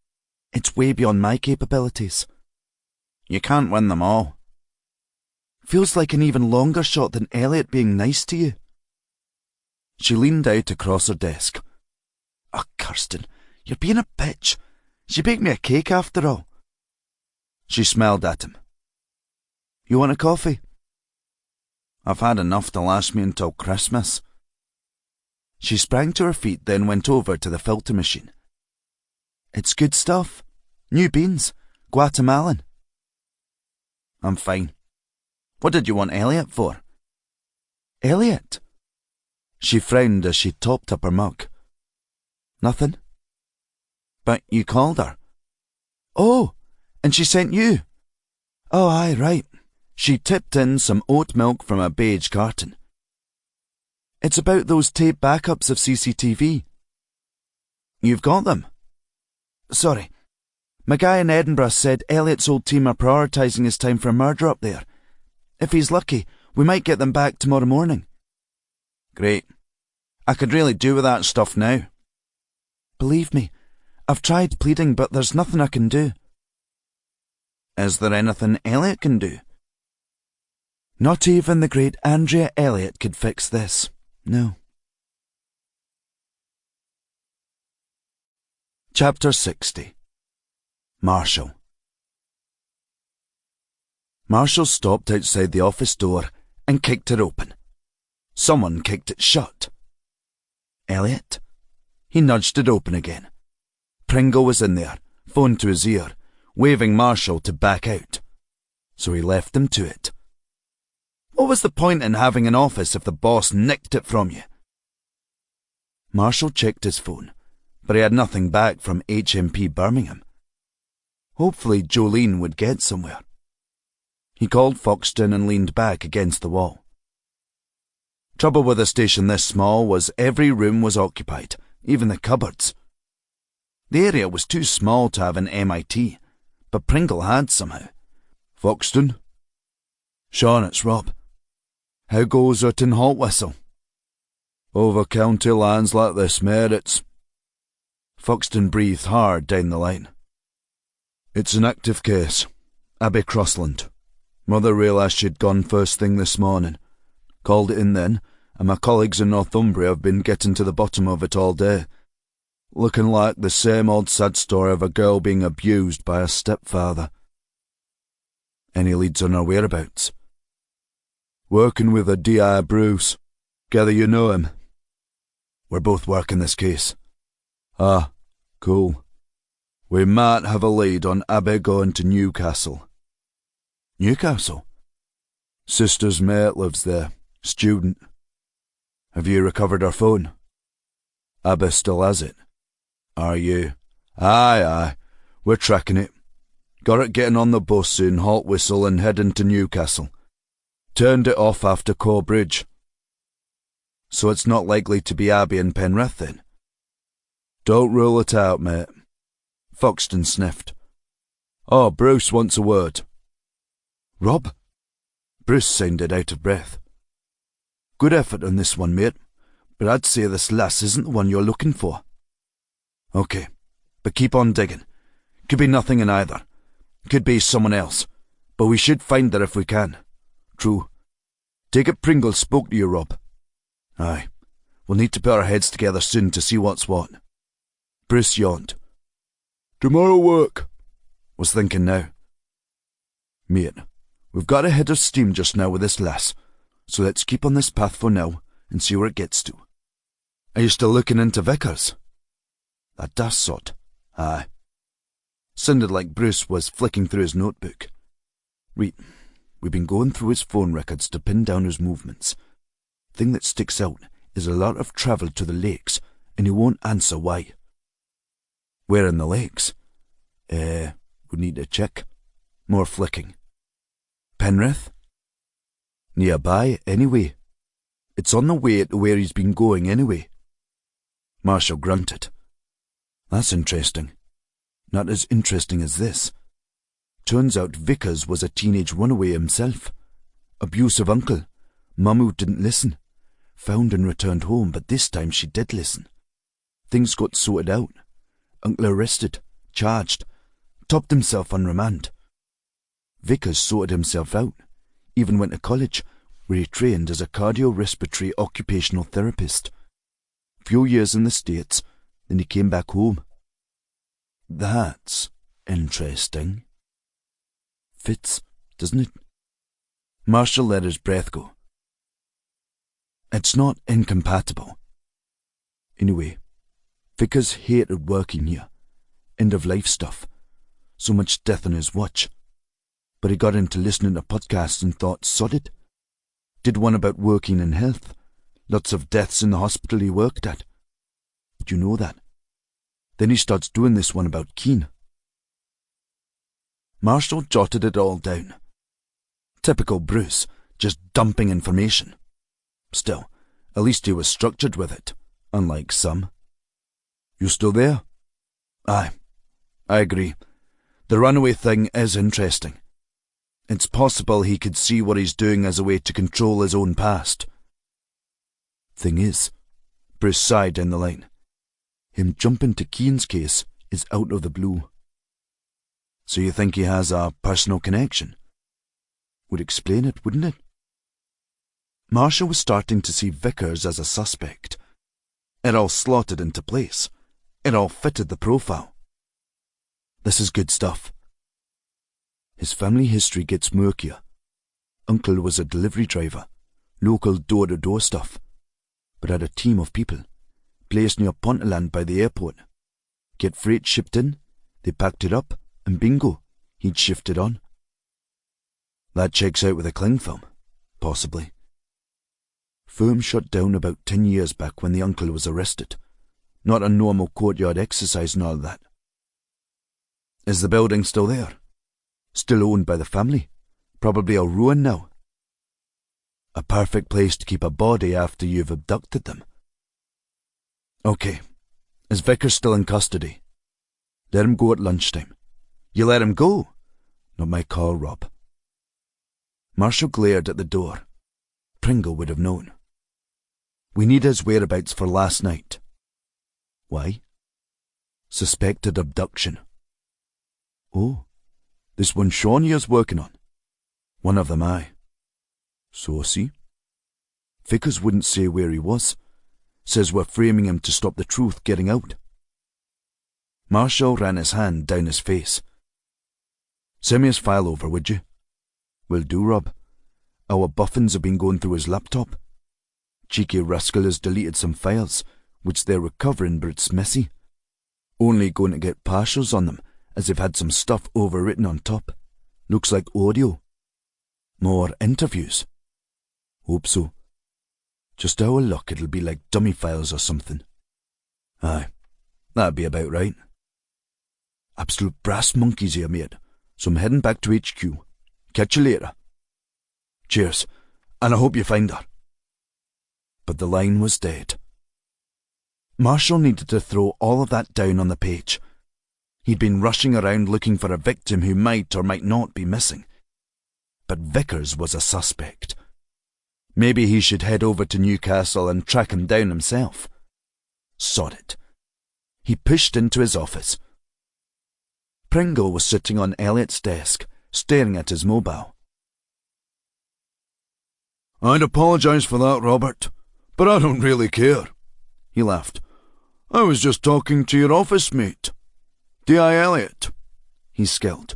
it's way beyond my capabilities. You can't win them all. Feels like an even longer shot than Elliot being nice to you. She leaned out across her desk. Oh, Kirsten, you're being a bitch. She baked me a cake after all. She smiled at him. You want a coffee? I've had enough to last me until Christmas. She sprang to her feet, then went over to the filter machine. It's good stuff. New beans. Guatemalan. I'm fine. What did you want Elliot for? Elliot? She frowned as she topped up her mug. Nothing. But you called her. Oh, and she sent you. Oh, aye, right. She tipped in some oat milk from a beige carton. It's about those tape backups of CCTV. You've got them? Sorry. My guy in Edinburgh said Elliot's old team are prioritising his time for a murder up there. If he's lucky, we might get them back tomorrow morning. Great. I could really do with that stuff now. Believe me, I've tried pleading, but there's nothing I can do. Is there anything Elliot can do? Not even the great Andrea Elliot could fix this, no. Chapter 60. Marshall. Marshall stopped outside the office door and kicked it open. Someone kicked it shut. Elliot? He nudged it open again. Pringle was in there, phone to his ear, waving Marshall to back out. So he left them to it. What was the point in having an office if the boss nicked it from you? Marshall checked his phone, but he had nothing back from HMP Birmingham. Hopefully Jolene would get somewhere. He called Foxton and leaned back against the wall. Trouble with a station this small was every room was occupied, even the cupboards. The area was too small to have an MIT, but Pringle had somehow. Foxton? Sean, it's Rob. How goes it in Haltwhistle? Over county lands like this, mate, it's... Foxton breathed hard down the line. It's an active case. Abbey Crossland. Mother realised she'd gone first thing this morning. Called it in then, and my colleagues in Northumbria have been getting to the bottom of it all day. Looking like the same old sad story of a girl being abused by her stepfather. Any leads on her whereabouts? Working with a D.I. Bruce. Gather you know him. We're both working this case. Ah, cool. We might have a lead on Abbey going to Newcastle. Newcastle? Sister's mate lives there. Student. Have you recovered her phone? Abbey still has it. Are you? Aye. We're tracking it. Got it getting on the bus in Haltwhistle and heading to Newcastle. Turned it off after Corbridge. So it's not likely to be Abbey and Penrith then? Don't rule it out, mate. Foxton sniffed. Oh, Bruce wants a word. Rob? Bruce sounded out of breath. Good effort on this one, mate, but I'd say this lass isn't the one you're looking for. OK, but keep on digging. Could be nothing in either. Could be someone else, but we should find her if we can. True. Take it Pringle spoke to you, Rob. Aye, we'll need to put our heads together soon to see what's what. Bruce yawned. Tomorrow work. Was thinking now. Mate, we've got a head of steam just now with this lass, so let's keep on this path for now and see where it gets to. Are you still looking into Vickers? That daft sort. Aye. Sounded like Bruce was flicking through his notebook. We've been going through his phone records to pin down his movements. Thing that sticks out is a lot of travel to the lakes, and he won't answer why. Where in the lakes? We need to check. More flicking. Penrith? Nearby, anyway. It's on the way to where he's been going anyway. Marshall grunted. That's interesting. Not as interesting as this. Turns out Vickers was a teenage runaway himself. Abusive uncle. Mum who didn't listen. Found and returned home, but this time she did listen. Things got sorted out. Uncle arrested, charged, topped himself on remand. Vickers sorted himself out, even went to college, where he trained as a cardiorespiratory occupational therapist. Few years in the States, then he came back home. That's interesting. Fits, doesn't it? Marshall let his breath go. It's not incompatible. Anyway, Vickers hated working here. End-of-life stuff. So much death on his watch. But he got into listening to podcasts and thought, sod it. Did one about working in health. Lots of deaths in the hospital he worked at. Did you know that? Then he starts doing this one about Keane. Marshall jotted it all down. Typical Bruce, just dumping information. Still, at least he was structured with it, unlike some. You still there? Aye, I agree. The runaway thing is interesting. It's possible he could see what he's doing as a way to control his own past. Thing is, Bruce sighed down the line. Him jumping to Keane's case is out of the blue. So you think he has a personal connection? Would explain it, wouldn't it? Marshall was starting to see Vickers as a suspect. It all slotted into place. It all fitted the profile. This is good stuff. His family history gets murkier. Uncle was a delivery driver, local door-to-door stuff, but had a team of people, placed near Ponteland by the airport. Get freight shipped in, they packed it up, and bingo, he'd shifted on. That checks out with a cling film, possibly. Firm shut down about 10 years back when the uncle was arrested. Not a normal courtyard exercise and all that. Is the building still there? Still owned by the family? Probably a ruin now. A perfect place to keep a body after you've abducted them. Okay. Is Vickers still in custody? Let him go at lunchtime. You let him go? Not my call, Rob. Marshall glared at the door. Pringle would have known. We need his whereabouts for last night. Why? Suspected abduction. Oh, this one Sean here's working on. One of them, aye. So, see? Vickers wouldn't say where he was. Says we're framing him to stop the truth getting out. Marshall ran his hand down his face. Send me his file over, would you? Will do, Rob. Our buffins have been going through his laptop. Cheeky rascal has deleted some files, which they're recovering, but it's messy. Only going to get partials on them, as they've had some stuff overwritten on top. Looks like audio. More interviews. Hope so. Just our luck it'll be like dummy files or something. Aye, that'd be about right. Absolute brass monkeys here, mate. So I'm heading back to HQ. Catch you later. Cheers, and I hope you find her. But the line was dead. Marshall needed to throw all of that down on the page. He'd been rushing around looking for a victim who might or might not be missing. But Vickers was a suspect. Maybe he should head over to Newcastle and track him down himself. Sod it. He pushed into his office. Pringle was sitting on Elliot's desk, staring at his mobile. I'd apologise for that, Robert, but I don't really care. He laughed. I was just talking to your office mate, D.I. Elliot. He skilled.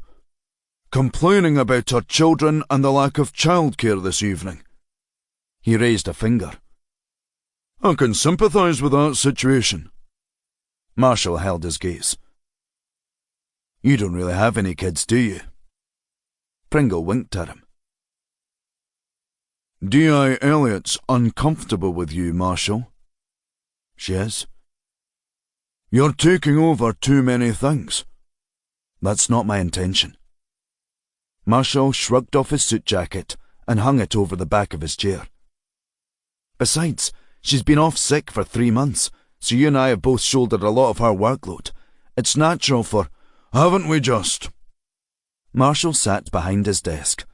Complaining about her children and the lack of childcare this evening. He raised a finger. I can sympathise with that situation. Marshall held his gaze. You don't really have any kids, do you? Pringle winked at him. D.I. Elliot's uncomfortable with you, Marshall. She is? You're taking over too many things. That's not my intention. Marshall shrugged off his suit jacket and hung it over the back of his chair. Besides, she's been off sick for 3 months, so you and I have both shouldered a lot of her workload. It's natural for... Haven't we just? Marshall sat behind his desk.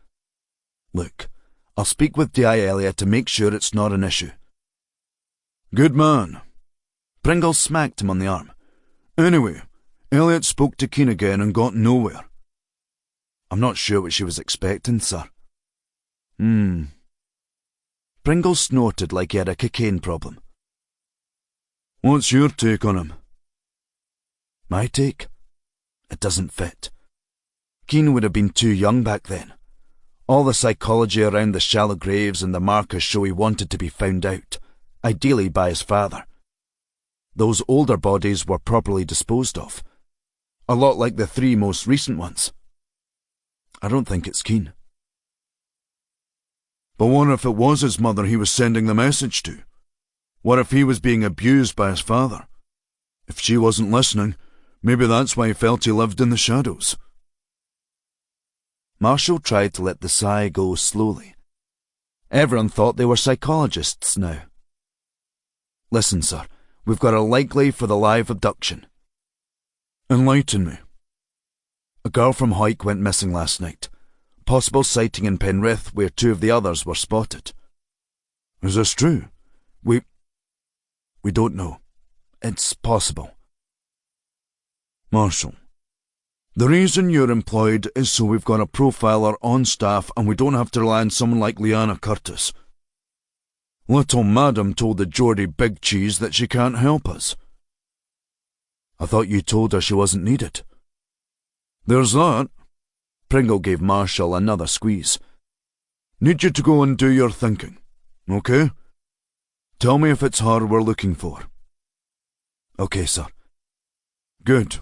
Look, I'll speak with D.I. Elliot to make sure it's not an issue. Good man. Pringle smacked him on the arm. Anyway, Elliot spoke to Keen again and got nowhere. I'm not sure what she was expecting, sir. Pringle snorted like he had a cocaine problem. What's your take on him? My take? It doesn't fit. Keen would have been too young back then. All the psychology around the shallow graves and the markers show he wanted to be found out, ideally by his father. Those older bodies were properly disposed of. A lot like the 3 most recent ones. I don't think it's Keen. But what if it was his mother he was sending the message to? What if he was being abused by his father? If she wasn't listening, maybe that's why he felt he lived in the shadows. Marshall tried to let the sigh go slowly. Everyone thought they were psychologists now. Listen, sir, we've got a likely for the live abduction. Enlighten me. A girl from Hawick went missing last night. Possible sighting in Penrith where 2 of the others were spotted. Is this true? We don't know. It's possible. Marshall, the reason you're employed is so we've got a profiler on staff and we don't have to rely on someone like Leanna Curtis. Little Madam told the Geordie Big Cheese that she can't help us. I thought you told her she wasn't needed. There's that. Pringle gave Marshall another squeeze. Need you to go and do your thinking, okay? Tell me if it's her we're looking for. Okay, sir. Good.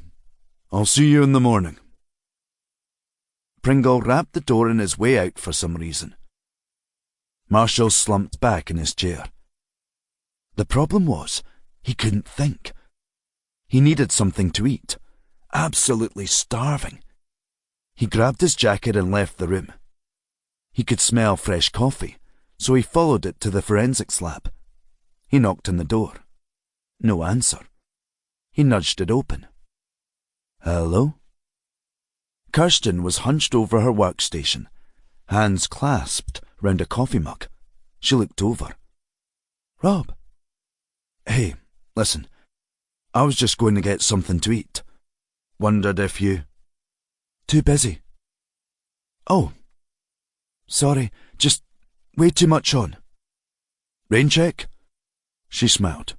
I'll see you in the morning. Pringle rapped the door on his way out for some reason. Marshall slumped back in his chair. The problem was, he couldn't think. He needed something to eat. Absolutely starving. He grabbed his jacket and left the room. He could smell fresh coffee, so he followed it to the forensics lab. He knocked on the door. No answer. He nudged it open. Hello? Kirsten was hunched over her workstation, hands clasped round a coffee mug. She looked over. Rob. Hey, listen. I was just going to get something to eat. Wondered if you... Too busy. Oh. Sorry, just way too much on. Rain check? She smiled.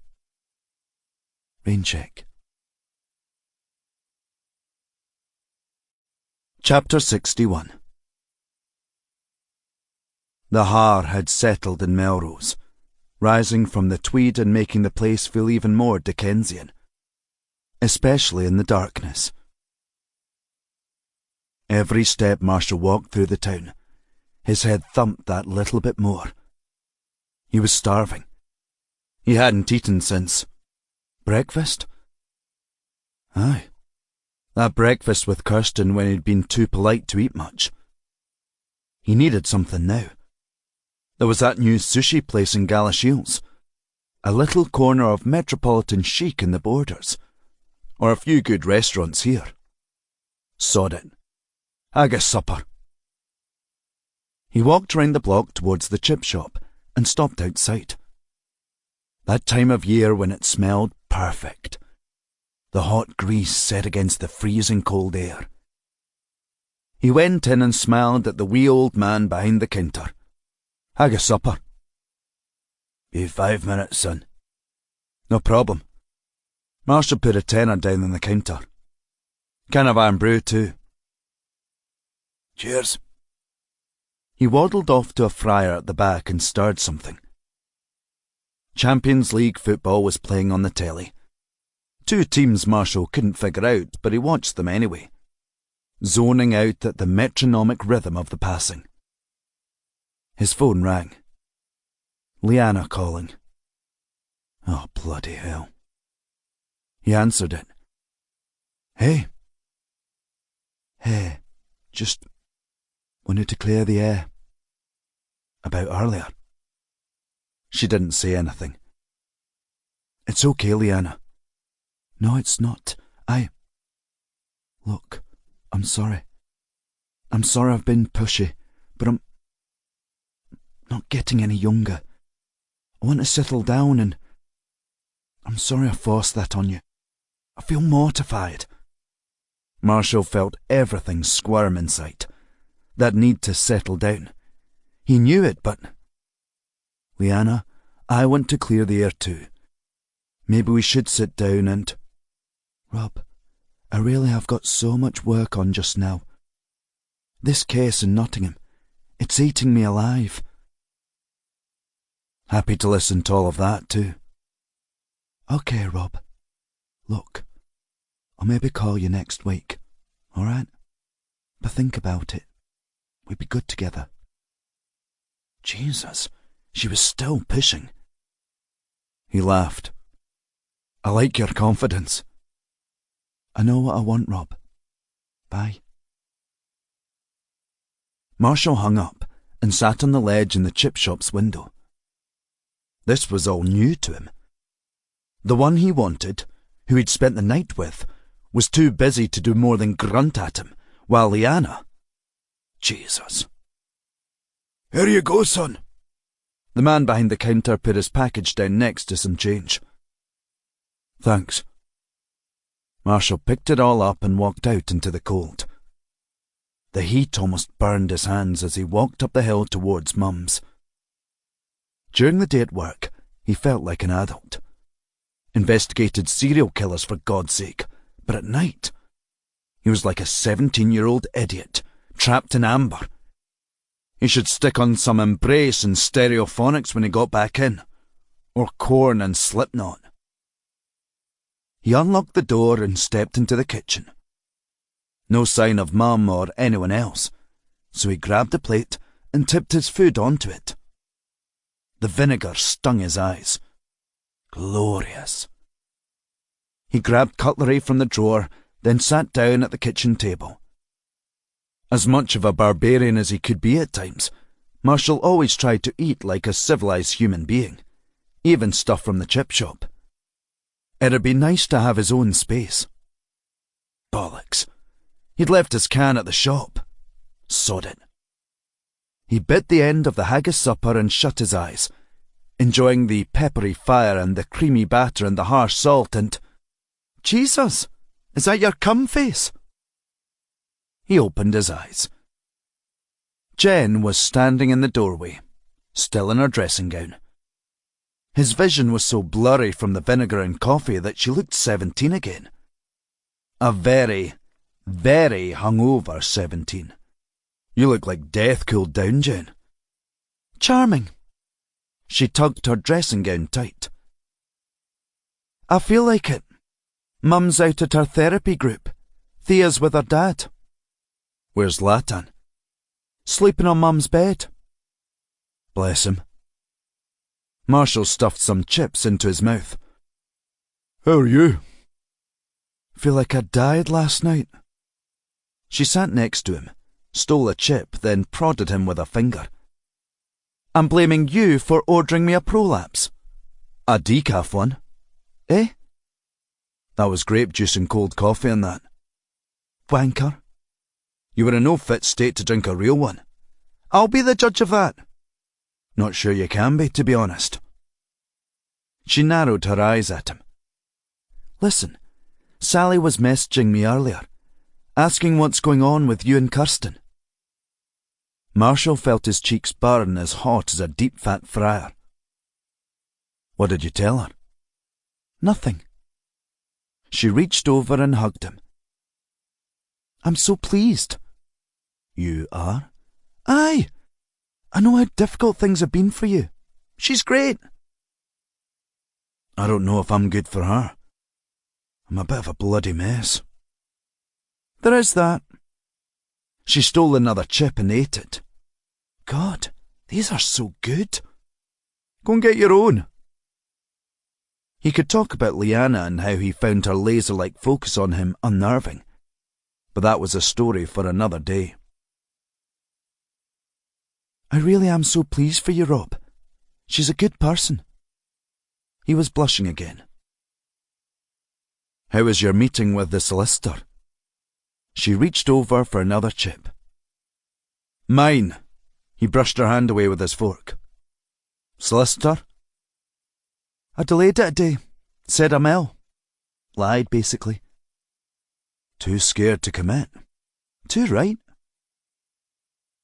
Rain check. Chapter 61. The Har had settled in Melrose, rising from the Tweed and making the place feel even more Dickensian, especially in the darkness. Every step Marshall walked through the town, his head thumped that little bit more. He was starving. He hadn't eaten since... breakfast? Aye. That breakfast with Kirsten when he'd been too polite to eat much. He needed something now. There was that new sushi place in Galashiels, a little corner of metropolitan chic in the Borders, or a few good restaurants here. Sod it. Haggis supper. He walked round the block towards the chip shop and stopped outside. That time of year when it smelled perfect. The hot grease set against the freezing cold air. He went in and smiled at the wee old man behind the counter. Haggis supper. Be 5 minutes, son. No problem. Marshall put a tenner down on the counter. Can of iron brew, too. Cheers. He waddled off to a fryer at the back and stirred something. Champions League football was playing on the telly. 2 teams Marshall couldn't figure out, but he watched them anyway, zoning out at the metronomic rhythm of the passing. His phone rang. Leanna calling. Oh, bloody hell. He answered it. Hey. Hey, just wanted to clear the air. About earlier. She didn't say anything. It's okay, Leanna. No, it's not. Look, I'm sorry. I'm sorry I've been pushy, but I'm not getting any younger. I want to settle down and... I'm sorry I forced that on you. I feel mortified. Marshall felt everything squirm inside. That need to settle down. He knew it, but... Leanna, I want to clear the air too. Maybe we should sit down and... Rob, I really have got so much work on just now. This case in Nottingham, it's eating me alive. Happy to listen to all of that too. Okay, Rob. Look, I'll maybe call you next week, all right? But think about it. We'd be good together. Jesus, she was still pushing. He laughed. I like your confidence. I know what I want, Rob. Bye. Marshall hung up and sat on the ledge in the chip shop's window. This was all new to him. The one he wanted, who he'd spent the night with, was too busy to do more than grunt at him, while Leanna... Jesus. Here you go, son. The man behind the counter put his package down next to some change. Thanks. Marshall picked it all up and walked out into the cold. The heat almost burned his hands as he walked up the hill towards Mum's. During the day at work, he felt like an adult. Investigated serial killers for God's sake, but at night, he was like a 17-year-old idiot, trapped in amber. He should stick on some Embrace and Stereophonics when he got back in, or Korn and Slipknot. He unlocked the door and stepped into the kitchen. No sign of Mum or anyone else, so he grabbed a plate and tipped his food onto it. The vinegar stung his eyes. Glorious. He grabbed cutlery from the drawer, then sat down at the kitchen table. As much of a barbarian as he could be at times, Marshall always tried to eat like a civilized human being, even stuff from the chip shop. It'd be nice to have his own space. Bollocks. He'd left his can at the shop. Sod it. He bit the end of the haggis supper and shut his eyes, enjoying the peppery fire and the creamy batter and the harsh salt and... Jesus! Is that your cum face? He opened his eyes. Jen was standing in the doorway, still in her dressing gown. His vision was so blurry from the vinegar and coffee that she looked 17 again. A very, very hungover 17. You look like death cooled down, Jen. Charming. She tugged her dressing gown tight. I feel like it. Mum's out at her therapy group. Thea's with her dad. Where's Latan? Sleeping on Mum's bed. Bless him. Marshall stuffed some chips into his mouth. How are you? Feel like I died last night. She sat next to him, stole a chip, then prodded him with a finger. I'm blaming you for ordering me a prolapse. A decaf one. Eh? That was grape juice and cold coffee and that. Wanker. You were in no fit state to drink a real one. I'll be the judge of that. Not sure you can be, to be honest. She narrowed her eyes at him. Listen, Sally was messaging me earlier, asking what's going on with you and Kirsten. Marshall felt his cheeks burn as hot as a deep fat fryer. What did you tell her? Nothing. She reached over and hugged him. I'm so pleased. You are? Aye. I know how difficult things have been for you. She's great. I don't know if I'm good for her. I'm a bit of a bloody mess. There is that. She stole another chip and ate it. God, these are so good. Go and get your own. He could talk about Leanna and how he found her laser-like focus on him unnerving, but that was a story for another day. I really am so pleased for you, Rob. She's a good person. He was blushing again. How was your meeting with the solicitor? She reached over for another chip. Mine. He brushed her hand away with his fork. Solicitor? I delayed it a day. Said I'm ill. Lied, basically. Too scared to commit. Too right.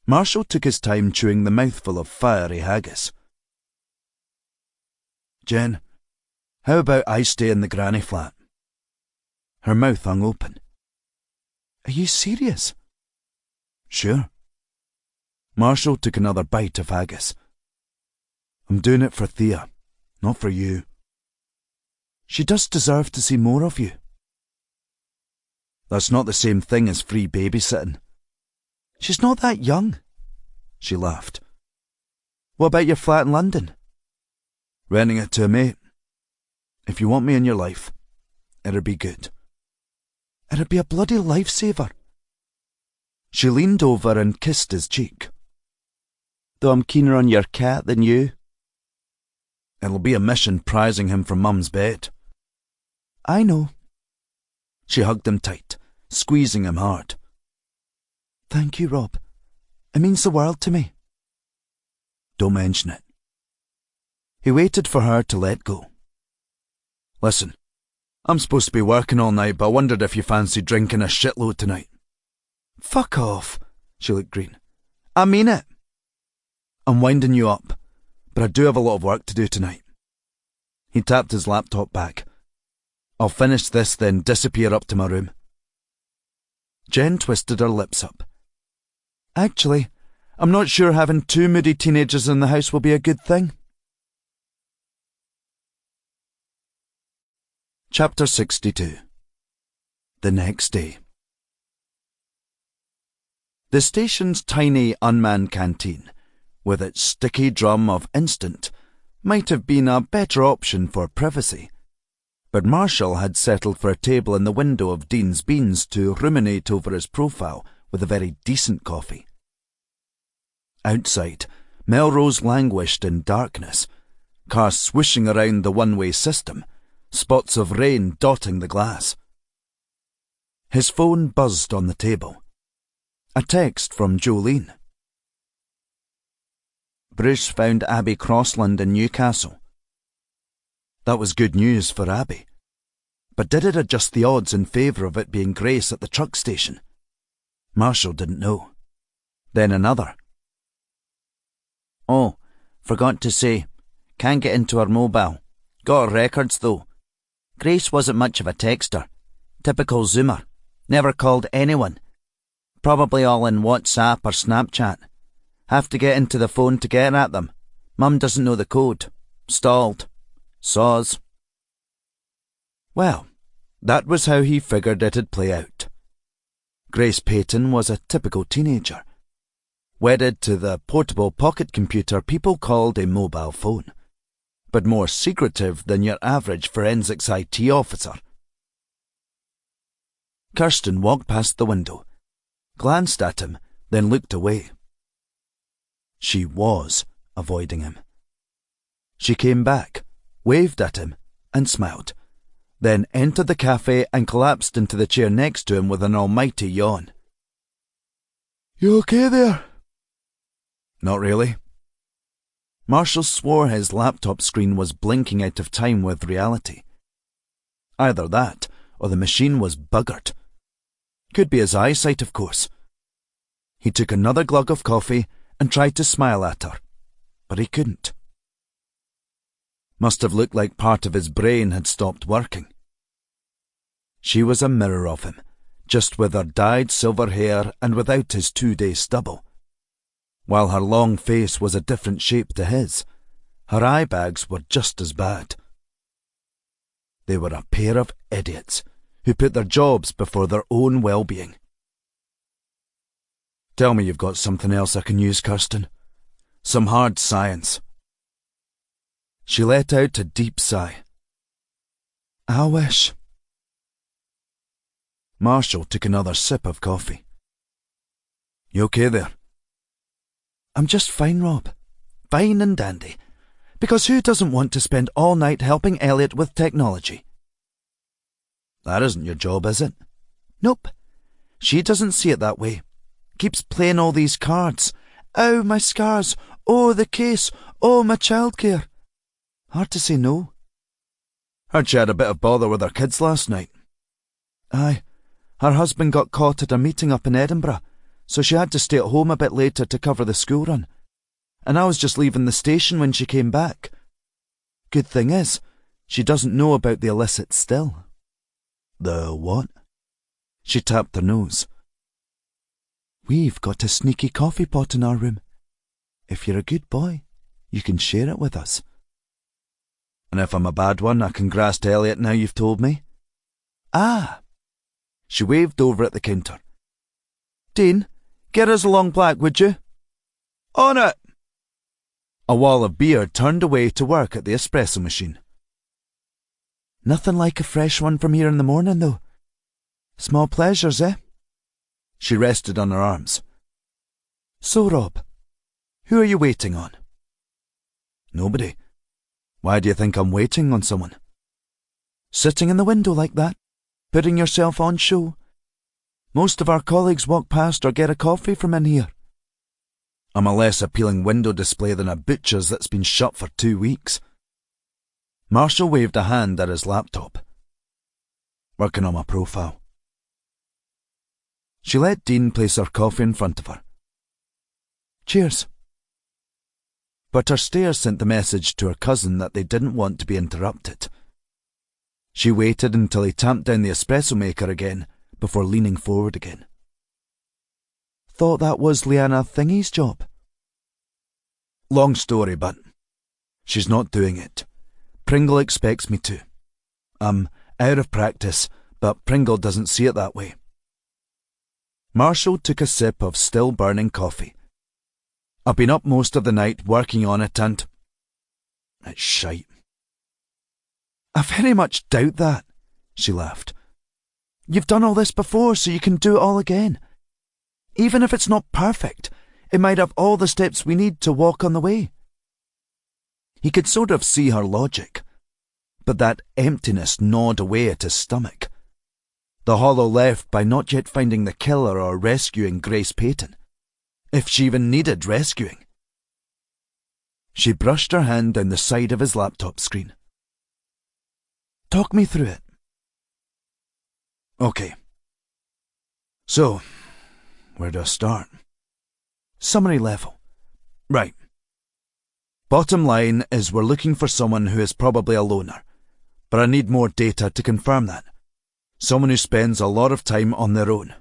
Marshall took his time chewing the mouthful of fiery haggis. Jen, how about I stay in the granny flat? Her mouth hung open. Are you serious? Sure. Marshall took another bite of haggis. I'm doing it for Thea, not for you. She does deserve to see more of you. That's not the same thing as free babysitting. She's not that young. She laughed. What about your flat in London? Renting it to a mate. If you want me in your life, it'd be good. It'd be a bloody lifesaver. She leaned over and kissed his cheek. Though I'm keener on your cat than you. It'll be a mission prizing him from Mum's bed. I know. She hugged him tight, squeezing him hard. Thank you, Rob. It means the world to me. Don't mention it. He waited for her to let go. Listen, I'm supposed to be working all night, but I wondered if you fancied drinking a shitload tonight. Fuck off. She looked green. I mean it. I'm winding you up, but I do have a lot of work to do tonight. He tapped his laptop back. I'll finish this, then disappear up to my room. Jen twisted her lips up. Actually, I'm not sure having two moody teenagers in the house will be a good thing. Chapter 62. The next day. The station's tiny unmanned canteen, with its sticky drum of instant, might have been a better option for privacy, but Marshall had settled for a table in the window of Dean's Beans to ruminate over his profile with a very decent coffee. Outside, Melrose languished in darkness, cars swishing around the one-way system, spots of rain dotting the glass. His phone buzzed on the table. A text from Jolene. Bruce found Abby Crossland in Newcastle. That was good news for Abby. But did it adjust the odds in favour of it being Grace at the truck station? Marshall didn't know. Then another. Oh, forgot to say, can't get into her mobile. Got her records though. Grace wasn't much of a texter. Typical Zoomer. Never called anyone. Probably all in WhatsApp or Snapchat. Have to get into the phone to get at them. Mum doesn't know the code. Stalled. Saws. Well, that was how he figured it'd play out. Grace Payton was a typical teenager, wedded to the portable pocket computer people called a mobile phone, but more secretive than your average forensics IT officer. Kirsten walked past the window, glanced at him, then looked away. She was avoiding him. She came back, waved at him, and smiled, then entered the cafe and collapsed into the chair next to him with an almighty yawn. "You okay there?" "Not really." Marshall swore his laptop screen was blinking out of time with reality. Either that, or the machine was buggered. Could be his eyesight, of course. He took another glug of coffee and tried to smile at her, but he couldn't. Must have looked like part of his brain had stopped working. She was a mirror of him, just with her dyed silver hair and without his 2-day stubble. While her long face was a different shape to his, her eye bags were just as bad. They were a pair of idiots who put their jobs before their own well-being. "Tell me you've got something else I can use, Kirsten. Some hard science." She let out a deep sigh. "I wish." Marshall took another sip of coffee. "You okay there?" "I'm just fine, Rob. Fine and dandy. Because who doesn't want to spend all night helping Elliot with technology?" "That isn't your job, is it?" "Nope. She doesn't see it that way. Keeps playing all these cards. Oh, my scars. Oh, the case. Oh, my childcare. Hard to say no." "Heard she had a bit of bother with her kids last night." "Aye. Her husband got caught at a meeting up in Edinburgh, so she had to stay at home a bit later to cover the school run. And I was just leaving the station when she came back. Good thing is, she doesn't know about the illicit still." "The what?" She tapped her nose. "We've got a sneaky coffee pot in our room. If you're a good boy, you can share it with us." "And if I'm a bad one, I can grasp Elliot now you've told me?" "Ah." She waved over at the counter. "Dean, get us a long black, would you?" "On it!" A wall of beer turned away to work at the espresso machine. "Nothing like a fresh one from here in the morning, though. Small pleasures, eh?" She rested on her arms. "So, Rob, who are you waiting on?" "Nobody. Why do you think I'm waiting on someone?" "Sitting in the window like that, putting yourself on show. Most of our colleagues walk past or get a coffee from in here." "I'm a less appealing window display than a butcher's that's been shut for 2 weeks." Marshall waved a hand at his laptop. "Working on my profile." She let Dean place her coffee in front of her. "Cheers." But her stare sent the message to her cousin that they didn't want to be interrupted. She waited until he tamped down the espresso maker again before leaning forward again. "Thought that was Leanna Thingy's job." "Long story, but she's not doing it. Pringle expects me to. I'm out of practice, but Pringle doesn't see it that way." Marshall took a sip of still-burning coffee. "I've been up most of the night working on it and it's shite." "I very much doubt that," she laughed. "You've done all this before, so you can do it all again. Even if it's not perfect, It might have all the steps we need to walk on the way. He could sort of see her logic, but that emptiness gnawed away at his stomach. The hollow left by not yet finding the killer or rescuing Grace Payton, if she even needed rescuing. She brushed her hand down the side of his laptop screen. Talk me through it. Okay. So, where do I start? Summary level. Right. Bottom line is we're looking for someone who is probably a loner, but I need more data to confirm that. Someone who spends a lot of time on their own.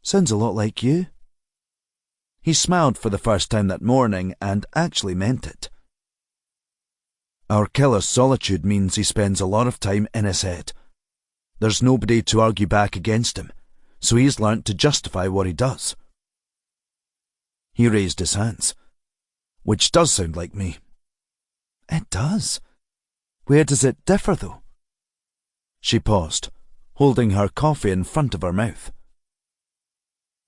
Sounds a lot like you. He smiled for the first time that morning and actually meant it. Our killer's solitude means he spends a lot of time in his head. There's nobody to argue back against him, so he's learnt to justify what he does. He raised his hands, which does sound like me. It does. Where does it differ, though? She paused, holding her coffee in front of her mouth.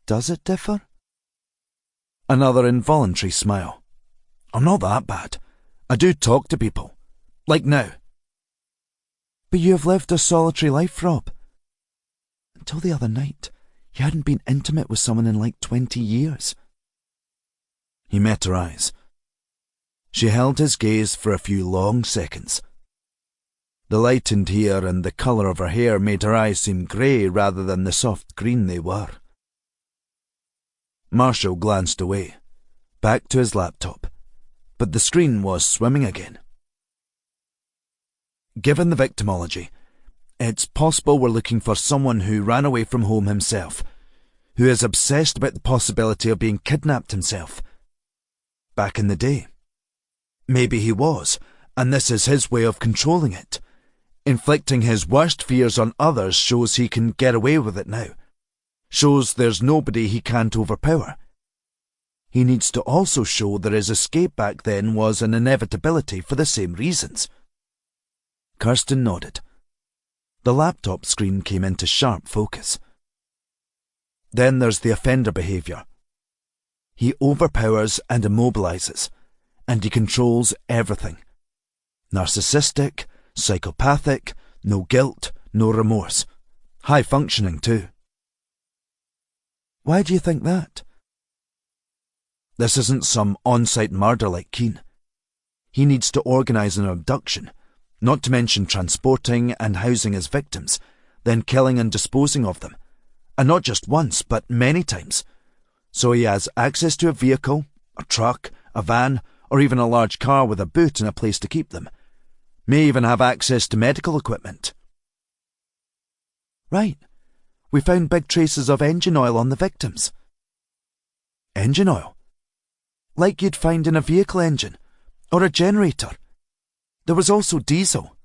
Does it differ? Another involuntary smile. I'm not that bad. I do talk to people. Like now. But you have lived a solitary life, Rob. Until the other night, you hadn't been intimate with someone in like 20 years. He met her eyes. She held his gaze for a few long seconds. The lightened here and the colour of her hair made her eyes seem grey rather than the soft green they were. Marshall glanced away, back to his laptop, but the screen was swimming again. Given the victimology, it's possible we're looking for someone who ran away from home himself, who is obsessed about the possibility of being kidnapped himself. Back in the day. Maybe he was, and this is his way of controlling it. Inflicting his worst fears on others shows he can get away with it now. Shows there's nobody he can't overpower. He needs to also show that his escape back then was an inevitability for the same reasons. Kirsten nodded. The laptop screen came into sharp focus. Then there's the offender behaviour. He overpowers and immobilizes, and he controls everything. Narcissistic, psychopathic, no guilt, no remorse. High functioning too. Why do you think that? This isn't some on-site murder like Keane. He needs to organise an abduction, not to mention transporting and housing his victims, then killing and disposing of them. And not just once, but many times. So he has access to a vehicle, a truck, a van, or even a large car with a boot and a place to keep them. May even have access to medical equipment. Right. We found big traces of engine oil on the victims. Engine oil? Like you'd find in a vehicle engine, or a generator. There was also diesel.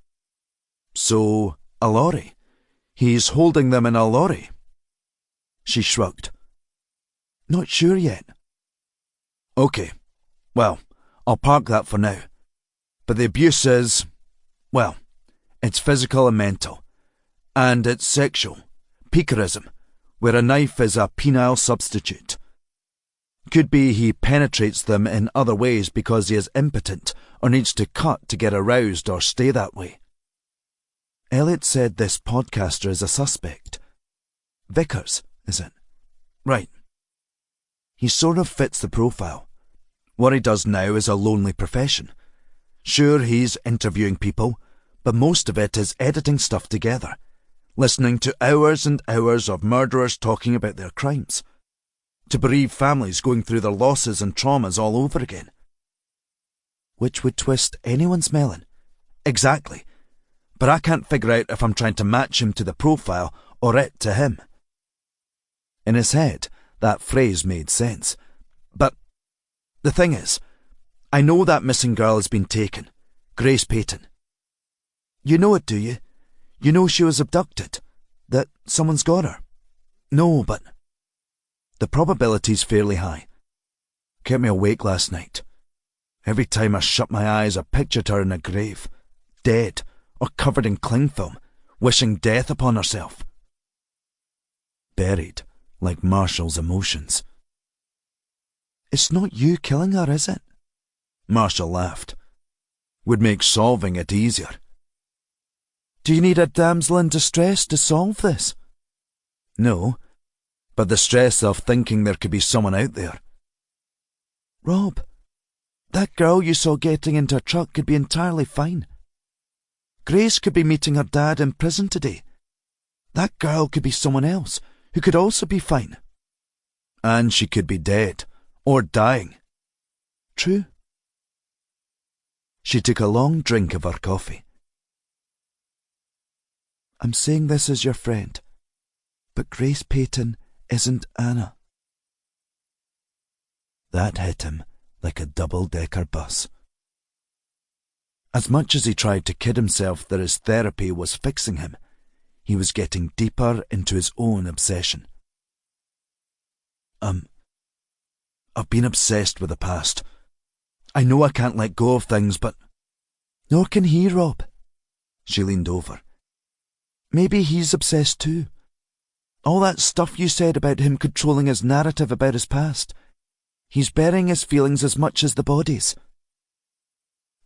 So, a lorry. He's holding them in a lorry. She shrugged. Not sure yet. Okay. Well, I'll park that for now. But the abuse is, well, it's physical and mental. And it's sexual. Piquerism, where a knife is a penile substitute. Could be he penetrates them in other ways because he is impotent or needs to cut to get aroused or stay that way. Elliot said this podcaster is a suspect. Vickers, is it? Right. He sort of fits the profile. What he does now is a lonely profession. Sure, he's interviewing people, but most of it is editing stuff together, listening to hours and hours of murderers talking about their crimes, to bereave families going through their losses and traumas all over again. Which would twist anyone's melon. Exactly. But I can't figure out if I'm trying to match him to the profile or it to him. In his head, that phrase made sense. But the thing is, I know that missing girl has been taken. Grace Payton. You know it, do you? You know she was abducted? That someone's got her? No, but the probability's fairly high. Kept me awake last night. Every time I shut my eyes, I pictured her in a grave, dead or covered in cling film, wishing death upon herself. Buried, like Marshall's emotions. It's not you killing her, is it? Marshall laughed. Would make solving it easier. Do you need a damsel in distress to solve this? No, but the stress of thinking there could be someone out there. Rob, that girl you saw getting into a truck could be entirely fine. Grace could be meeting her dad in prison today. That girl could be someone else who could also be fine. And she could be dead, or dying. True. She took a long drink of her coffee. I'm saying this as your friend, but Grace Payton isn't Anna. That hit him like a double-decker bus. As much as he tried to kid himself that his therapy was fixing him, he was getting deeper into his own obsession. I've been obsessed with the past. I know I can't let go of things, but... Nor can he, Rob. She leaned over. Maybe he's obsessed too. All that stuff you said about him controlling his narrative about his past. He's burying his feelings as much as the body's.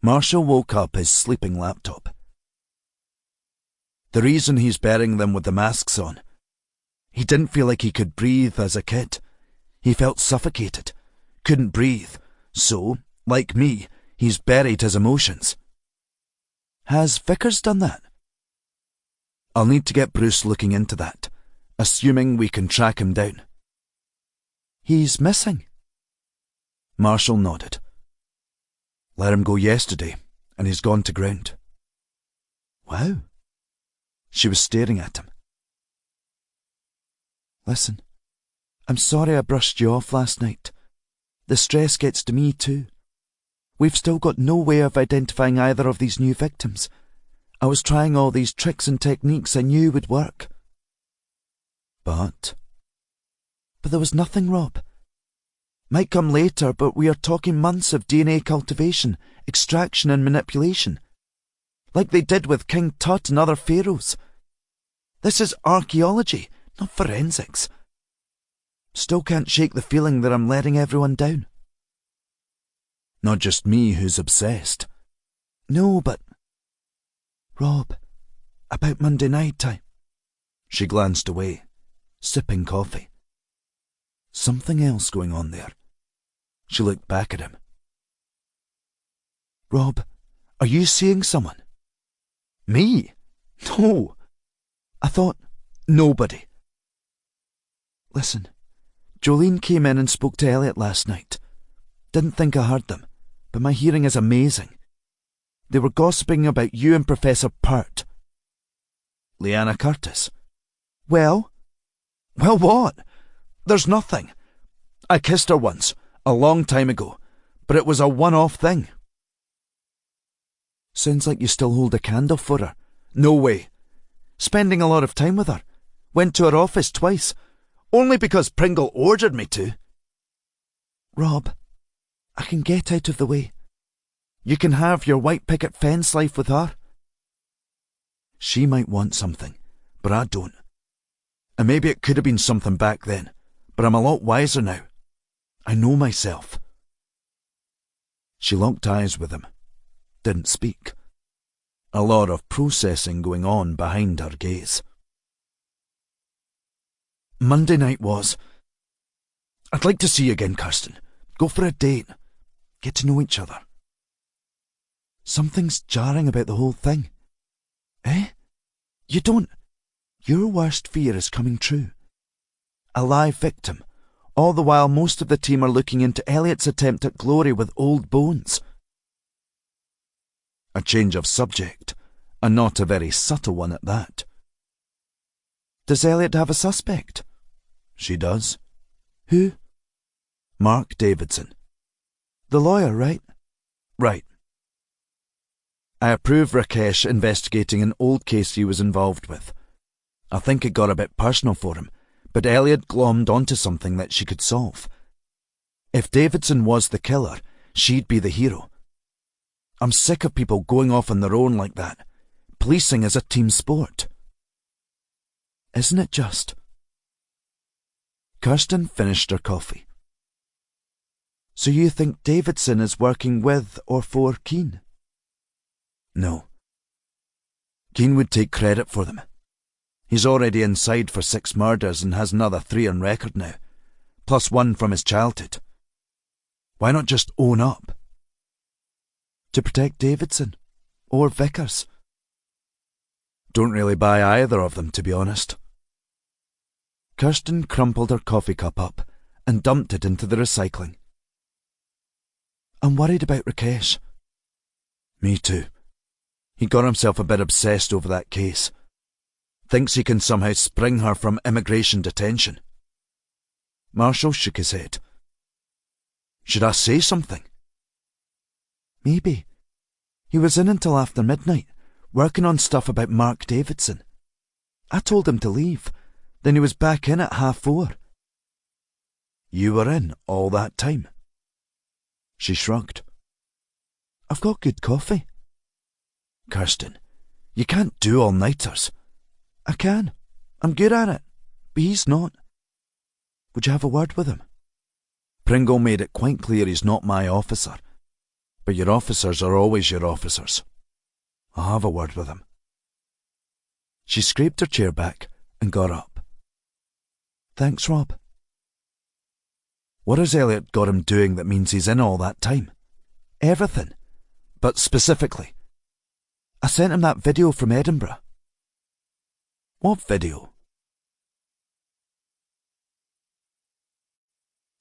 Marshall woke up his sleeping laptop. The reason he's burying them with the masks on. He didn't feel like he could breathe as a kid. He felt suffocated, couldn't breathe, so, like me, he's buried his emotions. Has Vickers done that? I'll need to get Bruce looking into that, assuming we can track him down. He's missing. Marshall nodded. Let him go yesterday, and he's gone to ground. Wow. She was staring at him. Listen, I'm sorry I brushed you off last night. The stress gets to me too. We've still got no way of identifying either of these new victims. I was trying all these tricks and techniques I knew would work. But there was nothing, Rob. Might come later, but we are talking months of DNA cultivation, extraction and manipulation. Like they did with King Tut and other pharaohs. This is archaeology, not forensics. Still can't shake the feeling that I'm letting everyone down. Not just me who's obsessed. No, but... Rob, about Monday night, She glanced away, sipping coffee. Something else going on there. She looked back at him. Rob, are you seeing someone? Me? No. I thought... Nobody. Listen, Jolene came in and spoke to Elliot last night. Didn't think I heard them, but my hearing is amazing. They were gossiping about you and Professor Pert. Leanna Curtis. Well? Well, what? There's nothing. I kissed her once, a long time ago, but it was a one-off thing. Sounds like you still hold a candle for her. No way. Spending a lot of time with her. Went to her office twice, only because Pringle ordered me to. Rob, I can get out of the way. You can have your white picket fence life with her. She might want something, but I don't. And maybe it could have been something back then, but I'm a lot wiser now. I know myself. She locked eyes with him, didn't speak. A lot of processing going on behind her gaze. Monday night was... I'd like to see you again, Kirsten. Go for a date. Get to know each other. Something's jarring about the whole thing. Eh? You don't... Your worst fear is coming true. A live victim, all the while most of the team are looking into Elliot's attempt at glory with old bones. A change of subject, and not a very subtle one at that. Does Elliot have a suspect? She does. Who? Mark Davidson. The lawyer, right? Right. I approve Rakesh investigating an old case he was involved with. I think it got a bit personal for him, but Elliot glommed onto something that she could solve. If Davidson was the killer, she'd be the hero. I'm sick of people going off on their own like that. Policing is a team sport. Isn't it just? Kirsten finished her coffee. So you think Davidson is working with or for Keane? No. Keane would take credit for them. He's already inside for 6 murders and has another 3 on record now, plus 1 from his childhood. Why not just own up? To protect Davidson. Or Vickers. Don't really buy either of them, to be honest. Kirsten crumpled her coffee cup up and dumped it into the recycling. I'm worried about Rakesh. Me too. He got himself a bit obsessed over that case. Thinks he can somehow spring her from immigration detention. Marshall shook his head. Should I say something? Maybe. He was in until after midnight, working on stuff about Mark Davidson. I told him to leave. Then he was back in at 4:30. You were in all that time? She shrugged. I've got good coffee. Kirsten, you can't do all-nighters. I can. I'm good at it. But he's not. Would you have a word with him? Pringle made it quite clear he's not my officer. But your officers are always your officers. I'll have a word with him. She scraped her chair back and got up. Thanks, Rob. What has Elliot got him doing that means he's in all that time? Everything. But specifically? I sent him that video from Edinburgh. What video?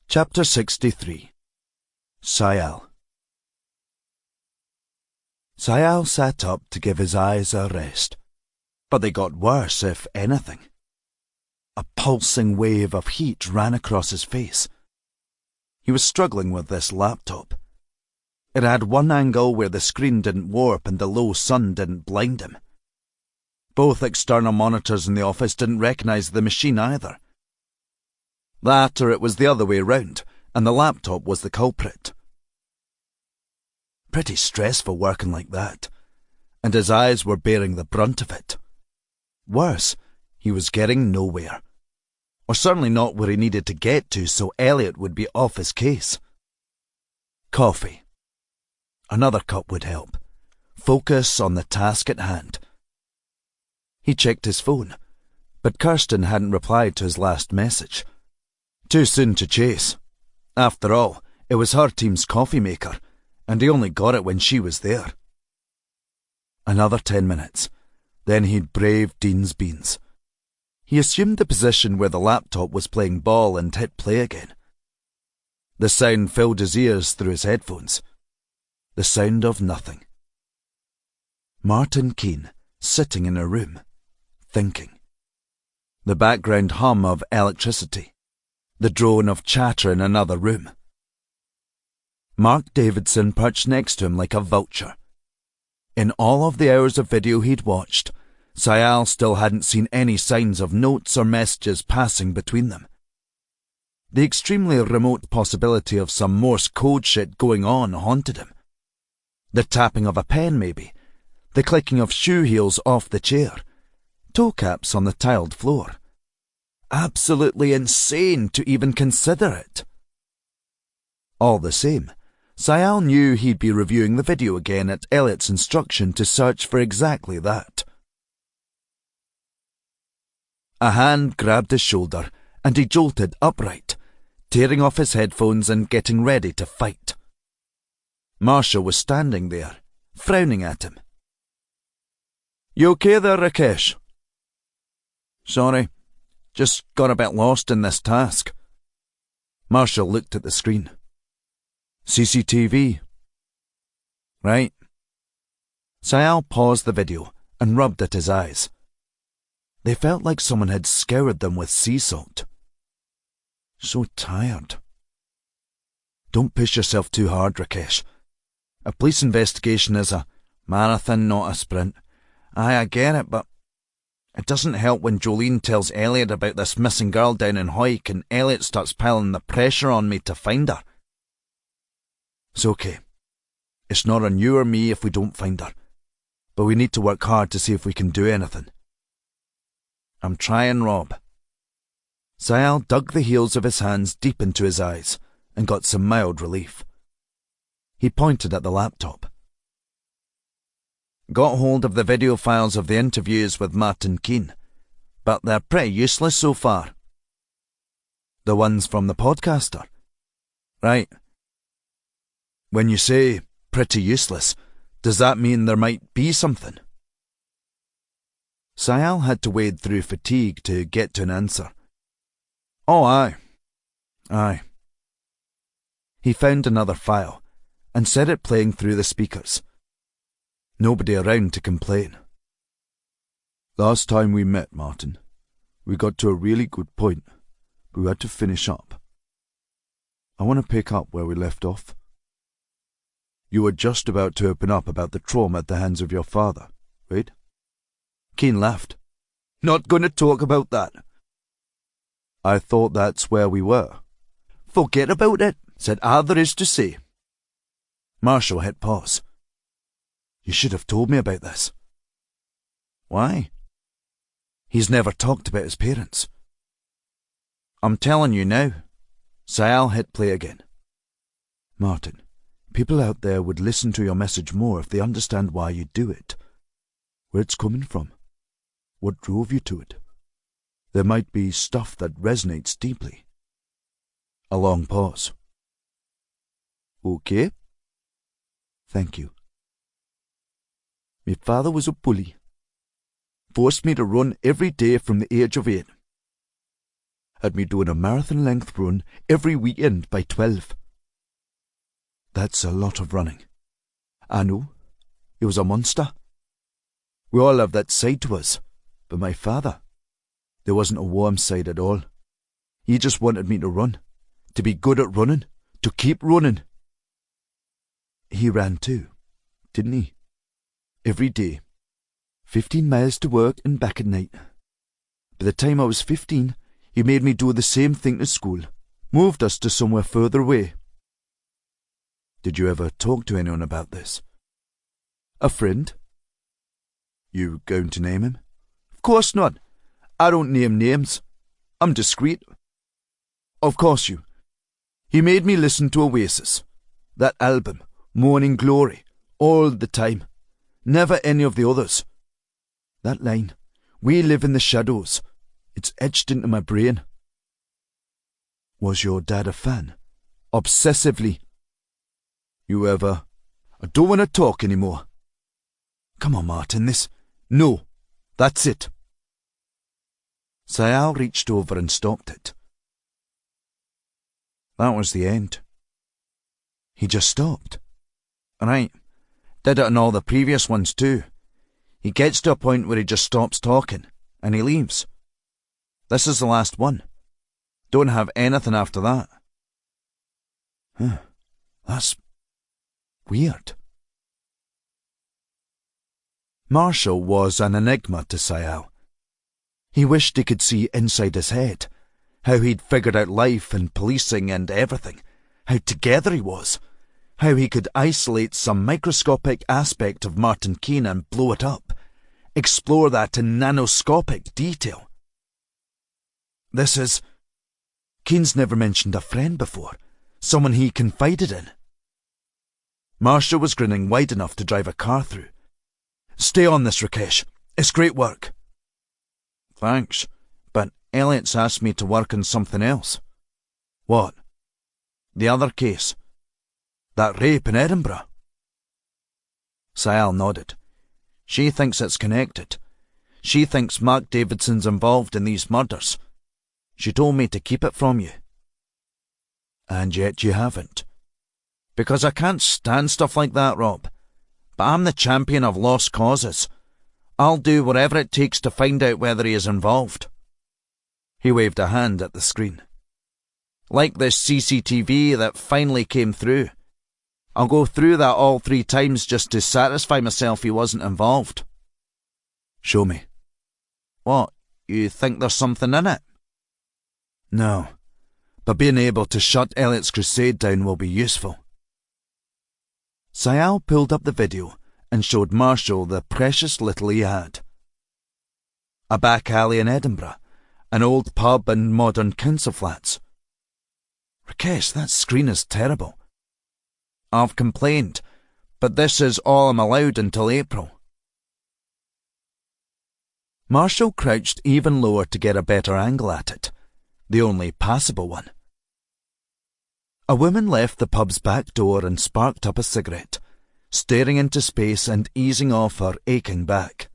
Chapter 63. Sayal. Sayal sat up to give his eyes a rest, but they got worse, if anything. A pulsing wave of heat ran across his face. He was struggling with this laptop. It had one angle where the screen didn't warp and the low sun didn't blind him. Both external monitors in the office didn't recognize the machine either. That or it was the other way round, and the laptop was the culprit. Pretty stressful working like that, and his eyes were bearing the brunt of it. Worse, he was getting nowhere. Or certainly not where he needed to get to so Elliot would be off his case. Coffee. Another cup would help. Focus on the task at hand. He checked his phone, but Kirsten hadn't replied to his last message. Too soon to chase. After all, it was her team's coffee maker, and he only got it when she was there. Another 10 minutes, then he'd brave Dean's beans. He assumed the position where the laptop was playing ball and hit play again. The sound filled his ears through his headphones. The sound of nothing. Martin Keane, sitting in a room, thinking. The background hum of electricity. The drone of chatter in another room. Mark Davidson perched next to him like a vulture. In all of the hours of video he'd watched, Sayal still hadn't seen any signs of notes or messages passing between them. The extremely remote possibility of some Morse code shit going on haunted him. The tapping of a pen, maybe. The clicking of shoe heels off the chair. Toe caps on the tiled floor. Absolutely insane to even consider it. All the same, Sayal knew he'd be reviewing the video again at Elliot's instruction to search for exactly that. A hand grabbed his shoulder and he jolted upright, tearing off his headphones and getting ready to fight. Marshall was standing there, frowning at him. "You okay there, Rakesh?" "Sorry, just got a bit lost in this task." Marshall looked at the screen. "CCTV." "Right." Sayal paused the video and rubbed at his eyes. They felt like someone had scoured them with sea salt. So tired. Don't push yourself too hard, Rakesh. A police investigation is a marathon, not a sprint. Aye, I get it, but it doesn't help when Jolene tells Elliot about this missing girl down in Hawick and Elliot starts piling the pressure on me to find her. It's okay. It's not on you or me if we don't find her. But we need to work hard to see if we can do anything. I'm trying, Rob. Sayal dug the heels of his hands deep into his eyes and got some mild relief. He pointed at the laptop. Got hold of the video files of the interviews with Martin Keane, but they're pretty useless so far. The ones from the podcaster? Right. When you say pretty useless, does that mean there might be something? Sayal had to wade through fatigue to get to an answer. Oh, aye. Aye. He found another file and set it playing through the speakers. Nobody around to complain. Last time we met, Martin, we got to a really good point, but we had to finish up. I want to pick up where we left off. You were just about to open up about the trauma at the hands of your father, right? Keane laughed. Not going to talk about that. I thought that's where we were. Forget about it, said all there is to say. Marshall hit pause. You should have told me about this. Why? He's never talked about his parents. I'm telling you now. Sayal hit play again. Martin, people out there would listen to your message more if they understand why you do it. Where it's coming from. What drove you to it. There might be stuff that resonates deeply. A long pause. Okay. Thank you. My father was a bully. Forced me to run every day from the age of 8. Had me doing a marathon-length run every weekend by 12. That's a lot of running. I know. He was a monster. We all have that side to us. But my father, there wasn't a warm side at all. He just wanted me to run. To be good at running. To keep running. He ran too, didn't he? Every day. 15 miles to work and back at night. By the time I was 15, he made me do the same thing to school. Moved us to somewhere further away. Did you ever talk to anyone about this? A friend. You going to name him? Of course not. I don't name names. I'm discreet. Of course you. He made me listen to Oasis. That album, Morning Glory, all the time. Never any of the others. That line, we live in the shadows. It's etched into my brain. Was your dad a fan? Obsessively. You ever... I don't want to talk anymore. Come on, Martin, this... No, that's it. Sayal reached over and stopped it. That was the end. He just stopped. Right. Did it on all the previous ones too. He gets to a point where he just stops talking, and he leaves. This is the last one. Don't have anything after that. That's weird. Marshall was an enigma to Sayal. He wished he could see inside his head, how he'd figured out life and policing and everything, how together he was, how he could isolate some microscopic aspect of Martin Keane and blow it up, explore that in nanoscopic detail. This is... Keane's never mentioned a friend before, someone he confided in. Marshall was grinning wide enough to drive a car through. Stay on this, Rakesh. It's great work. Thanks, but Elliot's asked me to work on something else. What? The other case. That rape in Edinburgh. Sayal nodded. She thinks it's connected. She thinks Mark Davidson's involved in these murders. She told me to keep it from you. And yet you haven't. Because I can't stand stuff like that, Rob. But I'm the champion of lost causes. I'll do whatever it takes to find out whether he is involved. He waved a hand at the screen. Like this CCTV that finally came through. I'll go through that all 3 times just to satisfy myself he wasn't involved. Show me. What, you think there's something in it? No, but being able to shut Elliot's crusade down will be useful. Sayal pulled up the video and showed Marshall the precious little he had. A back alley in Edinburgh, an old pub and modern council flats. Rakesh, that screen is terrible. I've complained, but this is all I'm allowed until April. Marshall crouched even lower to get a better angle at it, the only passable one. A woman left the pub's back door and sparked up a cigarette, staring into space and easing off her aching back.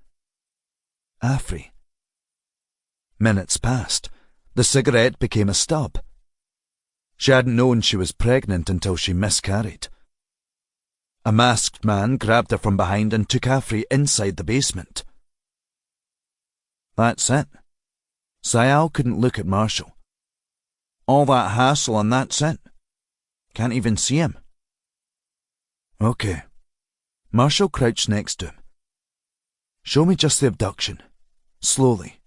Afri. Minutes passed. The cigarette became a stub. She hadn't known she was pregnant until she miscarried. A masked man grabbed her from behind and took Afri inside the basement. That's it. Sayal couldn't look at Marshall. All that hassle and that's it. Can't even see him. Okay. Marshall crouched next to him. Show me just the abduction. Slowly.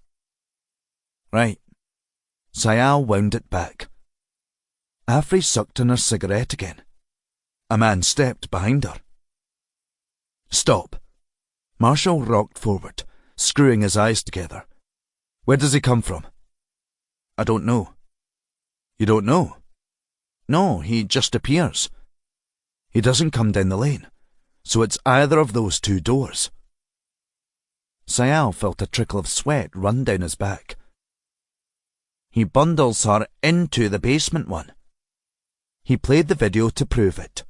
Right. Sayal wound it back. Afri sucked on her cigarette again. A man stepped behind her. Stop. Marshall rocked forward, screwing his eyes together. Where does he come from? I don't know. You don't know? No, he just appears. He doesn't come down the lane, so it's either of those two doors. Sayal felt a trickle of sweat run down his back. He bundles her into the basement one. He played the video to prove it.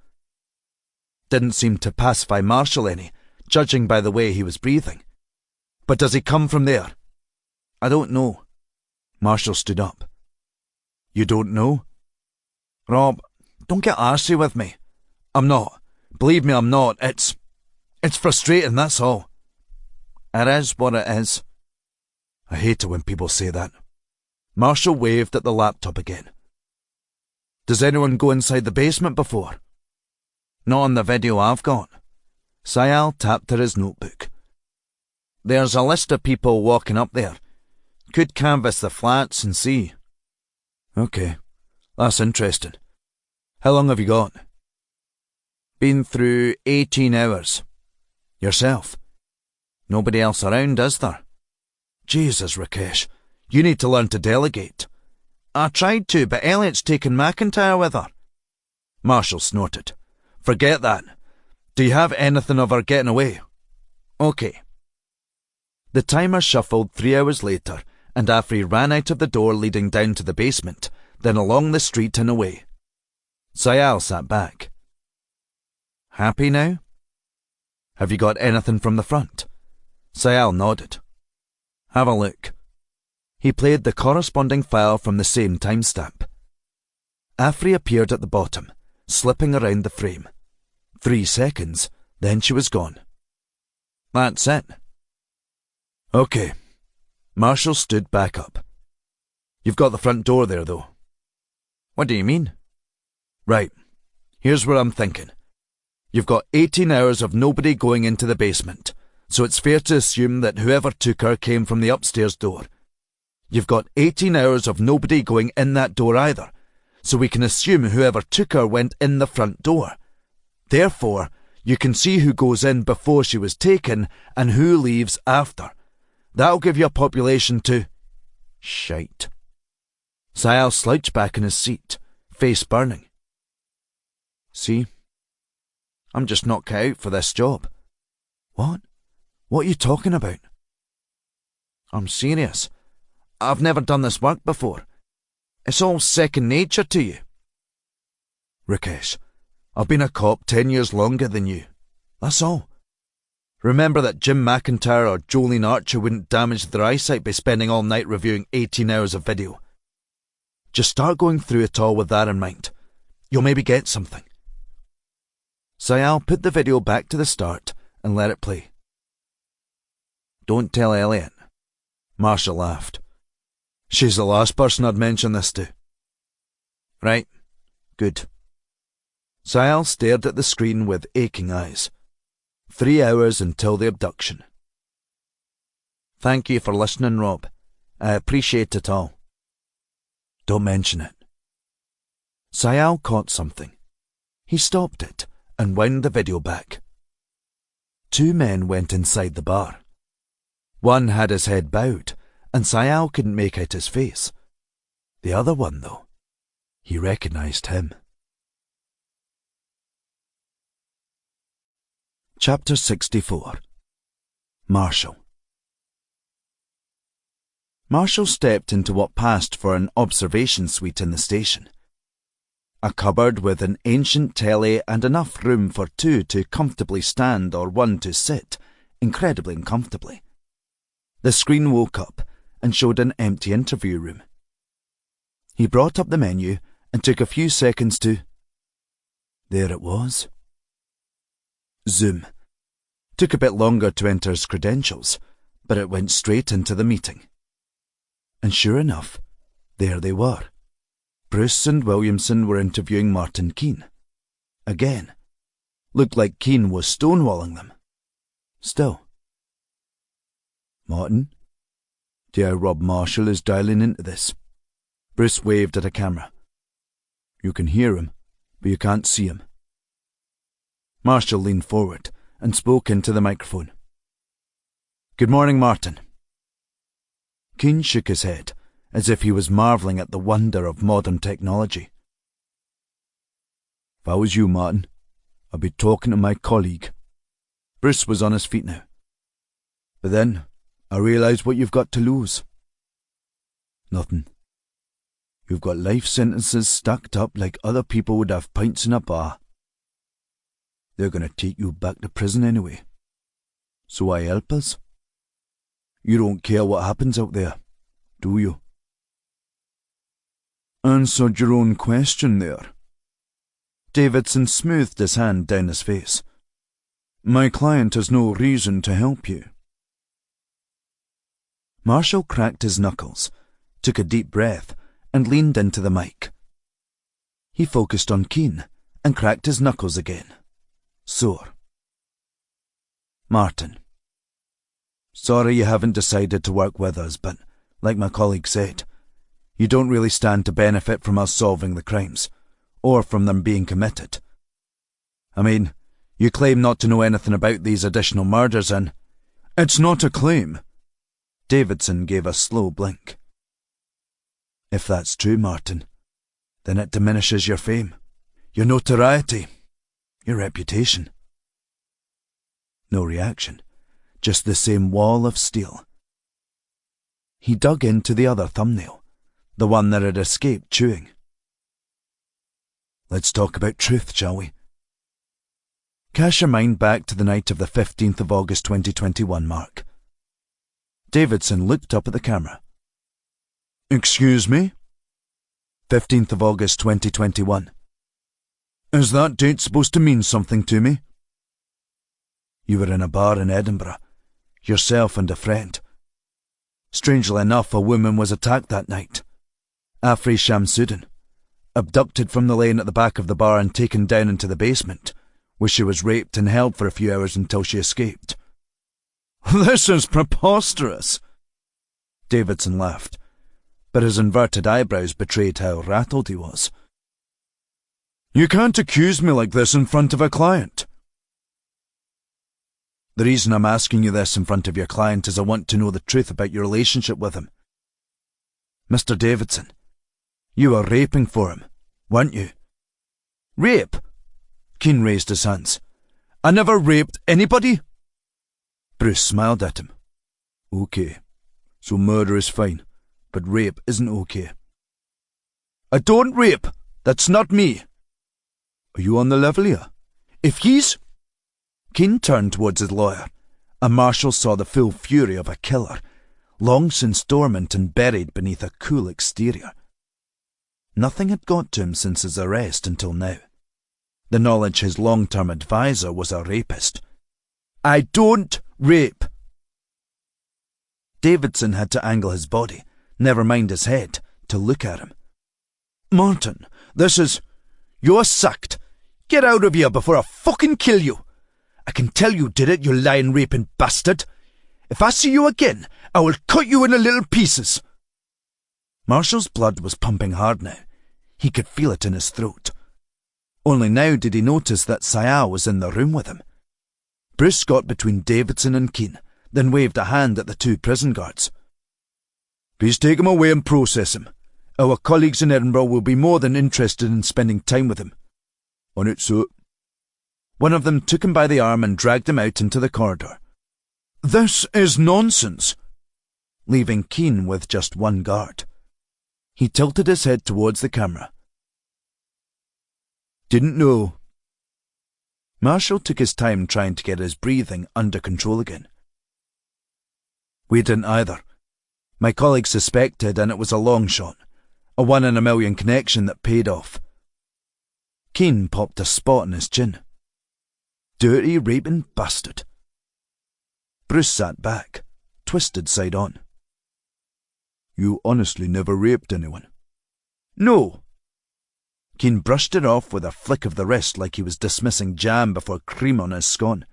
Didn't seem to pacify Marshall any, judging by the way he was breathing. But does he come from there? I don't know. Marshall stood up. You don't know? Rob, don't get arsey with me. I'm not. Believe me, I'm not. It's frustrating, that's all. It is what it is. I hate it when people say that. Marshall waved at the laptop again. Does anyone go inside the basement before? Not on the video I've got. Sayal tapped at his notebook. There's a list of people walking up there. Could canvass the flats and see. Okay, that's interesting. How long have you got? Been through 18 hours. Yourself? Nobody else around, is there? Jesus, Rakesh, you need to learn to delegate. I tried to, but Elliot's taken McIntyre with her. Marshall snorted. Forget that. Do you have anything of her getting away? Okay. The timer shuffled 3 hours later, and Afri ran out of the door leading down to the basement, then along the street and away. Sayal sat back. Happy now? Have you got anything from the front? Sayal nodded. Have a look. He played the corresponding file from the same timestamp. Afri appeared at the bottom, slipping around the frame. 3 seconds, then she was gone. That's it. Okay. Marshall stood back up. You've got the front door there, though. What do you mean? Right. Here's what I'm thinking. You've got 18 hours of nobody going into the basement, so it's fair to assume that whoever took her came from the upstairs door. You've got 18 hours of nobody going in that door either, so we can assume whoever took her went in the front door. Therefore, you can see who goes in before she was taken and who leaves after. That'll give you a population to... Shite. Sayal slouched back in his seat, face burning. See? I'm just not cut out for this job. What? What are you talking about? I'm serious. I've never done this work before. It's all second nature to you. Rakesh, I've been a cop 10 years longer than you. That's all. Remember that Jim McIntyre or Jolene Archer wouldn't damage their eyesight by spending all night reviewing 18 hours of video. Just start going through it all with that in mind. You'll maybe get something. Sayal put the video back to the start and let it play. Don't tell Elliot. Marshall laughed. She's the last person I'd mention this to. Right. Good. Sayal stared at the screen with aching eyes. 3 hours until the abduction. Thank you for listening, Rob. I appreciate it all. Don't mention it. Sayal caught something. He stopped it and wound the video back. 2 men went inside the bar. One had his head bowed, and Sayal couldn't make out his face. The other one, though. He recognised him. Chapter 64. Marshall. Marshall stepped into what passed for an observation suite in the station. A cupboard with an ancient telly and enough room for two to comfortably stand or one to sit, incredibly uncomfortably. The screen woke up and showed an empty interview room. He brought up the menu and took a few seconds to... There it was. Zoom. Took a bit longer to enter his credentials, but it went straight into the meeting. And sure enough, there they were. Bruce and Williamson were interviewing Martin Keane. Again. Looked like Keane was stonewalling them. Still. Martin? D.I. Rob Marshall is dialing into this. Bruce waved at a camera. You can hear him, but you can't see him. Marshall leaned forward and spoke into the microphone. Good morning, Martin. Keane shook his head, as if he was marvelling at the wonder of modern technology. If I was you, Martin, I'd be talking to my colleague. Bruce was on his feet now. But then, I realised what you've got to lose. Nothing. You've got life sentences stacked up like other people would have pints in a bar. They're going to take you back to prison anyway. So why help us? You don't care what happens out there, do you? Answered your own question there. Davidson smoothed his hand down his face. My client has no reason to help you. Marshall cracked his knuckles, took a deep breath, and leaned into the mic. He focused on Keane and cracked his knuckles again. Sore. Martin. Sorry you haven't decided to work with us, but, like my colleague said, you don't really stand to benefit from us solving the crimes, or from them being committed. I mean, you claim not to know anything about these additional murders and... It's not a claim. Davidson gave a slow blink. If that's true, Martin, then it diminishes your fame, your notoriety, your reputation. No reaction, just the same wall of steel. He dug into the other thumbnail, the one that had escaped chewing. Let's talk about truth, shall we? Cast your mind back to the night of the 15th of August 2021, Mark. Davidson looked up at the camera. Excuse me? 15th of August 2021. Is that date supposed to mean something to me? You were in a bar in Edinburgh, yourself and a friend. Strangely enough, a woman was attacked that night. Afri Shamsuddin, abducted from the lane at the back of the bar and taken down into the basement, where she was raped and held for a few hours until she escaped. This is preposterous! Davidson laughed, but his inverted eyebrows betrayed how rattled he was. You can't accuse me like this in front of a client. The reason I'm asking you this in front of your client is I want to know the truth about your relationship with him. Mr. Davidson, you were raping for him, weren't you? Rape? Keane raised his hands. I never raped anybody. Bruce smiled at him. Okay, so murder is fine, but rape isn't okay. I don't rape. That's not me. Are you on the level here? If he's... Keane turned towards his lawyer, and Marshall saw the full fury of a killer, long since dormant and buried beneath a cool exterior. Nothing had got to him since his arrest until now. The knowledge his long-term advisor was a rapist. I don't rape. Davidson had to angle his body, never mind his head, to look at him. Martin, this is... You're sacked. Get out of here before I fucking kill you. I can tell you did it, you lying raping bastard. If I see you again, I will cut you into little pieces. Marshall's blood was pumping hard now. He could feel it in his throat. Only now did he notice that Sayah was in the room with him. Bruce got between Davidson and Keane, then waved a hand at the two prison guards. Please take him away and process him. Our colleagues in Edinburgh will be more than interested in spending time with him. On it, sir. One of them took him by the arm and dragged him out into the corridor. This is nonsense, leaving Keane with just one guard. He tilted his head towards the camera. Didn't know. Marshall took his time trying to get his breathing under control again. We didn't either. My colleague suspected, and it was a long shot. A 1 in a million connection that paid off. Keane popped a spot on his chin. Dirty, raping bastard. Bruce sat back, twisted side on. You honestly never raped anyone? No. Keane brushed it off with a flick of the wrist like he was dismissing jam before cream on his scone.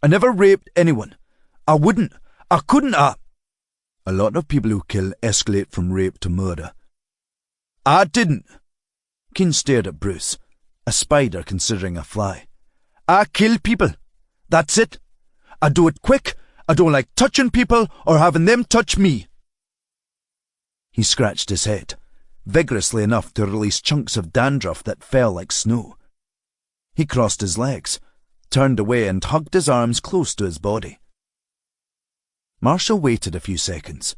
I never raped anyone. I wouldn't. I couldn't. A lot of people who kill escalate from rape to murder. I didn't. Keane stared at Bruce, a spider considering a fly. I kill people. That's it. I do it quick. I don't like touching people or having them touch me. He scratched his head, vigorously enough to release chunks of dandruff that fell like snow. He crossed his legs, turned away and hugged his arms close to his body. Marshall waited a few seconds.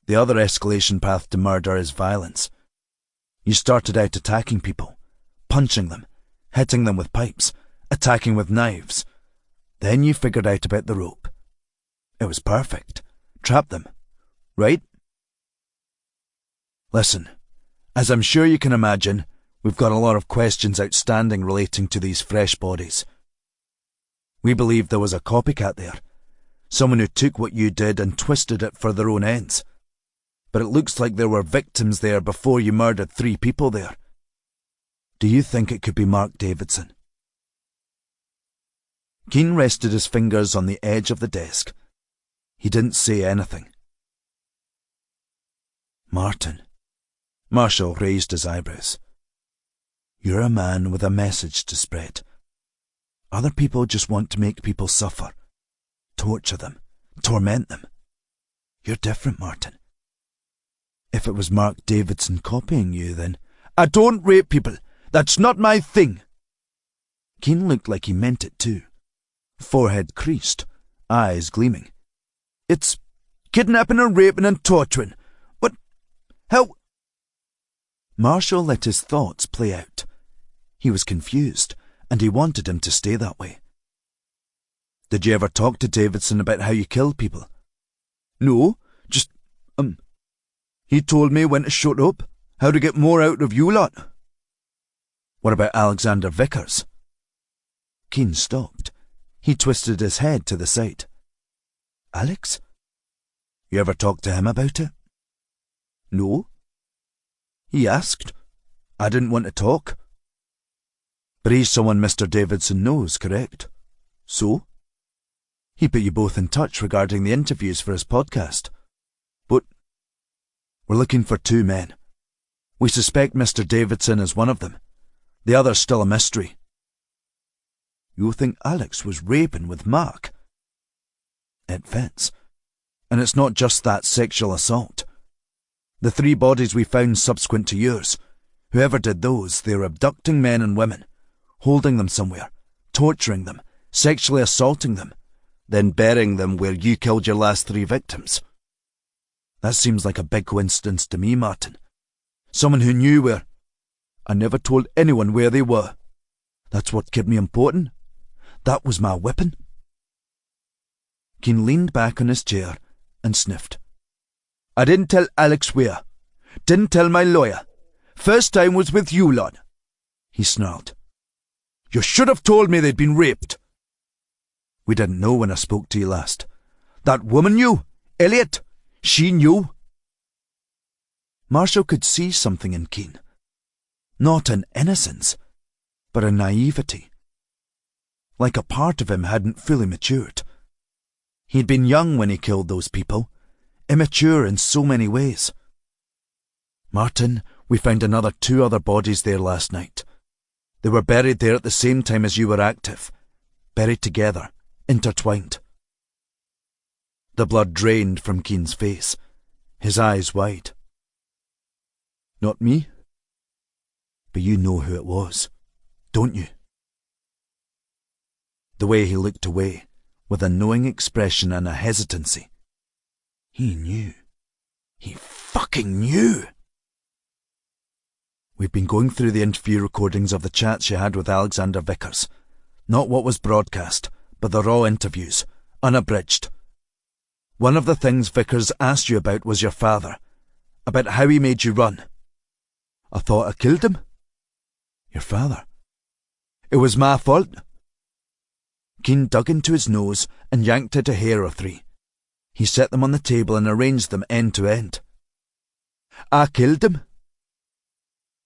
The other escalation path to murder is violence. You started out attacking people, punching them, hitting them with pipes, attacking with knives. Then you figured out about the rope. It was perfect. Trap them. Right? Listen, as I'm sure you can imagine, we've got a lot of questions outstanding relating to these fresh bodies. We believe there was a copycat there. Someone who took what you did and twisted it for their own ends. But it looks like there were victims there before you murdered 3 people there. Do you think it could be Mark Davidson? Keane rested his fingers on the edge of the desk. He didn't say anything. Martin. Marshall raised his eyebrows. You're a man with a message to spread. Other people just want to make people suffer. Torture them. Torment them. You're different, Martin. If it was Mark Davidson copying you, then... I don't rape people. That's not my thing. Keane looked like he meant it too. Forehead creased, eyes gleaming. It's kidnapping and raping and torturing. What? How? Marshall let his thoughts play out. He was confused, and he wanted him to stay that way. Did you ever talk to Davidson about how you killed people? No, just, he told me when to shut up, how to get more out of you lot. What about Alexander Vickers? Keane stopped. He twisted his head to the side. Alex? You ever talked to him about it? No. He asked. I didn't want to talk. But he's someone Mr. Davidson knows, correct? So? He put you both in touch regarding the interviews for his podcast. But we're looking for 2 men. We suspect Mr. Davidson is one of them. The other's still a mystery. You think Alex was raping with Mark? It fits. And it's not just that sexual assault. The 3 bodies we found subsequent to yours, whoever did those, they were abducting men and women, holding them somewhere, torturing them, sexually assaulting them, then burying them where you killed your last 3 victims. That seems like a big coincidence to me, Martin. Someone who knew where... I never told anyone where they were. That's what kept me important. That was my weapon. Keane leaned back on his chair and sniffed. I didn't tell Alex where. Didn't tell my lawyer. First time was with you lot. He snarled. You should have told me they'd been raped. We didn't know when I spoke to you last. That woman knew. Elliot. She knew. Marshall could see something in Keane. Not an innocence, but a naivety. Like a part of him hadn't fully matured. He'd been young when he killed those people, immature in so many ways. Martin, we found another 2 other bodies there last night. They were buried there at the same time as you were active, buried together, intertwined. The blood drained from Keane's face. his eyes wide. Not me? But you know who it was, don't you? The way he looked away, with a knowing expression and a hesitancy. He knew. He fucking knew! We've been going through the interview recordings of the chats you had with Alexander Vickers. Not what was broadcast, but the raw interviews, unabridged. One of the things Vickers asked you about was your father, about how he made you run. I thought I killed him. Your father? It was my fault. Keane dug into his nose and yanked out a hair or three. He set them on the table and arranged them end to end. I killed him.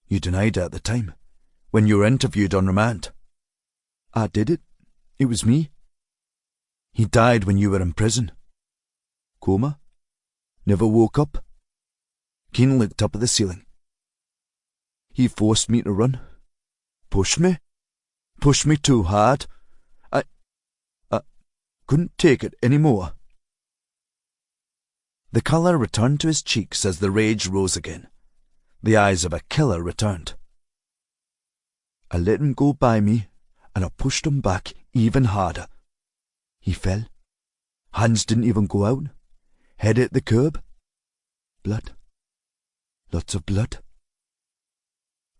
You denied it at the time, when you were interviewed on remand. I did it. It was me. He died when you were in prison. Coma? Never woke up? Keane looked up at the ceiling. He forced me to run. Pushed me? Pushed me too hard. I couldn't take it any more. The colour returned to his cheeks as the rage rose again. The eyes of a killer returned. I let him go by me, and I pushed him back even harder. He fell. Hands didn't even go out. Head hit the curb. Blood. Lots of blood.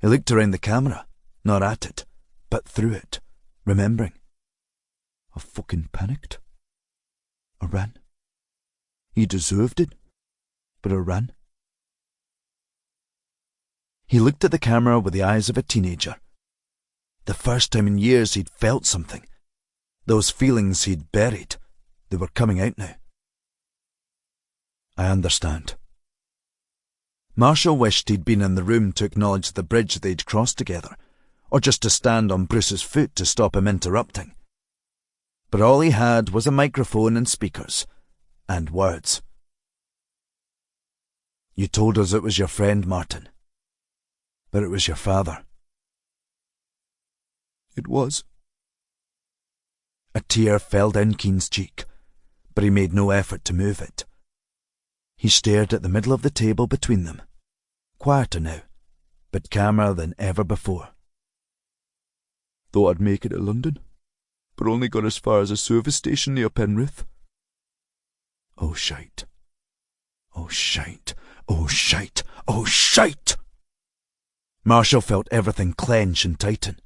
He looked around the camera, not at it, but through it, remembering. I fucking panicked. I ran. He deserved it, but I ran. He looked at the camera with the eyes of a teenager. The first time in years he'd felt something. Those feelings he'd buried, they were coming out now. I understand. Marshall wished he'd been in the room to acknowledge the bridge they'd crossed together, or just to stand on Bruce's foot to stop him interrupting. But all he had was a microphone and speakers, and words. You told us it was your friend, Martin. But it was your father. It was. A tear fell down Keane's cheek, but he made no effort to move it. He stared at the middle of the table between them, quieter now, but calmer than ever before. Thought I'd make it to London, but only got as far as a service station near Penrith. Oh, shite. Oh, shite. Oh, shite. Oh, shite! Marshall felt everything clench and tighten.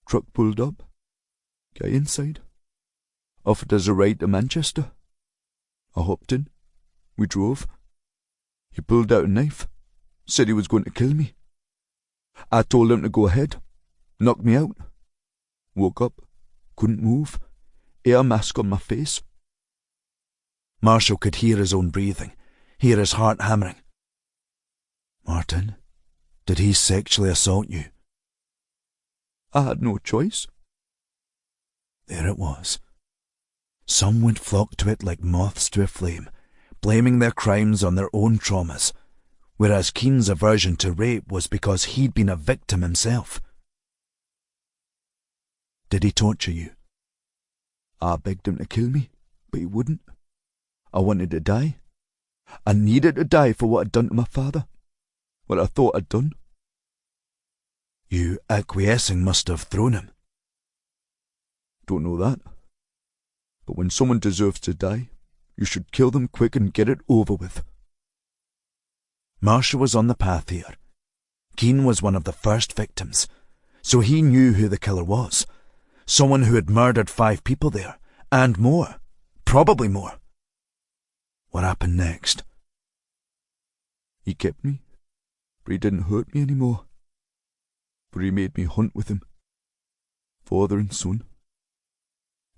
Truck pulled up. Guy inside. Offered us a ride to Manchester. I hopped in. We drove. He pulled out a knife. Said he was going to kill me. I told him to go ahead. Knocked me out. Woke up. Couldn't move. Air mask on my face. Marshall could hear his own breathing, hear his heart hammering. Martin, did he sexually assault you? I had no choice. There it was. Some would flock to it like moths to a flame, blaming their crimes on their own traumas, whereas Keane's aversion to rape was because he'd been a victim himself. Did he torture you? I begged him to kill me, but he wouldn't. I wanted to die. I needed to die for what I'd done to my father. What I thought I'd done. You acquiescing must have thrown him. Don't know that. But when someone deserves to die, you should kill them quick and get it over with. Marshall was on the path here. Keane was one of the first victims, so he knew who the killer was. Someone who had murdered 5 people there, and more. Probably more. What happened next? He kept me, but he didn't hurt me anymore. But he made me hunt with him, father and son.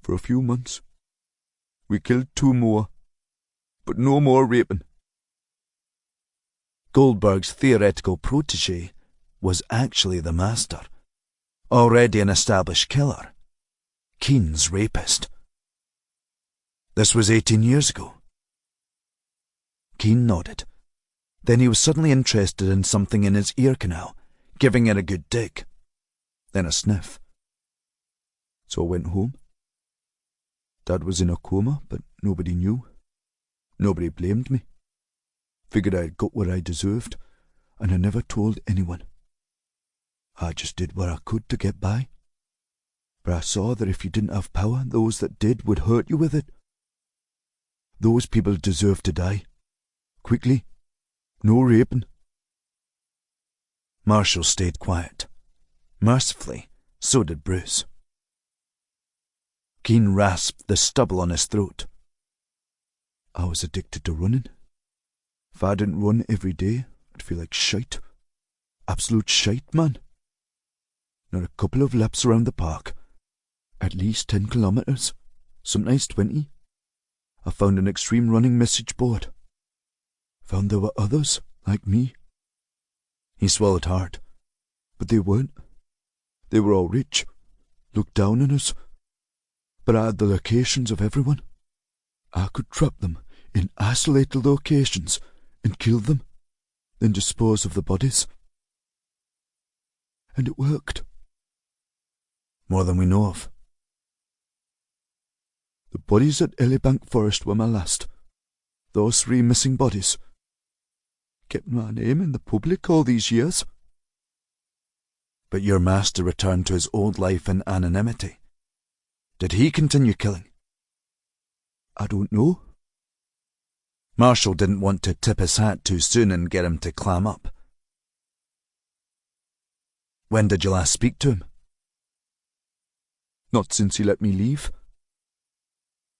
For a few months. We killed 2 more, but no more raping. Goldberg's theoretical protégé was actually the master, already an established killer, Keane's rapist. This was 18 years ago. Keane nodded. Then he was suddenly interested in something in his ear canal, giving it a good dig. Then a sniff. So I went home. Dad was in a coma, but nobody knew. Nobody blamed me. Figured I'd got what I deserved, and I never told anyone. I just did what I could to get by. But I saw that if you didn't have power, those that did would hurt you with it. Those people deserve to die. Quickly. No raping. Marshall stayed quiet. Mercifully, so did Bruce. Keane rasped the stubble on his throat. I was addicted to running. If I didn't run every day, I'd feel like shite. Absolute shite, man. Not a couple of laps around the park. At least 10 kilometres. Sometimes 20. I found an extreme running message board. Found there were others, like me. He swallowed hard. But they weren't. They were all rich. Looked down on us. But I had the locations of everyone. I could trap them in isolated locations and kill them, then dispose of the bodies. And it worked. More than we know of. The bodies at Elibank Forest were my last. Those 3 missing bodies. Kept my name in the public all these years. But your master returned to his old life in anonymity. Did he continue killing? I don't know. Marshall didn't want to tip his hat too soon and get him to clam up. When did you last speak to him? Not since he let me leave.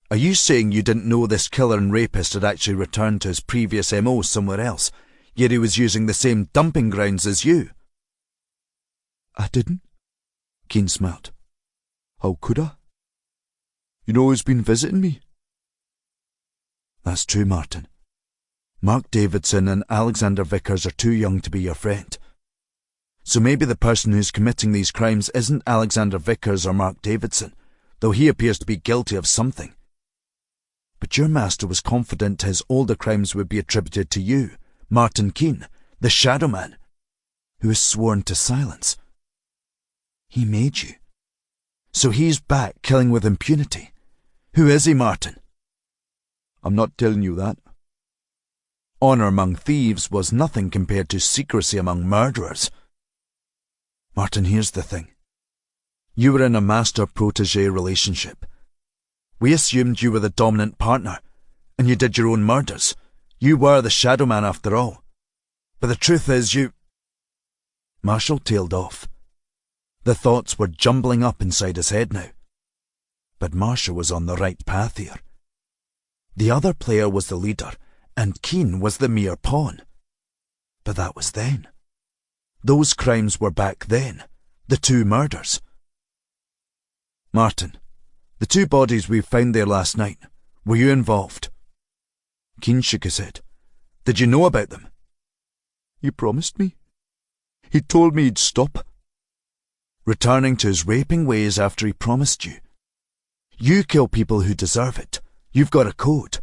Are you saying you didn't know this killer and rapist had actually returned to his previous MO somewhere else, yet he was using the same dumping grounds as you? I didn't. Keane smiled. How could I? You know who's been visiting me? That's true, Martin. Mark Davidson and Alexander Vickers are too young to be your friend. So maybe the person who's committing these crimes isn't Alexander Vickers or Mark Davidson, though he appears to be guilty of something. But your master was confident his older crimes would be attributed to you, Martin Keane, the Shadow Man, who is sworn to silence. He made you. So he's back killing with impunity. Who is he, Martin? I'm not telling you that. Honour among thieves was nothing compared to secrecy among murderers. Martin, here's the thing. You were in a master-protégé relationship. We assumed you were the dominant partner, and you did your own murders. You were the Shadow Man after all. But the truth is you... Marshall tailed off. The thoughts were jumbling up inside his head now. But Marshall was on the right path here. The other player was the leader, and Keane was the mere pawn. But that was then. Those crimes were back then. The 2 murders. Martin, the 2 bodies we found there last night, were you involved? Keane shook his head. Did you know about them? He promised me. He told me he'd stop. Returning to his raping ways after he promised you. You kill people who deserve it. You've got a code.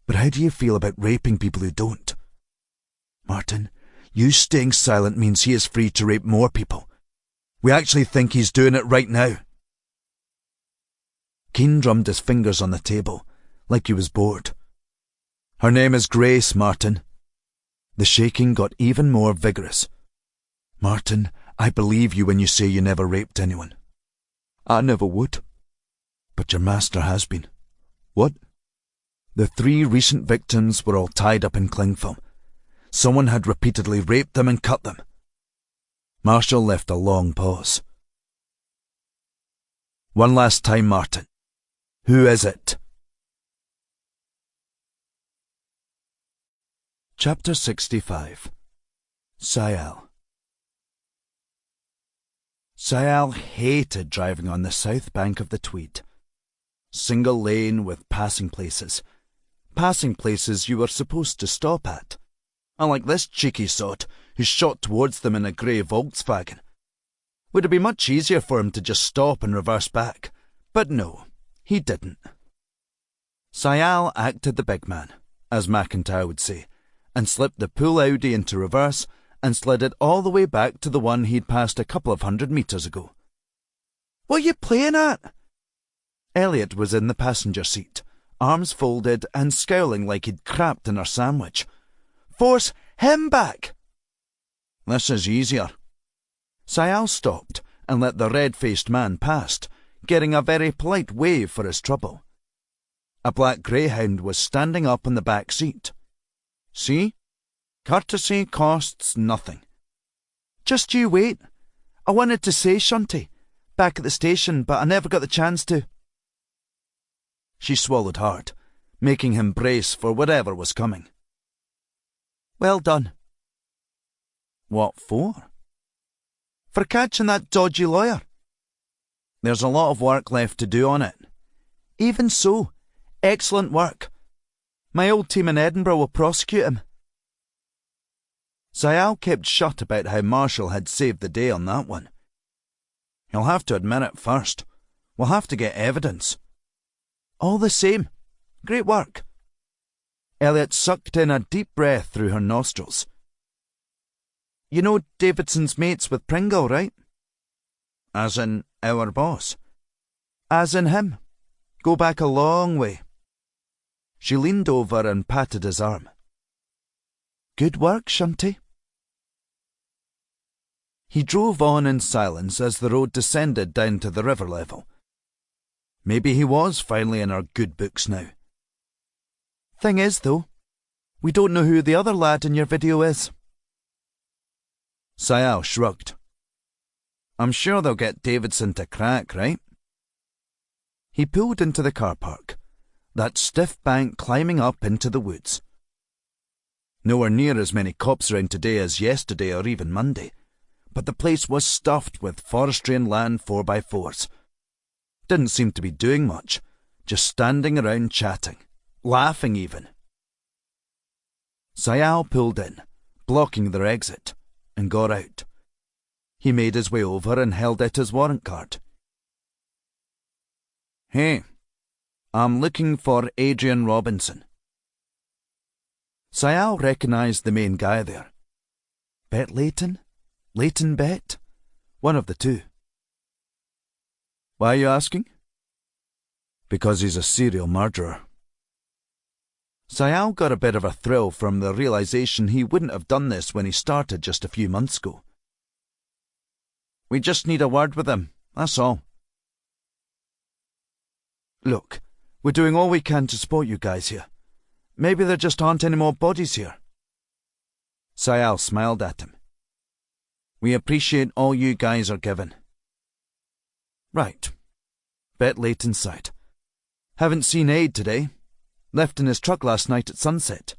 But how do you feel about raping people who don't? Martin, you staying silent means he is free to rape more people. We actually think he's doing it right now. Keane drummed his fingers on the table, like he was bored. Her name is Grace, Martin. The shaking got even more vigorous. Martin, I believe you when you say you never raped anyone. I never would. But your master has been. What? The 3 recent victims were all tied up in cling film. Someone had repeatedly raped them and cut them. Marshall left a long pause. One last time, Martin. Who is it? Chapter 65. Sayal. Sayal hated driving on the south bank of the Tweed. Single lane with passing places. Passing places you were supposed to stop at. Unlike this cheeky sod who shot towards them in a grey Volkswagen. Would it be much easier for him to just stop and reverse back? But no, he didn't. Sayal acted the big man, as McIntyre would say, and slipped the pool Audi into reverse and slid it all the way back to the one he'd passed a couple of 100 metres ago. What are you playing at? Elliot was in the passenger seat, arms folded and scowling like he'd crapped in her sandwich. Force him back! This is easier. Sayal stopped and let the red-faced man past, getting a very polite wave for his trouble. A black greyhound was standing up in the back seat. See? Courtesy costs nothing. Just you wait. I wanted to say Shunty back at the station, but I never got the chance to. She swallowed hard, making him brace for whatever was coming. Well done. What for? For catching that dodgy lawyer. There's a lot of work left to do on it. Even so, excellent work. My old team in Edinburgh will prosecute him. Sayal kept shut about how Marshall had saved the day on that one. He'll have to admit it first. We'll have to get evidence. All the same, great work. Elliot sucked in a deep breath through her nostrils. You know Davidson's mates with Pringle, right? As in our boss. As in him. Go back a long way. She leaned over and patted his arm. Good work, Shunty. He drove on in silence as the road descended down to the river level. Maybe he was finally in our good books now. Thing is, though, we don't know who the other lad in your video is. Sayal shrugged. I'm sure they'll get Davidson to crack, right? He pulled into the car park, that stiff bank climbing up into the woods. Nowhere near as many cops around today as yesterday or even Monday, but the place was stuffed with forestry and land 4x4s. Didn't seem to be doing much, just standing around chatting, laughing even. Sayal pulled in, blocking their exit, and got out. He made his way over and held out his warrant card. Hey, I'm looking for Adrian Robinson. Sayal recognised the main guy there. Bet Leighton? Leighton Bet? One of the two. Why are you asking? Because he's a serial murderer. Sayal got a bit of a thrill from the realisation he wouldn't have done this when he started just a few months ago. We just need a word with him, that's all. Look, we're doing all we can to support you guys here. Maybe there just aren't any more bodies here. Sayal smiled at him. We appreciate all you guys are given. Right. Bet Leighton sighed. Haven't seen Aid today. Left in his truck last night at sunset.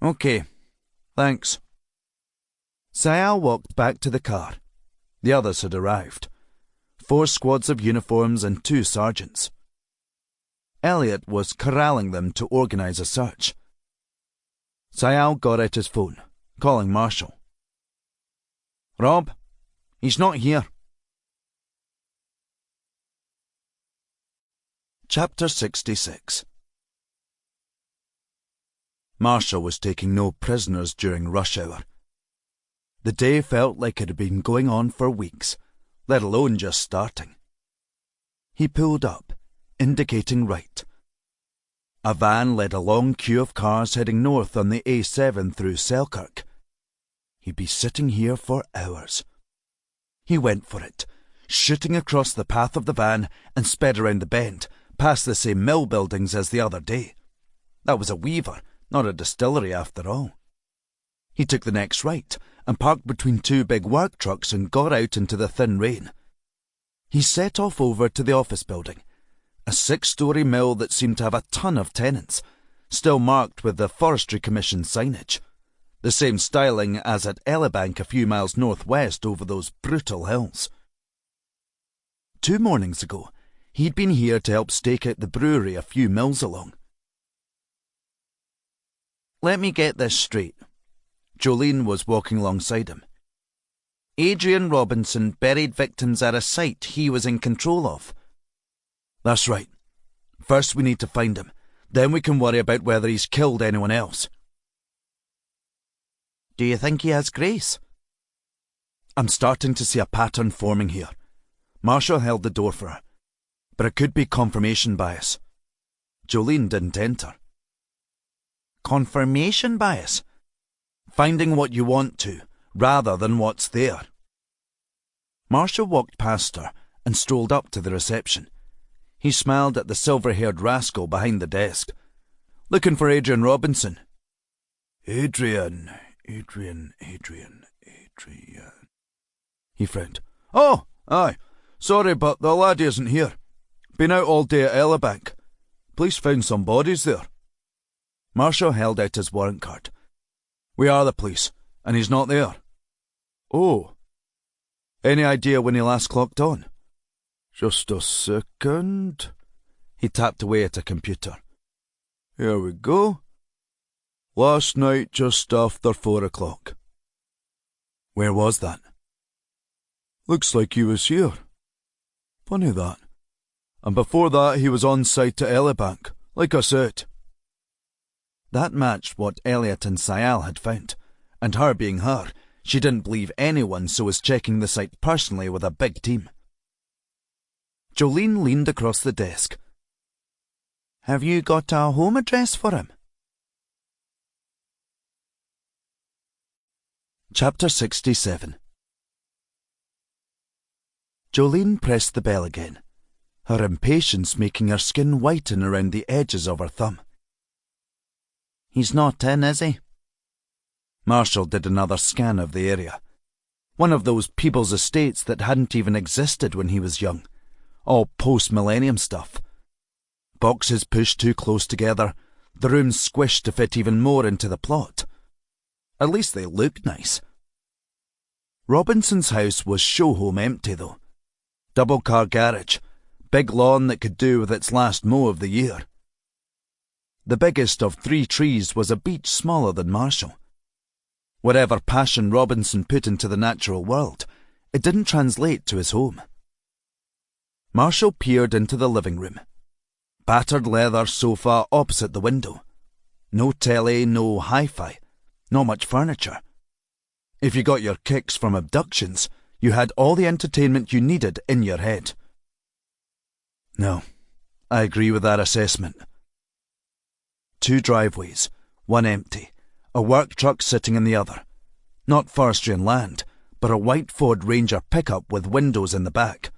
Okay. Thanks. Sayal walked back to the car. The others had arrived. 4 squads of uniforms and 2 sergeants. Elliot was corralling them to organise a search. Sayal got out his phone, calling Marshall. Rob, he's not here. Chapter 66. Marshall was taking no prisoners during rush hour. The day felt like it had been going on for weeks, let alone just starting. He pulled up, indicating right. A van led a long queue of cars heading north on the A7 through Selkirk. He'd be sitting here for hours. He went for it, shooting across the path of the van and sped around the bend, past the same mill buildings as the other day. That was a weaver, not a distillery after all. He took the next right and parked between 2 big work trucks and got out into the thin rain. He set off over to the office building, a 6-storey mill that seemed to have a ton of tenants, still marked with the Forestry Commission signage. The same styling as at Elibank a few miles northwest over those brutal hills. 2 mornings ago, he'd been here to help stake out the brewery a few mills along. Let me get this straight. Jolene was walking alongside him. Adrian Robinson buried victims at a site he was in control of. That's right. First we need to find him. Then we can worry about whether he's killed anyone else. Do you think he has grace? I'm starting to see a pattern forming here. Marshall held the door for her, but it could be confirmation bias. Jolene didn't enter. Confirmation bias. Finding what you want to, rather than what's there. Marshall walked past her and strolled up to the reception. He smiled at the silver-haired rascal behind the desk. Looking for Adrian Robinson. Adrian. He frowned. Oh, aye. Sorry, but the laddie isn't here. Been out all day at Elibank. Police found some bodies there. Marshall held out his warrant card. We are the police, and he's not there. Oh. Any idea when he last clocked on? Just a second. He tapped away at a computer. Here we go. Last night just after 4 o'clock. Where was that? Looks like he was here. Funny that. And before that he was on site at Elibank, like I said. That matched what Elliot and Sayal had found, and her being her, she didn't believe anyone, so was checking the site personally with a big team. Jolene leaned across the desk. Have you got a home address for him? Chapter 67. Jolene pressed the bell again, her impatience making her skin whiten around the edges of her thumb. He's not in, is he? Marshall did another scan of the area. One of those people's estates that hadn't even existed when he was young. All post-millennium stuff. Boxes pushed too close together, the rooms squished to fit even more into the plot. At least they looked nice. Robinson's house was show-home empty, though. Double-car garage, big lawn that could do with its last mow of the year. The biggest of 3 trees was a beech smaller than Marshall. Whatever passion Robinson put into the natural world, it didn't translate to his home. Marshall peered into the living room. Battered leather sofa opposite the window. No telly, no hi-fi, not much furniture. If you got your kicks from abductions, you had all the entertainment you needed in your head. No, I agree with that assessment. 2 driveways, one empty, a work truck sitting in the other. Not forestry and land, but a white Ford Ranger pickup with windows in the back.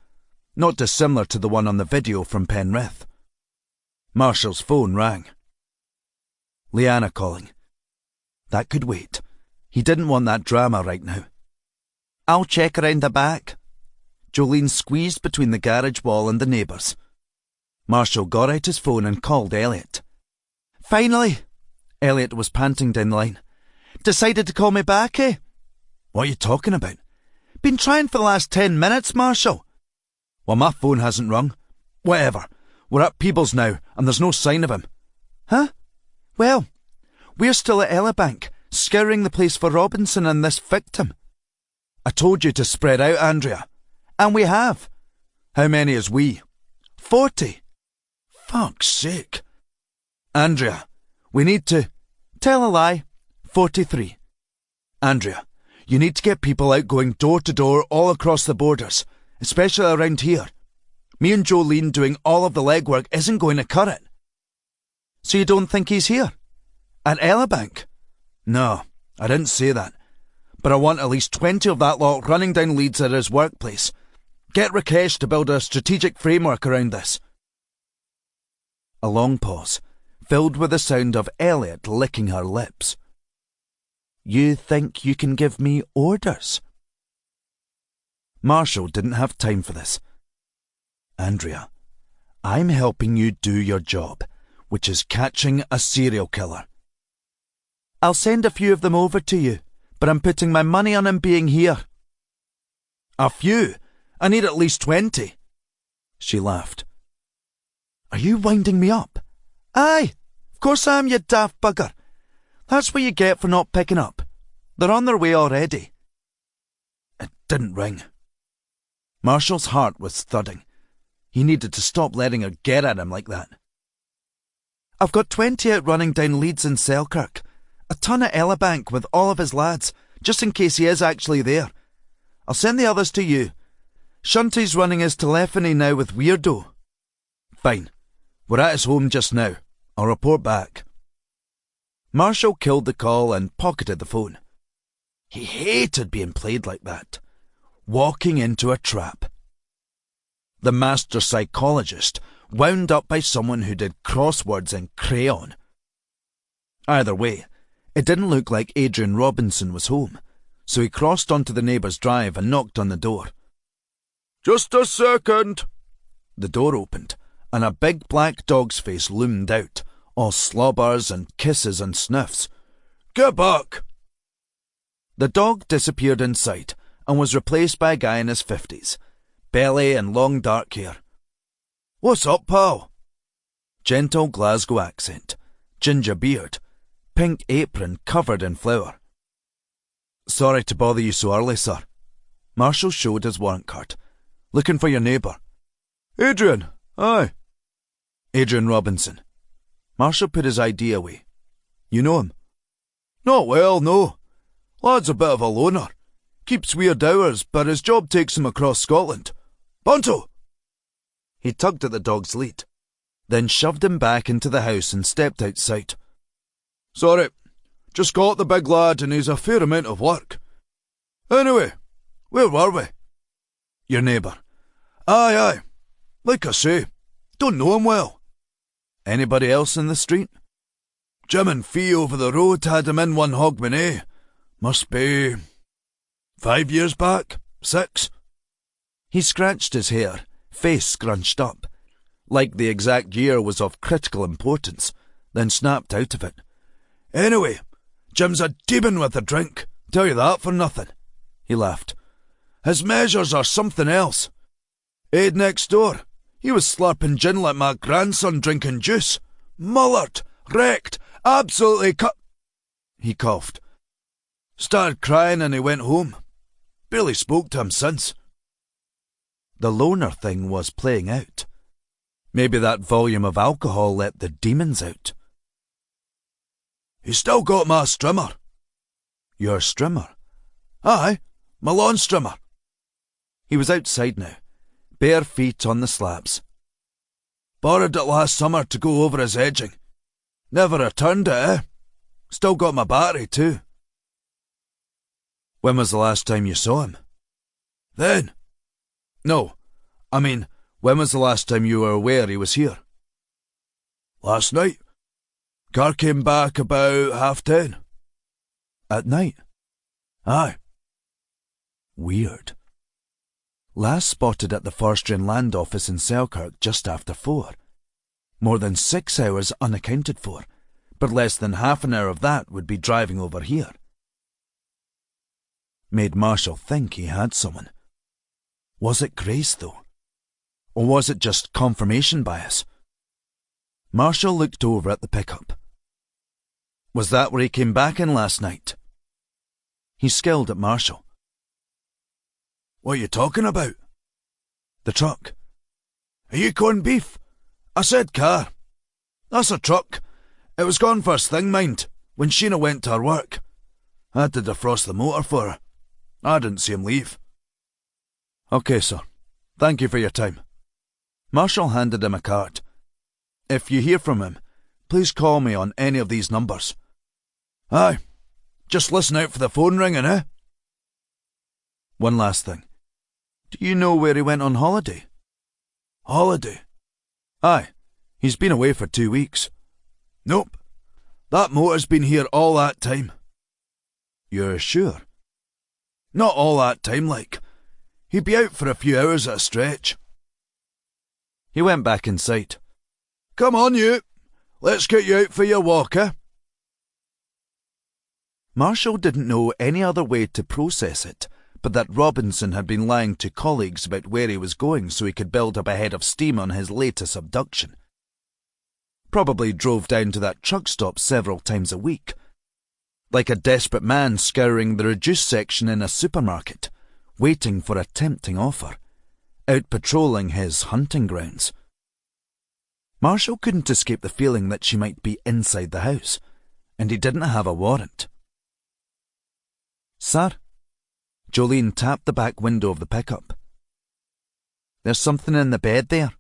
Not dissimilar to the one on the video from Penrith. Marshall's phone rang. Leanna calling. That could wait. He didn't want that drama right now. I'll check around the back. Jolene squeezed between the garage wall and the neighbours. Marshall got out his phone and called Elliot. Finally! Elliot was panting down the line. Decided to call me back, eh? What are you talking about? Been trying for the last 10 minutes, Marshall. Well, my phone hasn't rung. Whatever. We're at Peebles now, and there's no sign of him. Huh? Well, we're still at Elibank, scouring the place for Robinson and this victim. I told you to spread out, Andrea. And we have. How many is we? 40. Fuck's sake. Andrea, we need to... Tell a lie. 43. Andrea, you need to get people out going door to door all across the borders, especially around here. Me and Jolene doing all of the legwork isn't going to cut it. So you don't think he's here? At Elibank? No, I didn't say that. But I want at least 20 of that lot running down leads at his workplace. Get Rakesh to build a strategic framework around this. A long pause, filled with the sound of Elliot licking her lips. You think you can give me orders? Marshall didn't have time for this. Andrea, I'm helping you do your job, which is catching a serial killer. I'll send a few of them over to you, but I'm putting my money on him being here. A few? I need at least 20. She laughed. Are you winding me up? Aye, of course I am, you daft bugger. That's what you get for not picking up. They're on their way already. It didn't ring. Marshall's heart was thudding. He needed to stop letting her get at him like that. I've got 20 out running down Leeds and Selkirk. A ton at Elibank with all of his lads, just in case he is actually there. I'll send the others to you. Shunty's running his telephony now with Weirdo. Fine. We're at his home just now. I'll report back. Marshall killed the call and pocketed the phone. He hated being played like that, walking into a trap. The master psychologist wound up by someone who did crosswords in crayon. Either way, it didn't look like Adrian Robinson was home, so he crossed onto the neighbour's drive and knocked on the door. Just a second. The door opened, and a big black dog's face loomed out, all slobbers and kisses and sniffs. Get back! The dog disappeared inside and was replaced by a guy in his 50s, belly and long dark hair. What's up, pal? Gentle Glasgow accent, ginger beard, pink apron covered in flour. Sorry to bother you so early, sir. Marshall showed his warrant card. Looking for your neighbour. Adrian, aye. Adrian Robinson. Marshall put his ID away. You know him? Not well, no. Lad's a bit of a loner. Keeps weird hours, but his job takes him across Scotland. Bunto! He tugged at the dog's lead, then shoved him back into the house and stepped outside. Sorry, just got the big lad and he's a fair amount of work. Anyway, where were we? Your neighbour. Aye. Like I say, don't know him well. Anybody else in the street? Jim and Fee over the road had him in one Hogmanay. Must be 5 years back, 6. He scratched his hair, face scrunched up, like the exact year was of critical importance, then snapped out of it. Anyway, Jim's a demon with a drink, tell you that for nothing. He laughed. His measures are something else. Ed next door, he was slurping gin like my grandson drinking juice. Mullered, wrecked, absolutely cut. He coughed. Started crying and he went home. Barely spoke to him since. The loner thing was playing out. Maybe that volume of alcohol let the demons out. He's still got my strimmer. Your strimmer? Aye, my lawn strimmer. He was outside now, bare feet on the slabs. Borrowed it last summer to go over his edging. Never returned it, eh? Still got my battery too. When was the last time you saw him? Then. No, I mean, when was the last time you were aware he was here? Last night. Car came back about 10:30. At night? Aye. Weird. Last spotted at the Forestry and Land Office in Selkirk just after 4. More than 6 hours unaccounted for, but less than half an hour of that would be driving over here. Made Marshall think he had someone. Was it Grace, though? Or was it just confirmation bias? Marshall looked over at the pickup. Was that where he came back in last night? He scowled at Marshall. What are you talking about? The truck. Are you corned beef? I said car. That's a truck. It was gone first thing, mind, when Sheena went to her work. I had to defrost the motor for her. I didn't see him leave. OK, sir. Thank you for your time. Marshall handed him a card. If you hear from him, please call me on any of these numbers. Aye. Just listen out for the phone ringing, eh? One last thing. Do you know where he went on holiday? Holiday? Aye. He's been away for 2 weeks. Nope. That motor's been here all that time. You're sure? Not all that time, like. He'd be out for a few hours at a stretch. He went back inside. Come on, you. Let's get you out for your walk, eh? Marshall didn't know any other way to process it, but that Robinson had been lying to colleagues about where he was going so he could build up a head of steam on his latest abduction. Probably drove down to that truck stop several times a week. Like a desperate man scouring the reduced section in a supermarket, waiting for a tempting offer, out patrolling his hunting grounds. Marshall couldn't escape the feeling that she might be inside the house, and he didn't have a warrant. Sir? Jolene tapped the back window of the pickup. There's something in the bed there.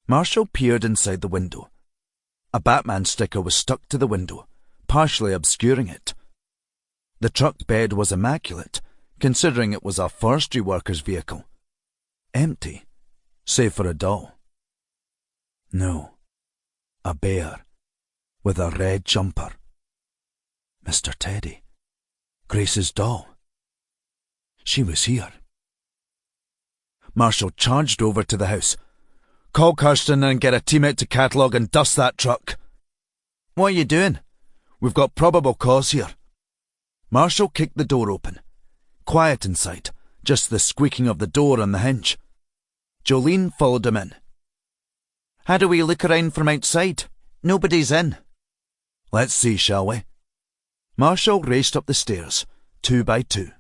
Marshall peered inside the window. A Batman sticker was stuck to the window, partially obscuring it. The truck bed was immaculate, considering it was a forestry worker's vehicle. Empty, save for a doll. No, a bear with a red jumper. Mr. Teddy, Grace's doll. She was here. Marshall charged over to the house. Call Kirsten and get a team out to catalogue and dust that truck. What are you doing? We've got probable cause here. Marshall kicked the door open. Quiet inside, just the squeaking of the door on the hinge. Jolene followed him in. How do we look around from outside? Nobody's in. Let's see, shall we? Marshall raced up the stairs, 2 by 2.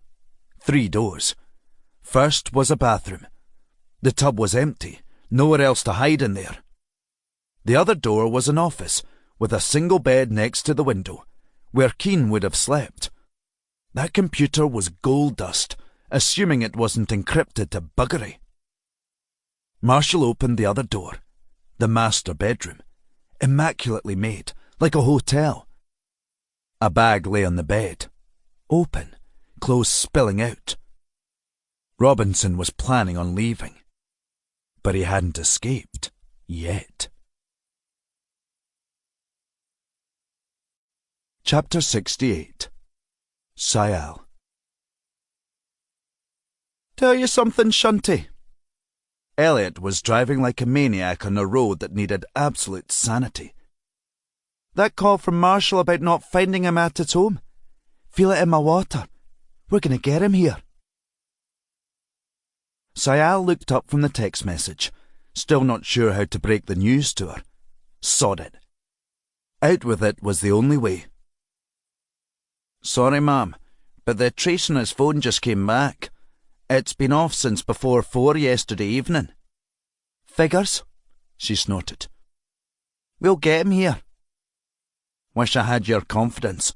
3 doors. First was a bathroom. The tub was empty, nowhere else to hide in there. The other door was an office, with a single bed next to the window, where Keane would have slept. That computer was gold dust, assuming it wasn't encrypted to buggery. Marshall opened the other door, the master bedroom, immaculately made, like a hotel. A bag lay on the bed, open, clothes spilling out. Robinson was planning on leaving, but he hadn't escaped yet. Chapter 68. Sayal. Tell you something, Shunty. Elliot was driving like a maniac on a road that needed absolute sanity. That call from Marshall about not finding him at his home. Feel it in my water. We're going to get him here. Sayal looked up from the text message, still not sure how to break the news to her. Sod it. Out with it was the only way. Sorry, ma'am, but the trace on his phone just came back. It's been off since before 4 yesterday evening. Figures? She snorted. We'll get him here. Wish I had your confidence.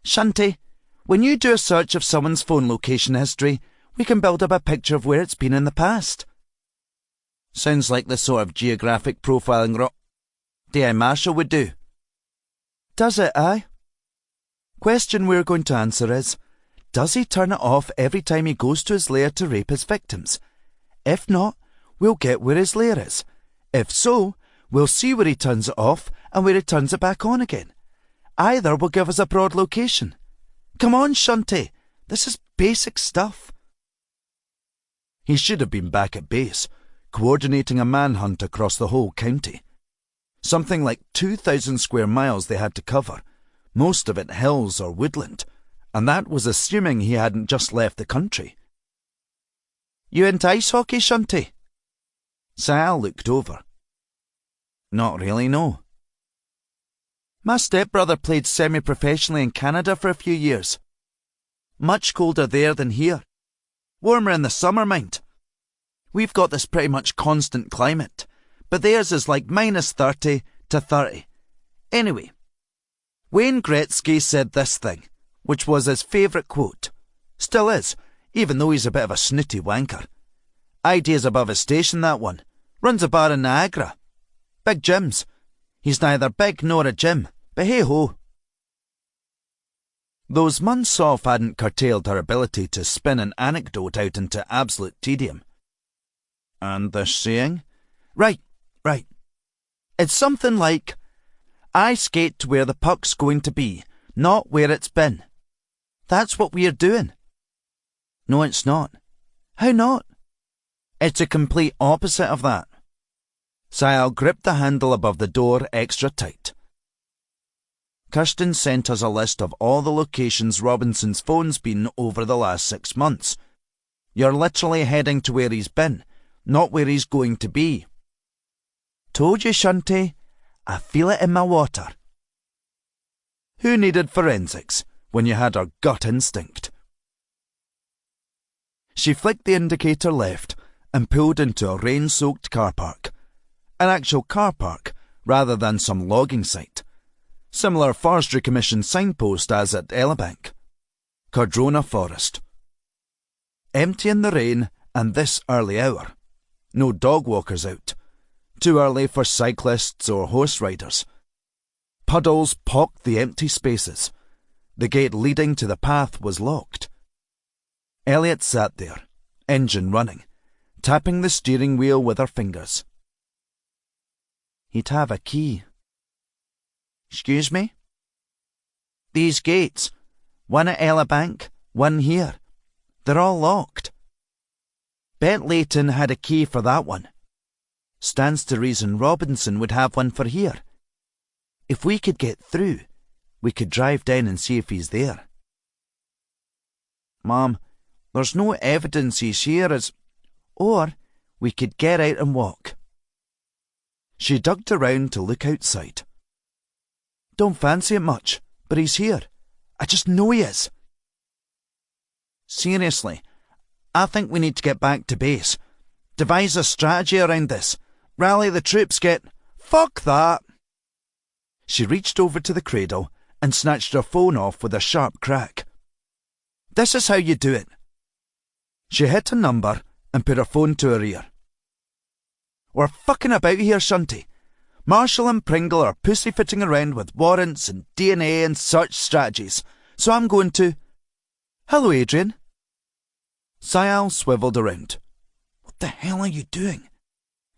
Shunty, when you do a search of someone's phone location history, we can build up a picture of where it's been in the past. Sounds like the sort of geographic profiling D.I. Marshall would do. Does it, aye? Question we're going to answer is, does he turn it off every time he goes to his lair to rape his victims? If not, we'll get where his lair is. If so, we'll see where he turns it off and where he turns it back on again. Either will give us a broad location. Come on, Shunty, this is basic stuff. He should have been back at base, coordinating a manhunt across the whole county. Something like 2,000 square miles they had to cover, most of it hills or woodland, and that was assuming he hadn't just left the country. You into ice hockey, Shunty? Sayal looked over. Not really, no. My stepbrother played semi-professionally in Canada for a few years. Much colder there than here. Warmer in the summer, mind. We've got this pretty much constant climate, but theirs is like -30 to 30. Anyway, Wayne Gretzky said this thing, which was his favourite quote. Still is, even though he's a bit of a snooty wanker. Ideas above his station, that one. Runs a bar in Niagara. Big gyms. He's neither big nor a gym, but hey-ho. Those months off hadn't curtailed her ability to spin an anecdote out into absolute tedium. And the saying? Right. It's something like, I skate to where the puck's going to be, not where it's been. That's what we're doing. No, it's not. How not? It's a complete opposite of that. Sayal gripped the handle above the door extra tight. Kirsten sent us a list of all the locations Robinson's phone's been over the last 6 months. You're literally heading to where he's been, not where he's going to be. Told you, Shunty. I feel it in my water. Who needed forensics when you had her gut instinct? She flicked the indicator left and pulled into a rain-soaked car park. An actual car park, rather than some logging site. Similar Forestry Commission signpost as at Elibank. Cardrona Forest. Empty in the rain and this early hour. No dog walkers out. Too early for cyclists or horse riders. Puddles pocked the empty spaces. The gate leading to the path was locked. Elliot sat there, engine running, tapping the steering wheel with her fingers. He'd have a key. Excuse me? These gates, one at Elibank, one here, they're all locked. Bet Leighton had a key for that one. Stands to reason Robinson would have one for here. If we could get through, we could drive down and see if he's there. Mom, there's no evidence he's here Or we could get out and walk. She ducked around to look outside. Don't fancy it much, but he's here. I just know he is. Seriously, I think we need to get back to base. Devise a strategy around this. Rally the troops, Fuck that! She reached over to the cradle and snatched her phone off with a sharp crack. This is how you do it. She hit a number and put her phone to her ear. We're fucking about here, Shunty. Marshall and Pringle are pussyfooting around with warrants and DNA and search strategies, so I'm going to... Hello, Adrian. Sayal swivelled around. What the hell are you doing?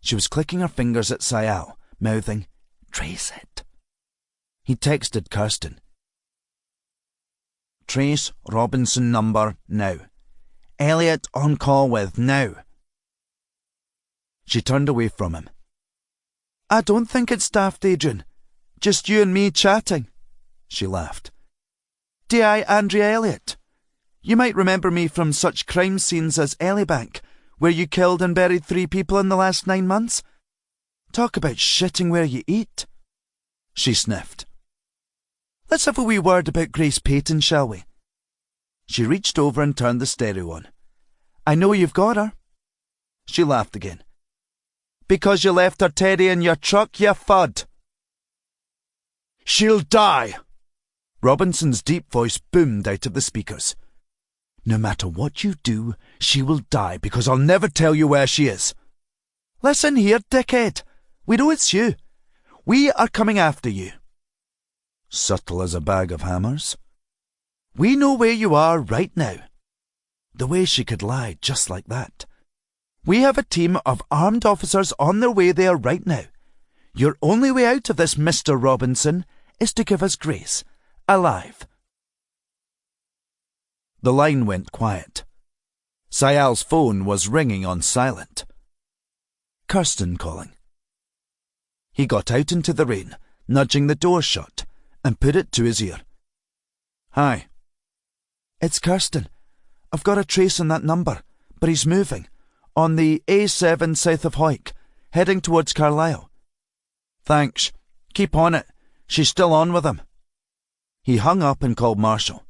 She was clicking her fingers at Sayal, mouthing, Trace it. He texted Kirsten. Trace Robinson number now. Elliot on call with now. She turned away from him. I don't think it's daft, Adrian. Just you and me chatting. She laughed. D.I. Andrea Elliot. You might remember me from such crime scenes as Elibank, where you killed and buried 3 people in the last 9 months. Talk about shitting where you eat. She sniffed. Let's have a wee word about Grace Payton, shall we? She reached over and turned the stereo on. I know you've got her. She laughed again. Because you left her teddy in your truck, you fud. She'll die. Robinson's deep voice boomed out of the speakers. No matter what you do, she will die because I'll never tell you where she is. Listen here, dickhead. We know it's you. We are coming after you. Subtle as a bag of hammers. We know where you are right now. The way she could lie just like that. We have a team of armed officers on their way there right now. Your only way out of this, Mr. Robinson, is to give us Grace, alive. The line went quiet. Sayal's phone was ringing on silent. Kirsten calling. He got out into the rain, nudging the door shut, and put it to his ear. Hi. It's Kirsten. I've got a trace on that number, but he's moving. On the A7 south of Hoyk, heading towards Carlisle. Thanks. Keep on it. She's still on with him. He hung up and called Marshall.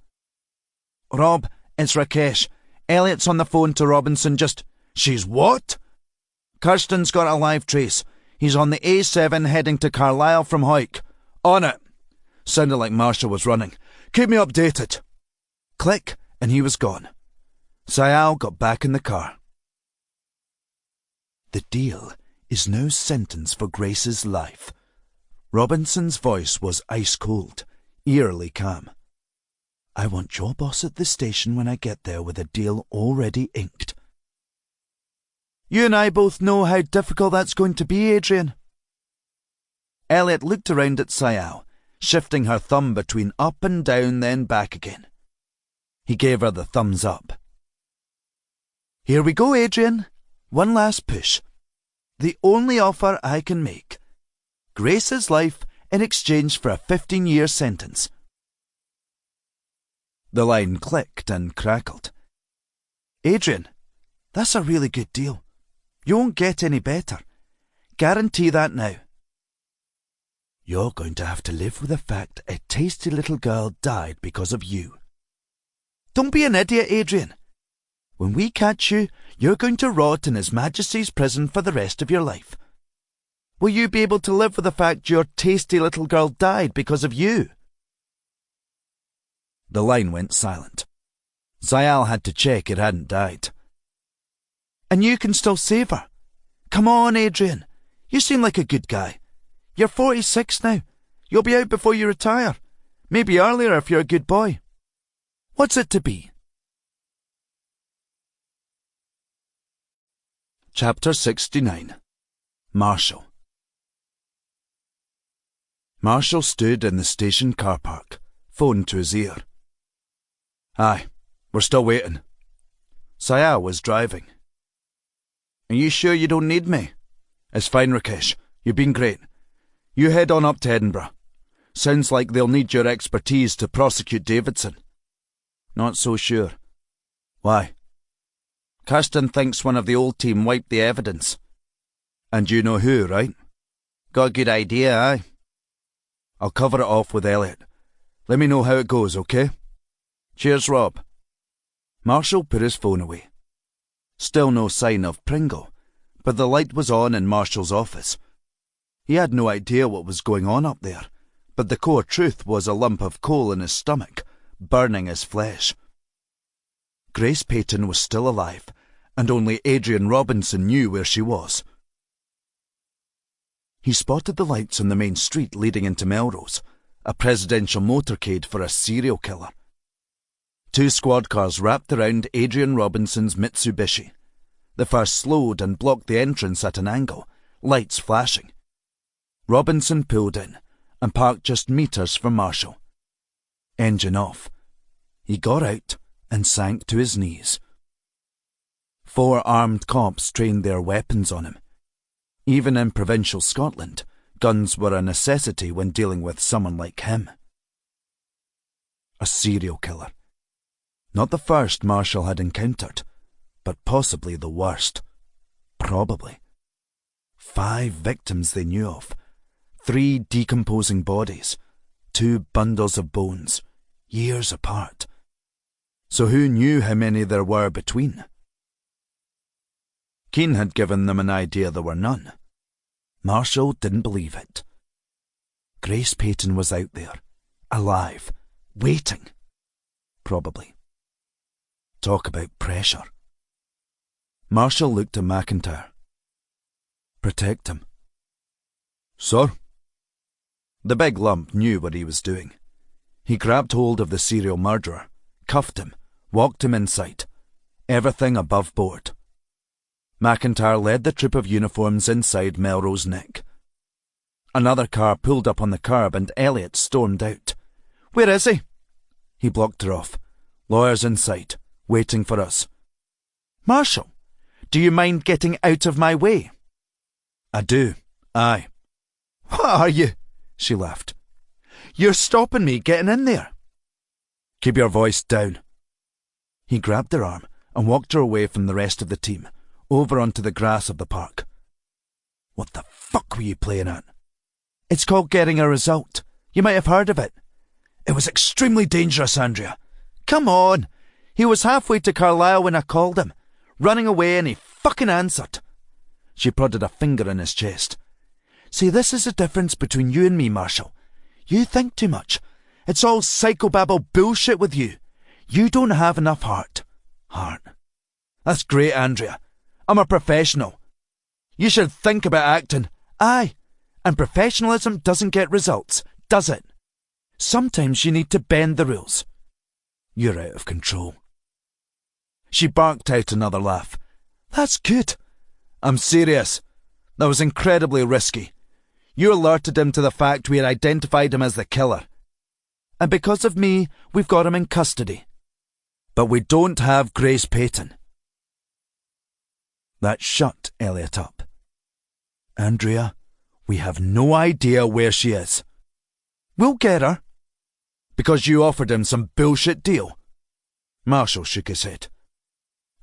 Rob, it's Rakesh. Elliot's on the phone to Robinson just... She's what? Kirsten's got a live trace. He's on the A7 heading to Carlisle from Hoyk. On it. Sounded like Marshall was running. Keep me updated. Click, and he was gone. Sayal got back in the car. The deal is no sentence for Grace's life. Robinson's voice was ice-cold, eerily calm. I want your boss at the station when I get there with a deal already inked. You and I both know how difficult that's going to be, Adrian. Elliot looked around at Sayal, shifting her thumb between up and down, then back again. He gave her the thumbs up. Here we go, Adrian. One last push. The only offer I can make. Grace's life in exchange for a 15-year sentence. The line clicked and crackled. Adrian, that's a really good deal. You won't get any better. Guarantee that now. You're going to have to live with the fact a tasty little girl died because of you. Don't be an idiot, Adrian. When we catch you, you're going to rot in His Majesty's prison for the rest of your life. Will you be able to live with the fact your tasty little girl died because of you? The line went silent. Sayal had to check it hadn't died. And you can still save her. Come on, Adrian. You seem like a good guy. You're 46 now. You'll be out before you retire. Maybe earlier if you're a good boy. What's it to be? Chapter 69. Marshall. Marshall stood in the station car park, phone to his ear. Aye, we're still waiting. Saya was driving. Are you sure you don't need me? It's fine, Rakesh. You've been great. You head on up to Edinburgh. Sounds like they'll need your expertise to prosecute Davidson. Not so sure. Why? Kirsten thinks one of the old team wiped the evidence. And you know who, right? Got a good idea, aye? I'll cover it off with Elliot. Let me know how it goes, okay? Cheers, Rob. Marshall put his phone away. Still no sign of Pringle, but the light was on in Marshall's office. He had no idea what was going on up there, but the core truth was a lump of coal in his stomach, burning his flesh. Grace Payton was still alive, and only Adrian Robinson knew where she was. He spotted the lights on the main street leading into Melrose, a presidential motorcade for a serial killer. 2 squad cars wrapped around Adrian Robinson's Mitsubishi. The first slowed and blocked the entrance at an angle, lights flashing. Robinson pulled in and parked just meters from Marshall. Engine off. He got out and sank to his knees. 4 armed cops trained their weapons on him. Even in provincial Scotland, guns were a necessity when dealing with someone like him. A serial killer. Not the first Marshall had encountered, but possibly the worst. Probably. 5 victims they knew of. 3 decomposing bodies. 2 bundles of bones, years apart. So who knew how many there were between? Keane had given them an idea there were none. Marshall didn't believe it. Grace Payton was out there, alive, waiting. Probably. Talk about pressure. Marshall looked at McIntyre. Protect him. Sir? The big lump knew what he was doing. He grabbed hold of the serial murderer, cuffed him, walked him inside. Everything above board. McIntyre led the troop of uniforms inside Melrose Neck. Another car pulled up on the curb and Elliot stormed out. Where is he? He blocked her off. Lawyers inside, waiting for us. Marshall, do you mind getting out of my way? I do, aye. What are you? She laughed. You're stopping me getting in there. Keep your voice down. He grabbed her arm and walked her away from the rest of the team, over onto the grass of the park. What the fuck were you playing at? It's called getting a result. You might have heard of it. It was extremely dangerous, Andrea. Come on. He was halfway to Carlisle when I called him, running away, and he fucking answered. She prodded a finger in his chest. See, this is the difference between you and me, Marshall. You think too much. It's all psychobabble bullshit with you. You don't have enough heart. Heart. That's great, Andrea. I'm a professional. You should think about acting. Aye. And professionalism doesn't get results, does it? Sometimes you need to bend the rules. You're out of control. She barked out another laugh. That's good. I'm serious. That was incredibly risky. You alerted him to the fact we had identified him as the killer. And because of me, we've got him in custody. But we don't have Grace Payton. That shut Elliot up. Andrea, we have no idea where she is. We'll get her. Because you offered him some bullshit deal. Marshall shook his head.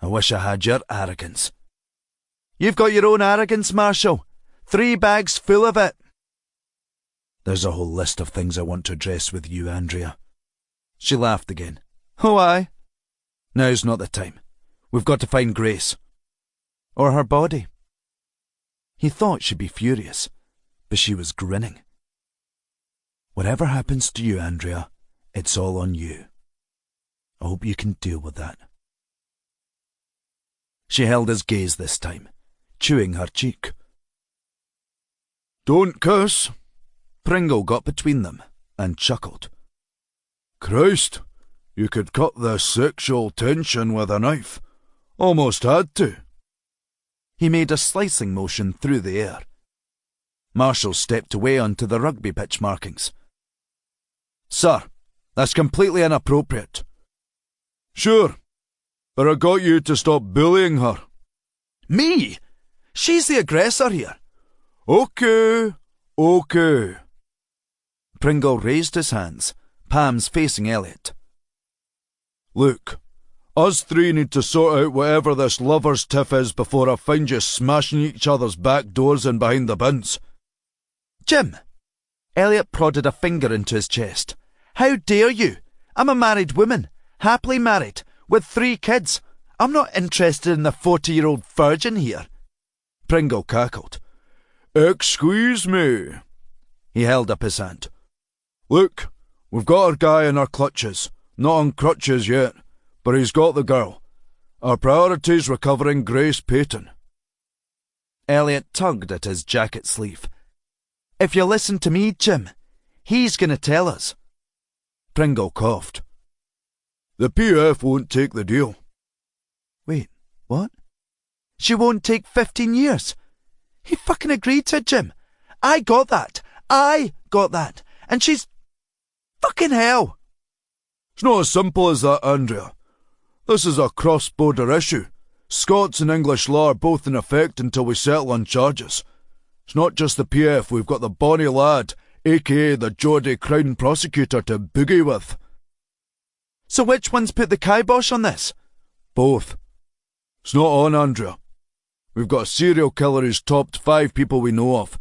I wish I had your arrogance. You've got your own arrogance, Marshall. 3 bags full of it. There's a whole list of things I want to address with you, Andrea. She laughed again. Oh, aye? Now's not the time. We've got to find Grace. Or her body. He thought she'd be furious, but she was grinning. Whatever happens to you, Andrea, it's all on you. I hope you can deal with that. She held his gaze this time, chewing her cheek. Don't curse. Pringle got between them and chuckled. Christ, you could cut the sexual tension with a knife. Almost had to. He made a slicing motion through the air. Marshall stepped away onto the rugby pitch markings. Sir, that's completely inappropriate. Sure, but I got you to stop bullying her. Me? She's the aggressor here. Okay. Pringle raised his hands, palms facing Elliot. Look, us three need to sort out whatever this lover's tiff is before I find you smashing each other's back doors and behind the bins. Jim! Elliot prodded a finger into his chest. How dare you? I'm a married woman, happily married, with 3 kids. I'm not interested in the 40-year-old virgin here. Pringle cackled. Excuse me. He held up his hand. Look, we've got our guy in our clutches. Not on crutches yet, but he's got the girl. Our priority's recovering Grace Payton. Elliot tugged at his jacket sleeve. If you listen to me, Jim, he's going to tell us. Pringle coughed. The PF won't take the deal. Wait, what? She won't take 15 years. He fucking agreed to it, Jim. I got that. And she's... fucking hell. It's not as simple as that, Andrea. This is a cross-border issue. Scots and English law are both in effect until we settle on charges. It's not just the PF, we've got the bonny lad, a.k.a. the Geordie Crown Prosecutor, to boogie with. So which one's put the kibosh on this? Both. It's not on, Andrea. We've got a serial killer who's topped 5 people we know of,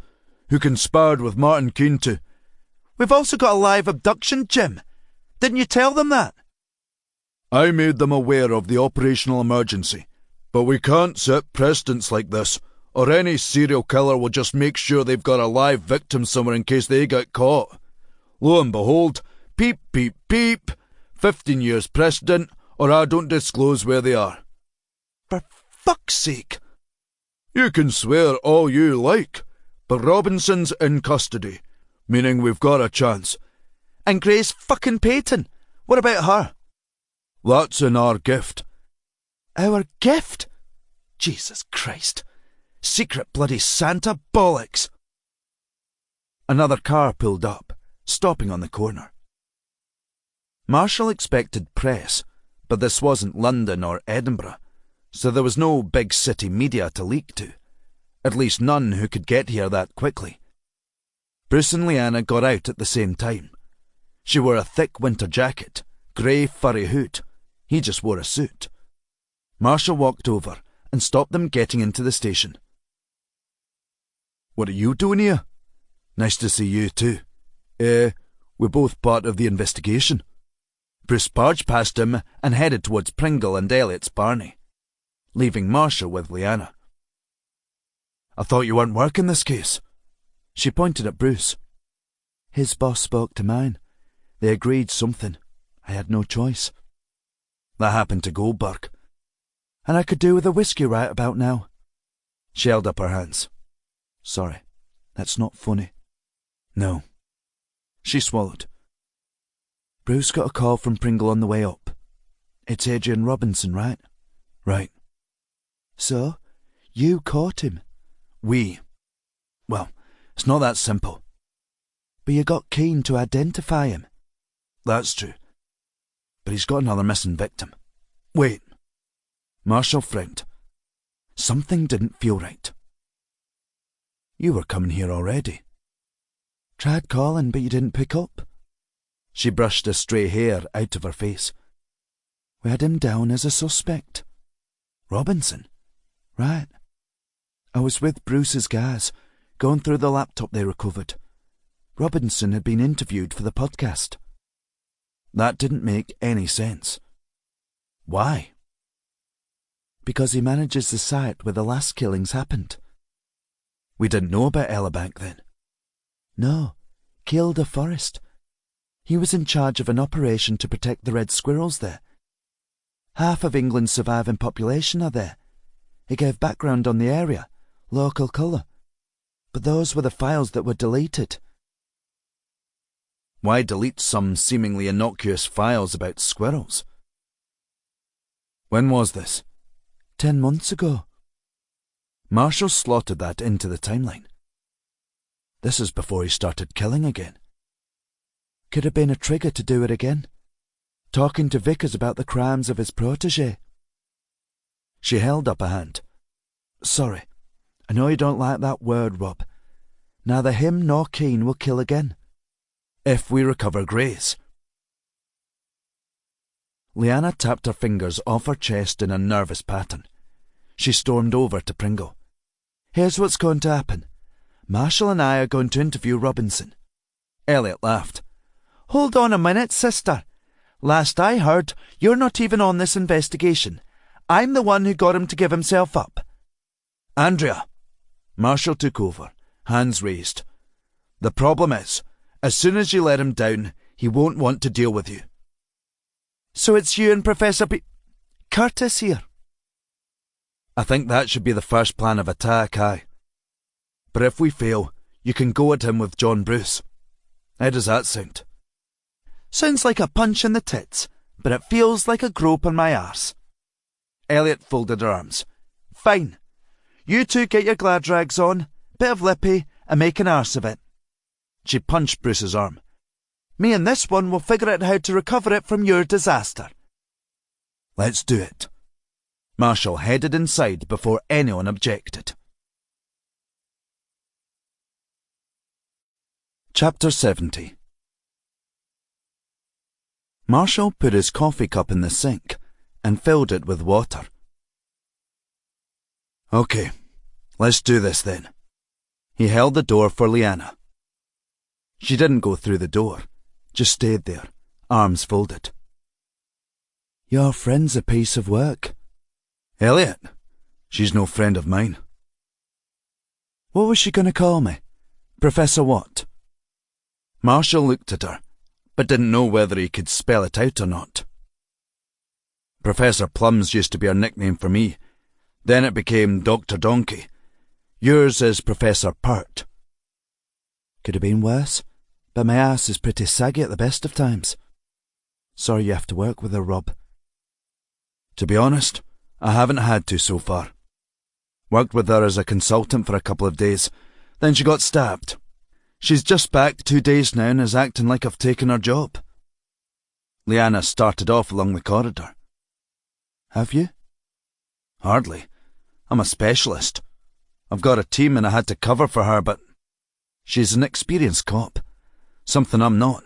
who conspired with Martin Keane to... We've also got a live abduction, Jim. Didn't you tell them that? I made them aware of the operational emergency, but we can't set precedents like this, or any serial killer will just make sure they've got a live victim somewhere in case they get caught. Lo and behold, peep, peep, peep, 15 years precedent, or I don't disclose where they are. For fuck's sake! You can swear all you like, but Robinson's in custody, meaning we've got a chance. And Grace fucking Payton, what about her? That's in our gift. Our gift? Jesus Christ. Secret bloody Santa bollocks. Another car pulled up, stopping on the corner. Marshall expected press, but this wasn't London or Edinburgh, so there was no big city media to leak to. At least none who could get here that quickly. Bruce and Leanna got out at the same time. She wore a thick winter jacket, grey furry hood. He just wore a suit. Marshall walked over and stopped them getting into the station. What are you doing here? Nice to see you too. We're both part of the investigation. Bruce barged past him and headed towards Pringle and Elliot's Barney, leaving Marshall with Leanna. I thought you weren't working this case. She pointed at Bruce. His boss spoke to mine. They agreed something. I had no choice. That happened to Goldberg. And I could do with a whiskey right about now. She held up her hands. Sorry, that's not funny. No. She swallowed. Bruce got a call from Pringle on the way up. It's Adrian Robinson, right? Right. So, you caught him? Well, it's not that simple. But you got Keane to identify him. That's true. But he's got another missing victim. Wait. Marshall frowned. Something didn't feel right. You were coming here already. Tried calling, but you didn't pick up. She brushed the stray hair out of her face. We had him down as a suspect. Robinson? Right. I was with Bruce's guys, going through the laptop they recovered. Robinson had been interviewed for the podcast. That didn't make any sense. Why? Because he manages the site where the last killings happened. We didn't know about Elibank then. No, killed a forest. He was in charge of an operation to protect the red squirrels there. Half of England's surviving population are there. He gave background on the area, local colour. But those were the files that were deleted. Why delete some seemingly innocuous files about squirrels? When was this? 10 months ago. Marshall slotted that into the timeline. This is before he started killing again. Could have been a trigger to do it again. Talking to Vickers about the crimes of his protégé. She held up a hand. Sorry, I know you don't like that word, Rob. Neither him nor Keane will kill again. If we recover Grace. Leanna tapped her fingers off her chest in a nervous pattern. She stormed over to Pringle. Here's what's going to happen. Marshall and I are going to interview Robinson. Elliot laughed. Hold on a minute, sister. Last I heard, you're not even on this investigation. I'm the one who got him to give himself up. Andrea. Marshall took over, hands raised. The problem is, as soon as you let him down, he won't want to deal with you. So it's you and Professor Curtis here? I think that should be the first plan of attack, aye. But if we fail, you can go at him with John Bruce. How does that sound? Sounds like a punch in the tits, but it feels like a grope on my arse. Elliot folded her arms. Fine. You two get your glad rags on, bit of lippy, and make an arse of it. She punched Bruce's arm. Me and this one will figure out how to recover it from your disaster. Let's do it. Marshall headed inside before anyone objected. Chapter 70. Marshall put his coffee cup in the sink and filled it with water. Okay, let's do this then. He held the door for Leanna. She didn't go through the door, just stayed there, arms folded. Your friend's a piece of work. Elliot? She's no friend of mine. What was she going to call me? Professor what? Marshall looked at her, but didn't know whether he could spell it out or not. Professor Plums used to be her nickname for me. Then it became Dr. Donkey. Yours is Professor Pert. Could have been worse, but my ass is pretty saggy at the best of times. Sorry you have to work with her, Rob. To be honest, I haven't had to so far. Worked with her as a consultant for a couple of days, then she got stabbed. She's just back 2 days now and is acting like I've taken her job. Leanna started off along the corridor. Have you? Hardly. I'm a specialist. I've got a team and I had to cover for her, but she's an experienced cop. Something I'm not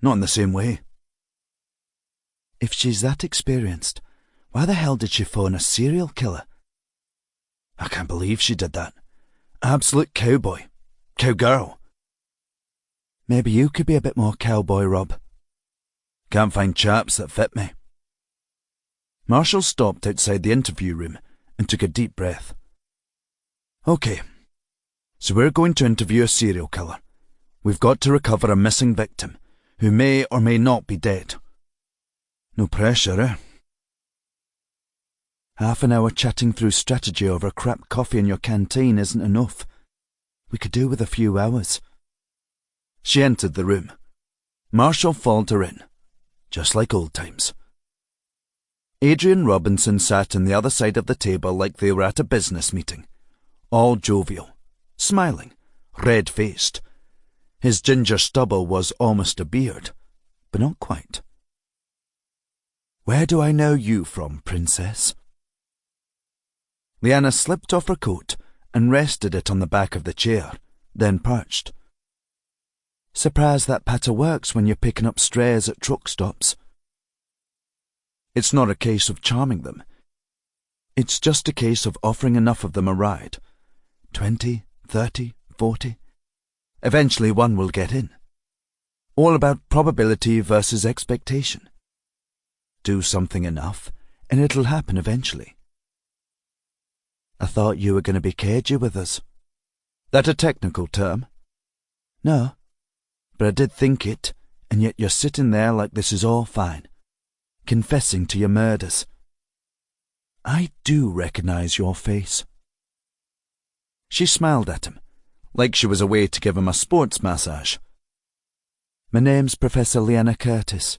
in the same way. If she's that experienced, why the hell did she phone a serial killer? I can't believe she did that. Absolute cowboy. Cowgirl. Maybe you could be a bit more cowboy, Rob. Can't find chaps that fit me. Marshall stopped outside the interview room and took a deep breath. Okay, so we're going to interview a serial killer. We've got to recover a missing victim, who may or may not be dead. No pressure, eh? Half an hour chatting through strategy over crap coffee in your canteen isn't enough. We could do with a few hours. She entered the room. Marshall followed her in, just like old times. Adrian Robinson sat on the other side of the table like they were at a business meeting, all jovial, smiling, red-faced. His ginger stubble was almost a beard, but not quite. Where do I know you from, Princess? Leanna slipped off her coat and rested it on the back of the chair, then perched. Surprised that patter works when you're picking up strays at truck stops. It's not a case of charming them. It's just a case of offering enough of them a ride. 20, 30, 40. Eventually one will get in. All about probability versus expectation. Do something enough, and it'll happen eventually. I thought you were going to be cagey with us. That a technical term? No, but I did think it, and yet you're sitting there like this is all fine, confessing to your murders. I do recognize your face. She smiled at him, like she was away to give him a sports massage. My name's Professor Leanna Curtis.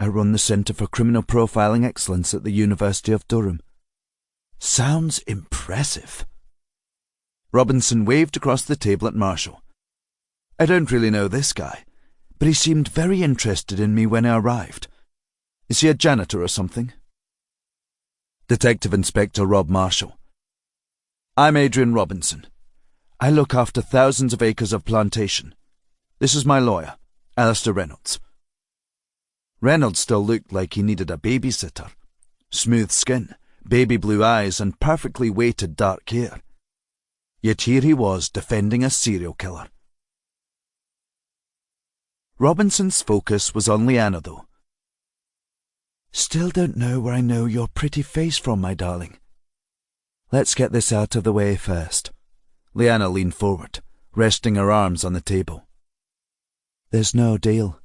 I run the Centre for Criminal Profiling Excellence at the University of Durham. Sounds impressive. Robinson waved across the table at Marshall. I don't really know this guy, but he seemed very interested in me when I arrived. Is he a janitor or something? Detective Inspector Rob Marshall. I'm Adrian Robinson. I look after thousands of acres of plantation. This is my lawyer, Alistair Reynolds. Reynolds still looked like he needed a babysitter. Smooth skin, baby blue eyes, and perfectly weighted dark hair. Yet here he was defending a serial killer. Robinson's focus was on Leanna, though. Still don't know where I know your pretty face from, my darling. Let's get this out of the way first. Leanna leaned forward, resting her arms on the table. There's no deal.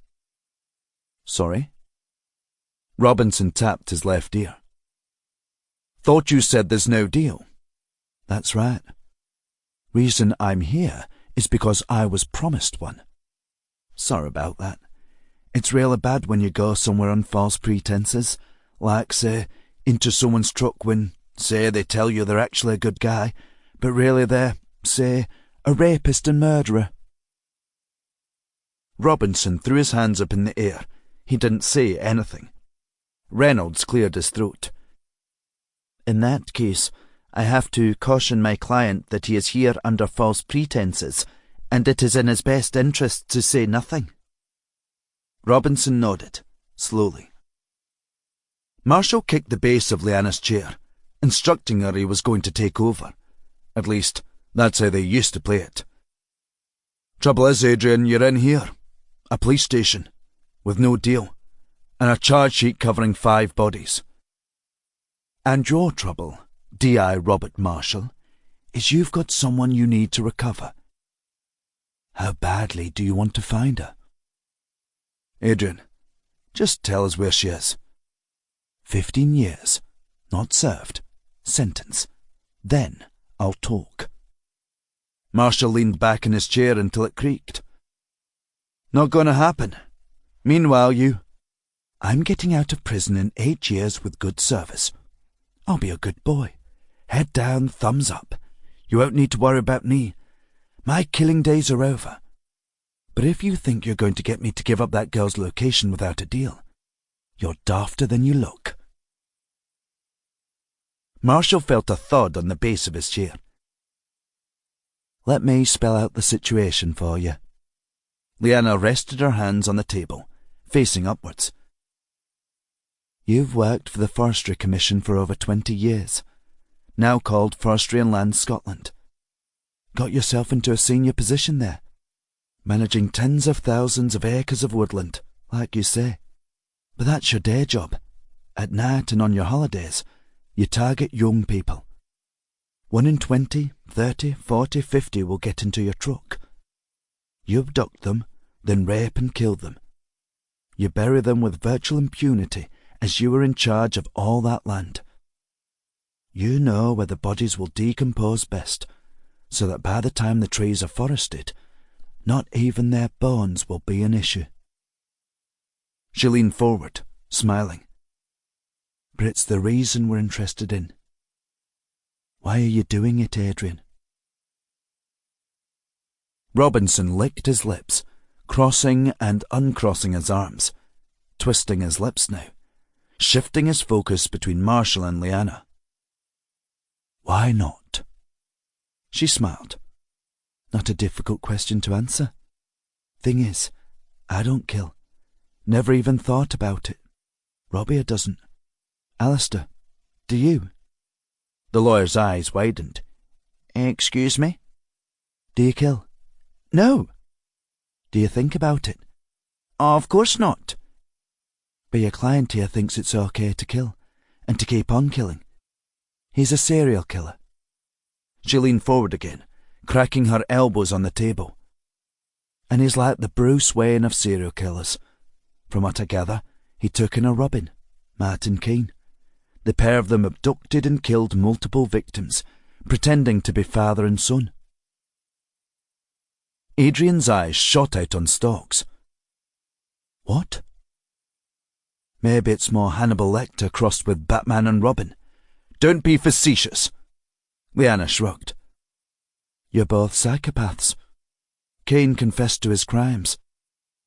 Sorry? Robinson tapped his left ear. Thought you said there's no deal. That's right. Reason I'm here is because I was promised one. Sorry about that. It's really bad when you go somewhere on false pretenses, like, say, into someone's truck when, say, they tell you they're actually a good guy, but really they're, say, a rapist and murderer. Robinson threw his hands up in the air. He didn't say anything. Reynolds cleared his throat. In that case, I have to caution my client that he is here under false pretenses, and it is in his best interest to say nothing. Robinson nodded, slowly. Marshall kicked the base of Leanna's chair, instructing her he was going to take over. At least, that's how they used to play it. Trouble is, Adrian, you're in here. A police station, with no deal, and a charge sheet covering 5 bodies. And your trouble, D.I. Robert Marshall, is you've got someone you need to recover. How badly do you want to find her? Adrian, just tell us where she is. 15 years, not served, sentence. Then I'll talk. Marshall leaned back in his chair until it creaked. Not gonna happen. Meanwhile, I'm getting out of prison in 8 years with good service. I'll be a good boy. Head down, thumbs up. You won't need to worry about me. My killing days are over. But if you think you're going to get me to give up that girl's location without a deal, you're dafter than you look. Marshall felt a thud on the base of his chair. Let me spell out the situation for you. Leanna rested her hands on the table, facing upwards. You've worked for the Forestry Commission for over 20 years, now called Forestry and Land Scotland. Got yourself into a senior position there, managing tens of thousands of acres of woodland, like you say. But that's your day job. At night and on your holidays, you target young people. 1 in 20, 30, 40, 50 will get into your truck. You abduct them, then rape and kill them. You bury them with virtual impunity as you are in charge of all that land. You know where the bodies will decompose best, so that by the time the trees are forested, not even their bones will be an issue. She leaned forward, smiling. But it's the reason we're interested in. Why are you doing it, Adrian? Robinson licked his lips, crossing and uncrossing his arms, twisting his lips now, shifting his focus between Marshall and Leanna. Why not? She smiled. Not a difficult question to answer. Thing is, I don't kill. Never even thought about it. Robbie doesn't. Alistair, do you? The lawyer's eyes widened. Excuse me? Do you kill? No. Do you think about it? Of course not. But your client here thinks it's okay to kill, and to keep on killing. He's a serial killer. She leaned forward again, cracking her elbows on the table. And he's like the Bruce Wayne of serial killers. From what I gather, he took in a Robin, Martin Keane. The pair of them abducted and killed multiple victims, pretending to be father and son. Adrian's eyes shot out on stalks. What? Maybe it's more Hannibal Lecter crossed with Batman and Robin. Don't be facetious. Leanna shrugged. You're both psychopaths. Kane confessed to his crimes.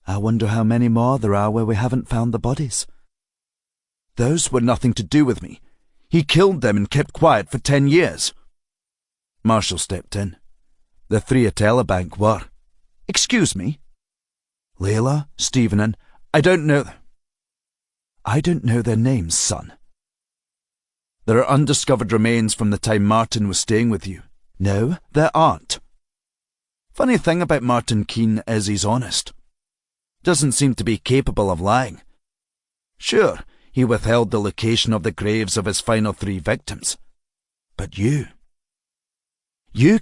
I wonder how many more there are where we haven't found the bodies. Those were nothing to do with me. He killed them and kept quiet for 10 years. Marshall stepped in. The three at Elibank were. Excuse me? Layla, Stephen, and I don't know their names, son. There are undiscovered remains from the time Martin was staying with you. No, there aren't. Funny thing about Martin Keene is he's honest. Doesn't seem to be capable of lying. Sure, he withheld the location of the graves of his final 3 victims. But you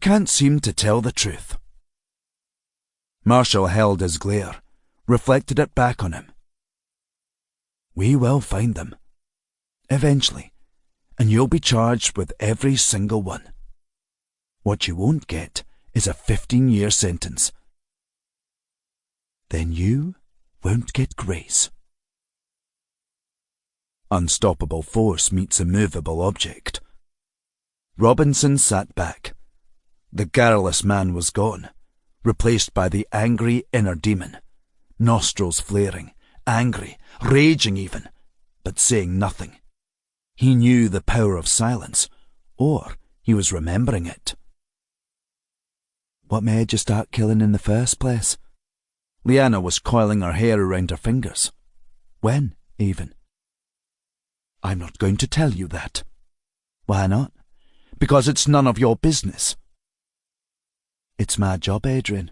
can't seem to tell the truth. Marshall held his glare, reflected it back on him. We will find them. Eventually. And you'll be charged with every single one. What you won't get is a 15-year sentence. Then you won't get grace. Unstoppable force meets immovable object. Robinson sat back. The garrulous man was gone, replaced by the angry inner demon, nostrils flaring, angry, raging even, but saying nothing. He knew the power of silence, or he was remembering it. What made you start killing in the first place? Leanna was coiling her hair around her fingers. When, even? I'm not going to tell you that. Why not? Because it's none of your business. It's my job, Adrian.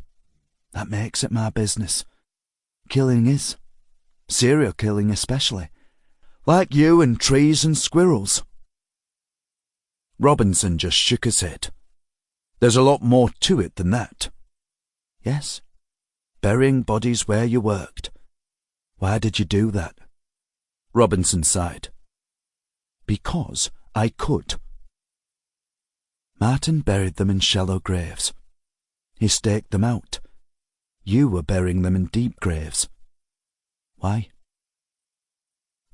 That makes it my business. Killing is. Serial killing especially. Like you and trees and squirrels. Robinson just shook his head. There's a lot more to it than that. Yes. Burying bodies where you worked. Why did you do that? Robinson sighed. Because I could. Martin buried them in shallow graves. He staked them out. You were burying them in deep graves. Why?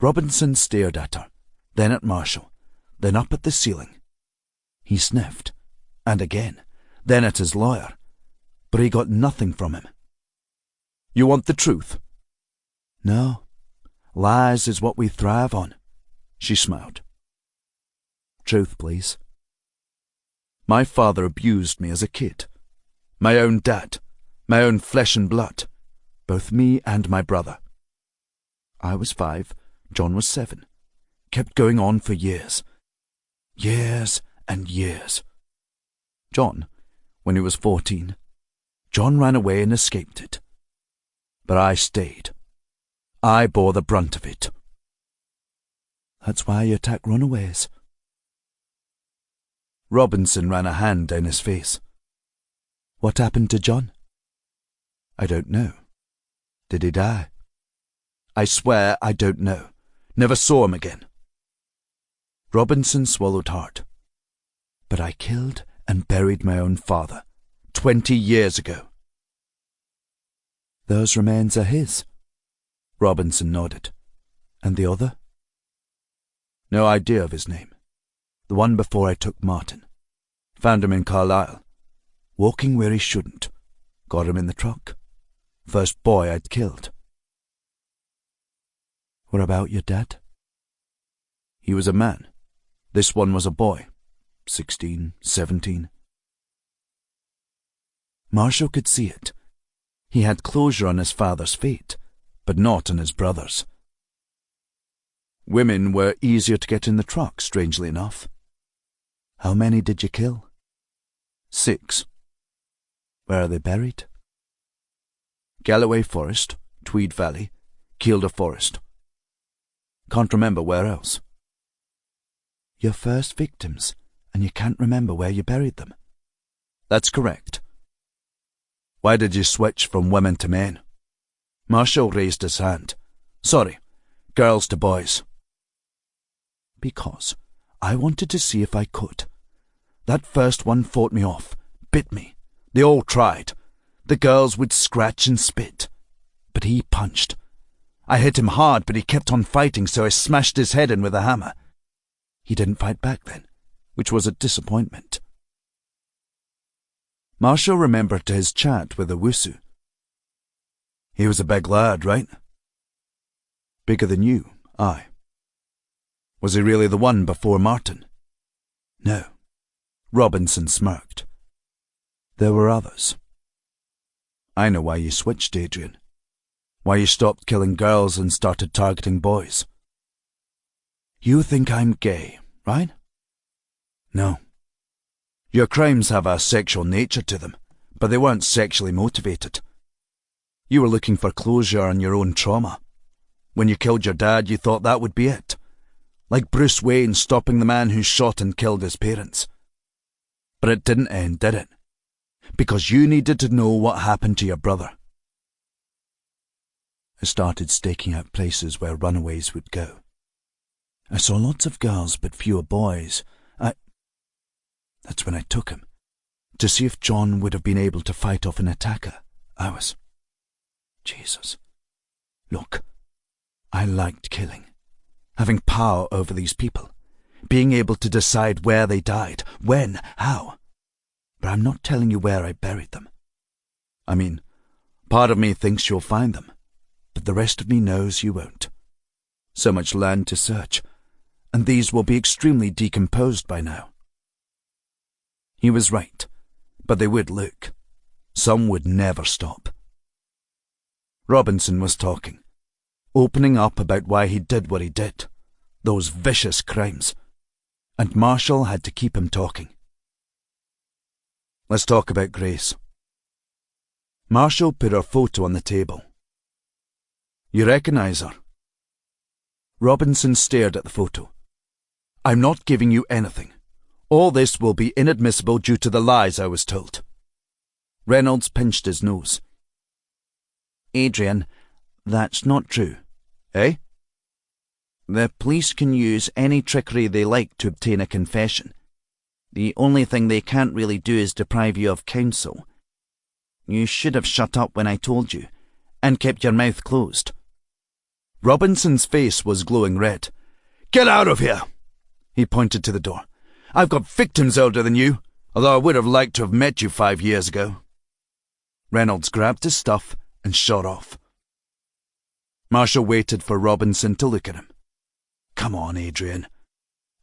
Robinson stared at her, then at Marshall, then up at the ceiling. He sniffed, and again, then at his lawyer, but he got nothing from him. You want the truth? No. Lies is what we thrive on. She smiled. Truth, please. My father abused me as a kid. My own dad, my own flesh and blood, both me and my brother. I was 5, John was 7. Kept going on for years. Years and years. John, when he was 14, John ran away and escaped it. But I stayed. I bore the brunt of it. That's why you attack runaways. Robinson ran a hand down his face. What happened to John? I don't know. Did he die? I swear I don't know. Never saw him again. Robinson swallowed hard. But I killed and buried my own father 20 years ago. Those remains are his. Robinson nodded. And the other? No idea of his name. The one before I took Martin. Found him in Carlisle. Walking where he shouldn't. Got him in the truck. First boy I'd killed. What about your dad? He was a man. This one was a boy. 16, 17. Marshall could see it. He had closure on his father's fate, but not on his brother's. Women were easier to get in the truck, strangely enough. How many did you kill? 6. Where are they buried? Galloway Forest, Tweed Valley, Kielder Forest. Can't remember where else. Your first victims, and you can't remember where you buried them? That's correct. Why did you switch from women to men? Marshall raised his hand. Sorry, girls to boys. Because I wanted to see if I could. That first one fought me off, bit me. They all tried. The girls would scratch and spit. But he punched. I hit him hard, but he kept on fighting, so I smashed his head in with a hammer. He didn't fight back then, which was a disappointment. Marshall remembered his chat with Owusu. He was a big lad, right? Bigger than you, aye. Was he really the one before Martin? No. Robinson smirked. There were others. I know why you switched, Adrian. Why you stopped killing girls and started targeting boys. You think I'm gay, right? No. Your crimes have a sexual nature to them, but they weren't sexually motivated. You were looking for closure on your own trauma. When you killed your dad, you thought that would be it. Like Bruce Wayne stopping the man who shot and killed his parents. But it didn't end, did it? Because you needed to know what happened to your brother. I started staking out places where runaways would go. I saw lots of girls but fewer boys. That's when I took him, to see if John would have been able to fight off an attacker. Jesus. Look, I liked killing. Having power over these people. Being able to decide where they died, when, how. But I'm not telling you where I buried them. I mean, part of me thinks you'll find them, but the rest of me knows you won't. So much land to search, and these will be extremely decomposed by now. He was right, but they would look. Some would never stop. Robinson was talking, opening up about why he did what he did, those vicious crimes, and Marshall had to keep him talking. Let's talk about Grace. Marshall put her photo on the table. You recognize her? Robinson stared at the photo. I'm not giving you anything. All this will be inadmissible due to the lies I was told. Reynolds pinched his nose. Adrian, that's not true. Eh? The police can use any trickery they like to obtain a confession. The only thing they can't really do is deprive you of counsel. You should have shut up when I told you, and kept your mouth closed. Robinson's face was glowing red. Get out of here! He pointed to the door. I've got victims older than you, although I would have liked to have met you 5 years ago. Reynolds grabbed his stuff and shot off. Marshall waited for Robinson to look at him. Come on, Adrian.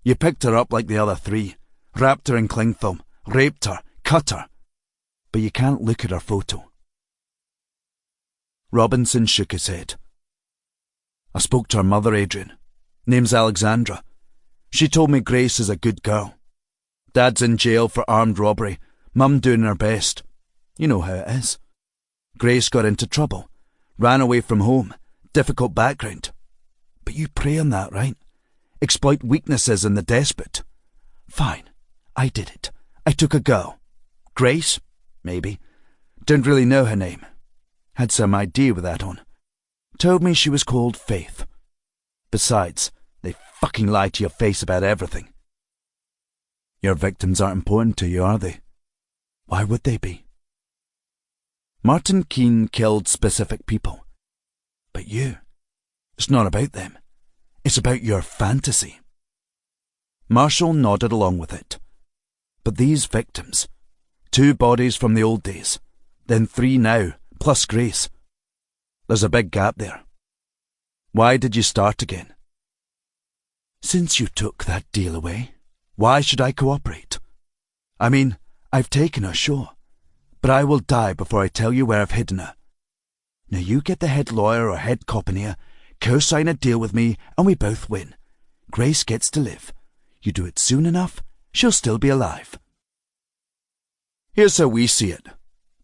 You picked her up like the other 3, wrapped her in cling film, raped her, cut her, but you can't look at her photo. Robinson shook his head. I spoke to her mother, Adrian. Name's Alexandra. She told me Grace is a good girl. Dad's in jail for armed robbery, Mum doing her best. You know how it is. Grace got into trouble, ran away from home, difficult background. But you prey on that, right? Exploit weaknesses in the desperate. Fine, I did it. I took a girl. Grace? Maybe. Didn't really know her name. Had some idea with that on. Told me she was called Faith. Besides, they fucking lie to your face about everything. Your victims aren't important to you, are they? Why would they be? Martin Keene killed specific people. But you, it's not about them. It's about your fantasy. Marshall nodded along with it. But these victims, 2 bodies from the old days, then 3 now, plus Grace. There's a big gap there. Why did you start again? Since you took that deal away, why should I cooperate? I mean, I've taken her, sure, but I will die before I tell you where I've hidden her. Now you get the head lawyer or head cop in here, co-sign a deal with me, and we both win. Grace gets to live. You do it soon enough, she'll still be alive. Here's how we see it.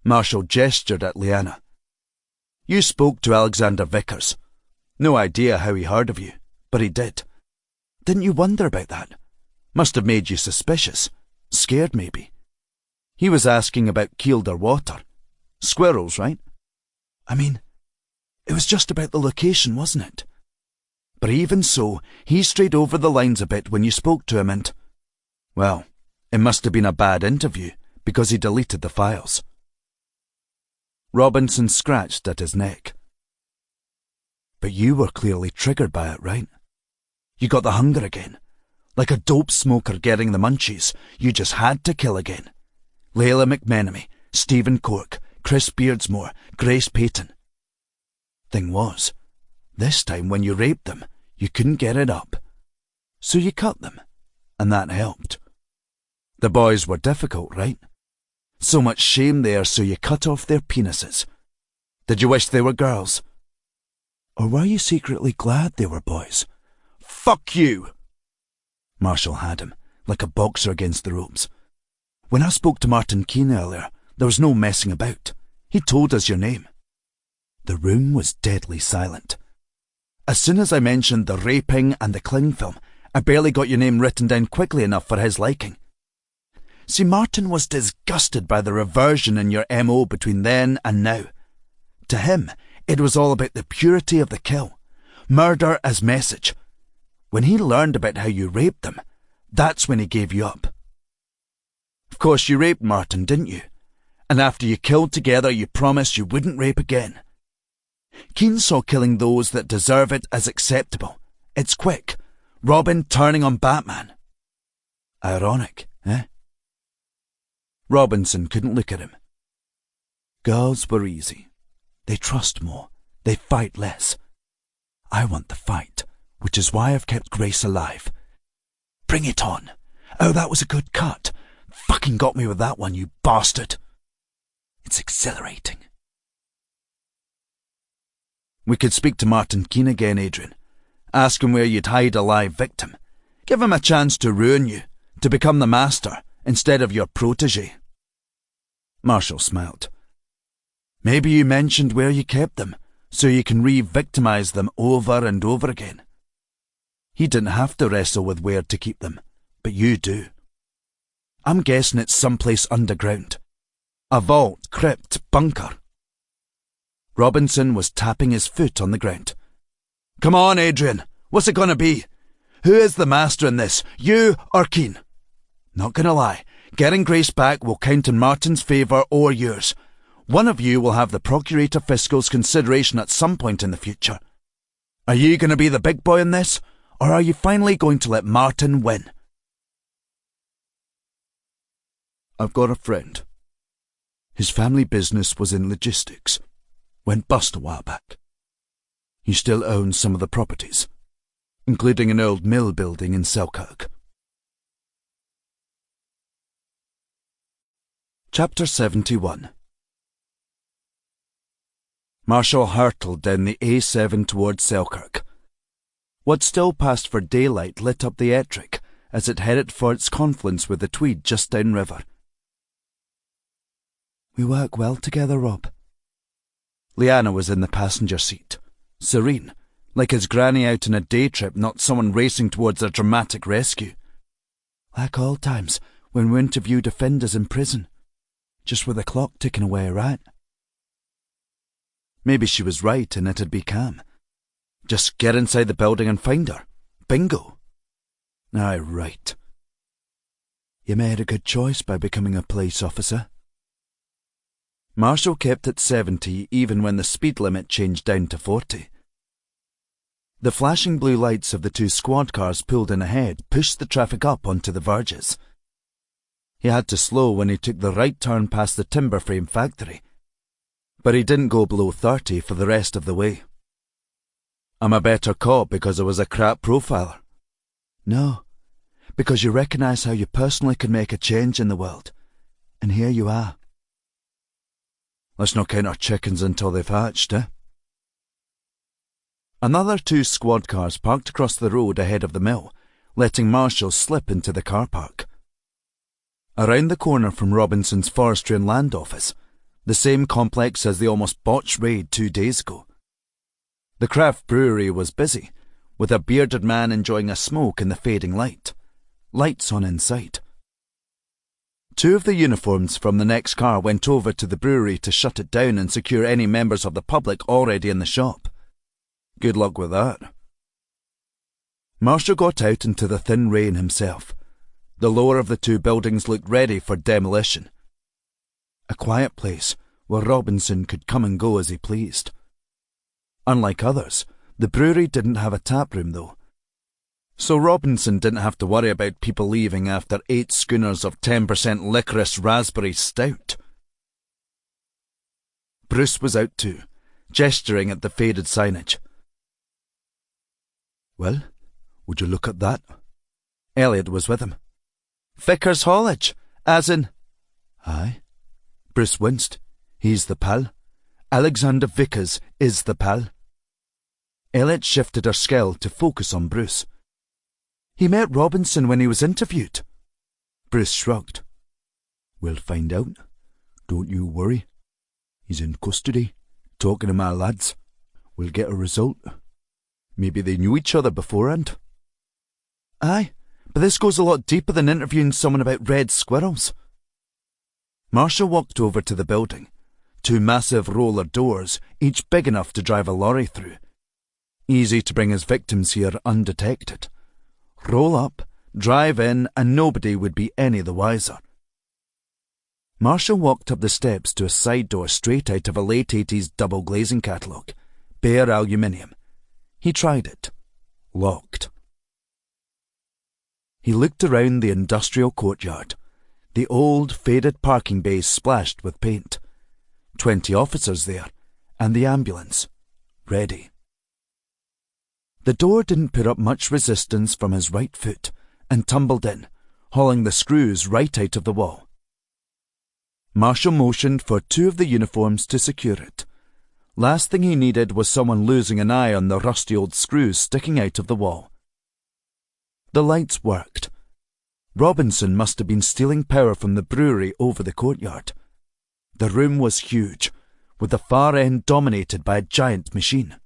Marshall gestured at Leanna. You spoke to Alexander Vickers. No idea how he heard of you, but he did. Didn't you wonder about that? Must have made you suspicious. Scared, maybe. He was asking about Kielder water. Squirrels, right? I mean, it was just about the location, wasn't it? But even so, he strayed over the lines a bit when you spoke to him and... Well, it must have been a bad interview, because he deleted the files. Robinson scratched at his neck. But you were clearly triggered by it, right? You got the hunger again. Like a dope smoker getting the munchies, you just had to kill again. Layla McMenemy, Stephen Cork, Chris Beardsmore, Grace Payton. Thing was, this time when you raped them, you couldn't get it up. So you cut them, and that helped. The boys were difficult, right? So much shame there, so you cut off their penises. Did you wish they were girls? Or were you secretly glad they were boys? Fuck you! Marshall had him, like a boxer against the ropes. When I spoke to Martin Keane earlier, there was no messing about. He told us your name. The room was deadly silent. As soon as I mentioned the raping and the cling film, I barely got your name written down quickly enough for his liking. See, Martin was disgusted by the reversion in your MO between then and now. To him, it was all about the purity of the kill, murder as message. When he learned about how you raped them, that's when he gave you up. Of course, you raped Martin, didn't you? And after you killed together, you promised you wouldn't rape again. Keane saw killing those that deserve it as acceptable. It's quick. Robin turning on Batman. Ironic, eh? Robinson couldn't look at him. Girls were easy. They trust more. They fight less. I want the fight, which is why I've kept Grace alive. Bring it on. Oh, that was a good cut. Fucking got me with that one, you bastard. It's exhilarating. We could speak to Martin Keane again, Adrian. Ask him where you'd hide a live victim. Give him a chance to ruin you, to become the master, instead of your protege. Marshall smiled. Maybe you mentioned where you kept them, so you can re-victimize them over and over again. He didn't have to wrestle with where to keep them, but you do. I'm guessing it's someplace underground. A vault, crypt, bunker. Robinson was tapping his foot on the ground. Come on, Adrian. What's it gonna be? Who is the master in this, you or Keane? Not gonna lie, getting Grace back will count in Martin's favour or yours. One of you will have the Procurator Fiscal's consideration at some point in the future. Are you gonna be the big boy in this, or are you finally going to let Martin win? I've got a friend. His family business was in logistics. Went bust a while back. He still owns some of the properties, including an old mill building in Selkirk. Chapter 71. Marshall hurtled down the A7 towards Selkirk. What still passed for daylight lit up the Ettrick as it headed for its confluence with the Tweed just downriver. We work well together, Rob. Leanna was in the passenger seat, serene, like his granny out on a day trip, not someone racing towards a dramatic rescue. Like all times when we interviewed offenders in prison, just with the clock ticking away, right? Maybe she was right and it'd be calm. Just get inside the building and find her. Bingo. Aye, right. You made a good choice by becoming a police officer. Marshall kept at 70 even when the speed limit changed down to 40. The flashing blue lights of the two squad cars pulled in ahead pushed the traffic up onto the verges. He had to slow when he took the right turn past the timber frame factory, but he didn't go below 30 for the rest of the way. I'm a better cop because I was a crap profiler. No, because you recognise how you personally can make a change in the world, and here you are. Let's not count our chickens until they've hatched, eh? Another two squad cars parked across the road ahead of the mill, letting Marshall slip into the car park. Around the corner from Robinson's Forestry and Land Office, the same complex as the almost botched raid 2 days ago. The craft brewery was busy, with a bearded man enjoying a smoke in the fading light. Lights on inside. 2 of the uniforms from the next car went over to the brewery to shut it down and secure any members of the public already in the shop. Good luck with that. Marshall got out into the thin rain himself. The lower of the 2 buildings looked ready for demolition. A quiet place where Robinson could come and go as he pleased. Unlike others, The brewery didn't have a tap room, though. So Robinson didn't have to worry about people leaving after 8 schooners of 10% licorice raspberry stout. Bruce was out too, gesturing at the faded signage. Well, would you look at that? Elliot was with him. Vickers Haulage, as in... Aye. Bruce winced. He's the pal. Alexander Vickers is the pal. Elliot shifted her skill to focus on Bruce. He met Robinson when he was interviewed. Bruce shrugged. We'll find out. Don't you worry. He's in custody, talking to my lads. We'll get a result. Maybe they knew each other beforehand. Aye, but this goes a lot deeper than interviewing someone about red squirrels. Marshall walked over to the building. 2 massive roller doors, each big enough to drive a lorry through. Easy to bring his victims here undetected. Roll up, drive in, and nobody would be any the wiser. Marshall walked up the steps to a side door straight out of a late 80s double glazing catalogue. Bare aluminium. He tried it. Locked. He looked around the industrial courtyard. The old, faded parking bays splashed with paint. 20 officers there, and the ambulance. Ready. The door didn't put up much resistance from his right foot, and tumbled in, hauling the screws right out of the wall. Marshall motioned for 2 of the uniforms to secure it. Last thing he needed was someone losing an eye on the rusty old screws sticking out of the wall. The lights worked. Robinson must have been stealing power from the brewery over the courtyard. The room was huge, with the far end dominated by a giant machine.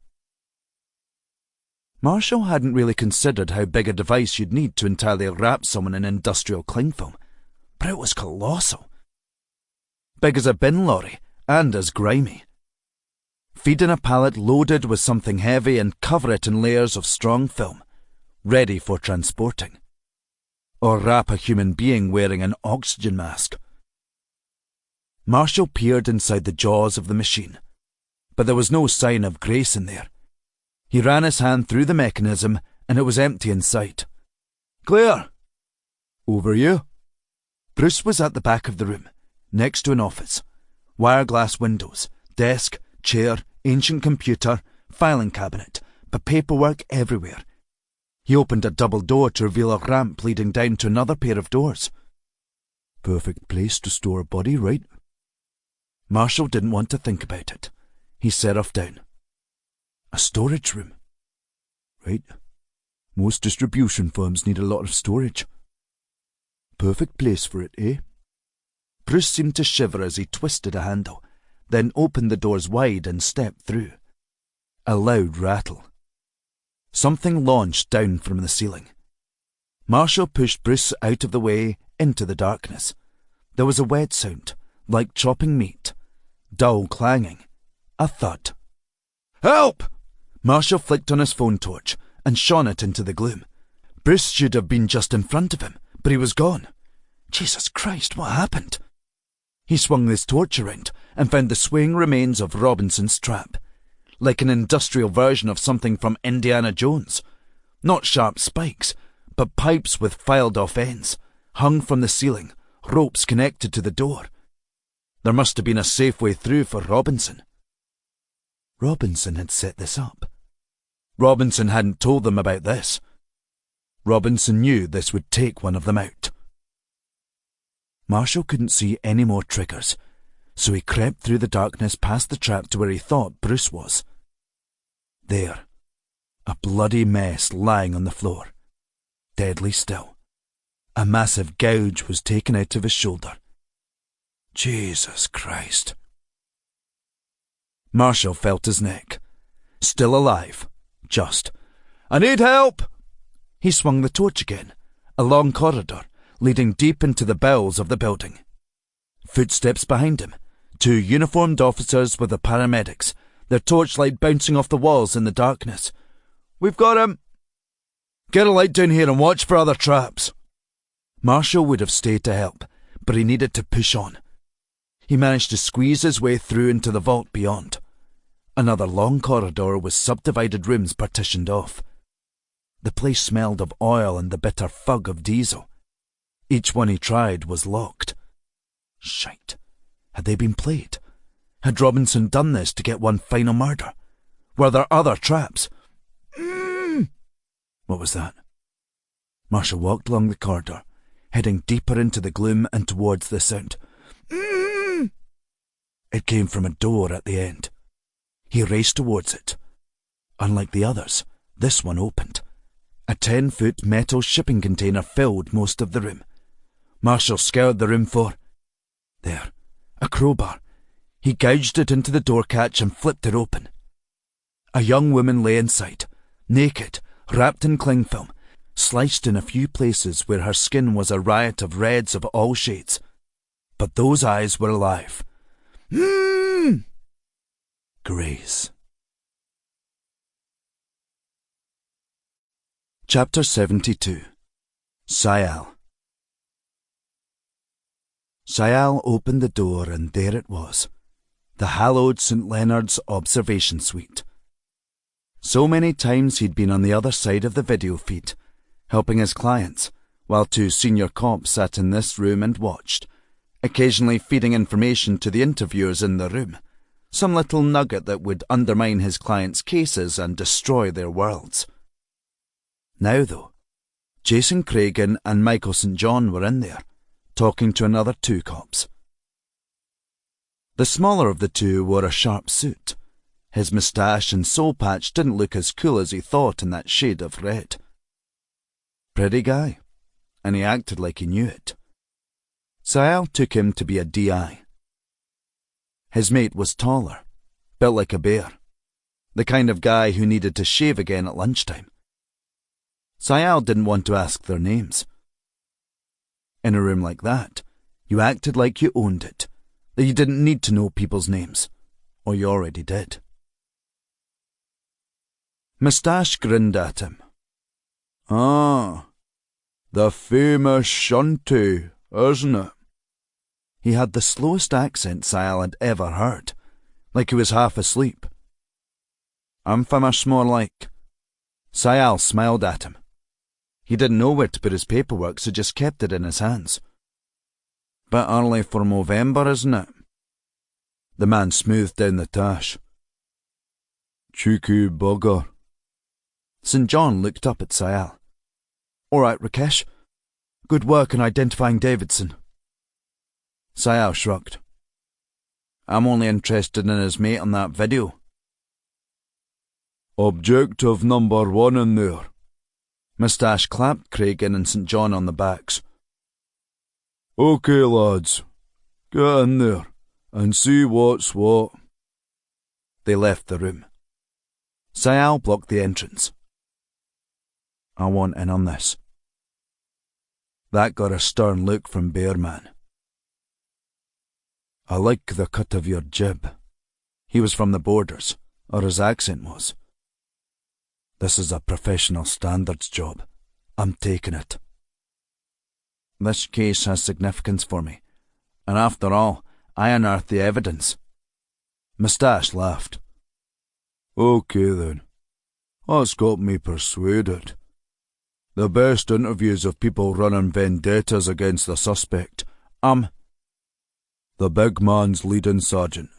Marshall hadn't really considered how big a device you'd need to entirely wrap someone in industrial cling film, but it was colossal. Big as a bin lorry, and as grimy. Feed in a pallet loaded with something heavy and cover it in layers of strong film, ready for transporting. Or wrap a human being wearing an oxygen mask. Marshall peered inside the jaws of the machine, but there was no sign of grace in there. He ran his hand through the mechanism, and it was empty inside. Clear! Over here? Bruce was at the back of the room, next to an office. Wire-glass windows, desk, chair, ancient computer, filing cabinet, but paperwork everywhere. He opened a double door to reveal a ramp leading down to another pair of doors. Perfect place to store a body, right? Marshall didn't want to think about it. He seraphed down. A storage room. Right. Most distribution firms need a lot of storage. Perfect place for it, eh? Bruce seemed to shiver as he twisted a handle, then opened the doors wide and stepped through. A loud rattle. Something launched down from the ceiling. Marshall pushed Bruce out of the way into the darkness. There was a wet sound, like chopping meat. Dull clanging. A thud. Help! Marshall flicked on his phone torch and shone it into the gloom. Bruce should have been just in front of him, but he was gone. Jesus Christ, what happened? He swung his torch around and found the swaying remains of Robinson's trap, like an industrial version of something from Indiana Jones. Not sharp spikes, but pipes with filed-off ends, hung from the ceiling, ropes connected to the door. There must have been a safe way through for Robinson. Robinson had set this up. Robinson hadn't told them about this. Robinson knew this would take one of them out. Marshall couldn't see any more triggers, so he crept through the darkness past the trap to where he thought Bruce was. There, a bloody mess lying on the floor, deadly still. A massive gouge was taken out of his shoulder. Jesus Christ. Marshall felt his neck. Still alive. Just. I need help! He swung the torch again. A long corridor, leading deep into the bowels of the building. Footsteps behind him. 2 uniformed officers with the paramedics, their torchlight bouncing off the walls in the darkness. We've got him! Get a light down here and watch for other traps. Marshall would have stayed to help, but he needed to push on. He managed to squeeze his way through into the vault beyond. Another long corridor with subdivided rooms partitioned off. The place smelled of oil and the bitter fug of diesel. Each one he tried was locked. Shite. Had they been played? Had Robinson done this to get one final murder? Were there other traps? What was that? Marshall walked along the corridor, heading deeper into the gloom and towards the sound. It came from a door at the end. He raced towards it. Unlike the others, this one opened. A 10-foot metal shipping container filled most of the room. Marshall scoured the room for... There, a crowbar. He gouged it into the door catch and flipped it open. A young woman lay inside, naked, wrapped in cling film, sliced in a few places where her skin was a riot of reds of all shades. But those eyes were alive. Grace. Chapter 72. Sayal. Sayal opened the door and there it was, the hallowed St. Leonard's observation suite. So many times he'd been on the other side of the video feed, helping his clients, while two senior cops sat in this room and watched, occasionally feeding information to the interviewers in the room, some little nugget that would undermine his clients' cases and destroy their worlds. Now, though, Jason Cragen and Michael St. John were in there, talking to another two cops. The smaller of the two wore a sharp suit. His moustache and soul patch didn't look as cool as he thought in that shade of red. Pretty guy, and he acted like he knew it. Sayal took him to be a DI. His mate was taller, built like a bear, the kind of guy who needed to shave again at lunchtime. Sayal didn't want to ask their names. In a room like that, you acted like you owned it, that you didn't need to know people's names, or you already did. Moustache grinned at him. Ah, the famous Shunty, isn't it? He had the slowest accent Sayal had ever heard, like he was half asleep. Infamous, more like. Sayal smiled at him. He didn't know where to put his paperwork, so just kept it in his hands. Bit early for Movember, isn't it? The man smoothed down the tash. Cheeky bugger. St. John looked up at Sayal. All right, Rakesh. Good work in identifying Davidson. Sayal shrugged. I'm only interested in his mate on that video. Objective number 1 in there. Moustache clapped Cragen and St. John on the backs. OK, lads. Get in there and see what's what. They left the room. Sayal blocked the entrance. I want in on this. That got a stern look from Bearman. I like the cut of your jib. He was from the borders, or his accent was. This is a professional standards job. I'm taking it. This case has significance for me, and after all, I unearthed the evidence. Moustache laughed. OK then. That's got me persuaded. The best interviews of people running vendettas against the suspect. The big man's leading sergeant.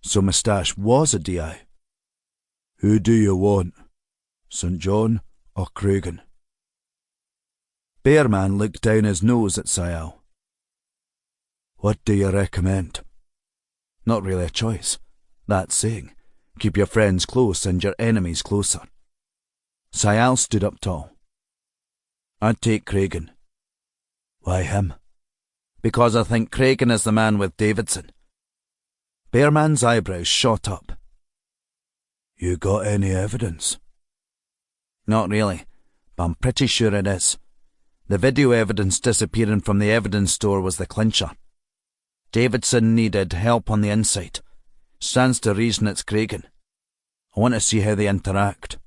So Moustache was a DI. Who do you want? St. John or Cragen? Bearman looked down his nose at Sayal. What do you recommend? Not really a choice. That saying, keep your friends close and your enemies closer. Sayal stood up tall. I'd take Cragen. Why him? Because I think Cragen is the man with Davidson. Bearman's eyebrows shot up. You got any evidence? Not really, but I'm pretty sure it is. The video evidence disappearing from the evidence store was the clincher. Davidson needed help on the inside. Stands to reason it's Cragen. I want to see how they interact.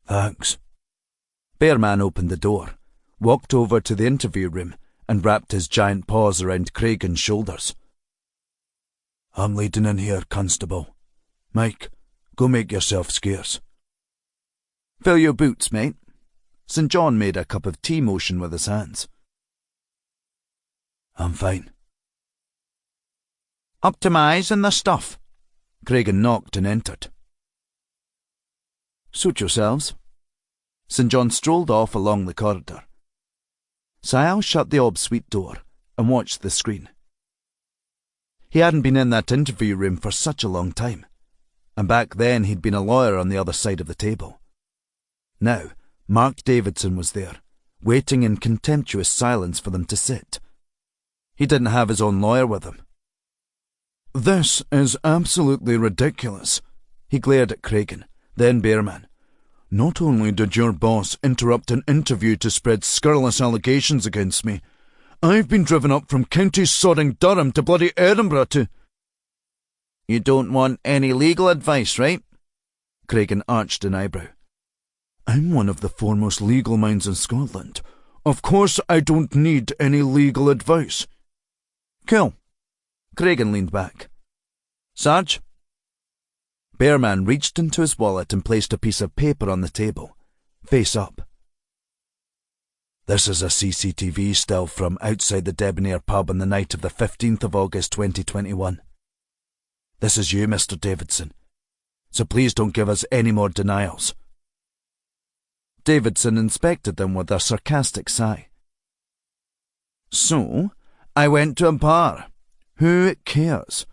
Thanks. Bearman opened the door, walked over to the interview room, and wrapped his giant paws around Cragen's shoulders. I'm leading in here, constable. Mike, go make yourself scarce. Fill your boots, mate. St. John made a cup of tea motion with his hands. I'm fine. Up to my eyes in the stuff. Cregan knocked and entered. Suit yourselves. St. John strolled off along the corridor. Sayal shut the obsuite door and watched the screen. He hadn't been in that interview room for such a long time, and back then he'd been a lawyer on the other side of the table. Now, Mark Davidson was there, waiting in contemptuous silence for them to sit. He didn't have his own lawyer with him. This is absolutely ridiculous. He glared at Cregan, then Bearman. Not only did your boss interrupt an interview to spread scurrilous allegations against me, I've been driven up from County sodding Durham to bloody Edinburgh to... You don't want any legal advice, right? Cregan arched an eyebrow. I'm one of the foremost legal minds in Scotland. Of course I don't need any legal advice. Cool. Cregan leaned back. Sarge? Bearman reached into his wallet and placed a piece of paper on the table, face up. This is a CCTV still from outside the Debonair pub on the night of the 15th of August 2021. This is you, Mr. Davidson. So please don't give us any more denials. Davidson inspected them with a sarcastic sigh. So, I went to a bar. Who cares?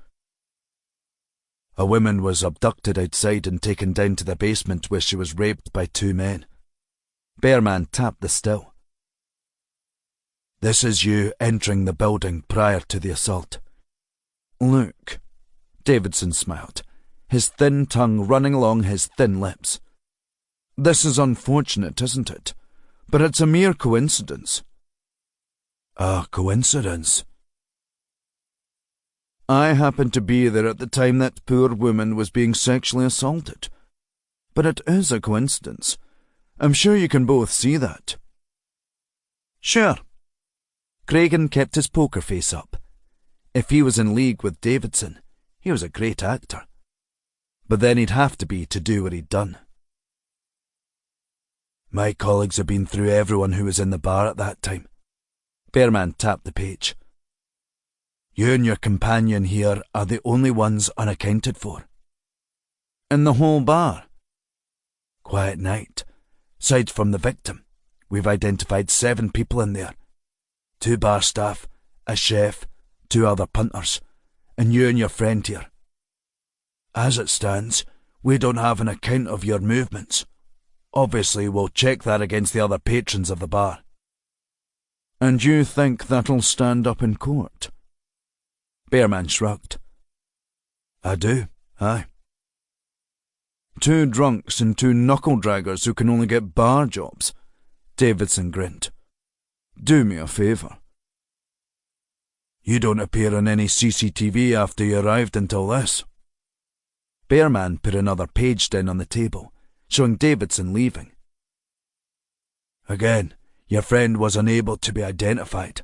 A woman was abducted outside and taken down to the basement where she was raped by 2 men. Bearman tapped the still. This is you entering the building prior to the assault. Look, Davidson smiled, his thin tongue running along his thin lips. This is unfortunate, isn't it? But it's a mere coincidence. A coincidence? I happened to be there at the time that poor woman was being sexually assaulted. But it is a coincidence. I'm sure you can both see that. Sure. Cregan kept his poker face up. If he was in league with Davidson, he was a great actor. But then he'd have to be to do what he'd done. My colleagues have been through everyone who was in the bar at that time. Bearman tapped the page. You and your companion here are the only ones unaccounted for. In the whole bar? Quiet night. Aside from the victim, we've identified 7 people in there. 2 bar staff, a chef, 2 other punters, and you and your friend here. As it stands, we don't have an account of your movements. Obviously, we'll check that against the other patrons of the bar. And you think that'll stand up in court? Bearman shrugged. I do, aye. 2 drunks and 2 knuckle-draggers who can only get bar jobs. Davidson grinned. Do me a favour. You don't appear on any CCTV after you arrived until this. Bearman put another page down on the table, showing Davidson leaving. Again, your friend was unable to be identified.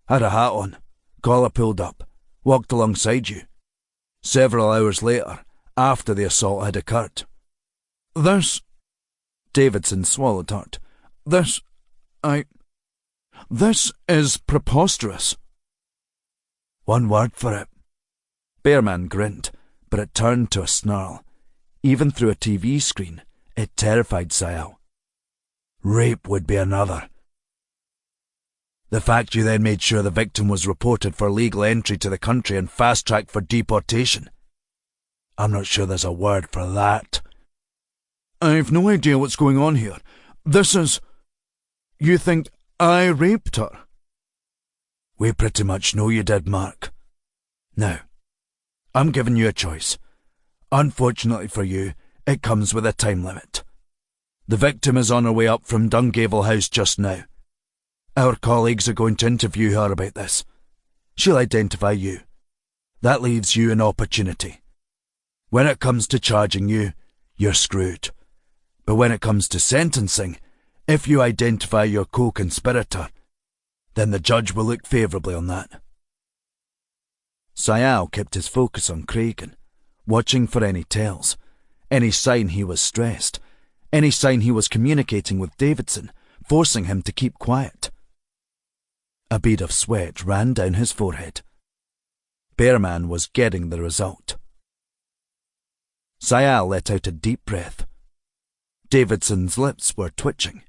Had a hat on, collar pulled up, walked alongside you. Several hours later, after the assault had occurred. This... Davidson swallowed hard. This is preposterous. One word for it. Bearman grinned, but it turned to a snarl. Even through a TV screen, it terrified Sayal. Rape would be another. The fact you then made sure the victim was reported for legal entry to the country and fast-tracked for deportation. I'm not sure there's a word for that. I've no idea what's going on here. This is... You think I raped her? We pretty much know you did, Mark. Now, I'm giving you a choice. Unfortunately for you, it comes with a time limit. The victim is on her way up from Dungavel House just now. Our colleagues are going to interview her about this. She'll identify you. That leaves you an opportunity. When it comes to charging you, you're screwed. But when it comes to sentencing, if you identify your co-conspirator, then the judge will look favourably on that. Sayal kept his focus on Cragen, watching for any tells, any sign he was stressed, any sign he was communicating with Davidson, forcing him to keep quiet. A bead of sweat ran down his forehead. Bearman was getting the result. Sayal let out a deep breath. Davidson's lips were twitching.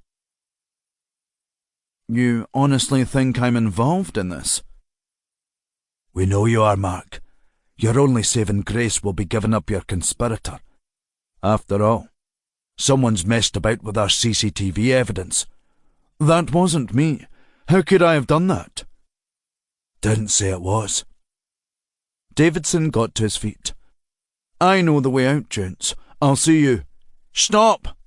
"You honestly think I'm involved in this?" "We know you are, Mark. Your only saving grace will be giving up your conspirator. After all, someone's messed about with our CCTV evidence." "That wasn't me. How could I have done that?" "Didn't say it was." Davidson got to his feet. "I know the way out, gents. I'll see you." "Stop!"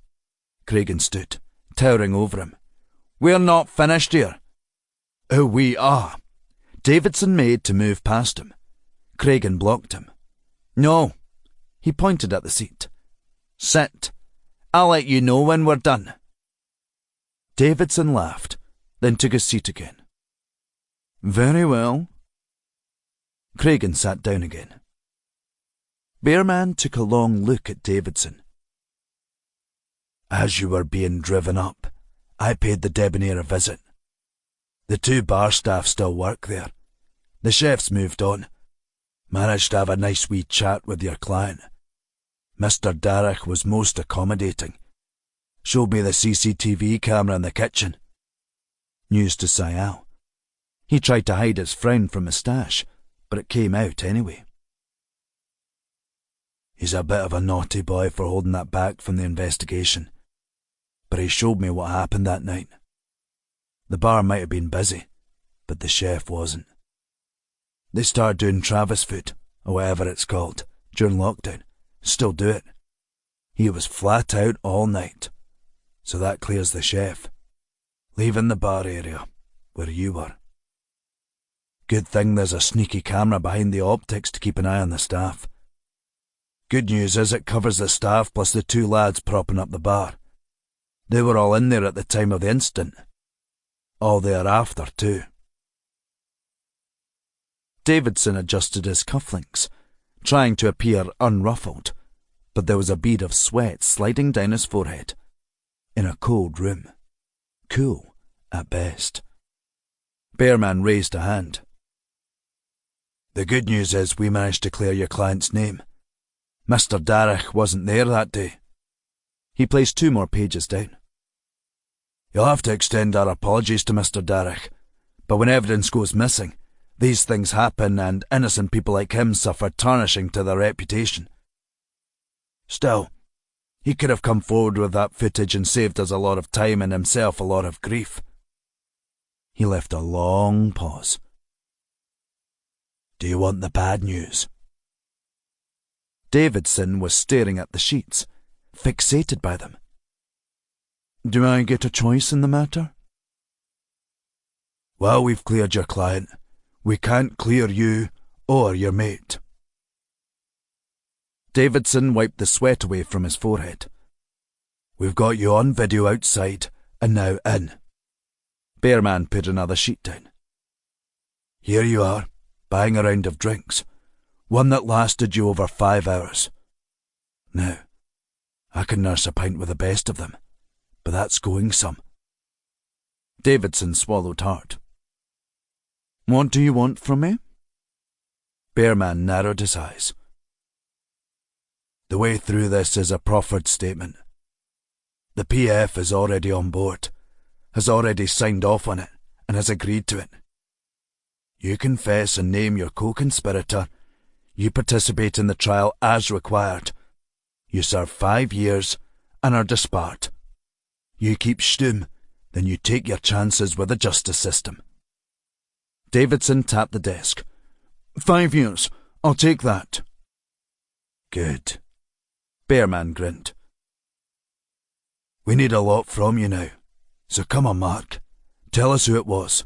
Cragen stood, towering over him. "We're not finished here." "Oh, we are." Davidson made to move past him. Cragen blocked him. "No." He pointed at the seat. "Sit. I'll let you know when we're done." Davidson laughed, then took his seat again. "Very well." Cragen sat down again. Bearman took a long look at Davidson. "As you were being driven up, I paid the debonair a visit. The 2 bar staff still work there. The chef's moved on. Managed to have a nice wee chat with your client. Mr. Darragh was most accommodating. Showed me the CCTV camera in the kitchen." News to Sayal. He tried to hide his frown from his stash, but it came out anyway. "He's a bit of a naughty boy for holding that back from the investigation. But he showed me what happened that night. The bar might have been busy, but the chef wasn't. They started doing Travis food, or whatever it's called, during lockdown. Still do it. He was flat out all night. So that clears the chef, leaving the bar area where you were. Good thing there's a sneaky camera behind the optics to keep an eye on the staff. Good news is it covers the staff plus the 2 lads propping up the bar. They were all in there at the time of the incident. All thereafter, too." Davidson adjusted his cufflinks, trying to appear unruffled, but there was a bead of sweat sliding down his forehead. In a cold room. Cool, at best. Bearman raised a hand. "The good news is we managed to clear your client's name. Mr. Darragh wasn't there that day." He placed 2 more pages down. "You'll have to extend our apologies to Mr. Darragh, but when evidence goes missing, these things happen and innocent people like him suffer tarnishing to their reputation. Still, he could have come forward with that footage and saved us a lot of time and himself a lot of grief." He left a long pause. "Do you want the bad news?" Davidson was staring at the sheets, fixated by them. "Do I get a choice in the matter?" "Well, we've cleared your client. We can't clear you or your mate." Davidson wiped the sweat away from his forehead. "We've got you on video outside and now in." Bearman put another sheet down. "Here you are, buying a round of drinks. One that lasted you over 5 hours. Now, I can nurse a pint with the best of them, but that's going some." Davidson swallowed hard. "What do you want from me?" Bearman narrowed his eyes. "The way through this is a proffered statement. The PF is already on board, has already signed off on it, and has agreed to it. You confess and name your co-conspirator. You participate in the trial as required. You serve 5 years and are disbarred. You keep stum, then you take your chances with the justice system." Davidson tapped the desk. 5 years. I'll take that." "Good." Bearman grinned. "We need a lot from you now. So come on, Mark. Tell us who it was."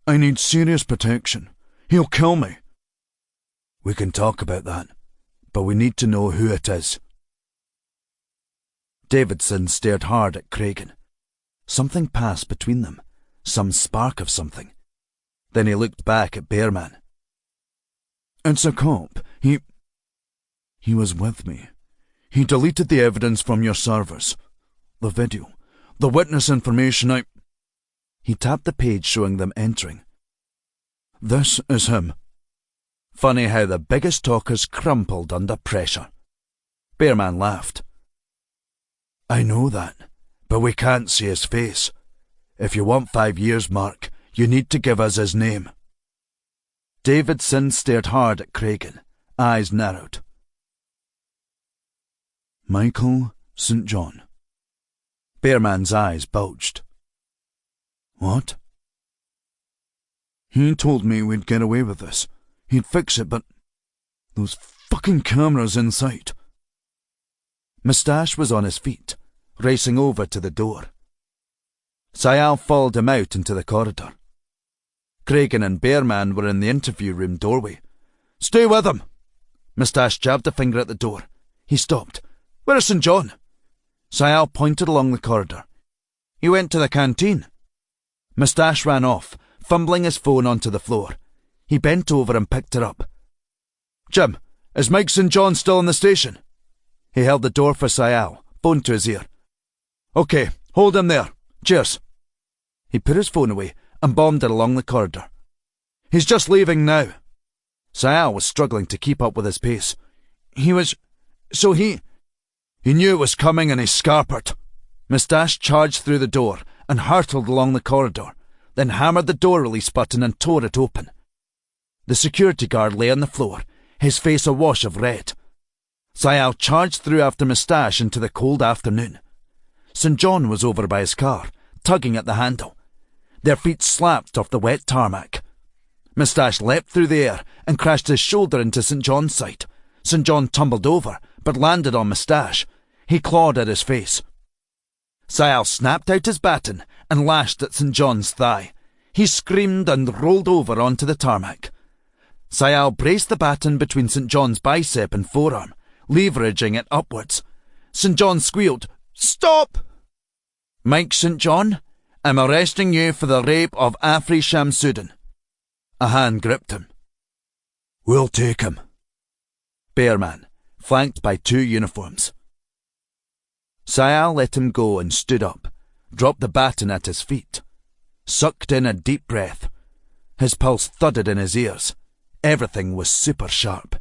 "I need serious protection. He'll kill me." "We can talk about that, but we need to know who it is." Davidson stared hard at Cragen. Something passed between them, some spark of something. Then he looked back at Bearman. It's a cop. He was with me. He deleted the evidence from your servers. The video. The witness information He tapped the page showing them entering. This is him. Funny how the biggest talkers crumpled under pressure. Bearman laughed. I know that, but we can't see his face. If you want 5 years, Mark, you need to give us his name. Davidson stared hard at Cragen, eyes narrowed. Michael St. John. Bearman's eyes bulged. What? He told me we'd get away with this. He'd fix it, but those fucking cameras in sight. Moustache was on his feet, racing over to the door. Sayal followed him out into the corridor. Cragen and Bearman were in the interview room doorway. Stay with him! Moustache jabbed a finger at the door. He stopped. Where's St. John? Sayal pointed along the corridor. He went to the canteen. Moustache ran off, fumbling his phone onto the floor. He bent over and picked it up. Jim, is Mike St. John still in the station? He held the door for Sayal, phone to his ear. Okay, hold him there. Cheers. He put his phone away and bombed it along the corridor. He's just leaving now. Sayal was struggling to keep up with his pace. He knew it was coming and he scarpered. Moustache charged through the door and hurtled along the corridor, then hammered the door release button and tore it open. The security guard lay on the floor, his face a wash of red. Sayal charged through after Moustache into the cold afternoon. St. John was over by his car, tugging at the handle. Their feet slapped off the wet tarmac. Moustache leapt through the air and crashed his shoulder into St. John's side. St. John tumbled over, but landed on Moustache. He clawed at his face. Sayal snapped out his baton and lashed at St. John's thigh. He screamed and rolled over onto the tarmac. Sayal braced the baton between St. John's bicep and forearm, leveraging it upwards. St. John squealed, "Stop!" "Mike St. John, I'm arresting you for the rape of Afri Shamsuddin." A hand gripped him. We'll take him. Bearman, flanked by 2 uniforms. Sayal let him go and stood up, dropped the baton at his feet, sucked in a deep breath. His pulse thudded in his ears. Everything was super sharp.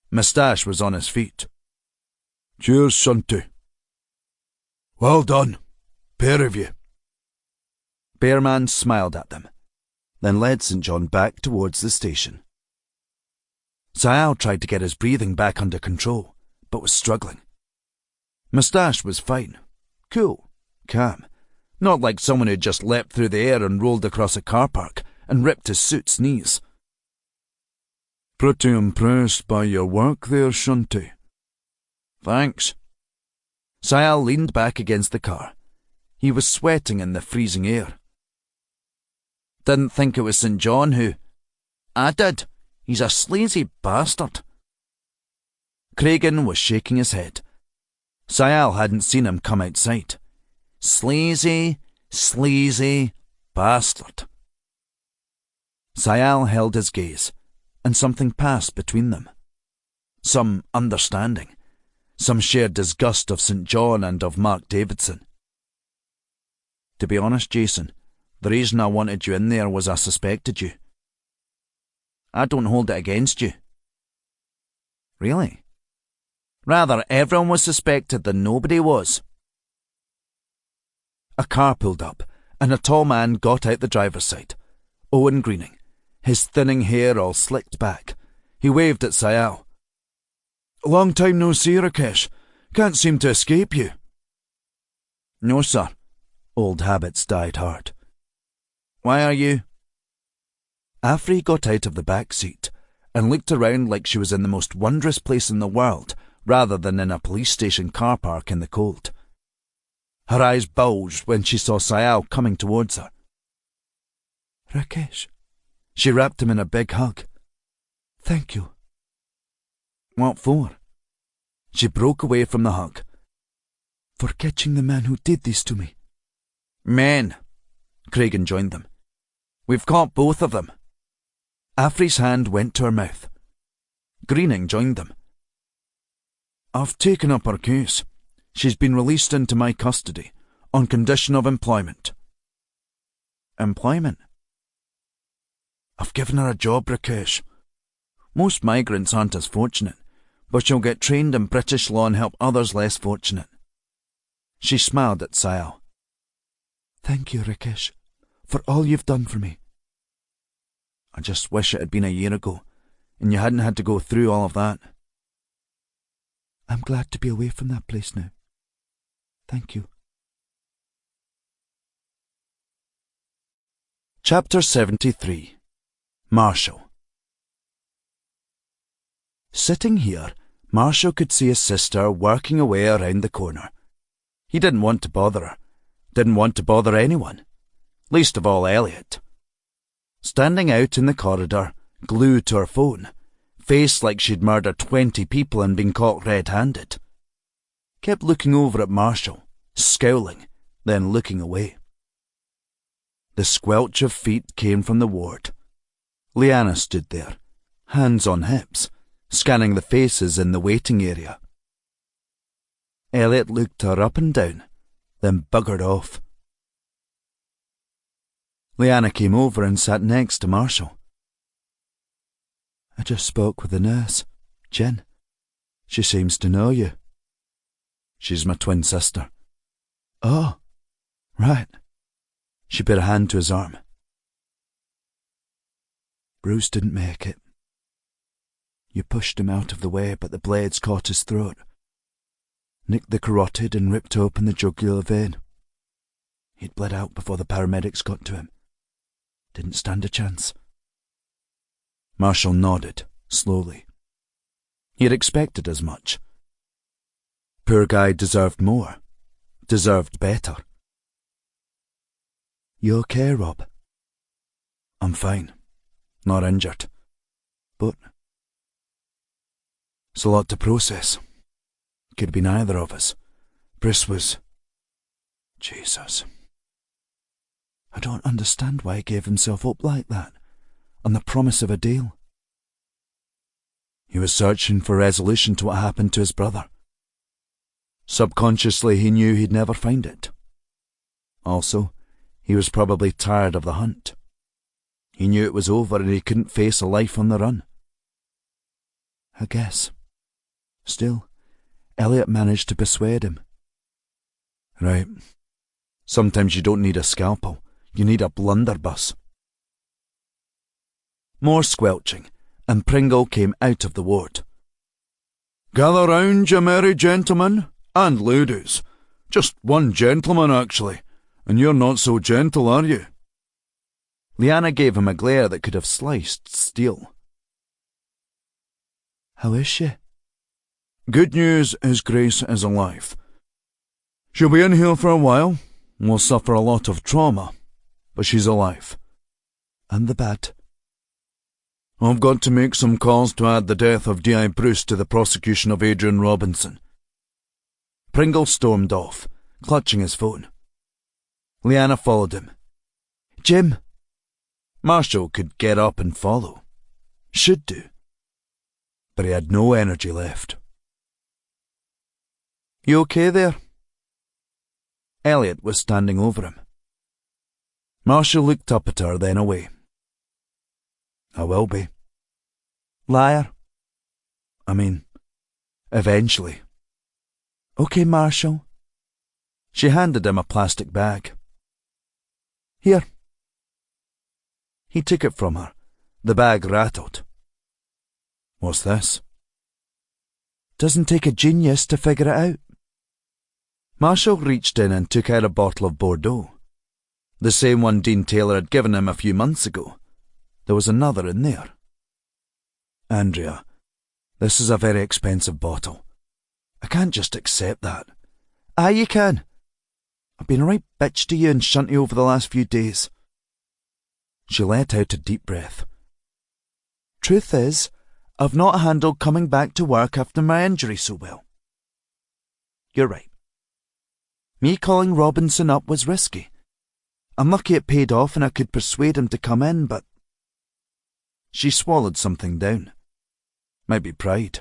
Moustache was on his feet. Cheers, Sunty. Well done. Pair of you. Bearman smiled at them, then led St. John back towards the station. Sayal tried to get his breathing back under control, but was struggling. Moustache was fine. Cool. Calm. Not like someone who'd just leapt through the air and rolled across a car park and ripped his suit's knees. Pretty impressed by your work there, Shunty. Thanks. Sayal leaned back against the car. He was sweating in the freezing air. Didn't think it was St. John who... I did. He's a sleazy bastard. Cragen was shaking his head. Sayal hadn't seen him come outside. Sleazy bastard. Sayal held his gaze, and something passed between them. Some understanding. Some shared disgust of St. John and of Mark Davidson. To be honest, Jason, the reason I wanted you in there was I suspected you. I don't hold it against you. Really? Rather, everyone was suspected than nobody was. A car pulled up, and a tall man got out the driver's side. Owen Greening, his thinning hair all slicked back. He waved at Sayal. Long time no see, Rakesh. Can't seem to escape you. No, sir. Old habits died hard. Why are you... Afri got out of the back seat and looked around like she was in the most wondrous place in the world rather than in a police station car park in the cold. Her eyes bulged when she saw Sayal coming towards her. Rakesh. She wrapped him in a big hug. Thank you. What for? She broke away from the hug. For catching the man who did this to me. Men. Cragen joined them. We've caught both of them. Afri's hand went to her mouth. Greening joined them. I've taken up her case. She's been released into my custody, on condition of employment. Employment? I've given her a job, Rakesh. Most migrants aren't as fortunate, but she'll get trained in British law and help others less fortunate. She smiled at Sayal. Thank you, Rakesh, for all you've done for me. I just wish it had been a year ago, and you hadn't had to go through all of that. I'm glad to be away from that place now. Thank you. Chapter 73. Marshall. Sitting here, Marshall could see his sister working away around the corner. He didn't want to bother her, didn't want to bother anyone, least of all Elliot. Standing out in the corridor, glued to her phone, face like she'd murdered 20 people and been caught red-handed. Kept looking over at Marshall, scowling, then looking away. The squelch of feet came from the ward. Liana stood there, hands on hips, scanning the faces in the waiting area. Elliot looked her up and down, then buggered off. Liana came over and sat next to Marshall. I just spoke with the nurse, Jen. She seems to know you. She's my twin sister. Oh, right. She put a hand to his arm. Bruce didn't make it. You pushed him out of the way, but the blades caught his throat, nicked the carotid and ripped open the jugular vein. He'd bled out before the paramedics got to him. Didn't stand a chance. Marshall nodded, slowly. He had expected as much. Poor guy deserved more, deserved better. You okay, Rob? I'm fine, not injured. But it's a lot to process. Could have been either of us. Bruce was... Jesus. I don't understand why he gave himself up like that, on the promise of a deal. He was searching for resolution to what happened to his brother. Subconsciously, he knew he'd never find it. Also, he was probably tired of the hunt. He knew it was over and he couldn't face a life on the run. I guess. Still, Elliot managed to persuade him. Right. Sometimes you don't need a scalpel. You need a blunderbuss. More squelching, and Pringle came out of the ward. Gather round, you merry gentlemen, and ladies. Just one gentleman, actually, and you're not so gentle, are you? Liana gave him a glare that could have sliced steel. How is she? Good news is Grace is alive. She'll be in here for a while, will suffer a lot of trauma, but she's alive. And the bad? I've got to make some calls to add the death of D.I. Bruce to the prosecution of Adrian Robinson. Pringle stormed off, clutching his phone. Liana followed him. Jim! Marshall could get up and follow. Should do. But he had no energy left. You okay there? Elliot was standing over him. Marshall looked up at her, then away. I will be. Liar. I mean, eventually. Okay, Marshall. She handed him a plastic bag. Here. He took it from her. The bag rattled. What's this? Doesn't take a genius to figure it out. Marshall reached in and took out a bottle of Bordeaux. The same one Dean Taylor had given him a few months ago. There was another in there. Andrea, this is a very expensive bottle. I can't just accept that. Aye, you can. I've been a right bitch to you and shunty over the last few days. She let out a deep breath. Truth is, I've not handled coming back to work after my injury so well. You're right. Me calling Robinson up was risky. I'm lucky it paid off and I could persuade him to come in, but... She swallowed something down. Might be pride.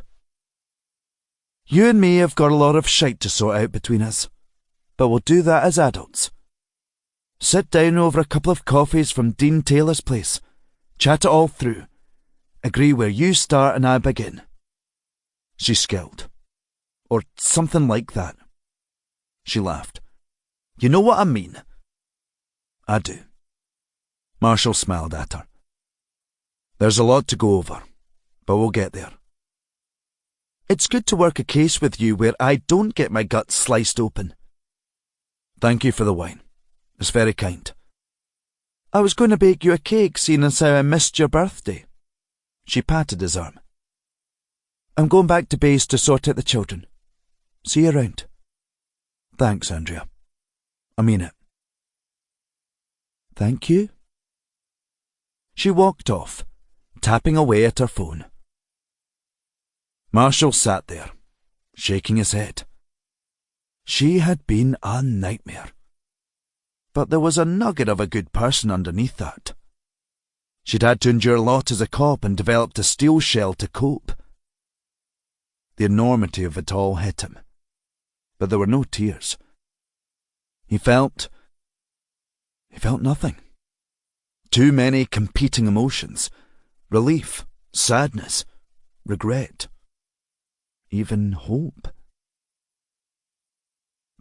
You and me have got a lot of shite to sort out between us, but we'll do that as adults. Sit down over a couple of coffees from Dean Taylor's place, chat it all through, agree where you start and I begin. She skilled. Or something like that. She laughed. You know what I mean? I do. Marshall smiled at her. There's a lot to go over, but we'll get there. It's good to work a case with you where I don't get my guts sliced open. Thank you for the wine. It's very kind. I was going to bake you a cake, seeing as how I missed your birthday. She patted his arm. I'm going back to base to sort out the children. See you around. Thanks, Andrea. I mean it. Thank you. She walked off, tapping away at her phone. Marshall sat there, shaking his head. She had been a nightmare. But there was a nugget of a good person underneath that. She'd had to endure a lot as a cop and developed a steel shell to cope. The enormity of it all hit him, but there were no tears. He felt nothing. Too many competing emotions. Relief, sadness, regret, even hope.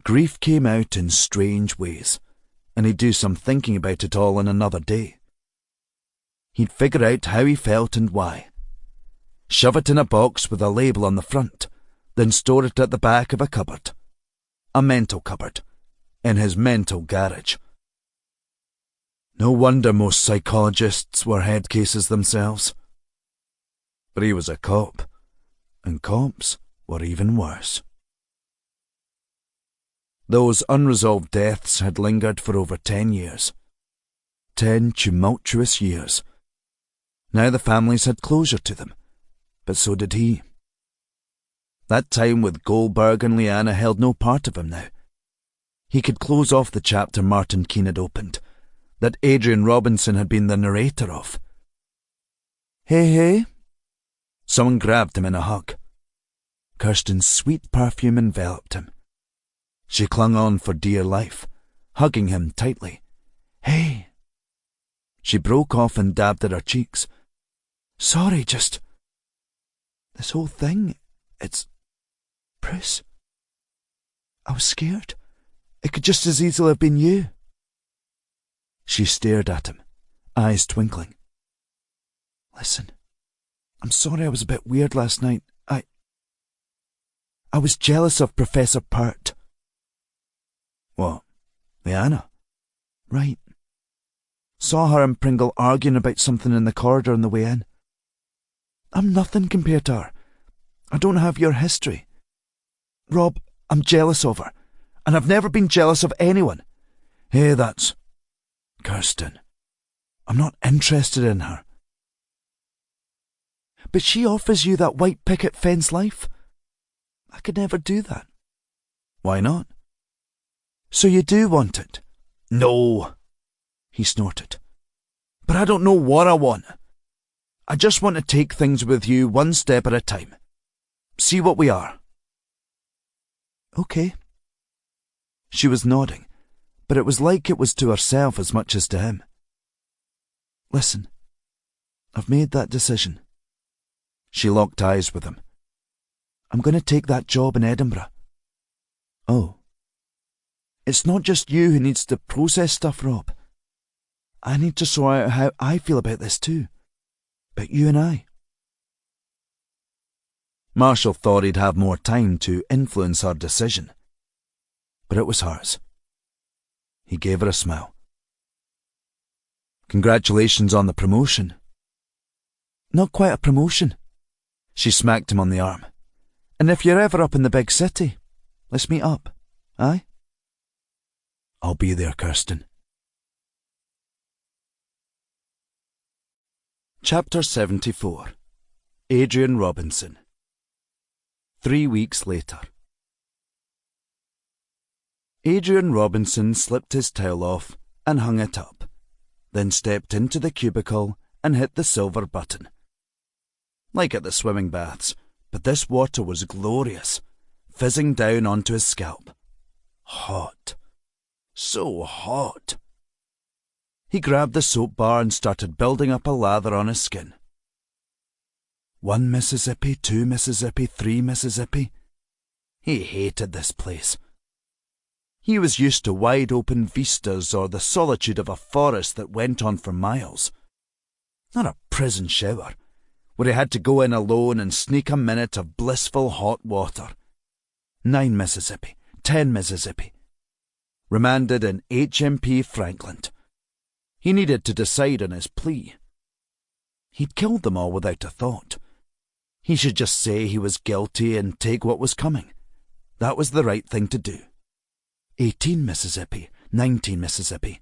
Grief came out in strange ways, and he'd do some thinking about it all in another day. He'd figure out how he felt and why. Shove it in a box with a label on the front, then store it at the back of a cupboard. A mental cupboard, in his mental garage. No wonder most psychologists were head cases themselves. But he was a cop, and cops were even worse. Those unresolved deaths had lingered for over 10 years. 10 tumultuous years. Now the families had closure to them, but so did he. That time with Goldberg and Leanna held no part of him now. He could close off the chapter Martin Keane had opened, that Adrian Robinson had been the narrator of. Hey. Someone grabbed him in a hug. Kirsten's sweet perfume enveloped him. She clung on for dear life, hugging him tightly. Hey. She broke off and dabbed at her cheeks. Sorry, just... This whole thing, it's... Bruce. I was scared. It could just as easily have been you. She stared at him, eyes twinkling. Listen, I'm sorry I was a bit weird last night. I was jealous of Professor Pert. What? Leanna? Right. Saw her and Pringle arguing about something in the corridor on the way in. I'm nothing compared to her. I don't have your history. Rob, I'm jealous of her, and I've never been jealous of anyone. Hey, that's... Kirsten. I'm not interested in her. But she offers you that white picket fence life. I could never do that. Why not? So you do want it? No, he snorted. But I don't know what I want. I just want to take things with you one step at a time. See what we are. Okay. She was nodding, but it was like it was to herself as much as to him. Listen, I've made that decision. She locked eyes with him. I'm going to take that job in Edinburgh. Oh. It's not just you who needs to process stuff, Rob. I need to sort out how I feel about this too. About you and I. Marshall thought he'd have more time to influence her decision. But it was hers. He gave her a smile. Congratulations on the promotion. Not quite a promotion. She smacked him on the arm. And if you're ever up in the big city, let's meet up, aye? I'll be there, Kirsten. Chapter 74. Adrian Robinson. 3 weeks later. Adrian Robinson slipped his towel off and hung it up, then stepped into the cubicle and hit the silver button. like at the swimming baths, but this water was glorious, fizzing down onto his scalp. Hot. So hot. He grabbed the soap bar and started building up a lather on his skin. 1 Mississippi, 2 Mississippi, 3 Mississippi. He hated this place. He was used to wide-open vistas or the solitude of a forest that went on for miles. Not a prison shower, where he had to go in alone and sneak a minute of blissful hot water. 9 Mississippi, 10 Mississippi. Remanded in HMP Franklin. He needed to decide on his plea. He'd killed them all without a thought. He should just say he was guilty and take what was coming. That was the right thing to do. 18 Mississippi, 19 Mississippi.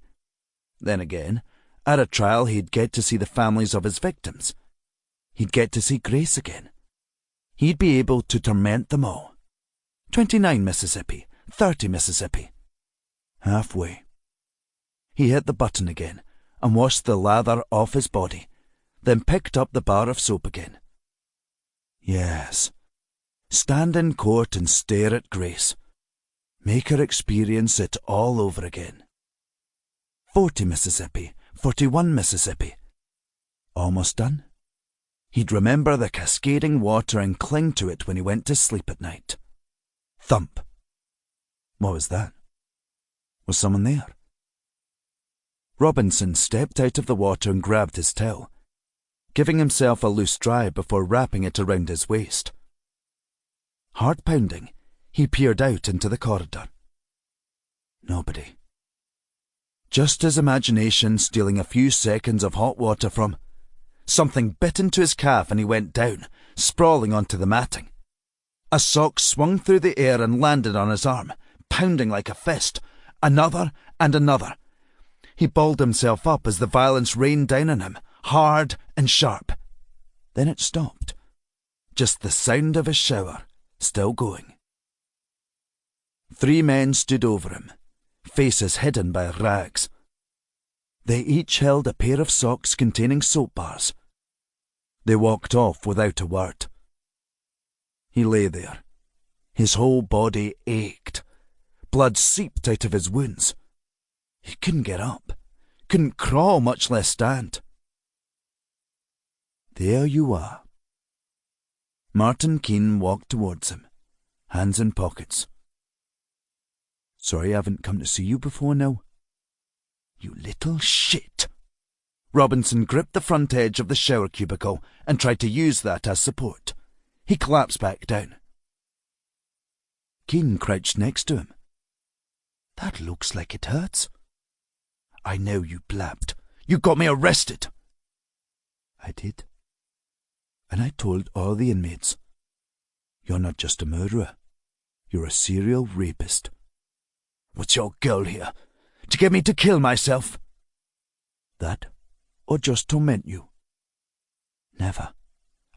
Then again, at a trial he'd get to see the families of his victims. He'd get to see Grace again. He'd be able to torment them all. 29 Mississippi, 30 Mississippi. Halfway. He hit the button again and washed the lather off his body, then picked up the bar of soap again. Yes. Stand in court and stare at Grace. Make her experience it all over again. 40 Mississippi, 41 Mississippi. Almost done. He'd remember the cascading water and cling to it when he went to sleep at night. Thump. What was that? Was someone there? Robinson stepped out of the water and grabbed his towel, giving himself a loose dry before wrapping it around his waist. Heart pounding, he peered out into the corridor. Nobody. Just his imagination stealing a few seconds of hot water from. Something bit into his calf and he went down, sprawling onto the matting. A sock swung through the air and landed on his arm, pounding like a fist. Another and another. He balled himself up as the violence rained down on him, hard and sharp. Then it stopped. Just the sound of his shower, still going. 3 men stood over him, faces hidden by rags. They each held a pair of socks containing soap bars. They walked off without a word. He lay there. His whole body ached. Blood seeped out of his wounds. He couldn't get up, couldn't crawl, much less stand. There you are. Martin Keene walked towards him, hands in pockets. Sorry I haven't come to see you before now. You little shit. Robinson gripped the front edge of the shower cubicle and tried to use that as support. He collapsed back down. Keene crouched next to him. That looks like it hurts. I know, you blabbed. You got me arrested. I did. And I told all the inmates. You're not just a murderer. You're a serial rapist. What's your goal here? To get me to kill myself? That, or just torment you? Never.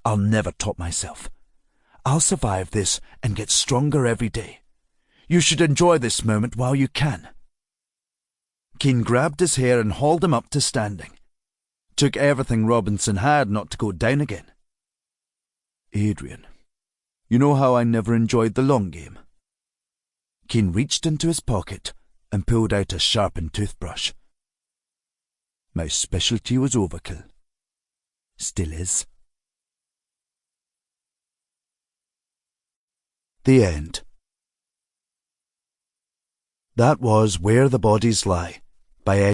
I'll never top myself. I'll survive this and get stronger every day. You should enjoy this moment while you can. Keene grabbed his hair and hauled him up to standing. Took everything Robinson had not to go down again. Adrian, you know how I never enjoyed the long game? Keene reached into his pocket and pulled out a sharpened toothbrush. My specialty was overkill. Still is. The end. That was Where the Bodies Lie by